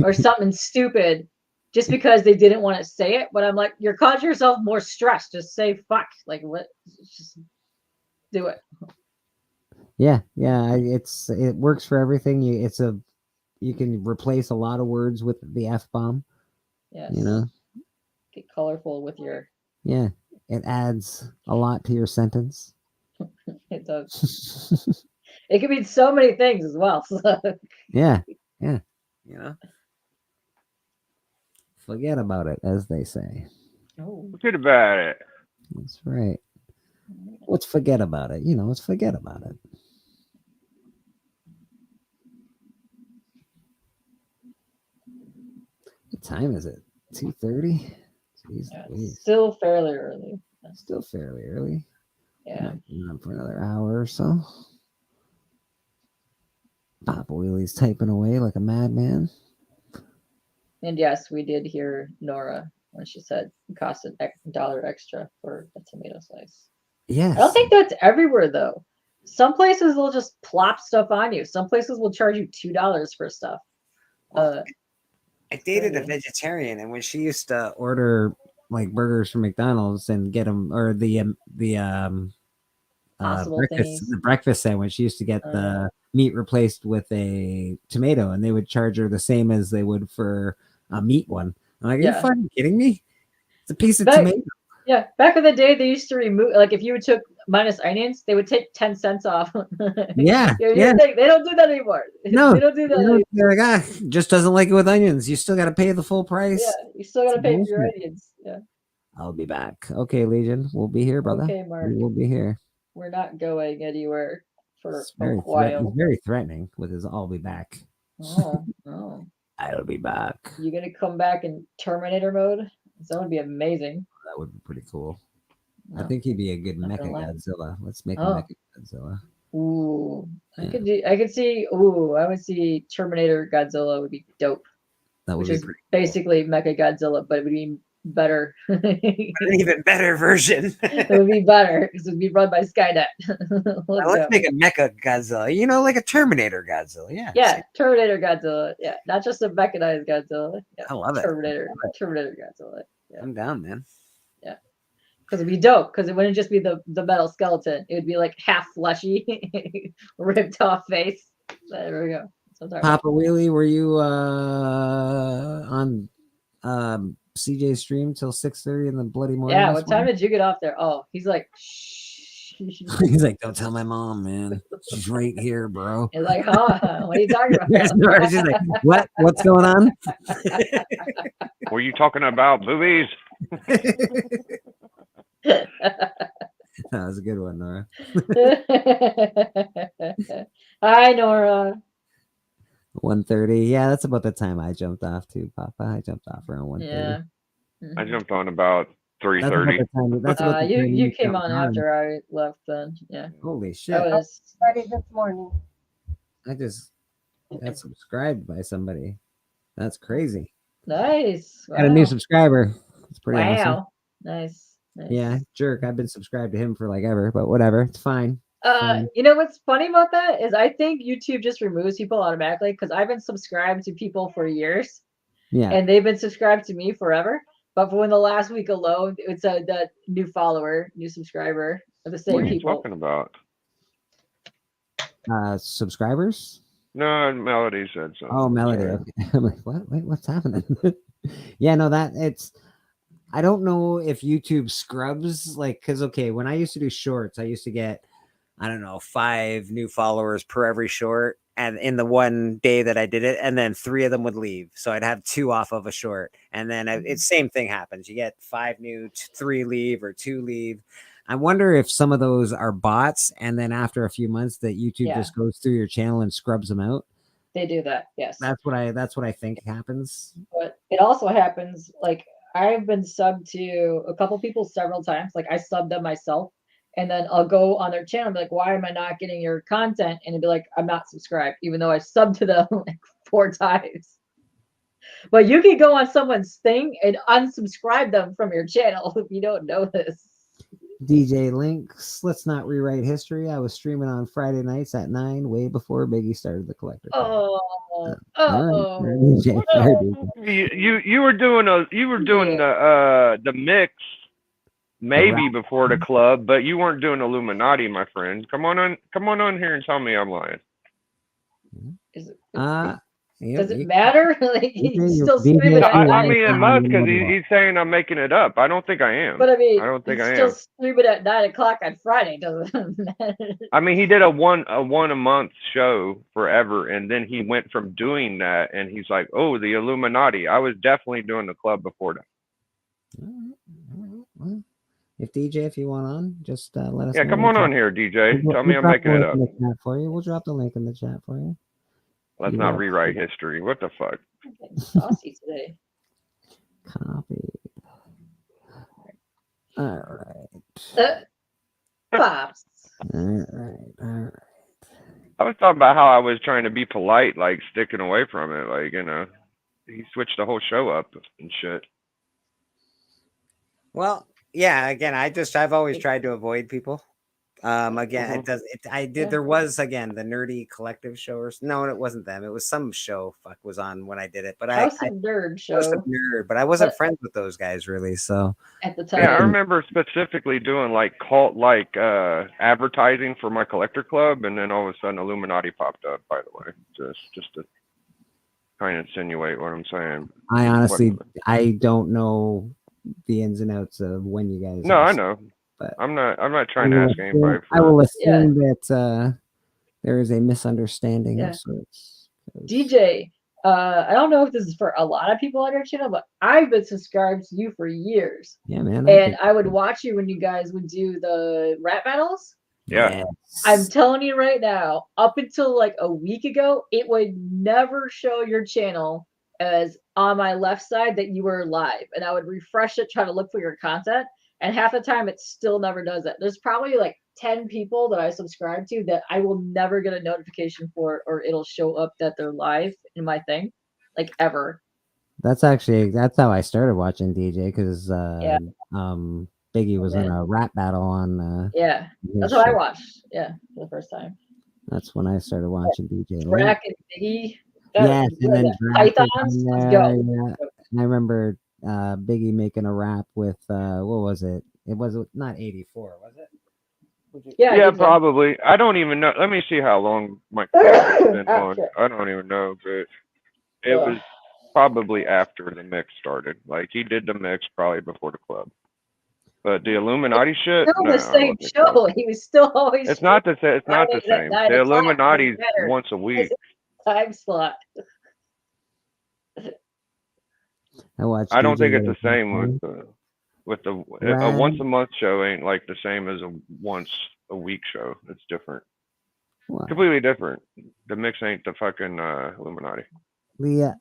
or something stupid just because they didn't want to say it. But I'm like, you're causing yourself more stress. Just say fuck. Like, what? Just do it. Yeah. It works for everything. You can replace a lot of words with the F bomb. Yes. You know, get colorful with your. Yeah, it adds a lot to your sentence. It does. It could mean so many things as well. Yeah. You know, forget about it, as they say. Oh. Forget about it. That's right. Let's forget about it. Let's forget about it. What time is it? 2:30. Still fairly early. Still fairly early. Yeah. On for another hour or so. Papa Wheelie's typing away like a madman. And yes, we did hear Nora when she said it cost $1 extra for a tomato slice. Yes. I don't think that's everywhere though. Some places will just plop stuff on you. Some places will charge you $2 for stuff. I dated a vegetarian, and when she used to order like burgers from McDonald's and get them, or the breakfast sandwich, she used to get the meat replaced with a tomato, and they would charge her the same as they would for a meat one. I'm like, are you fucking kidding me? It's a piece of tomato. Yeah, back in the day, they used to remove, like, if you took minus onions, they would take 10 cents off. Yeah. They don't do that anymore. No, they don't do that anymore. They're like, just doesn't like it with onions. You still got to pay the full price. Yeah, you still got to pay for your onions. Yeah. I'll be back. Okay, Legion, we'll be here, brother. Okay, Mark. We'll be here. We're not going anywhere for a while. He's very threatening with his "I'll be back." Oh. I'll be back. You gonna come back in Terminator mode? That would be amazing. That would be pretty cool. No, I think he'd be a good Mecha Godzilla. Let's make a Mecha Godzilla. Ooh, yeah. I could see. Ooh, I would see Terminator Godzilla would be dope. That would be pretty basically cool. Mecha Godzilla, but it would be better. An even better version. It would be better because it would be run by Skynet. Let's make a Mecha Godzilla. Like a Terminator Godzilla. Yeah. Yeah, Terminator Godzilla. Yeah, not just a mechanized Godzilla. Yeah, I love it. Terminator Godzilla. Yeah. I'm down, man. Yeah. Because it'd be dope. Because it wouldn't just be the metal skeleton. It would be like half fleshy, ripped off face. There we go. Papa Wheelie, were you on CJ's stream till 6:30 in the bloody morning? Yeah. What time did you get off there? Oh, he's like, shh. He's like, don't tell my mom, man. She's right here, bro. He's like, huh? What are you talking about? She's like, what? What's going on? Were you talking about boobies? That was a good one, Nora. Hi, Nora. 1:30. Yeah, that's about the time I jumped off too, Papa. I jumped off around 1:30. Yeah. I jumped on about That's about 3:30. the time. That's about the You time you came jumped on after I left then. Yeah. Holy That shit! was Ready this morning. I just got subscribed by somebody. That's crazy. nice. Got a new Wow. subscriber. It's pretty awesome. Wow. Nice. Nice. Yeah, jerk. I've been subscribed to him for like ever, but whatever. It's fine. Fine. You know what's funny about that is I think YouTube just removes people automatically because I've been subscribed to people for years. Yeah. And they've been subscribed to me forever. But for in the last week alone, it's the new follower, new subscriber of the same What are you people. talking about? Subscribers? No, Melody said something. Oh, Melody. Sorry. Okay. I'm like, what? Wait, what's happening? Yeah, no, I don't know if YouTube scrubs because okay, when I used to do shorts, I used to get, I don't know, 5 new followers per every short. And in the one day that I did it, and then 3 of them would leave. So I'd have 2 off of a short. And then it's same thing happens. You get 5 new, 3 leave or 2 leave. I wonder if some of those are bots. And then after a few months that YouTube just goes through your channel and scrubs them out. They do that, yes. That's what I think happens. But it also happens, like I've been subbed to a couple people several times. Like I subbed them myself. And then I'll go on their channel and be like, why am I not getting your content? And it'd be like, I'm not subscribed, even though I subbed to them like 4 times. But you can go on someone's thing and unsubscribe them from your channel if you don't know this. DJ Links, let's not rewrite history. I was streaming on Friday nights at 9, way before Biggie started the collector. Oh, All right, DJ, sorry, DJ. You were doing the mix maybe before the club, but you weren't doing Illuminati, my friend. Come on on here and tell me I'm lying. Does it matter? Like, he's still I streaming at mean, it 9 must because he's saying I'm making it up. I don't think I am. But I mean, I don't think he's I still am. streaming at 9 o'clock on Friday. Doesn't matter. I mean, he did a one a month show forever, and then he went from doing that, and he's like, "Oh, the Illuminati." I was definitely doing the club before that. Well, if you want on, just let us know. Yeah, come on here, DJ. Tell me I'm making it up. For you. We'll drop the link in the chat for you. Let's not rewrite history. What the fuck? I'm getting saucy today. Copy. All right. Pops. All right. I was talking about how I was trying to be polite, like sticking away from it. Like, he switched the whole show up and shit. Well, yeah, again, I've always tried to avoid people. Again, there was again the nerdy collective show no, it wasn't them. It was some show was on when I did it, but House of Nerd show. Nerd, but I wasn't friends with those guys really. So at the time, yeah, I remember specifically doing like cult advertising for my collector club, and then all of a sudden Illuminati popped up. By the way, just to kind of insinuate what I'm saying. I honestly, I don't know the ins and outs of when you guys. No, I know. But I'm not trying to ask anybody. I will assume that there is a misunderstanding of sorts. DJ, I don't know if this is for a lot of people on your channel, but I've been subscribed to you for years. Yeah, man. And I would watch you when you guys would do the rap battles. Yeah. I'm telling you right now, up until like a week ago, it would never show your channel as on my left side that you were live. And I would refresh it, try to look for your content. And half the time it still never does it. There's probably like 10 people that I subscribe to that I will never get a notification for, or it'll show up that they're live in my thing, like ever. That's how I started watching DJ because Biggie was in a rap battle on. That's what I watched. Yeah, for the first time. That's when I started watching DJ. Drac and Biggie. Yes, and then Pythons. Let's go. Yeah. And I remember Biggie making a rap with what was it? It was not 84, was it? Yeah, probably. I don't even know. Let me see how long my club's been on. I don't even know, but it was probably after the mix started. Like he did the mix probably before the club. But the Illuminati shit. Still the same show. He was still always. It's not the same. It's not the same. The Illuminati's once a week. Time slot. I don't think it's the same with the a once a month show ain't like the same as a once a week show. It's different. What? Completely different. The Mix ain't the fucking Illuminati. Yeah.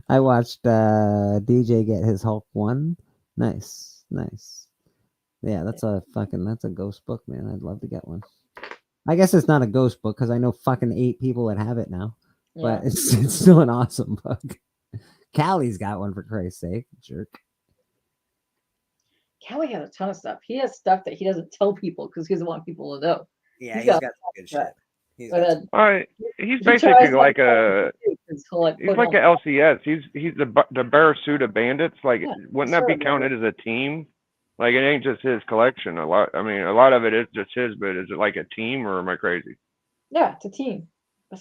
I watched DJ get his Hulk 1. Nice. Yeah, that's a ghost book, man. I'd love to get one. I guess it's not a ghost book because I know fucking 8 people that have it now. But Yeah. it's still an awesome book. Callie's got one, for Christ's sake. Jerk. Kelly has a ton of stuff. He has stuff that he doesn't tell people because he doesn't want people to know. Yeah, he's got some good shit. He's basically like a he's like a LCS. He's the Barasuda Bandits. Like, wouldn't that be counted as a team? Like, it ain't just his collection. A lot of it is just his. But is it like a team, or am I crazy? Yeah, it's a team.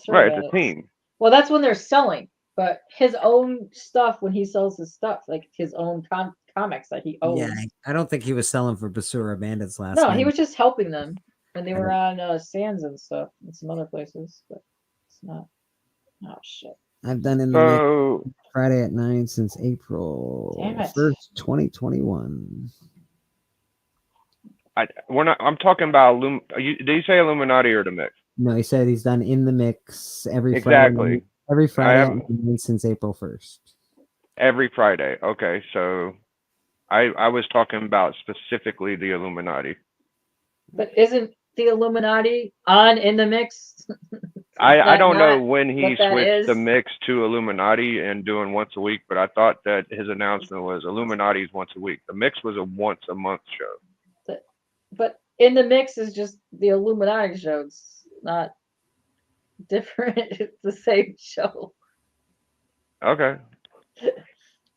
Right, it's a team. Well, that's when they're selling. But his own stuff, when he sells his stuff, like his own comics that he owns. Yeah, I don't think he was selling for Basura Bandits last No, night. he was just helping them when they were on Sands and stuff and some other places. But it's not. Oh, shit. I've done in the mix Friday at 9 since April 1st, 2021. I'm talking about did you say Illuminati or the Mix? No, he said he's done in the mix every Friday. Every Friday since April 1st. Every Friday. Okay, so I was talking about specifically the Illuminati. But isn't the Illuminati on in the mix? I don't know when he switched the Mix to Illuminati and doing once a week, but I thought that his announcement was Illuminati's once a week. The Mix was a once a month show. But in the Mix is just the Illuminati show. It's not different. It's the same show. Okay.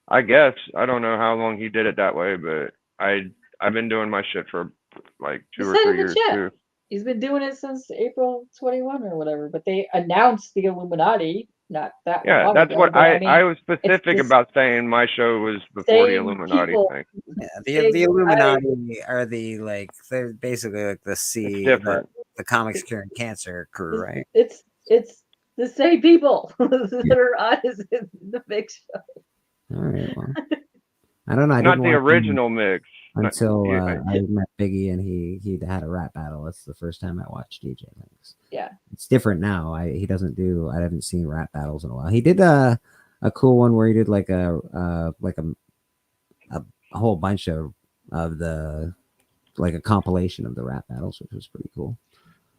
I guess. I don't know how long he did it that way, but I've been doing my shit for like 2 or 3 years too. He's been doing it since April 21 or whatever, but they announced the Illuminati not that long ago. That's what I was specific about saying my show was before the Illuminati thing. Yeah, the Illuminati are they're basically like the comics curing cancer crew, right? It's the same people that are on in the Mix show. All right, well, I don't know. Not the original Mix until I met Biggie and he had a rap battle. That's the first time I watched DJ Mix. Yeah, it's different now. I haven't seen rap battles in a while. He did a cool one where he did like a whole bunch of the like a compilation of the rap battles, which was pretty cool.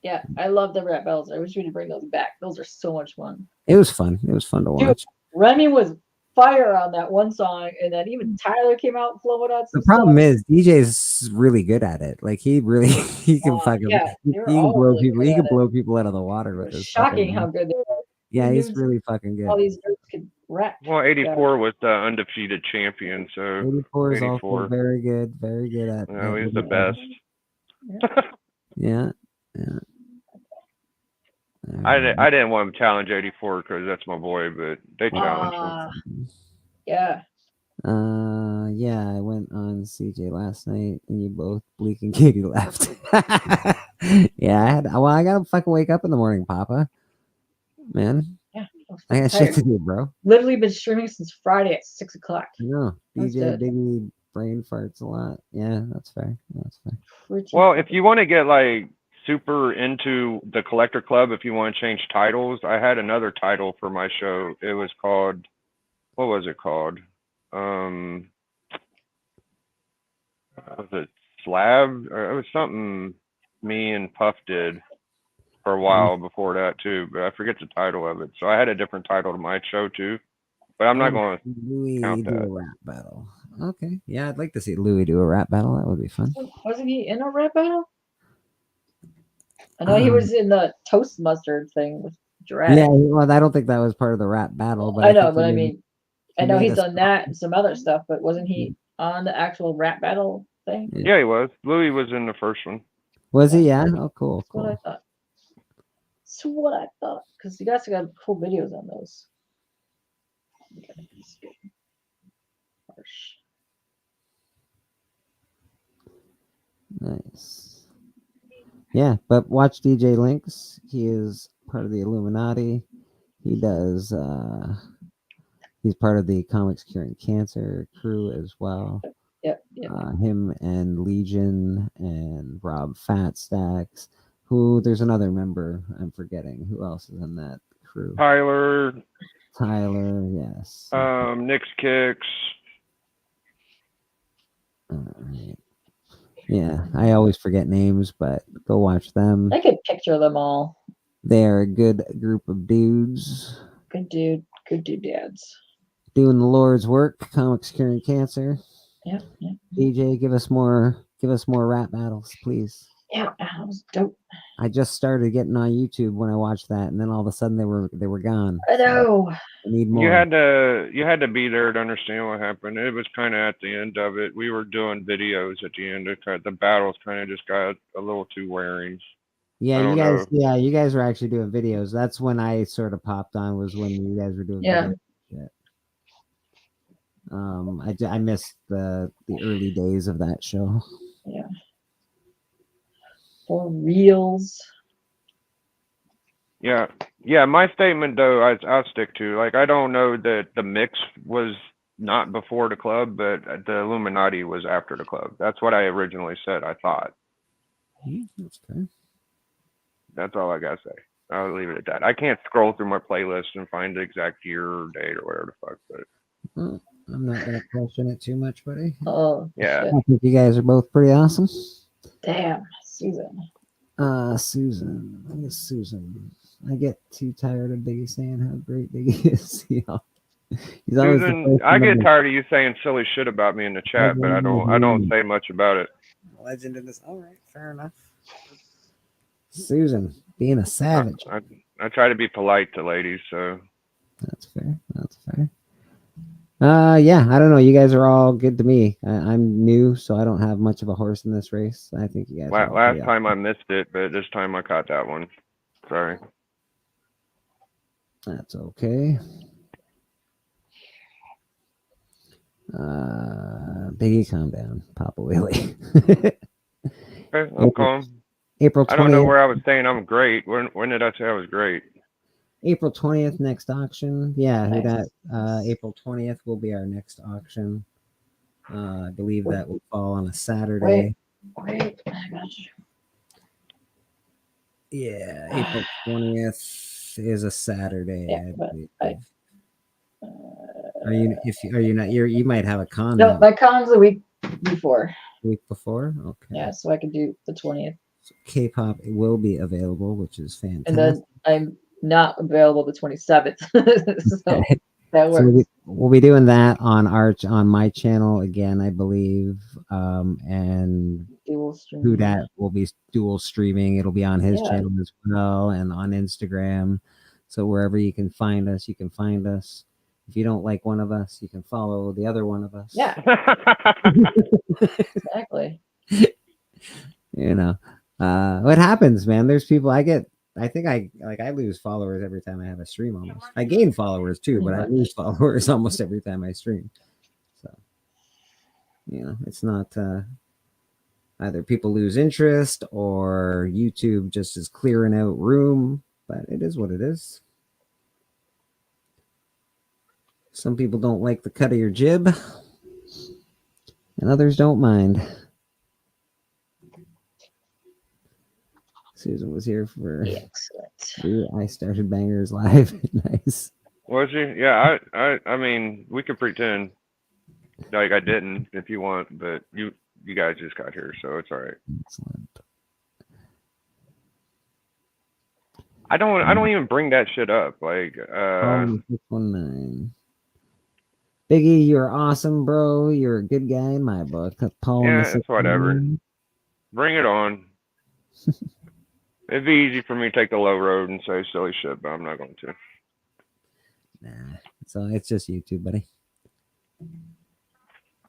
Yeah, I love the rap battles. I wish we could bring those back. Those are so much fun. It was fun. It was fun to watch. Dude, Remy was fire on that one song, and then even Tyler came out and flowed out. The problem is DJ's really good at it. Like he can fucking he can blow people. He can blow people out of the water with this. Shocking how good they are. Yeah, he's really fucking good. All these nerds can rap. Well, 84 was the undefeated champion, so 84 is also very good at. No, he's the best. Yeah. I didn't want to challenge 84 because that's my boy, but they challenged him. Yeah. Yeah, I went on CJ last night, and you both Bleak and Katie left. Yeah, I gotta fucking wake up in the morning, Papa. Man. Yeah. I got shit to do, bro. Literally been streaming since Friday at 6 o'clock. No, DJ Biggie brain farts a lot. Yeah, that's fair. Well, if you want to get like super into the Collector Club, if you want to change titles, I had another title for my show. It was called, what was it called? Was it Slab? Or it was something me and Puff did for a while before that too, but I forget the title of it. So I had a different title to my show too, but I'm not going to count that. Do a rap battle. Okay, yeah, I'd like to see Louis do a rap battle. That would be fun. Wasn't he in a rap battle? I know he was in the Toast Mustard thing with Giraffe. Yeah, well, I don't think that was part of the rap battle, but I know, but I mean, I know he's done that and some other stuff, but wasn't he on the actual rap battle thing? Yeah, he was. Louis was in the first one. Was he? Yeah. Oh, cool. That's what I thought. That's what I thought. Because you guys got cool videos on those. Nice. Yeah, but watch DJ Lynx. He is part of the Illuminati. He does. He's part of the Comics Curing Cancer crew as well. Yep. Him and Legion and Rob Fatstacks, Who? There's another member I'm forgetting. Who else is in that crew? Tyler. Tyler, yes. Nick's Kicks. All right. Yeah, I always forget names, but go watch them. I could picture them all. They're a good group of dudes. Good dude dads. Doing the Lord's work, comics curing cancer. Yeah. DJ, give us more rap battles, please. Yeah, that was dope. I just started getting on YouTube when I watched that, and then all of a sudden they were gone. I know. So I need more. You had to be there to understand what happened. It was kind of at the end of it. We were doing videos at the end. The battles kind of just got a little too wearing. Yeah, you guys were actually doing videos. That's when I sort of popped on. Was when you guys were doing videos. I missed the early days of that show. Yeah. For reals. Yeah. My statement though, I'll stick to. Like, I don't know that the mix was not before the club, but the Illuminati was after the club. That's what I originally said. I thought. That's fair. That's all I gotta say. I'll leave it at that. I can't scroll through my playlist and find the exact year or date or whatever the fuck. But well, I'm not gonna question it too much, buddy. Oh. Yeah. I think you guys are both pretty awesome. Damn, Susan. Susan. Yes, Susan. I get too tired of Biggie saying how great Biggie is. He's always Susan, I get tired of you saying silly shit about me in the chat, but I don't say much about it. Legend in this. All right, fair enough. Susan, being a savage. I try to be polite to ladies, so that's fair. That's fair. Yeah, I don't know. You guys are all good to me. I'm new, so I don't have much of a horse in this race. I think you guys. Last time I missed it, but this time I caught that one. Sorry. That's okay. Biggie, calm down. Papa Willie. Okay, I'm calm. April 20th. I don't know where I was saying I'm great. When did I say I was great? April 20th, next auction. Yeah, Nice. April 20th will be our next auction. I believe that will fall on a Saturday. Wait. I got you. Yeah, April 20th is a Saturday. Yeah, are you not? You might have a con. No, my con's the week before. Week before? Okay. Yeah, so I could do the 20th. So K-pop will be available, which is fantastic. And then I'm not available the 27th. So that works. So we'll be doing that on my channel again, I believe. And dual stream. Who that will be dual streaming. It'll be on his channel as well and on Instagram. So wherever you can find us, you can find us. If you don't like one of us, you can follow the other one of us. Yeah. Exactly. What happens, man? There's people I think I lose followers every time I have a stream almost. I gain followers too, but I lose followers almost every time I stream. So, it's not either people lose interest or YouTube just is clearing out room, but it is what it is. Some people don't like the cut of your jib, and others don't mind. Susan was here for. Excellent. I started Bangers Live. Nice. Was she? Yeah, I mean, we could pretend like I didn't if you want, but you guys just got here, so it's all right. Excellent. I don't even bring that shit up. Like 619. Biggie, you're awesome, bro. You're a good guy in my book. Paul. Yeah, it's whatever. Bring it on. It'd be easy for me to take the low road and say silly shit, but I'm not going to. Nah, so it's just YouTube, buddy.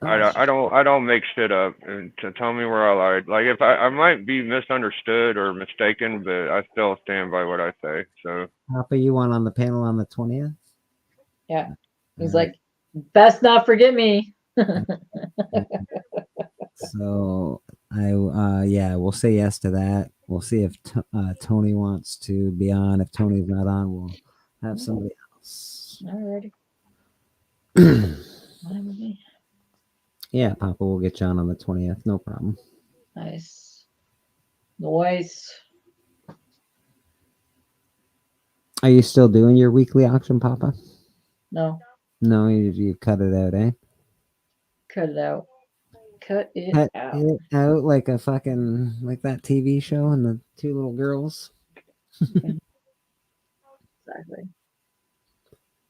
I don't make shit up and to tell me where I lied. Like if I might be misunderstood or mistaken, but I still stand by what I say. So Papa, you want on the panel on the 20th? Yeah. He's like, best not forget me. So we'll say yes to that. We'll see if Tony wants to be on. If Tony's not on, we'll have somebody else. Alrighty. Yeah, Papa, we'll get you on the 20th. No problem. Nice. Noise. Are you still doing your weekly auction, Papa? No, No, you cut it out, eh? cut it out. Cut it Cut out. it out like a fucking like that TV show and the two little girls. Exactly.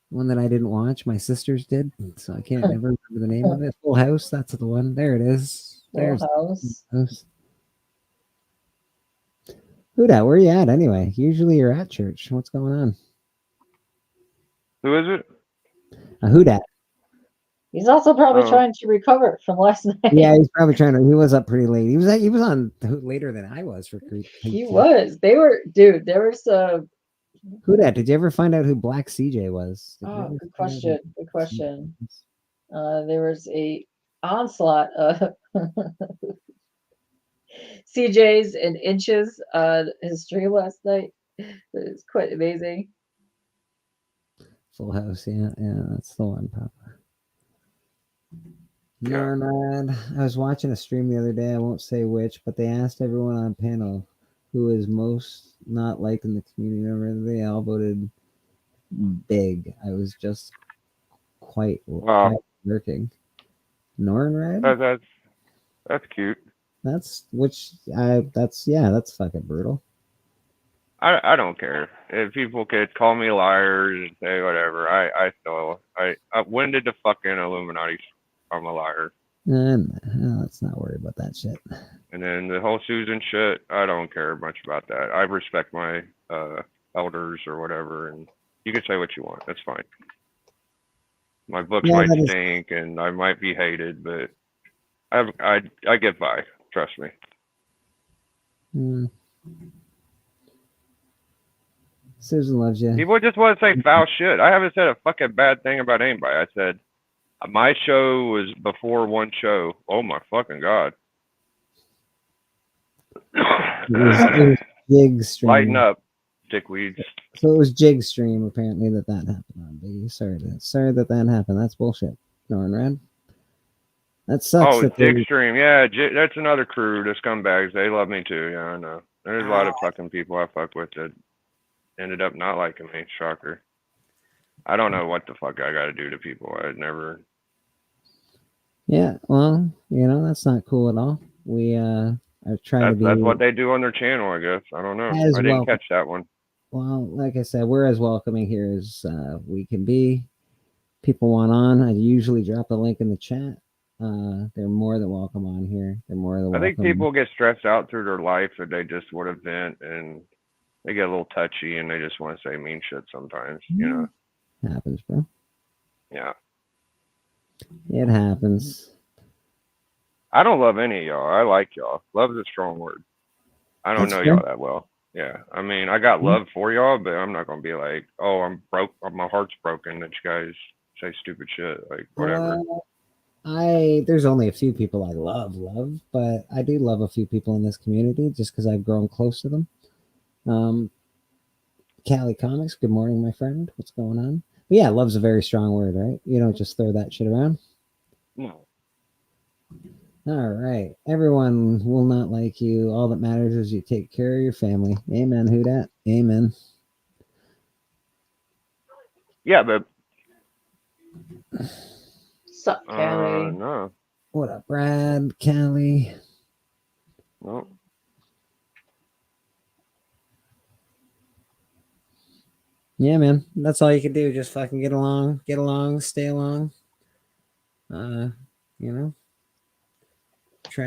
One that I didn't watch, my sisters did, so I can't never remember the name of it. Full House, that's the one. There it is. There's House. House. Who dat? Where you at anyway? Usually you're at church. What's going on? Who is it? Who dat? He's also probably Oh. trying to recover from last night. Yeah, he's probably trying to. He was up pretty late. He was on later than I was for creep. He was. They were, dude. There was Who dat? Did you ever find out who Black CJ was? Did you Oh, ever good find out question. Good question. There was a onslaught of CJs and inches on his stream last night. It's quite amazing. Full House? Yeah, that's the one, Papa. Yeah. Narnad. I was watching a stream the other day. I won't say which, but they asked everyone on panel who is most not liked in the community. Remember, they all voted big. I was just quite working. Nornred? That's cute. That's fucking brutal. I don't care if people could call me liars and say whatever. I still when did the fucking Illuminati I'm a liar? Let's not worry about that shit. And then the whole Susan shit, I don't care much about that. I respect my elders or whatever, and you can say what you want. That's fine. My books might stink and I might be hated, but I get by. Trust me. Susan loves you. People just want to say foul shit. I haven't said a fucking bad thing about anybody. I said my show was before one show. Oh my fucking god. It was Jig Stream. Lighten up, dickweeds. So it was Jig Stream apparently that happened on. Biggie. Sorry that happened. That's bullshit. Nornred. That sucks. Oh, Jig Stream. Yeah, that's another crew. The scumbags. They love me too. Yeah, I know. There's a lot of fucking people I fuck with that ended up not liking me. Shocker. I don't know what the fuck I got to do to people. I'd never. Yeah, well, that's not cool at all. We are trying to be. That's what they do on their channel, I guess. I don't know. I didn't catch that one. Well, like I said, we're as welcoming here as we can be. People want on. I usually drop the link in the chat. They're more than welcome on here. They're more than welcome. I think people get stressed out through their life and they just want to vent and they get a little touchy and they just want to say mean shit sometimes, Happens, bro. Yeah. It happens. I don't love any of y'all. I like y'all. Love is a strong word. I don't know y'all that well. Yeah. I mean, I got love for y'all, but I'm not going to be like, oh, I'm broke. My heart's broken that you guys say stupid shit. Like, whatever. There's only a few people I love, but I do love a few people in this community just because I've grown close to them. Cali Comics, good morning, my friend. What's going on? But yeah, love's a very strong word, right? You don't just throw that shit around. No. All right. Everyone will not like you. All that matters is you take care of your family. Amen. Who dat? Amen. Yeah, but Sup, Callie? No. What up, Brad? Callie? No. Yeah, man. That's all you can do. Just fucking get along, stay along. Try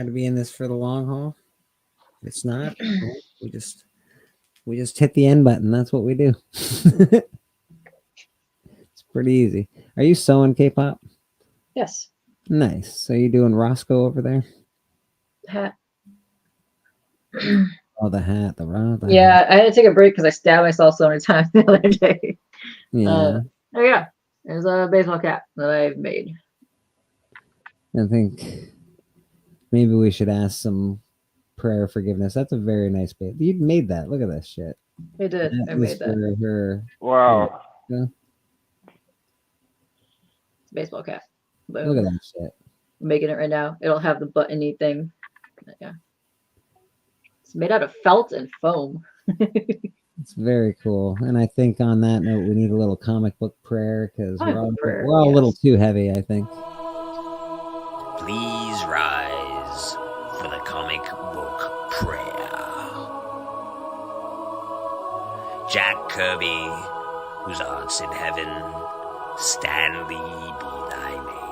to be in this for the long haul. If it's not, we just hit the end button. That's what we do. It's pretty easy. Are you sewing K-pop? Yes. Nice. So you doing Roscoe over there? Hat. Oh, the hat, the Yeah, I had to take a break because I stabbed myself so many times the other day. Yeah. Yeah, there's a baseball cap that I made. I think maybe we should ask some prayer forgiveness. That's a very nice bit. You made that. Look at this shit. I did. I made that. Her. Wow. Yeah. Baseball cap. Boom. Look at that shit. I'm making it right now. It'll have the buttony thing. Yeah. It's made out of felt and foam. It's very cool. And I think on that note, we need a little comic book prayer because Comic book prayer, we're all a little yes. too heavy, I think. Please rise for the comic book prayer. Jack Kirby, whose art's in heaven, Stanley be thy name.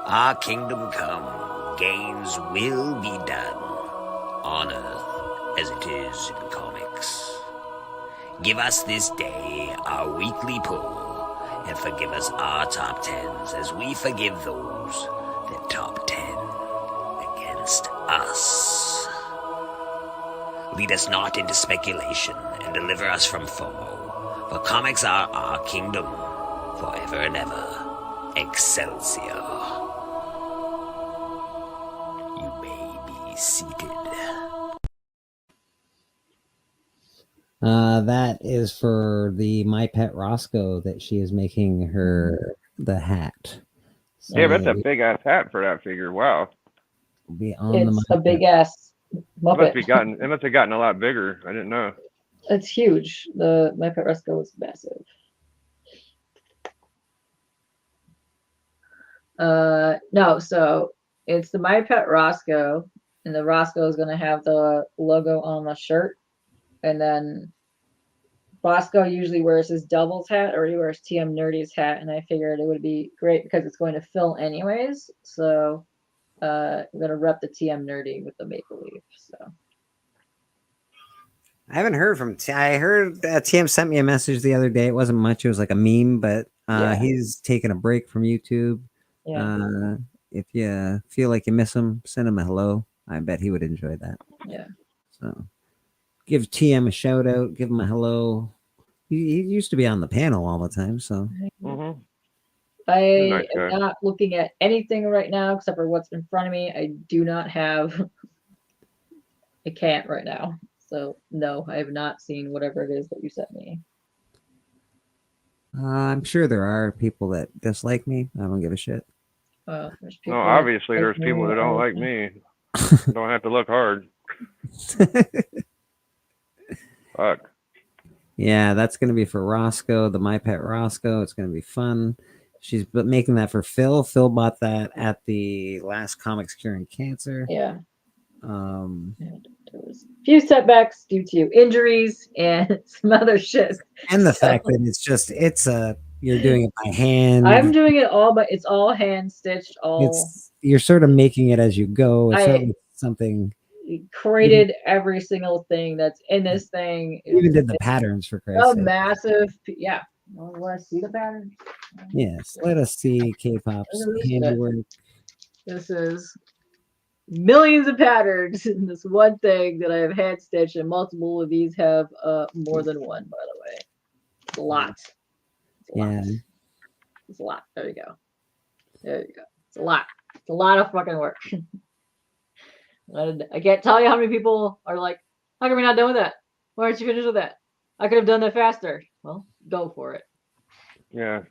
Our kingdom come, gains will be done, on earth as it is in comics. Give us this day our weekly pull, and forgive us our top tens as we forgive those that top 10 against us. Lead us not into speculation, and deliver us from FOMO, for comics are our kingdom, forever and ever. Excelsior. You may be seated. That is for the My Pet Roscoe that she is making the hat. So Yeah, that's a big ass hat for that figure. Wow. Be on It's a big ass It Muppet. must have gotten a lot bigger. I didn't know. It's huge. My Pet Roscoe is massive. No, so it's the My Pet Roscoe, and the Roscoe is gonna have the logo on the shirt, and then Roscoe usually wears his doubles hat, or he wears TM Nerdy's hat, and I figured it would be great because it's going to fill anyways. So I'm gonna rep the TM Nerdy with the maple leaf. So I haven't heard from. I heard TM sent me a message the other day. It wasn't much. It was like a meme, but Yeah. he's taking a break from YouTube. Yeah. If you feel like you miss him, send him a hello. I bet he would enjoy that. Yeah. So give TM a shout out. Give him a hello. He used to be on the panel all the time. So I Nice guy. am not looking at anything right now except for what's in front of me. I do not have. I can't right now. So no, I have not seen whatever it is that you sent me. I'm sure there are people that dislike me. I don't give a shit. There's No, people obviously that there's like people me that don't all the like time. me. Don't have to look hard. Fuck. Yeah, that's going to be for Roscoe, the My Pet Roscoe. It's going to be fun. She's making that for Phil. Phil bought that at the last Comics Curing Cancer. Yeah. There was a few setbacks due to injuries and some other shit. And the fact that you're doing it by hand. I'm doing it all, but it's all hand stitched. You're sort of making it as you go. It's not I like something. created every single thing that's in this thing. Even did the patterns for Christ's A sake. massive, yeah. You want to see the pattern? Yes, let us see K-pop's handiwork. This is millions of patterns in this one thing that I have hand stitched, and multiple of these have more than one, by the way. It's a lot. It's a lot. There you go. There you go. It's a lot. It's a lot of fucking work. I can't tell you how many people are like, how come you're not done with that? Why aren't you finished with that? I could have done that faster. Well, go for it. Yeah.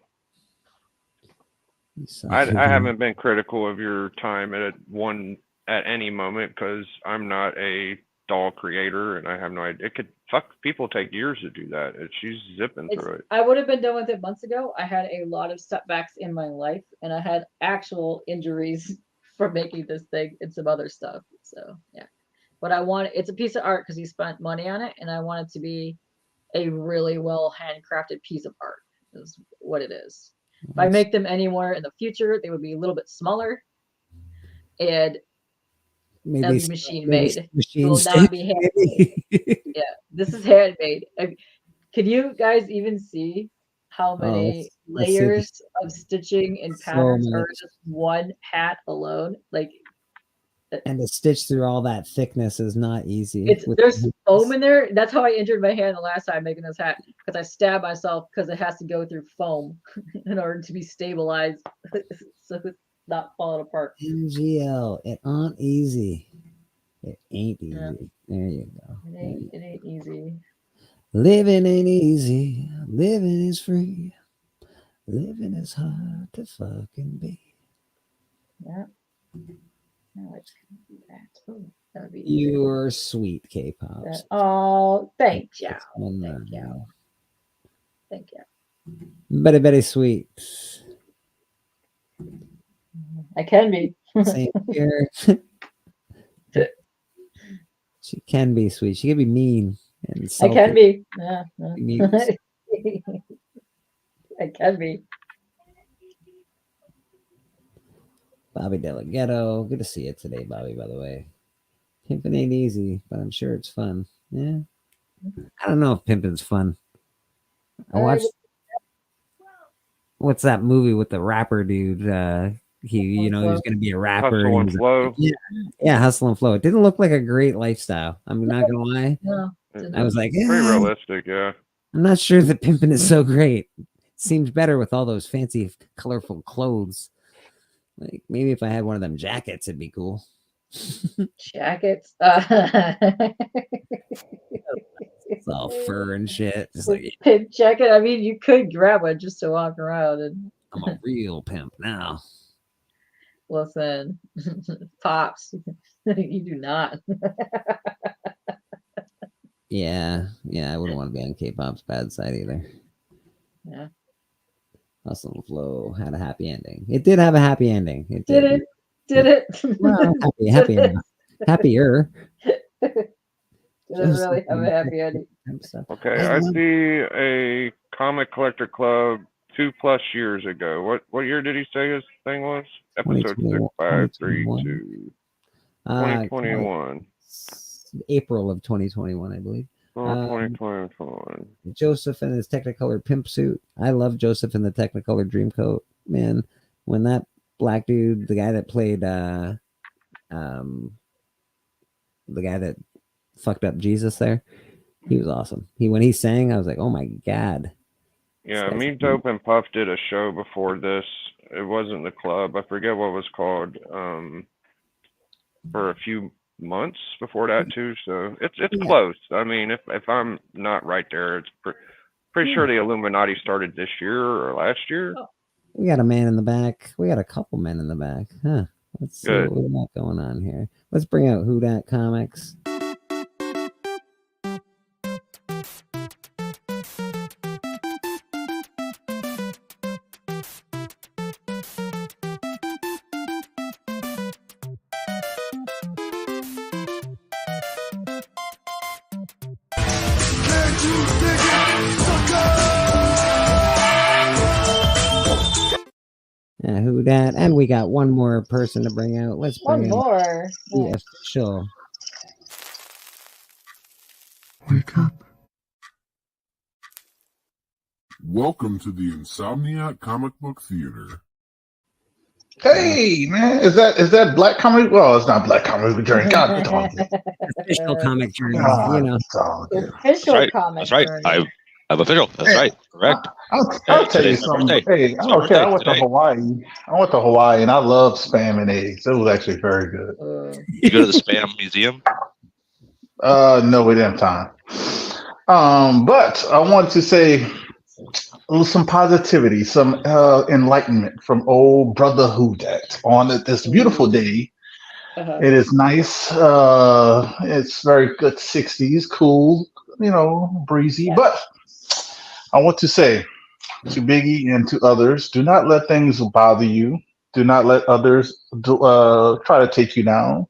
I haven't been critical of your time at any moment because I'm not a doll creator and I have no idea. People take years to do that. She's zipping through it. I would have been done with it months ago. I had a lot of setbacks in my life, and I had actual injuries from making this thing and some other stuff. So yeah, but it's a piece of art because he spent money on it, and I want it to be a really well handcrafted piece of art. Is what it is. If I make them anywhere in the future, they would be a little bit smaller, and they'll be machine made. It will not be handmade. Yeah, this is handmade. Can you guys even see how many layers of stitching and patterns are in just one hat alone? And to stitch through all that thickness is not easy. There's foam in there. That's how I injured my hand the last time making this hat, because I stabbed myself because it has to go through foam in order to be stabilized so it's not falling apart. MGL, it ain't easy. It ain't easy. Yeah. There you go. It ain't easy. Living ain't easy. Living is free. Living is hard to fucking be. Yeah. No, I just can't do that. Oh. You're sweet, K-pops. Oh, thank you. Thank you. Very, very sweet. I can be. Same here. She can be sweet. She can be mean and I selfish. can be. Yeah. I can be. Bobby Delgado. Good to see you today, Bobby, by the way. Pimping ain't easy, but I'm sure it's fun. Yeah. I don't know if pimping's fun. I watched what's that movie with the rapper dude? He was gonna be a rapper. Hustle and Flow. Yeah, Hustle and Flow. It didn't look like a great lifestyle. I'm not gonna lie. No, I was like, pretty realistic, yeah. I'm not sure that pimping is so great. It seems better with all those fancy, colorful clothes. Like maybe if I had one of them jackets, it'd be cool. Jackets. It's all fur and shit. Just like Pimp jacket. I mean, you could grab one just to walk around and. I'm a real pimp now. Listen, pops, you do not. Yeah, I wouldn't want to be on K-pop's bad side either. Yeah. Hustle and Flow had a happy ending. It did have a happy ending. It Did did. it? Well, happy enough. Happier. Did it really have a happy ending? Okay, I see a comic collector club 2+ years ago. What year did he say his thing was? Episode 6532. 2021. April of 2021, I believe. 2021. Joseph in his Technicolor pimp suit. I love Joseph in the Technicolor Dreamcoat. Man, when that black dude, the guy that played the guy that fucked up Jesus there, he was awesome. When he sang, I was like, oh my god. Yeah, me, Dope, and Puff did a show before this. It wasn't the club. I forget what it was called. For a few months before that too. So it's close. I mean, if I'm not right there, it's pretty sure the Illuminati started this year or last year. We got a man in the back. We got a couple men in the back. Huh. Let's see Good. what we got going on here. Let's bring out Who Dat Comics. Yeah, Who Dat, and we got one more person to bring out. Let's bring One more. the official. Wake up. Welcome to the Insomniac Comic Book Theater. Hey man, is that Black Comic? Well, it's not Black Comic Journey. God darn it. Official comic journey, Official comic. That's right. I'm official. That's right. Correct. I'll tell you something. Hey, I went to Hawaii. And I love spam and eggs. It was actually very good. You go to the Spam Museum? No, we didn't have time. But I want to say some positivity, some enlightenment from old brother Who Dat on this beautiful day. It is nice. It's very good 60s, cool, breezy. Yeah. But I want to say to Biggie and to others, do not let things bother you. Do not let others try to take you down.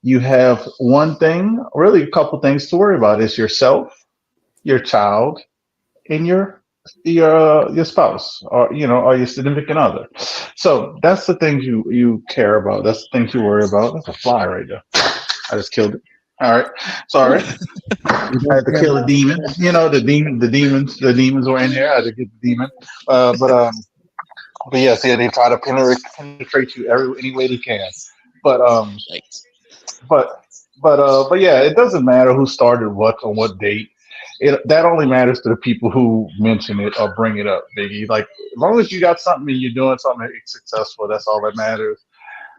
You have one thing, really a couple things to worry about. It's yourself, your child, and your spouse, or your significant other. So that's the things you care about. That's the things you worry about. That's a fly right there. I just killed it. All right, sorry. I had to kill a demon. The demons were in there. I had to get the demon. But yes, yeah, they try to penetrate you any way they can. But yeah, it doesn't matter who started what on what date. That only matters to the people who mention it or bring it up, Biggie. Like, as long as you got something and you're doing something that's successful, that's all that matters.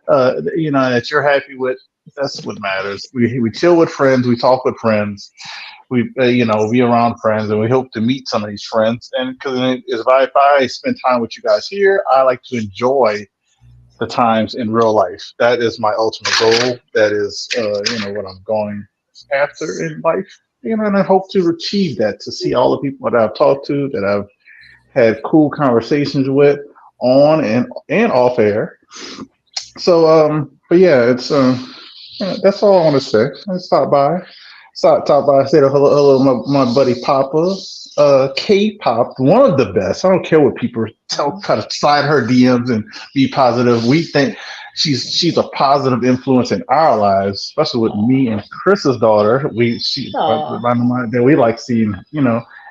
That you're happy with, that's what matters. We chill with friends, we talk with friends, we be around friends, and we hope to meet some of these friends. And because if I spend time with you guys here, I like to enjoy the times in real life. That is my ultimate goal. That is, what I'm going after in life. And I hope to achieve that, to see all the people that I've talked to, that I've had cool conversations with on and off air. So, but yeah, it's that's all I want to say. I stop by, say hello, my buddy Papa, K-pop, one of the best. I don't care what people try to slide her DMs and be positive. We think she's a positive influence in our lives, especially with me and Chris's daughter. That we like seeing.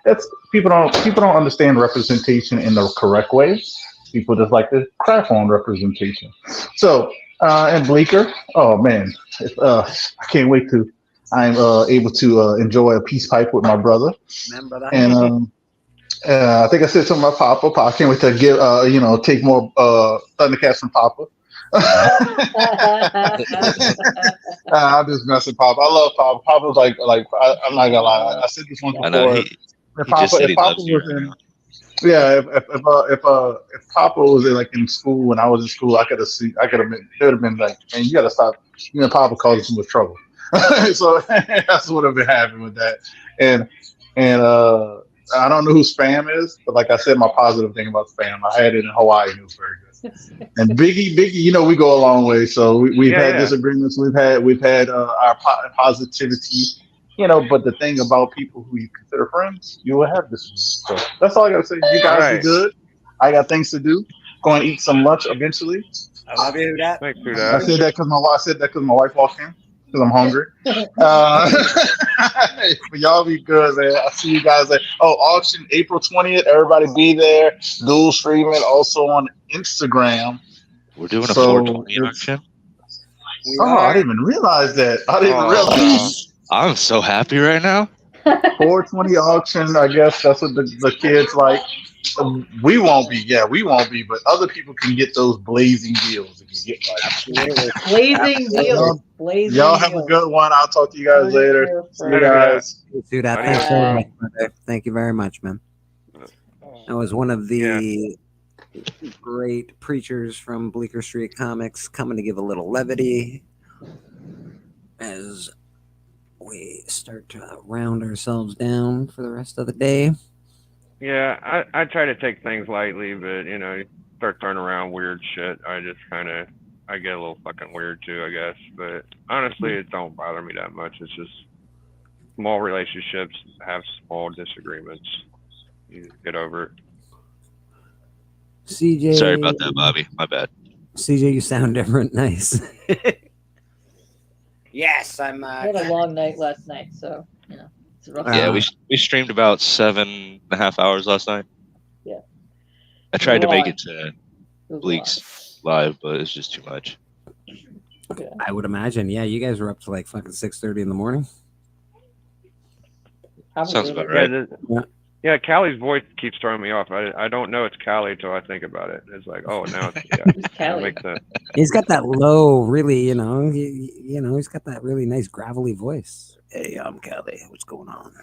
It's people don't understand representation in the correct way. People just like to crap on representation. So, and Bleeker, oh man, I can't wait to. I'm able to enjoy a peace pipe with my brother, Remember that? and I think I said something about Papa. I can't wait to give take more Thundercats from Papa. I'm just messing Papa. I love Papa. Papa's like I'm not gonna lie. I said this once before. I know he just said he loves you right now. Yeah, if Papa was in school when I was in school, it would have been like, man, you gotta stop. Papa causing too much trouble. So that's what have been happening with that. And I don't know who Spam is, but like I said, my positive thing about Spam, I had it in Hawaii and it was very good. And Biggie, we go a long way. So we've had disagreements. We've had our positivity. But the thing about people who you consider friends, you will have this. So that's all I gotta say. You guys are good. I got things to do. Going to eat some lunch eventually. I love you, that. I said that because my wife walked in because I'm hungry. But y'all be good, man. I see you guys there. Auction April 20th. Everybody be there. Dual streaming also on Instagram. We're doing a 420 auction. I didn't even realize that. I'm so happy right now. 420 auction. I guess that's what the kids like. We won't be, but other people can get those blazing deals if you get blazing deals. Y'all have a good one. I'll talk to you guys later. See you guys. Dude, thanks very much, brother. Thank you very much, man. That was one of the great preachers from Bleecker Street Comics coming to give a little levity as we start to round ourselves down for the rest of the day. Yeah, I try to take things lightly, but you start throwing around weird shit. I just I get a little fucking weird too, I guess. But honestly, it don't bother me that much. It's just small relationships have small disagreements. You just get over it. CJ, sorry about that, Bobby. My bad. CJ, you sound different. Nice. Yes, I'm. I had a long night last night, so it's a rough. Yeah, we streamed about 7.5 hours last night. Yeah. I tried to make it to Bleak's live, but it's just too much. Yeah. I would imagine. Yeah, you guys were up to like fucking 6:30 in the morning. Sounds about right. Yeah, Callie's voice keeps throwing me off. I don't know it's Callie until I think about it. It's like, oh, now it's Callie. makes sense. He's got that low, really, he's got that really nice gravelly voice. Hey, I'm Callie. What's going on?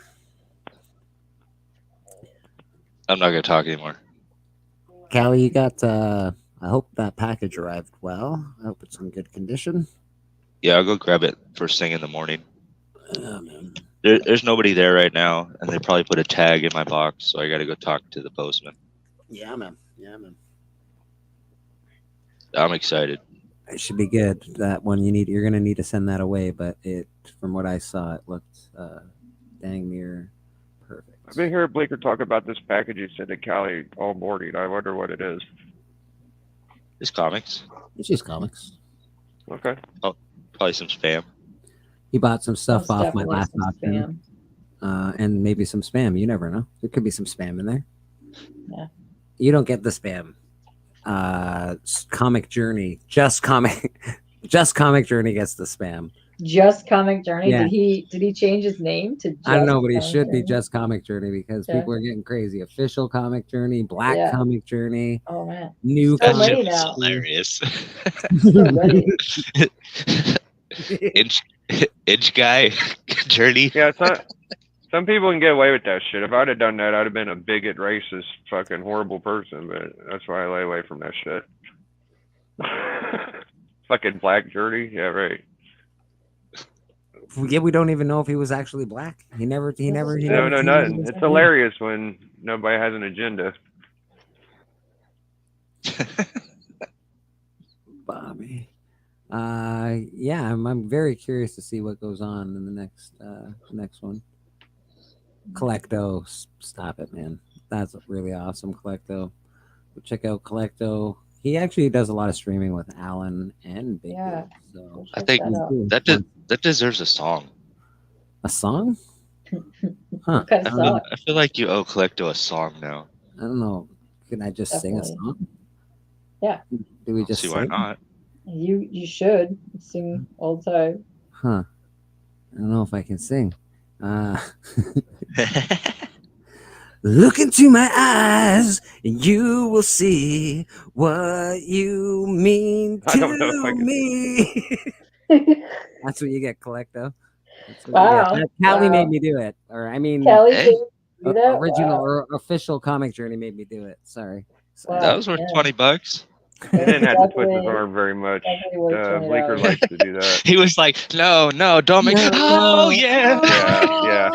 I'm not gonna talk anymore. Callie, you got. I hope that package arrived well. I hope it's in good condition. Yeah, I'll go grab it first thing in the morning. Man. There's nobody there right now, and they probably put a tag in my box, so I got to go talk to the postman. Yeah, man. Yeah, man. I'm excited. It should be good. That one you're gonna need to send that away, but from what I saw, it looked dang near perfect. I've been hearing Bleecker talk about this package he sent to Callie all morning. I wonder what it is. It's comics. It's just comics. Okay. Oh, probably some spam. He bought some stuff Most off my definitely last some auction, and maybe some spam. You never know. There could be some spam in there. Yeah. You don't get the spam. Comic Journey, just comic Journey gets the spam. Just Comic Journey. Yeah. Did he change his name to? Just I don't know, but he Comic should be Journey? Just Comic Journey because Yeah. people are getting crazy. Official Comic Journey, Black Yeah. Comic Journey, Oh man. new So comic. many now. Hilarious. So many. Inch guy journey. Yeah, some people can get away with that shit. If I'd have done that, I'd have been a bigot, racist, fucking horrible person. But that's why I lay away from that shit. Fucking black Journey. Yeah, right. Yeah, we don't even know if he was actually black. He never. No, nothing. It's hilarious when nobody has an agenda. Bobby. Yeah, I'm very curious to see what goes on in the next one. Collecto, stop it, man. That's really awesome, Collecto. Check out Collecto. He actually does a lot of streaming with Alan and Big. Yeah. So I think that deserves a song. A song? Huh. I feel like you owe Collecto a song now. I don't know. Can I just sing a song? Yeah. Do we just see sing? why not? You should sing all the time. Huh. I don't know if I can sing. Look into my eyes, and you will see what you mean I don't know if I to can me. That's what you get, Collecto. Wow. Callie Wow. made me do it. Or I mean, Callie made you do that? original Wow. or official Comic Journey made me do it. Sorry. Wow. That was worth Yeah. $20. He didn't have to twist his Definitely- arm very much. definitely worth Bleeker $20. likes to do that. He was like, no, don't make. No, Oh no. yeah. Yeah.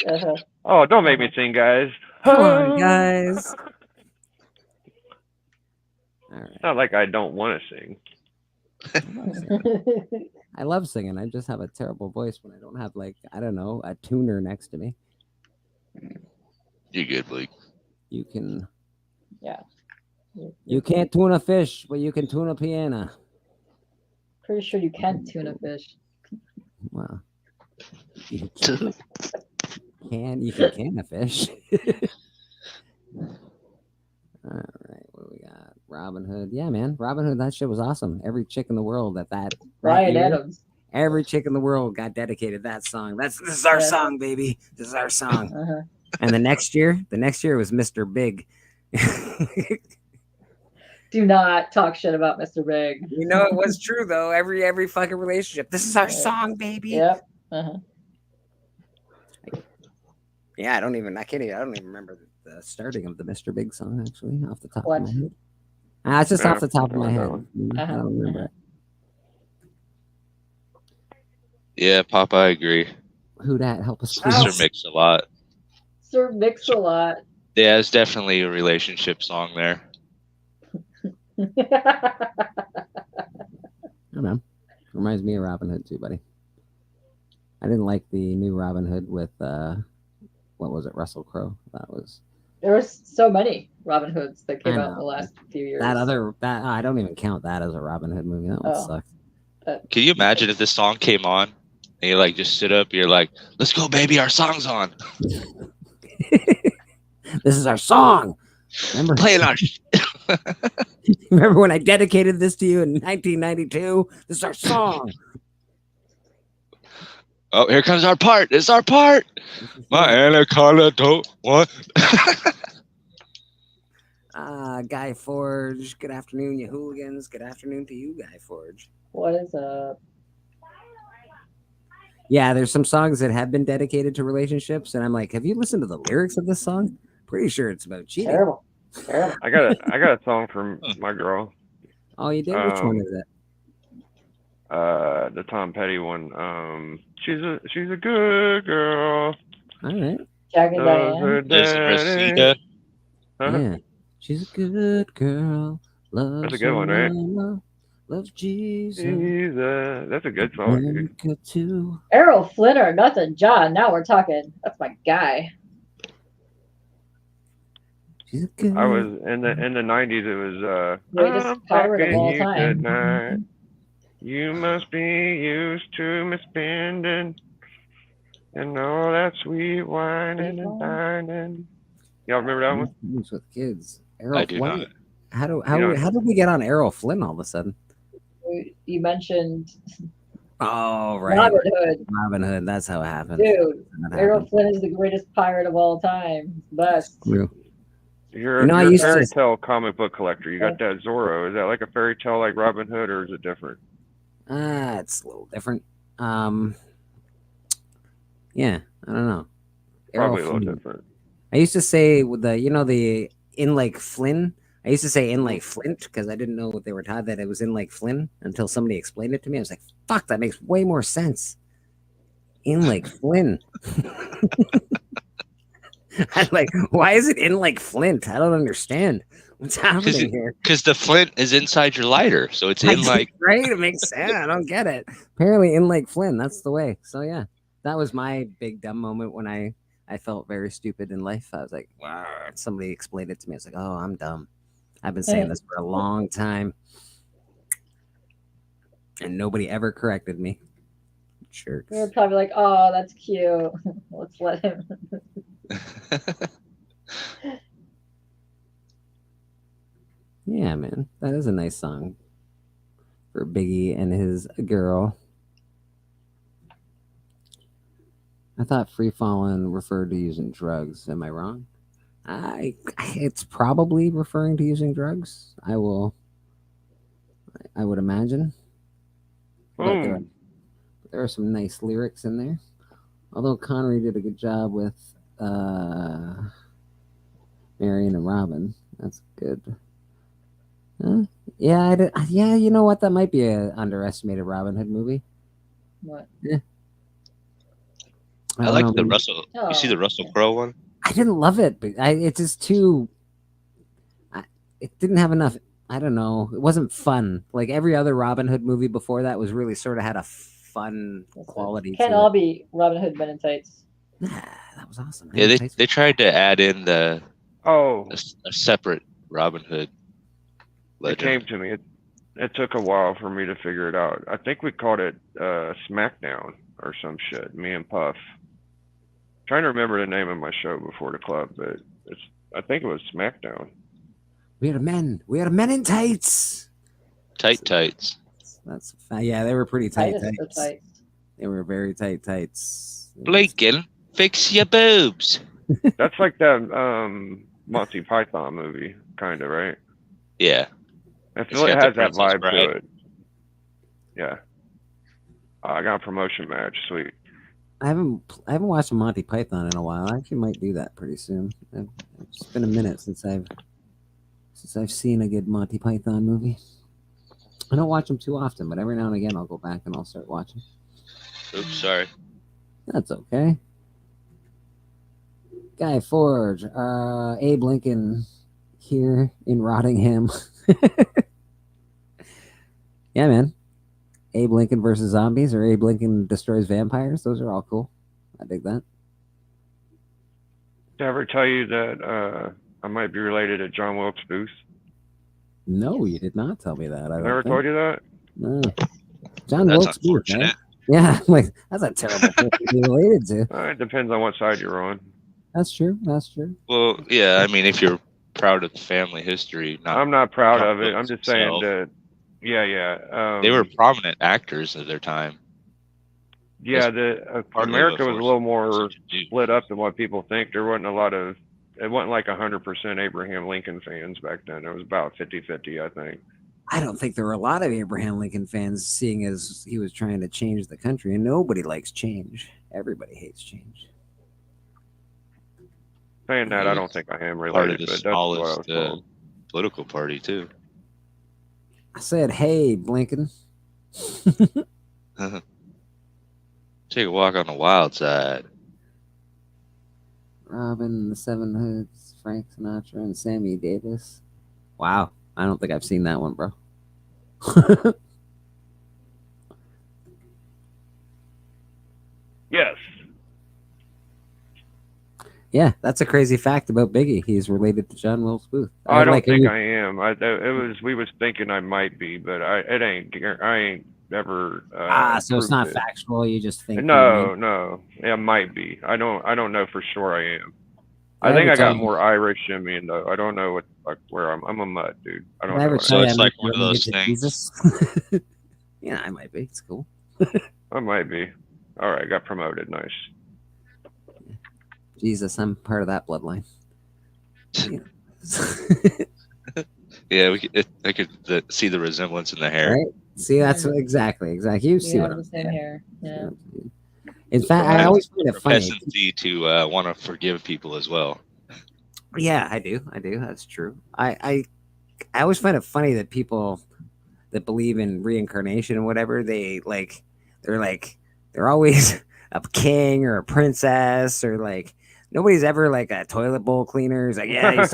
Uh-huh. Oh, don't make me sing, guys. Come on, guys. All right. It's not like I don't want to sing. I love singing. I just have a terrible voice when I don't have, like, I don't know, a tuner next to me. You're good, Blake. You can. Yeah. You can't tune a fish, but you can tune a piano. Pretty sure you can tune a fish. Wow. You can can a fish. All right, what do we got? Robin Hood. Yeah, man. Robin Hood, that shit was awesome. Every chick in the world that Ryan year, Adams. every chick in the world got dedicated that song. This is our song, baby. This is our song. Uh-huh. And the next year was Mr. Big. Do not talk shit about Mr. Big. You know it was true though. Every fucking relationship. This is our song, baby. Yep. Uh-huh. Yeah, I don't even remember the starting of the Mr. Big song actually off the top What? of my head. It's just off the top of my head. I Uh-huh. don't remember it. Yeah, Papa, I agree. Who that? Help us, Mr. please. Mix-a-Lot. Sir Mix-a-Lot. Yeah, it's definitely a relationship song there. I don't know. Reminds me of Robin Hood too, buddy. I didn't like the new Robin Hood with what was it, Russell Crowe? That was There was so many Robin Hoods that came I out in the know. last few years. that I don't even count that as a Robin Hood movie. That one Oh. sucked. Can you imagine if this song came on and you like just stood up, you're like, let's go, baby, our song's on. This is our song. Remember playing our Remember when I dedicated this to you in 1992? This is our song. Oh, here comes our part. It's our part. My anaconda don't want. Guy Forge. Good afternoon, you hooligans. Good afternoon to you, Guy Forge. What is up? Yeah, there's some songs that have been dedicated to relationships, and I'm like, have you listened to the lyrics of this song? Pretty sure it's about cheating. Terrible. Terrible. I got a song from my girl. Oh, you did? Which one is it? The Tom Petty one. She's a good girl. All right. Jack and Loves her Diane. daddy. Yeah. She's a good girl. Loves That's a good one, her right? mama, loves Jesus. That's a good song, dude. America too. Errol Flynn or nothing, John. Now we're talking. That's my guy. She's a good. I was in the 90s. It was Greatest I'm pirate of fucking all you time. tonight. You must be used to me spending and all that sweet wining and dining. Y'all remember that one? Movies with kids. Errol I do Flynn. not. How know- did we get on Errol Flynn all of a sudden? You mentioned Oh right, Robin Hood. Robin Hood. That's how it happened. Dude, That Errol happened. Flynn is the greatest pirate of all time. Best. True. You're, You know, I you're a used to- fairy tale comic book collector. You got that Zorro. Is that like a fairy tale like Robin Hood, or is it different? It's a little different. Yeah, I don't know. Probably a Errol little Flynn. different. I used to say with the in like Flynn. I used to say in like Flint because I didn't know what they were taught that it was in like Flynn until somebody explained it to me. I was like, fuck, that makes way more sense. In like Flynn. I'm like, why is it in like Flint? I don't understand what's happening here. Because the flint is inside your lighter, so it's in like right. It makes sense. I don't get it. Apparently, in Lake Flynn, that's the way. So yeah, that was my big dumb moment when I felt very stupid in life. I was like, wow. Somebody explained it to me. I was like, oh, I'm dumb. I've been saying this for a long time, and nobody ever corrected me. Jerks. We were probably like, oh, that's cute. Let's let him. Yeah, man, that is a nice song for Biggie and his girl. I thought free falling referred to using drugs. Am I wrong? It's probably referring to using drugs. I would imagine. But there are some nice lyrics in there. Although Connery did a good job with Marion and Robin. That's good. Yeah, yeah. You know what? That might be an underestimated Robin Hood movie. What? Yeah. I like the Russell. You see the Russell Crowe one? I didn't love it, but it's just too. It didn't have enough. I don't know. It wasn't fun. Like every other Robin Hood movie before that was really sort of had a fun quality. Can't all be Robin Hood Men in Tights. That was awesome. Yeah, they tried to add in a separate Robin Hood legend. It came to me. It took a while for me to figure it out. I think we called it SmackDown or some shit. Me and Puff. Trying to remember the name of my show before the club, but I think it was SmackDown. We are men. We are men in tights. Tights. Yeah, they were pretty tight Tights. tights. They were very tight tights. Blinken, fix your boobs. That's like that Monty Python movie, kind of, right? Yeah. I feel it has that vibe to it. Yeah. I got a promotion match. Sweet. I haven't watched a Monty Python in a while. I actually might do that pretty soon. It's been a minute since I've seen a good Monty Python movie. I don't watch them too often, but every now and again I'll go back and I'll start watching. Oops, sorry. That's okay. Guy Forge, Abe Lincoln here in Rottingham. Yeah, man. Abe Lincoln versus zombies or Abe Lincoln destroys vampires. Those are all cool. I dig that. Did I ever tell you that I might be related to John Wilkes Booth? No, you did not tell me that. I never told you that? No. John Wilkes Booth, right? Yeah, like that's a terrible person to be related to. It depends on what side you're on. That's true. That's true. Well, yeah, I mean, if you're proud of the family history, I'm not proud of it. I'm just saying that. Yeah. They were prominent actors of their time. Yeah, America was a little more split up than what people think. There wasn't it wasn't like 100% Abraham Lincoln fans back then. It was about 50-50, I think. I don't think there were a lot of Abraham Lincoln fans, seeing as he was trying to change the country, and nobody likes change. Everybody hates change. Saying that, I don't think I am related. Part of the but that's what I was smallest told. political party too. I said, "Hey, Blinken." Take a walk on the wild side. Robin, the Seven Hoods, Frank Sinatra, and Sammy Davis. Wow, I don't think I've seen that one, bro. Yes. Yeah, that's a crazy fact about Biggie. He's related to John Wilkes Booth. I don't think I am. We was thinking I might be, but I ain't ever. So it's not proved it. factual. You just think. No. It might be. I don't know for sure. I am. I think I got more Irish in me, though. I don't know where I'm a mutt, dude. I don't know. So it's like one of those things. Yeah, I might be. It's cool. I might be. All right, got promoted. Nice. Jesus, I'm part of that bloodline. Yeah, I could see the resemblance in the hair. Right? See, that's exactly. You see what I'm the same hair. Yeah. In fact, I always find it funny. Propensity to want to forgive people as well. Yeah, I do. That's true. I I always find it funny that people that believe in reincarnation and whatever, they're always a king or a princess, or like nobody's ever like a toilet bowl cleaner. He's like, yeah,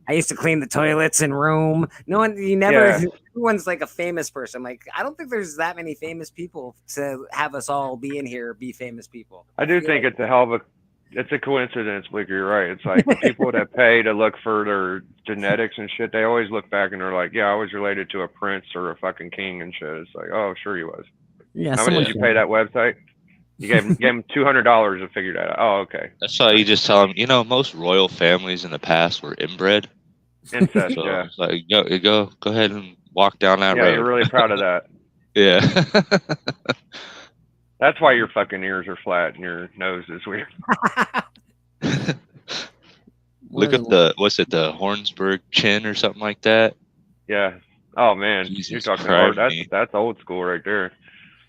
I used to clean the toilets in Rome. No one, everyone's like a famous person. Like, I don't think there's that many famous people to have us all be in here, be famous people. I do think it's a hell of a, it's a coincidence, Bleaker. You're right. It's like the people that pay to look for their genetics and shit, they always look back and they're like, yeah, I was related to a prince or a fucking king and shit. It's like, oh, sure you was. Yeah. How much did you pay that website? You gave him $200 to figure that out. Oh, okay. That's why you just tell them, most royal families in the past were inbred. Incest, So yeah. it's like, go ahead and walk down that road. Yeah, you're really proud of that. Yeah. That's why your fucking ears are flat and your nose is weird. Look at the Hornsberg chin or something like that. Yeah. Oh man, you're talking hard. That's old school right there.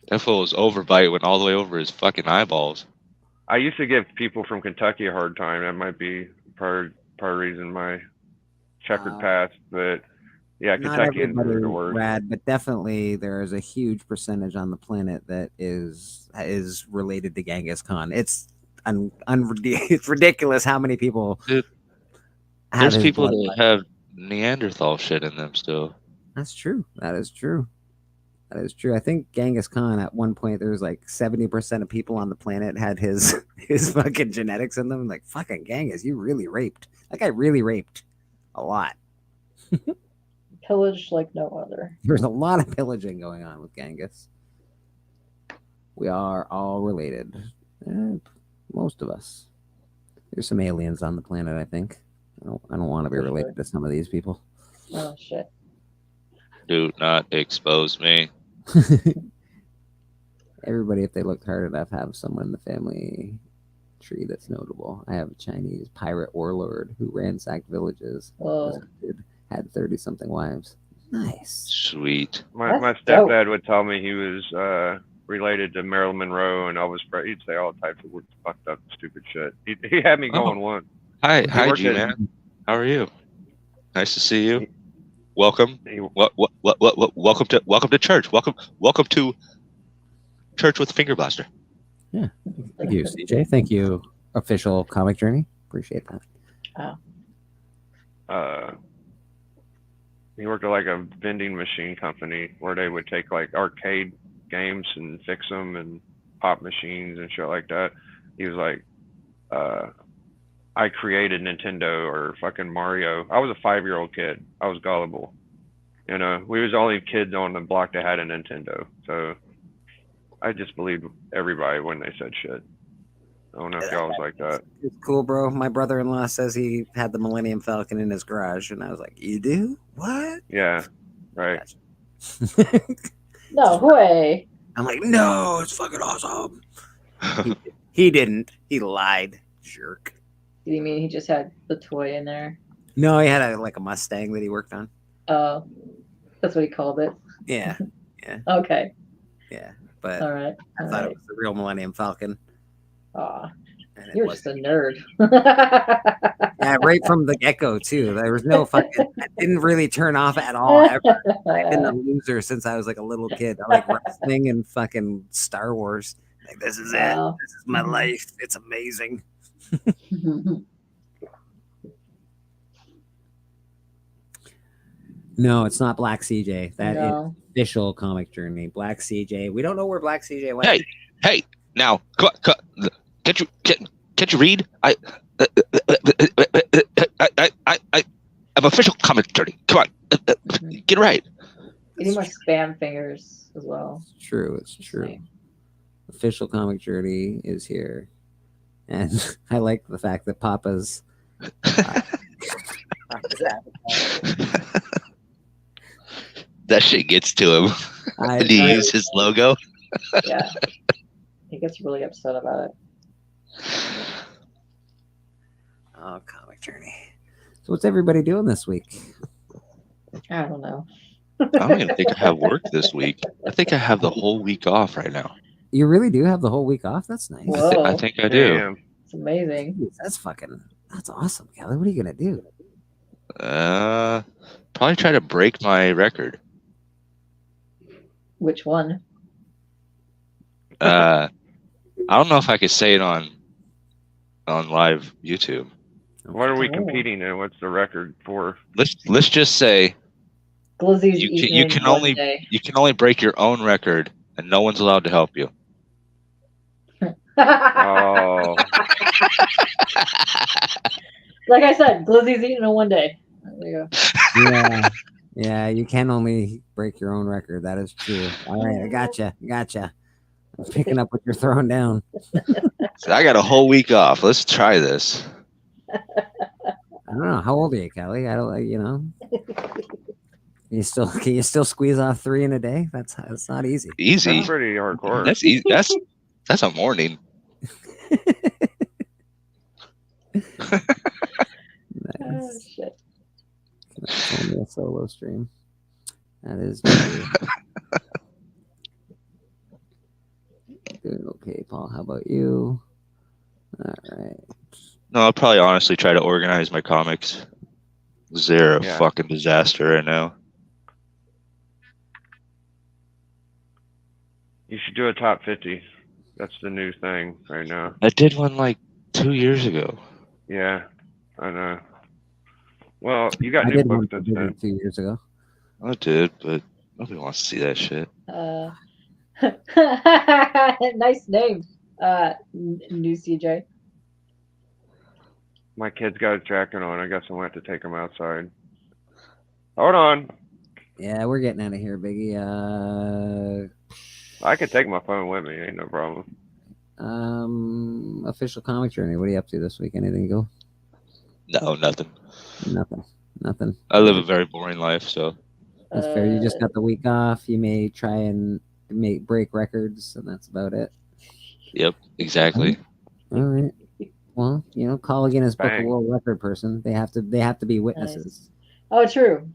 That fool was overbite, went all the way over his fucking eyeballs. I used to give people from Kentucky a hard time. That might be part of reason my checkered past, but yeah, Not Kentuckians everybody are the worst. rad, but definitely there is a huge percentage on the planet that is related to Genghis Khan. It's it's ridiculous how many people. Dude, there's people that have Neanderthal shit in them still. That's true. That is true. That is true. I think Genghis Khan at one point there was like 70% of people on the planet had his fucking genetics in them. Like, fucking Genghis, you really raped. That guy really raped a lot. Pillaged like no other. There's a lot of pillaging going on with Genghis. We are all related. Most of us. There's some aliens on the planet, I think. I don't want to be related to some of these people. Oh shit. Do not expose me. Everybody, if they looked hard enough, have someone in the family tree that's notable. I have a Chinese pirate warlord who ransacked villages. Oh. Had 30-something wives. Nice. Sweet. My stepdad would tell me he was related to Marilyn Monroe and Elvis Presley. He'd say all types of fucked up, stupid shit. He had me going once. Hi, G man. How are you? Nice to see you. Welcome. Welcome to church. Welcome to church with Finger Blaster. Yeah. Thank you, CJ. Thank you, official Comic Journey. Appreciate that. He worked at like a vending machine company where they would take like arcade games and fix them and pop machines and shit like that. He was like, I created Nintendo or fucking Mario. I was a 5-year-old kid. I was gullible. We was the only kids on the block that had a Nintendo. So I just believed everybody when they said shit. I don't know if y'all was like that. It's cool, bro. My brother-in-law says he had the Millennium Falcon in his garage, and I was like, "You do? What?" Yeah, right. No way. I'm like, "No, it's fucking awesome." He didn't. He lied, jerk. Do you mean he just had the toy in there? No, he had a Mustang that he worked on. Oh, that's what he called it. Yeah, yeah. Okay. Yeah, but all right. I thought it was the real Millennium Falcon. Aw, you're just a nerd. Yeah, right from the get-go too. There was no fucking. I didn't really turn off at all. Ever. I've been a loser since I was like a little kid. I like wrestling and fucking Star Wars. Like, this is it. This is my life. It's amazing. No, it's not Black CJ. That is official Comic Journey. Black CJ. We don't know where Black CJ went. Hey! Now, can't you read? I'm official Comic Journey. Come on, get it right. You need more spam fingers as well. It's true. It's true. Official Comic Journey is here, and I like the fact that Papa's. That shit gets to him. Did he use his logo? Yeah. He gets really upset about it. Oh, Comic Journey. So what's everybody doing this week? I don't know. I don't even think I have work this week. I think I have the whole week off right now. You really do have the whole week off? That's nice. I think I do. It's amazing. That's awesome, Kelly. What are you gonna do? Probably try to break my record. Which one? I don't know if I could say it on live YouTube. What are we competing in? What's the record for? Let's just say Glizzy's you can only break your own record, and no one's allowed to help you. Oh. Like I said, Glizzy's eating in one day. There you go. Yeah, you can only break your own record. That is true. All right, I gotcha. I'm picking up what you're throwing down. So I got a whole week off. Let's try this. I don't know. How old are you, Kelly? I don't, Can you still squeeze off 3 in a day? That's not easy. Easy. That's pretty hardcore. That's easy. That's a morning. Nice. Oh, shit. It's only a solo stream. That is true. Good. Okay, Paul. How about you? All right. No, I'll probably honestly try to organize my comics. They're a fucking disaster right now. You should do a top 50. That's the new thing right now. I did one like 2 years ago. Yeah, I know. Well, you got new books since then. 2 years ago. I did, but nobody wants to see that shit. Nice name, new CJ. My kid's got a jacket on. I guess I'm going to have to take him outside. Hold on. Yeah, we're getting out of here, Biggie. I could take my phone with me. Ain't no problem. Official comic journey. What are you up to this week? Anything go? No, nothing. Nothing. I live a very boring life, so. That's fair. You just got the week off. You may try and break records, and that's about it. Yep, exactly. All right. Well, call a Guinness Book of World Record person. They have to be witnesses. Oh, true.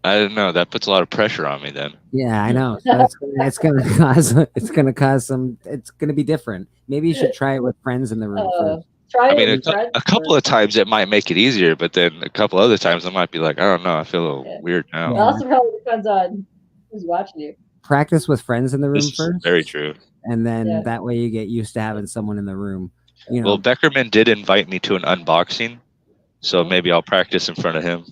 I don't know. That puts a lot of pressure on me then. Yeah, I know. So it's gonna cause some. It's gonna be different. Maybe you should try it with friends in the room first. Try I mean, it. a couple of times it might make it easier, but then a couple other times I might be like, I don't know. I feel a little weird now. It also probably depends on who's watching you. Practice with friends in the room This is first. very true. And then that way you get used to having someone in the room. Well, Beckerman did invite me to an unboxing, so maybe I'll practice in front of him.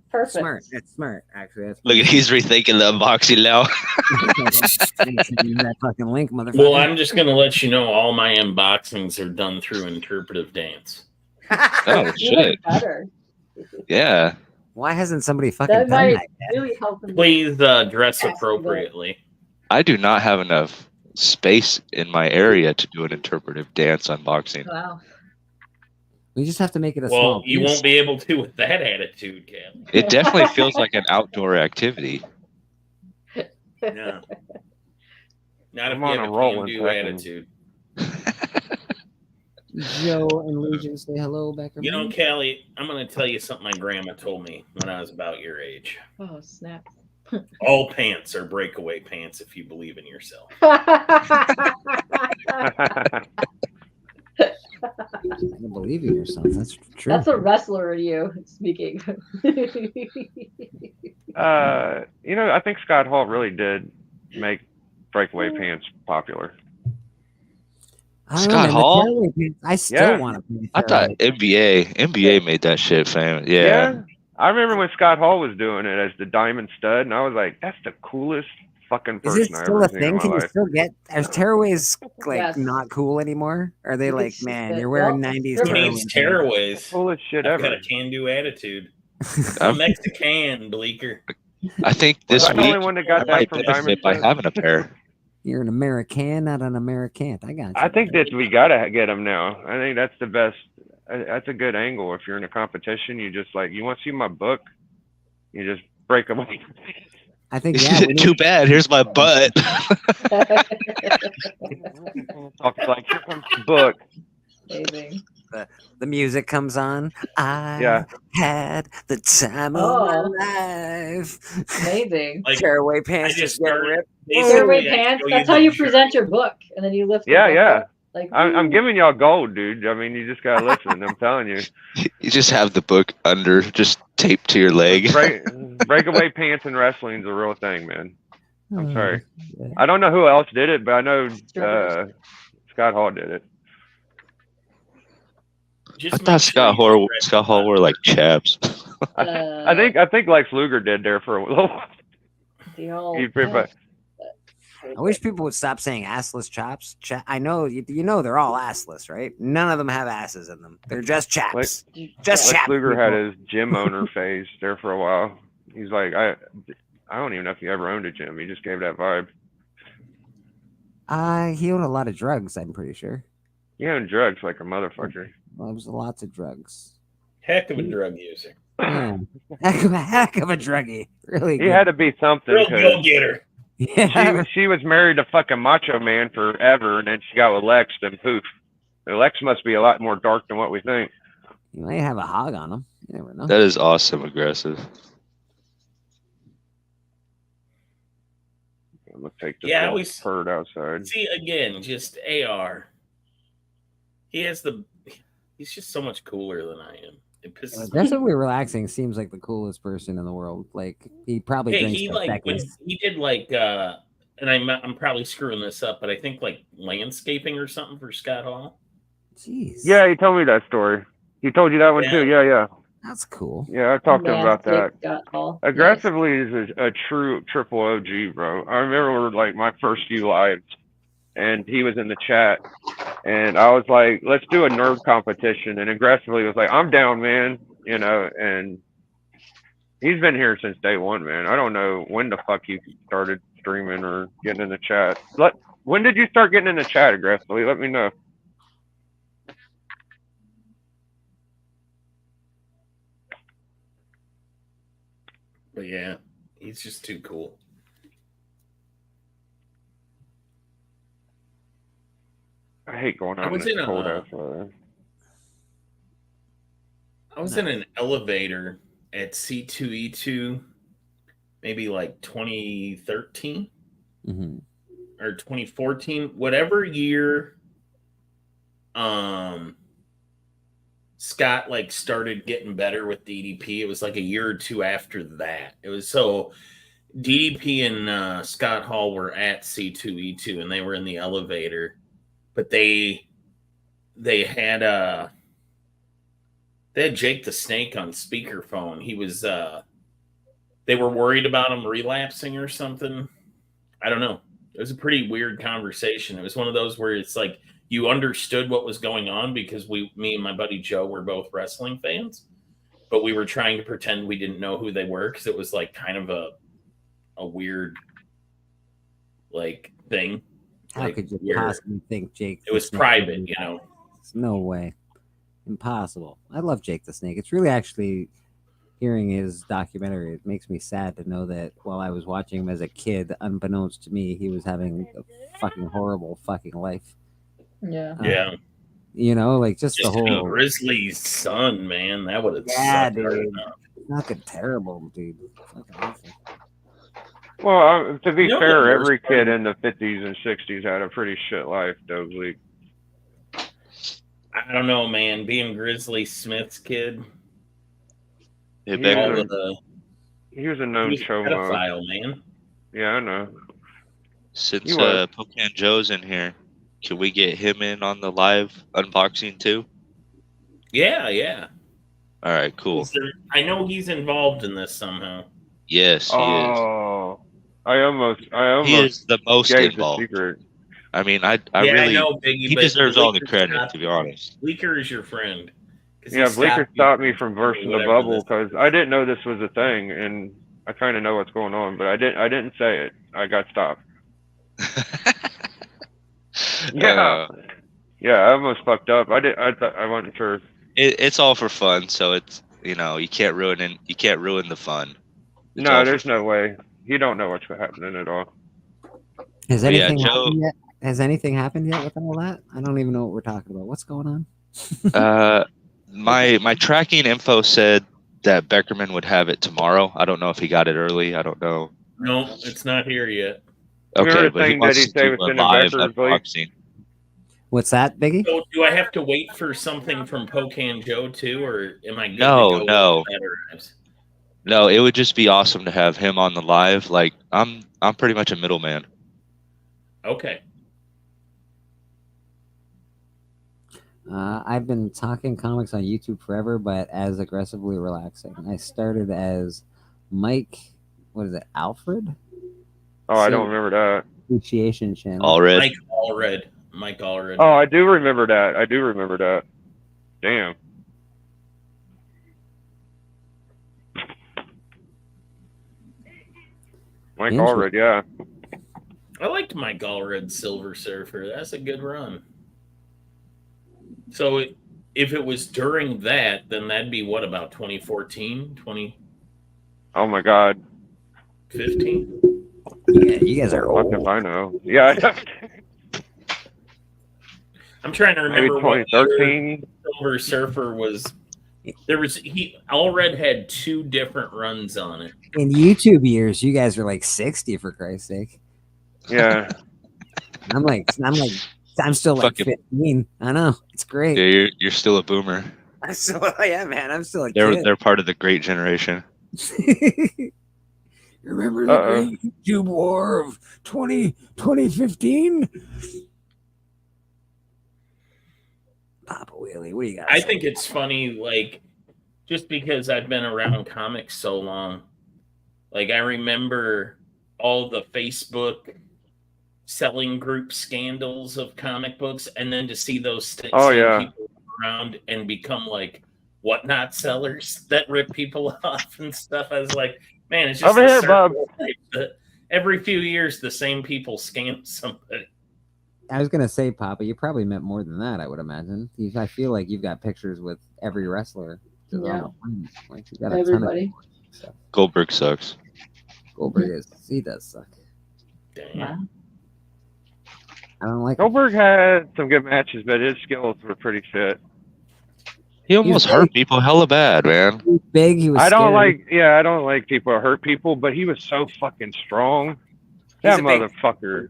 Perfect. Smart. That's smart, actually. Look, he's rethinking the unboxing now. That fucking link, motherfucker. Well, I'm just going to let you know all my unboxings are done through interpretive dance. Oh, shit. Yeah. Why hasn't somebody fucking That done might that yet? really help him. Please dress appropriately. I do not have enough space in my area to do an interpretive dance unboxing. Wow. We just have to make it a Well, small you piece. won't be able to with that attitude, Cam. It definitely feels like an outdoor activity. No. Not if I'm you on have a a roll in can-do seconds. attitude. Joe and Legion say hello, Beckerman. You know, Callie, I'm going to tell you something my grandma told me when I was about your age. Oh, snap. All pants are breakaway pants if you believe in yourself. I believe in yourself. That's true. That's a wrestler in you speaking. I think Scott Hall really did make breakaway pants popular. Scott Hall? I still want to. I thought NBA made that shit famous. Yeah. I remember when Scott Hall was doing it as the Diamond Stud, and I was like, "That's the coolest fucking Is person it I still ever a seen in thing? my Can you life." still get? Are tearaways Yes. not cool anymore? Are they You like, can man, fit- you're wearing well, 90s Who needs tearaways? tearaways? Coolest shit I've ever. got a can-do attitude. I'm Mexican, Bleeker. I think this I'm the only week one that got I that might from benefit Diamond by Stud. having a pair. You're an American, not an American. I got you. I think that we gotta get them now. I think that's the best. That's a good angle. If you're in a competition, you just like, you want to see my book, you just break them. I think Too bad. Here's my butt. Talk like, here comes the book. Amazing. The music comes on. I had the time of my life. Amazing. Like, Tearaway pants I just just get started- ripped. basically, Tearaway I pants. show you That's how the you shirt. present your book, and then you lift. Yeah, the book yeah. up. Like I'm giving y'all gold, dude. I mean, you just gotta listen. I'm telling you. You just have the book under, just taped to your leg. Breakaway pants and wrestling is a real thing, man. I'm Oh, sorry. yeah. I don't know who else did it, but I know Scott Hall did it. I thought Scott Hall wore like chaps. I think Lex Luger did there for a little while. The old, I wish people would stop saying assless chops. I know you know they're all assless, right? None of them have asses in them. They're just chaps. Just Lex chaps. Luger had people. his gym owner phase there for a while. He's like, I don't even know if he ever owned a gym. He just gave that vibe. He owned a lot of drugs, I'm pretty sure. He owned drugs like a motherfucker. Well, it was lots of drugs. Heck of a drug user. Yeah. Heck of a druggie. Really He good. had to be something. Real 'cause go-getter. Yeah. She was married to fucking Macho Man forever, and then she got with Lex, then poof. Lex must be a lot more dark than what we think. You might have a hog on him. You never know. That is awesome aggressive. I'm gonna take this Yeah, little bird outside. See, again, just AR. He's just so much cooler than I am. It pisses me off. Aggressively relaxing seems like the coolest person in the world. Like he probably drinks he for like when Becky's. he did like and I'm probably screwing this up, but I think like landscaping or something for Scott Hall. Jeez. Yeah, he told me that story. He told you that one too. Yeah. That's cool. Yeah, I talked to him about that. Scott Hall. Aggressively is a true triple OG, bro. I remember like my first few lives, and he was in the chat, and I was like, "Let's do a nerd competition." And Aggressively was like, "I'm down, man." You know, and he's been here since day one, man. I don't know when the fuck he started streaming or getting in the chat. When did you start getting in the chat, Aggressively? Let me know. But yeah, he's just too cool. I hate going out I was in in this a- cold outside. I was in an elevator at C2E2 maybe like 2013 Mm-hmm. or 2014, whatever year Scott like started getting better with DDP. It was like a year or two after that. It was so DDP and Scott Hall were at C2E2 and they were in the elevator, but they had Jake the Snake on speakerphone. He was they were worried about him relapsing or something. I don't know. It was a pretty weird conversation. It was one of those where it's like you understood what was going on because me and my buddy Joe were both wrestling fans, but we were trying to pretend we didn't know who they were because it was like kind of a weird like thing. How like, could you where possibly think Jake? It was private, you know. No way. Impossible. I love Jake the Snake. It's really actually hearing his documentary. It makes me sad to know that while I was watching him as a kid, unbeknownst to me, he was having a fucking horrible fucking life. Yeah. Yeah. You know, like just the Just whole Grizzly's son, man. That would have yeah, sucked hard dude. enough. Fucking terrible, dude. Fucking awful. Well, to be You know fair, the worst every part kid of- in the 50s and 60s had a pretty shit life, Doug League. I don't know, man. Being Grizzly Smith's kid. Hey, He all was of the He was a he known was a chomo. pedophile, man. Yeah, I know. Since You were. Pocan Joe's in here, can we get him in on the live unboxing too? Yeah, yeah. All right, cool. I know he's involved in this somehow. Yes, he is. Oh, I almost He is the most gave the involved. secret. I mean, I Yeah, really, I know, Biggie, he but deserves all the Bleeker credit, stopped- to be honest. Bleeker is your friend. 'Cause he Yeah, Bleeker you stopped me from bursting the whatever bubble this- because I didn't know this was a thing, and I kind of know what's going on, but I didn't say it. I got stopped. Yeah, yeah, I almost fucked up. I wasn't sure. It's all for fun, so it's you can't ruin the fun. It's all No, for there's no way. You don't know what's happening at all. Has But yeah, anything Joe- happened yet? Has anything happened yet with all that? I don't even know what we're talking about. What's going on? My tracking info said that Beckerman would have it tomorrow. I don't know if he got it early. I don't know. No, it's not here yet. You heard Okay, a but he thing that wants he to said do was a in the live Becker's league? unboxing. What's that, Biggie? So do I have to wait for something from Pocan Joe too, or am I good No, to go? no. When that arrives? No, it would just be awesome to have him on the live. Like I'm pretty much a middleman. Okay. I've been talking comics on YouTube forever, but as aggressively relaxing. I started as Mike. What is it, Alfred? Oh, I don't remember that. Appreciation channel. Allred. Mike Allred. Oh, I do remember that. Damn. Mike Allred, yeah. I liked Mike Allred, Silver Surfer. That's a good run. So if it was during that, then that'd be what, about 2014, 2015? Oh my God. Yeah, you guys are old. Fuck if I know. Yeah. I'm trying to remember Maybe 2013. what Silver Surfer was. Allred had 2 different runs on it. In YouTube years, you guys are like 60 for Christ's sake. Yeah. I'm still like Fucking- 15. I know. It's great. Yeah, you're still a boomer. I'm still, yeah, man. I'm still a They're kid. part of the great generation. Remember the great YouTube war of 2015? Papa Wheelie, what do you got? I think it's funny, like, just because I've been around comics so long. Like, I remember all the Facebook selling group scandals of comic books, and then to see those people around and become like whatnot sellers that rip people off and stuff. I was like, man, it's just over here, Bob. Every few years, the same people scam somebody. I was gonna say, Papa, you probably meant more than that. I would imagine. I feel like you've got pictures with every wrestler. Yeah. Like, you got a Everybody. ton of stuff. Goldberg sucks. Goldberg he does suck. Damn. I don't like Goldberg had some good matches, but his skills were pretty shit. He almost hurt people hella bad, man. He was big. He was. I don't scary. like people that hurt people, but he was so fucking strong. That motherfucker.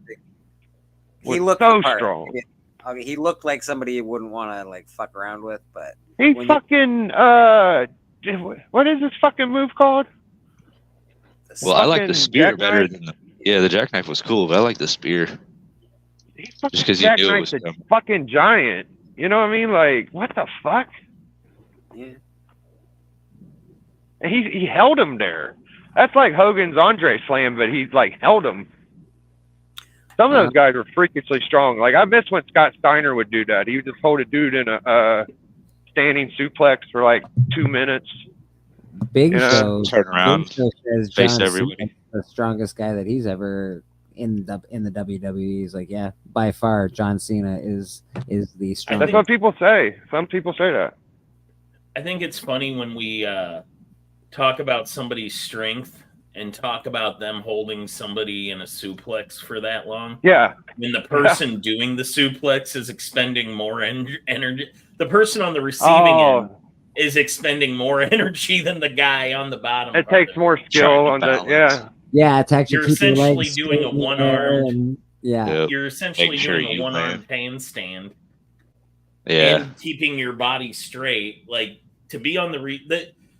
He looked so the part. strong. Okay, he looked like somebody you wouldn't want to like fuck around with, but He fucking what is this fucking move called? Well, I like the spear jackknife? better than the jackknife was cool, but I like the spear. Just because you knew it was Jackknife's a coming. fucking giant. You know what I mean? Like, what the fuck? Yeah. And he held him there. That's like Hogan's Andre Slam, but he like held him. Some of those guys were freakishly strong. Like, I miss when Scott Steiner would do that. He would just hold a dude in a standing suplex for like 2 minutes. Big You know? Show. Turn around, Big Show says face John everybody. Cena's the strongest guy that he's ever in the WWE. He's like, yeah, by far, John Cena is the strongest. That's what people say. Some people say that. I think it's funny when we talk about somebody's strength and talk about them holding somebody in a suplex for that long. Yeah. When the person doing the suplex is expending more energy, the person on the receiving end is expending more energy than the guy on the bottom. It takes more skill on the Yeah, it's actually You're keeping your essentially legs doing a straight in the one-armed. air and- yeah. You're essentially Make sure doing a you one-armed handstand. Yeah. And keeping your body straight. Like, to be on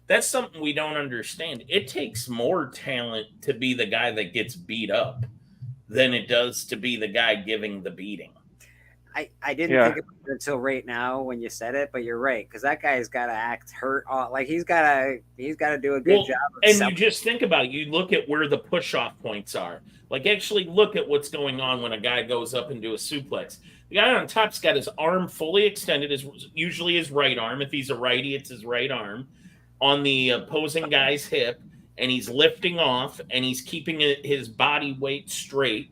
that's something we don't understand. It takes more talent to be the guy that gets beat up than it does to be the guy giving the beating. I didn't think about it until right now when you said it, but you're right, because that guy's got to act hurt. Like he's got to do a good job. And you just think about it. You look at where the push-off points are. Like, actually look at what's going on when a guy goes up and do a suplex. The guy on top's got his arm fully extended, usually his right arm. If he's a righty, it's his right arm on the opposing guy's hip, and he's lifting off, and he's keeping his body weight straight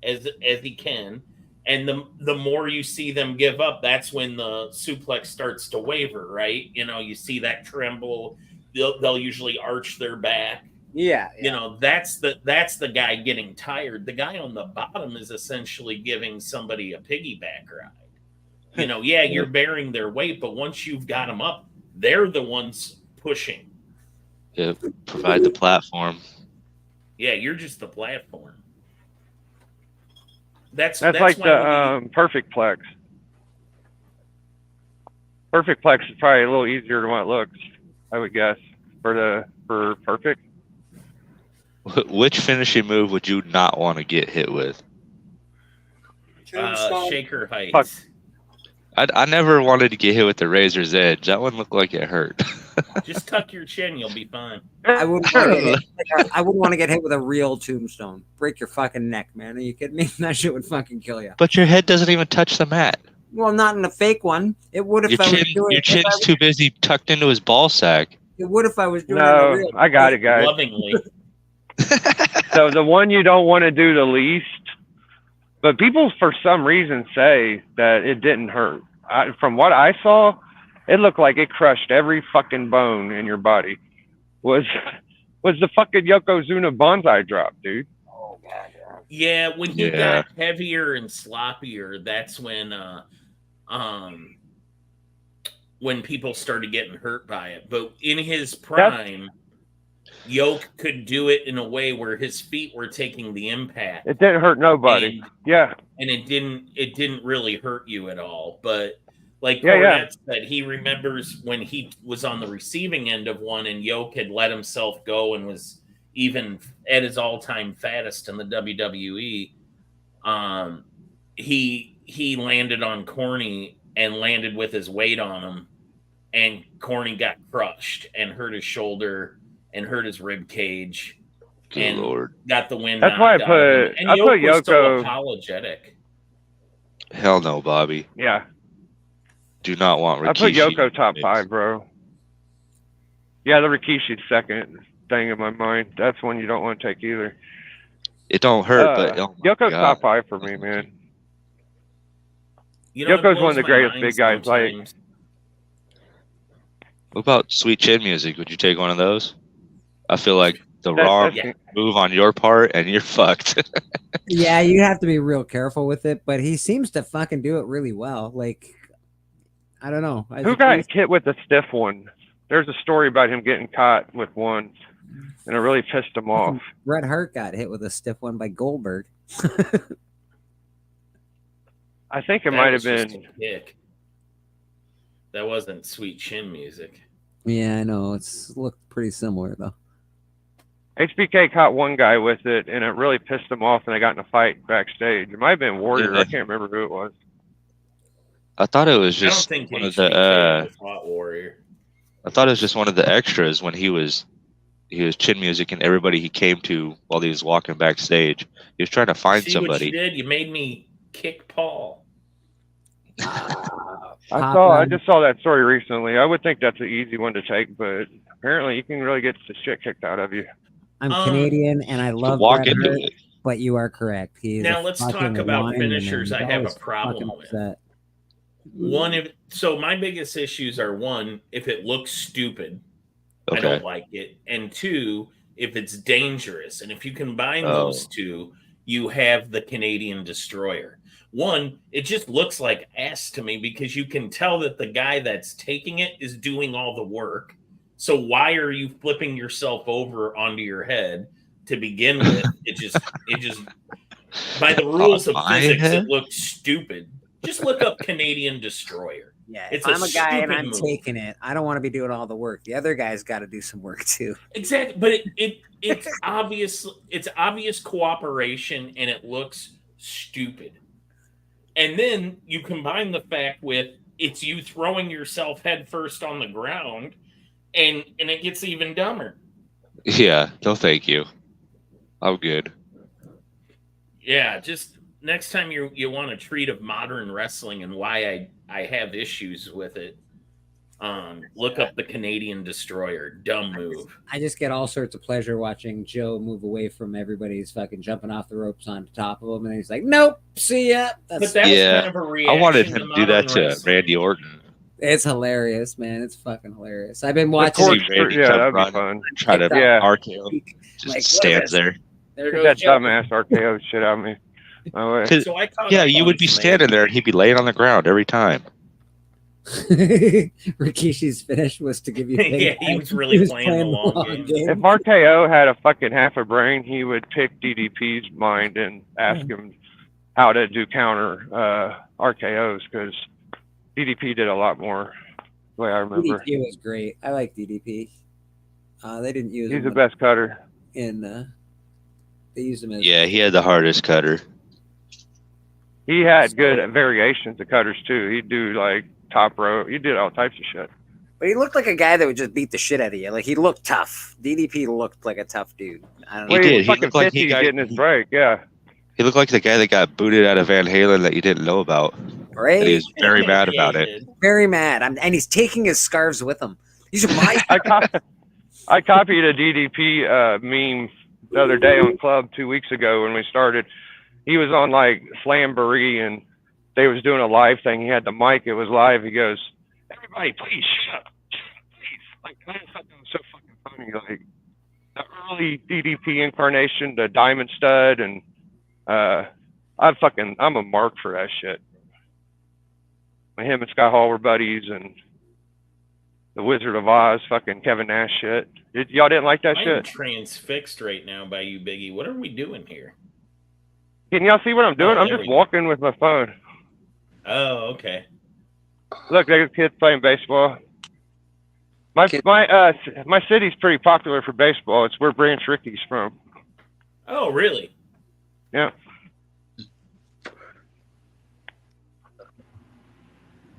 as he can. And the more you see them give up, that's when the suplex starts to waver, right? You know, you see that tremble. They'll usually arch their back. Yeah. You know, that's the guy getting tired. The guy on the bottom is essentially giving somebody a piggyback ride. You know, yeah, you're bearing their weight, but once you've got them up, they're the ones pushing. Yeah, provide the platform. Yeah, you're just the platform. That's like the perfect plex. Perfect Plex is probably a little easier than what it looks, I would guess, for Perfect. Which finishing move would you not want to get hit with? Shaker Heights. I never wanted to get hit with the Razor's Edge. That one looked like it hurt. Just tuck your chin, you'll be fine. I wouldn't want to get hit with a real tombstone. Break your fucking neck, man. Are you kidding me? That shit would fucking kill you. But your head doesn't even touch the mat. Well, not in a fake one. It would if I was doing your chin's too busy tucked into his ball sack. It would if I was doing No, a real. I got it, guys. Lovingly. So the one you don't want to do the least, but people for some reason say that it didn't hurt. From what I saw, it looked like it crushed every fucking bone in your body. Was the fucking Yokozuna bonsai drop, dude? Yeah, when he got heavier and sloppier, that's when people started getting hurt by it. But in his prime, Yoke could do it in a way where his feet were taking the impact. It didn't hurt nobody. And it didn't really hurt you at all. But like Yeah, Cornette said, he remembers when he was on the receiving end of one and Yoke had let himself go and was even at his all-time fattest in the WWE. He landed on Corny and landed with his weight on him, and Corny got crushed and hurt his shoulder and hurt his rib cage. Good Lord. Got the wind. That's why I knocked out of him. put And I Yoke put was still Yoko. apologetic. Hell no, Bobby. Yeah, Do not want Rikishi. I put Yoko top 5, bro. Yeah, the Rikishi's second thing in my mind. That's one you don't want to take either. It don't hurt, but oh my Yoko's God. top 5 for me, man. You know, it Yoko's one blows of the my greatest mind big guys. Like, sometimes. What about Sweet Chin Music? Would you take one of those? I feel like the That- wrong that's- move on your part, and you're fucked. Yeah, you have to be real careful with it, but he seems to fucking do it really well. Like, I don't know. who got hit with the stiff one? There's a story about him getting caught with one, and it really pissed him off. Bret Hart got hit with a stiff one by Goldberg. I think it That might was have just been. a kick. That wasn't Sweet Chin Music. Yeah, I know. It's looked pretty similar though. HBK caught one guy with it, and it really pissed him off, and they got in a fight backstage. It might have been Warrior. Yeah. I can't remember who it was. I thought it was I don't just think one of HBK the. was Hot Warrior. I thought it was just one of the extras when he was Chin Music, and everybody he came to while he was walking backstage. He was trying to find See what somebody. you did? You made me kick Paul. I just saw that story recently. I would think that's an easy one to take, but apparently you can really get the shit kicked out of you. I'm Canadian and I love walk Bret into Hart, it. but you are correct. He is Now a let's fucking talk about lineman, finishers. and I he's have a always problem fucking with. upset. So my biggest issues are one, if it looks stupid, I Okay. don't like it, and two, if it's dangerous. And if you combine those two, you have the Canadian Destroyer. One, it just looks like ass to me because you can tell that the guy that's taking it is doing all the work. So why are you flipping yourself over onto your head to begin with? It just by the rules of my physics, head? it looks stupid. Just look up Canadian Destroyer. Yeah, It's if I'm a guy and stupid I'm move. taking it, I don't want to be doing all the work. The other guy's got to do some work too. Exactly, but it's obvious. It's obvious cooperation, and it looks stupid. And then you combine the fact with it's you throwing yourself headfirst on the ground, and it gets even dumber. Yeah. No, thank you. I'm good. Yeah, just next time you want a treat of modern wrestling and why I have issues with it, look up the Canadian Destroyer. Dumb move. I just get all sorts of pleasure watching Joe move away from everybody who's fucking jumping off the ropes on top of him, and he's like, "Nope, see ya." But that's Yeah. kind of a I reaction wanted to him to do that modern to wrestling. Randy Orton. It's hilarious, man. It's fucking hilarious. I've been Of watching. course, Randy yeah, come that'd be run, fun. Try to Yeah. RKO. Just Like, look at stands this. there. There Get goes that Joe. dumbass RKO shit out of me. No way. 'Cause- So I caught yeah, up you on would be some standing there and he'd be laying on the ground every time. Rikishi's finish was to give you. Yeah, he was really playing the long game. If RKO had a fucking half a brain, he would pick DDP's mind and ask him how to do counter RKOs because DDP did a lot more. the way I remember. DDP was great. I like DDP. They didn't use He's him the best cutter. They used him as Yeah, he had the hardest cutter. He had good variations of cutters too. He'd do like top row. He did all types of shit. But he looked like a guy that would just beat the shit out of you. Like he looked tough. DDP looked like a tough dude. I don't know. He did. He Fucking looked like he got getting his break. Yeah. He looked like the guy that got booted out of Van Halen that you didn't know about. Right? And he was very mad about it. Very mad. And he's taking his scarves with him. These are my. I copied a DDP meme the other day on Club 2 weeks ago when we started. He was on like Slamboree and they was doing a live thing. He had the mic. It was live. He goes, "Everybody, please shut up, please." Like I thought that was so fucking funny. Like the early DDP incarnation, the Diamond Stud, and I'm a mark for that shit. When him and Scott Hall were buddies, and the Wizard of Oz, fucking Kevin Nash shit. Y'all didn't like that I'm shit? transfixed right now by you, Biggie. What are we doing here? Can y'all see what I'm doing? I'm just walking with my phone. Oh, okay. Look, there's kids playing baseball. My city's pretty popular for baseball. It's where Branch Ricky's from. Oh, really? Yeah.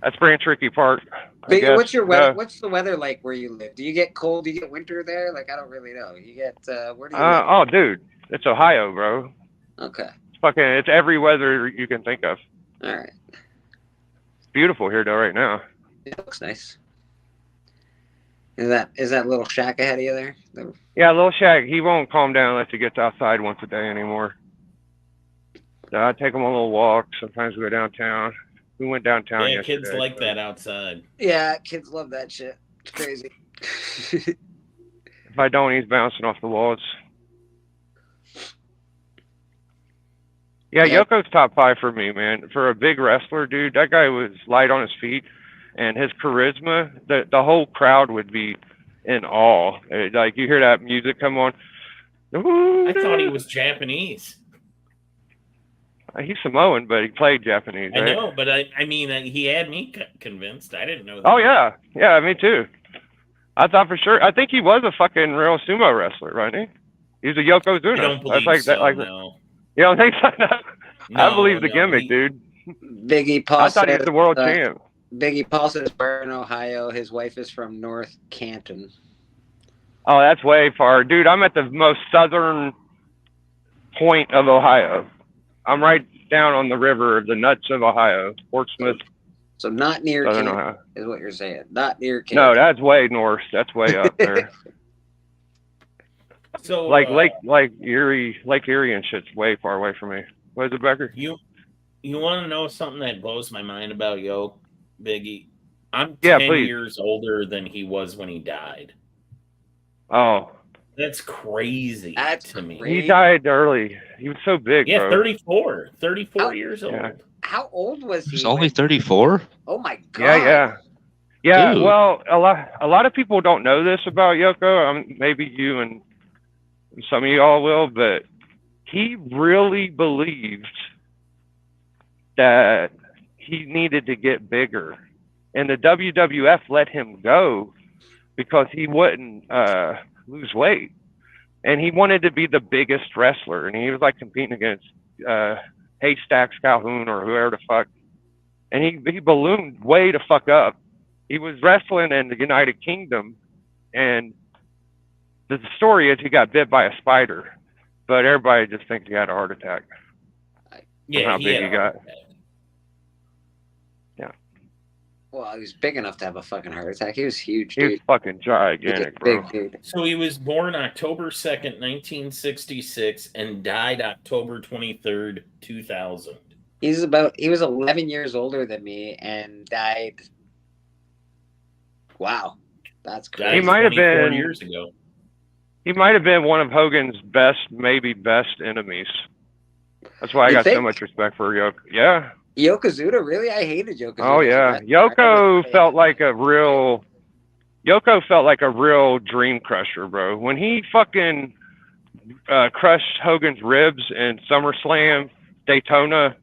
That's Branch Rickey Park. Biggie, what's your weather? What's the weather like where you live? Do you get cold? Do you get winter there? Like I don't really know. You get where do you live? Oh, dude, it's Ohio, bro. Okay. It's every weather you can think of. All right. It's beautiful here though right now. It looks nice. Is that little shack ahead of you there? Yeah, little shack. He won't calm down unless he gets outside once a day anymore. So I take him on a little walk. Sometimes we go downtown. We went downtown yesterday. Kids like that outside. Yeah, kids love that shit. It's crazy. If I don't, he's bouncing off the walls. Yeah, Yoko's top 5 for me, man. For a big wrestler, dude, that guy was light on his feet, and his charisma, the whole crowd would be in awe. Like, you hear that music come on. I thought he was Japanese. He's Samoan, but he played Japanese, right? I know, but I mean, he had me convinced. I didn't know that. Oh, yeah. Yeah, me too. I thought for sure. I think he was a fucking real sumo wrestler, wasn't he? He was a Yokozuna. I don't believe so, no. You don't think so? No, I believe the gimmick, dude. Biggie Paul I thought he was the world champ. Biggie Paul says born in Ohio. His wife is from North Canton. Oh, that's way far. Dude, I'm at the most southern point of Ohio. I'm right down on the river, the nuts of Ohio, Portsmouth. So not near Southern Canton Ohio. is what you're saying. Not near Canton. No, that's way north. That's way up there. So like Lake Erie and shit's way far away from me. What is it, Becker? You want to know something that blows my mind about Yo, Biggie? I'm 10 please. years older than he was when he died. Oh. That's crazy to me. He died early. He was so big, Yeah, bro. 34 years old. Yeah. How old was he? He's only 34? Oh my god. Yeah. Dude. Well, a lot of people don't know this about Yoko. Maybe you and some of y'all will, but he really believed that he needed to get bigger, and the WWF let him go because he wouldn't lose weight, and he wanted to be the biggest wrestler, and he was like competing against Haystacks Calhoun or whoever the fuck, and he ballooned way to fuck up. He was wrestling in the United Kingdom, and the story is he got bit by a spider, but everybody just thinks he had a heart attack. Yeah, how big he got. Yeah. Well, he was big enough to have a fucking heart attack. He was huge, He dude. was fucking gigantic, bro. Big dude. So he was born October 2nd, 1966, and died October 23rd, 2000. He was 11 years older than me and died. Wow. That's crazy. He might have 24 been years ago. He might have been one of Hogan's maybe best enemies. That's why I You got so think? much respect for Yoko. Yeah. Yokozuna, really? I hated Yokozuna. Oh yeah. Yoko felt like a real dream crusher, bro. When he fucking crushed Hogan's ribs in SummerSlam, Daytona,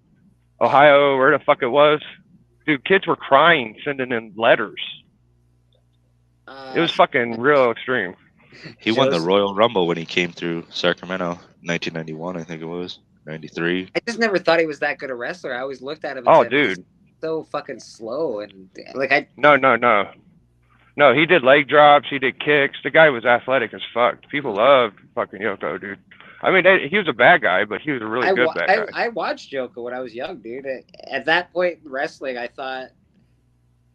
Ohio, where the fuck it was. Dude, kids were crying, sending in letters. It was fucking real extreme. He won the Royal Rumble when he came through Sacramento, 1991, I think it was, 93. I just never thought he was that good a wrestler. I always looked at him and Oh, said, dude. he's so fucking slow. And like, I. No, he did leg drops. He did kicks. The guy was athletic as fuck. People loved fucking Yoko, dude. I mean, he was a bad guy, but he was a really good bad guy. I watched Yoko when I was young, dude. At that point in wrestling, I thought,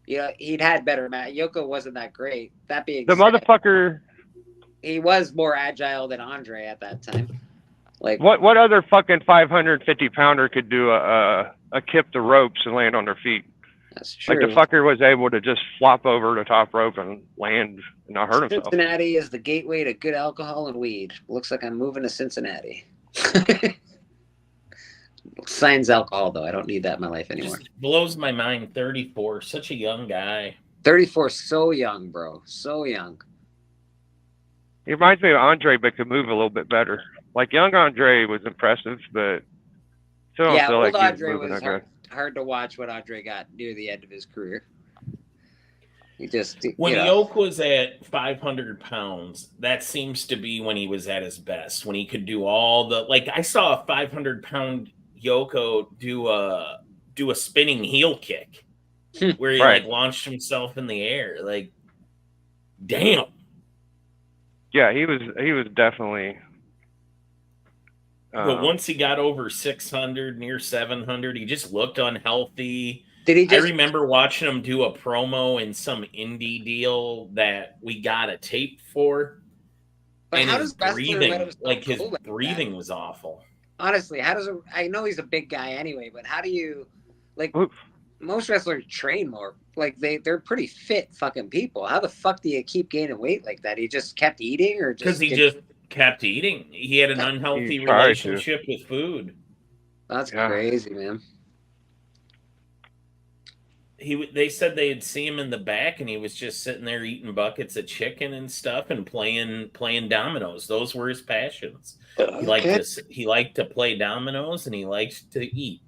he'd had better match. Yoko wasn't that great. That being the said, motherfucker. He was more agile than Andre at that time. Like what other fucking 550-pounder could do a kip the ropes and land on their feet? That's true. Like the fucker was able to just flop over the top rope and land and not hurt himself. Cincinnati is the gateway to good alcohol and weed. Looks like I'm moving to Cincinnati. Signs alcohol, though. I don't need that in my life anymore. Just blows my mind. 34, such a young guy. 34, so young, bro. So young. He reminds me of Andre, but could move a little bit better. Like young Andre was impressive, but still don't feel like he was moving that good. Hard to watch what Andre got near the end of his career. He just when Yoke was at 500 pounds, that seems to be when he was at his best. When he could do all the I saw a 500-pound Yoko do a spinning heel kick where he launched himself in the air. Like, damn. Yeah, he was definitely. But once he got over 600, near 700, he just looked unhealthy. I remember watching him do a promo in some indie deal that we got a tape for. But and how his does breathing, his breathing was awful. Honestly, I know he's a big guy anyway, but how do you, most wrestlers train more. Like, they're pretty fit fucking people. How the fuck do you keep gaining weight like that? He just kept eating or just... Because he just kept eating. He had an unhealthy relationship with food. That's crazy, man. They said they'd see him in the back, and he was just sitting there eating buckets of chicken and stuff, and playing dominoes. Those were his passions. He liked to play dominoes, and he liked to eat.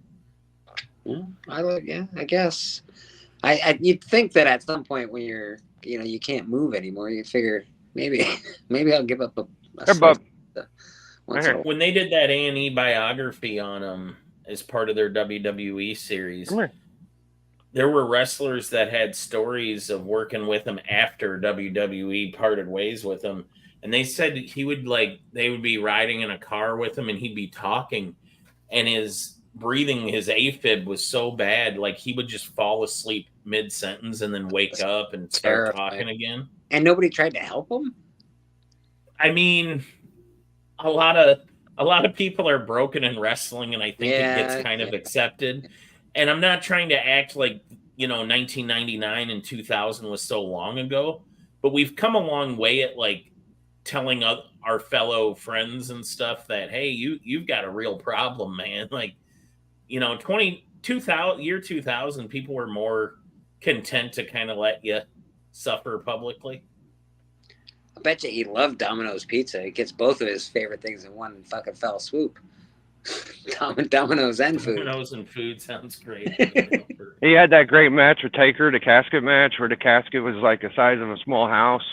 I guess. You'd think that at some point when you're, you can't move anymore, you figure maybe I'll give up when they did that A&E biography on him as part of their WWE series. There were wrestlers that had stories of working with him after WWE parted ways with him. And they said they would be riding in a car with him and he'd be talking, and his breathing, his AFib was so bad, like he would just fall asleep mid-sentence and then wake up and start talking again. And nobody tried to help him? I mean, a lot of people are broken in wrestling, and I think it gets kind of accepted. And I'm not trying to act like, 1999 and 2000 was so long ago, but we've come a long way at telling our fellow friends and stuff that, hey, you've got a real problem, man. Year 2000, people were more content to kind of let you suffer publicly. I bet you he loved Domino's Pizza. He gets both of his favorite things in one fucking fell swoop. Domino's and food. Domino's and food sounds great. He had that great match with Taker, the casket match, where the casket was like the size of a small house.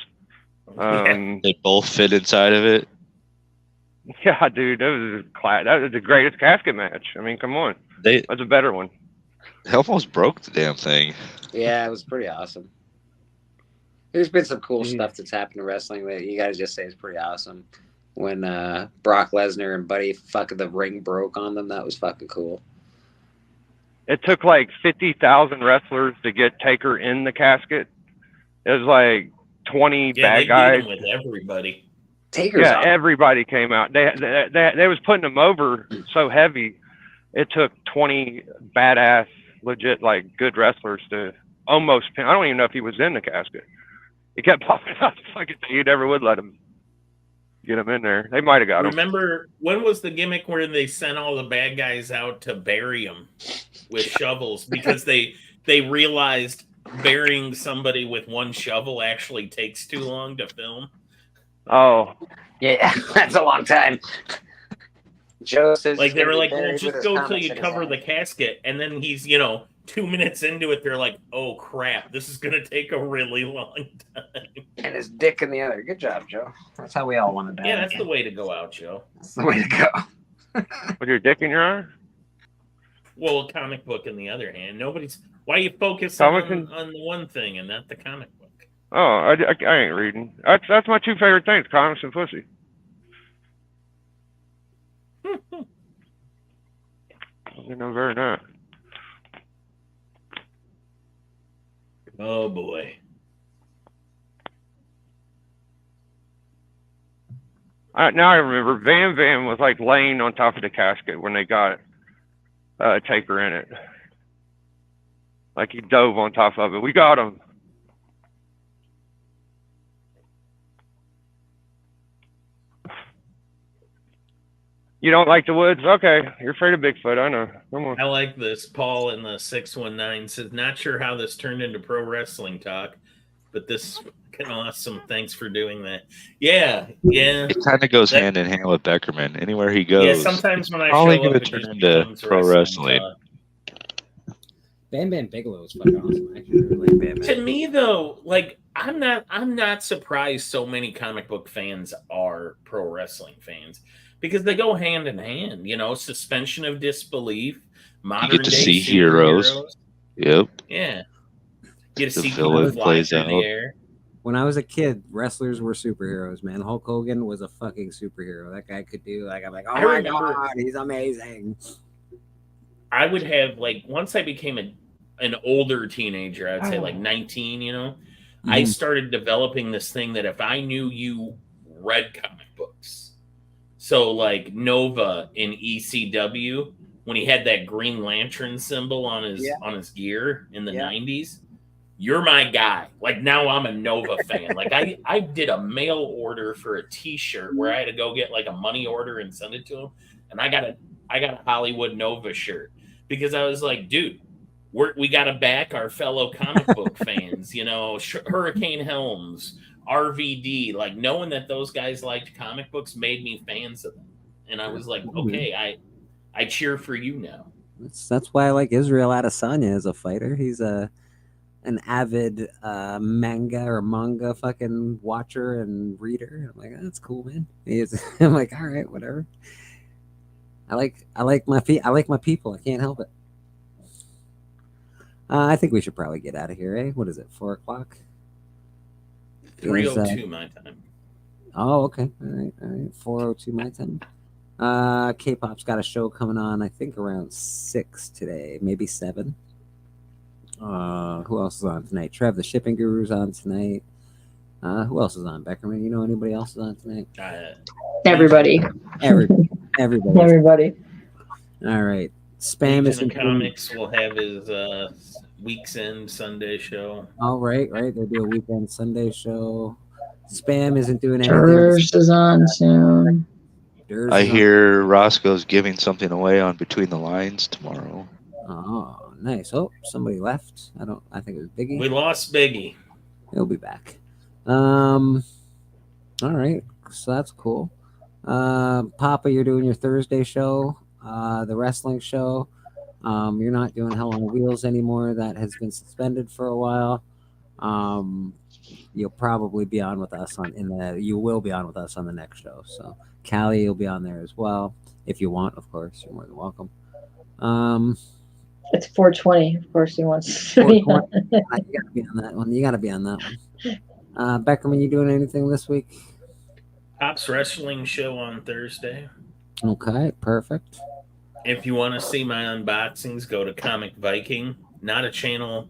They both fit inside of it. Yeah, dude, that was the greatest casket match. I mean, come on, that's a better one. They almost broke the damn thing. Yeah, it was pretty awesome. There's been some cool stuff that's happened to wrestling that you guys just say is pretty awesome. When Brock Lesnar and Buddy fucking the ring broke on them, that was fucking cool. It took 50,000 wrestlers to get Taker in the casket. It was 20 bad guys. With everybody. Taker's awesome. Everybody came out. They was putting them over so heavy. It took 20 badass, legit, good wrestlers to almost pin. I don't even know if he was in the casket. He kept popping out. You never would let him get him in there. They might have got him. Remember, when was the gimmick where they sent all the bad guys out to bury him with shovels because they realized burying somebody with one shovel actually takes too long to film? Oh. Yeah, that's a long time. Joe says they were well, just go till you cover the casket, and then he's 2 minutes into it, they're like, "Oh crap, this is gonna take a really long time." And his dick in the other. Good job, Joe. That's how we all want to die. Yeah, that's the way to go out, Joe. That's the way to go. With your dick in your eye? Well, a comic book in the other hand. Why you focus on the one thing and not the comic book? Oh, I ain't reading. That's my two favorite things: comics and pussy. No, very not. Oh boy. Now I remember Van Van was like laying on top of the casket when they got Taker in it. Like he dove on top of it. We got him. You don't like the woods? Okay. You're afraid of Bigfoot. I know. Come on. I like this. Paul in the 619 says, not sure how this turned into pro wrestling talk, but this is fucking awesome. Thanks for doing that. Yeah. It kind of goes hand in hand with Beckerman. Anywhere he goes, Yeah, sometimes when I probably show going up, to it turn just into becomes pro wrestling. Bam Bam Bigelow is fucking awesome. Actually, I really like Bam Bam. To me, though, like I'm not surprised so many comic book fans are pro wrestling fans because they go hand in hand. You know, suspension of disbelief, modern You get to day see heroes. Yep. Yeah, you get to The see villain people fly plays through out. the air. When I was a kid, wrestlers were superheroes, man. Hulk Hogan was a fucking superhero. That guy could do I'm like, oh I my remember- god, he's amazing. I would have like once I became an older teenager, I'd say like 19, you know, I started developing this thing that if I knew you read comic books, so like Nova in ECW, when he had that Green Lantern symbol on his gear in the 90s, you're my guy. Like now I'm a Nova fan. Like I did a mail order for a t-shirt where I had to go get like a money order and send it to him. And I got a Hollywood Nova shirt because I was like, dude, we got to back our fellow comic book fans, you know, Hurricane Helms, RVD, like knowing that those guys liked comic books made me fans of them. And I was like, okay, I cheer for you now. That's why I like Israel Adesanya as a fighter. He's an avid manga fucking watcher and reader. I'm like, that's cool, man. I'm like, all right, whatever. I like my people. I can't help it. I think we should probably get out of here, eh? What is it? 4 o'clock? 3:02 my time. Oh, okay. All right. 4:02 my time. K-pop's got a show coming on, I think around 6 today, maybe 7. Who else is on tonight? Trev, the shipping guru's on tonight. Who else is on? Beckerman, you know anybody else is on tonight? Everybody. Everybody. All right. Spam is Legion of Comics will have his week's end Sunday show. All right. They do a weekend Sunday show. Spam isn't doing anything. Durst is on soon. I hear Roscoe's giving something away on Between the Lines tomorrow. Oh, nice. Oh, somebody left. I think it was Biggie. We lost Biggie. He'll be back. All right. So that's cool. Papa, you're doing your Thursday show, the wrestling show. You're not doing Hell on Wheels anymore. That has been suspended for a while. You'll probably be on with us you will be on with us on the next show. So Callie, you'll be on there as well. If you want, of course, you're more than welcome. It's 420. Of course, he wants to be on. You gotta be on that one. You gotta be on that one. Beckerman, you doing anything this week? Pops Wrestling show on Thursday. Okay, perfect. If you want to see my unboxings, go to Comic Viking. Not a channel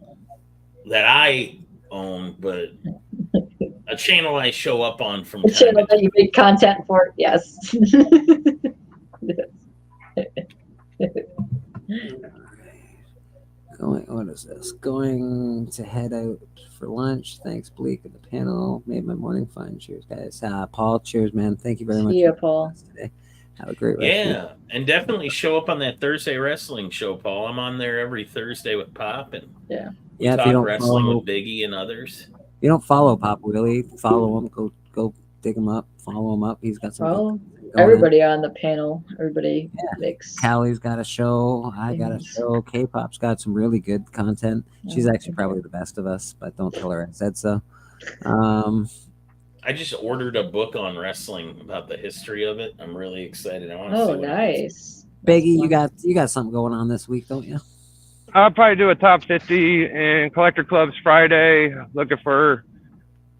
that I own, but a channel I show up on from The channel that you make content for, yes. What is this? Going to head out for lunch. Thanks, Bleak, and the panel. Made my morning fun. Cheers, guys. Paul, cheers, man. Thank you very much. See ya, Paul. Today. Have a great rest of your Yeah, and definitely show up on that Thursday wrestling show, Paul. I'm on there every Thursday with Pop, and we if you talk don't wrestling follow, with Biggie and others. you don't follow Pop Willie, follow him. Go dig him up. Follow him up. He's got some. Follow. everybody on the panel. Everybody makes. Callie's got a show. I got a show. K-pop's got some really good content. She's actually probably the best of us, but don't tell her I said so. I just ordered a book on wrestling about the history of it. I'm really excited. I want to Oh, see what nice. Biggie, you got something going on this week, don't you? I'll probably do a top 50 in Collector Clubs Friday. Looking for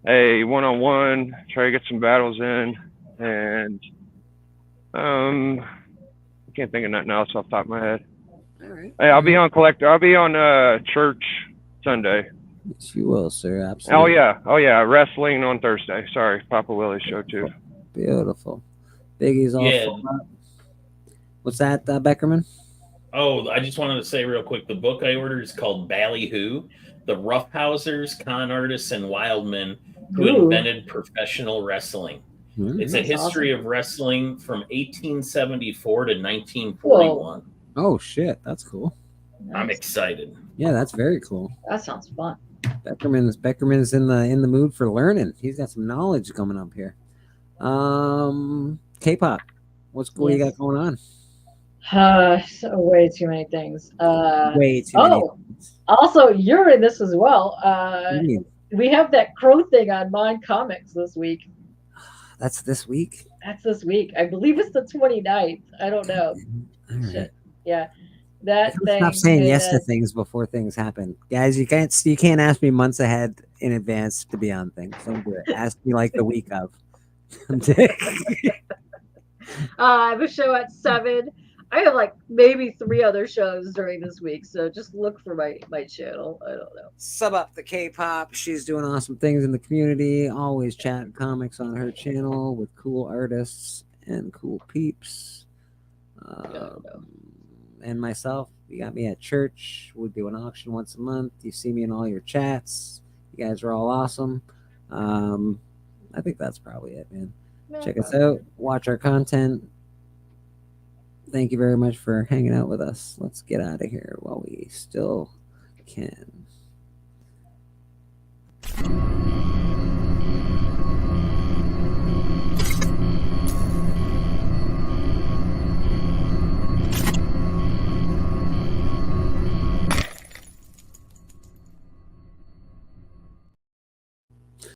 a one-on-one. Try to get some battles in, and I can't think of nothing else off the top of my head. All right. Hey, I'll be on Collector. I'll be on Church Sunday. Yes, you will, sir. Absolutely. Oh yeah. Wrestling on Thursday. Sorry, Papa Willie's show too. Beautiful. Biggie's all full up. What's that, Beckerman? Oh, I just wanted to say real quick, the book I ordered is called Ballyhoo, The Roughhousers, Con Artists, and Wildmen Who Invented Professional Wrestling. It's a history of wrestling from 1874 to 1941. Oh, shit. That's cool. I'm excited. Yeah, that's very cool. That sounds fun. Beckerman's in the mood for learning. He's got some knowledge coming up here. K-pop. What you got going on? So way too many things. Way too many. Also, you're in this as well. We have that Crow thing on Mind Comics this week. That's this week? That's this week. I believe it's the 29th. I don't know. All right. Yeah. That thing. Stop saying yes to things before things happen. Guys, you can't ask me months ahead in advance to be on things. Don't do it. Ask me like the week of. I have a show at 7. I have like maybe 3 other shows during this week, so just look for my channel. I don't know. Sub up the K-pop. She's doing awesome things in the community. Always chatting comics on her channel with cool artists and cool peeps. And myself, you got me at church. We do an auction once a month. You see me in all your chats. You guys are all awesome. I think that's probably it, man. Check us out. Watch our content. Thank you very much for hanging out with us. Let's get out of here while we still can.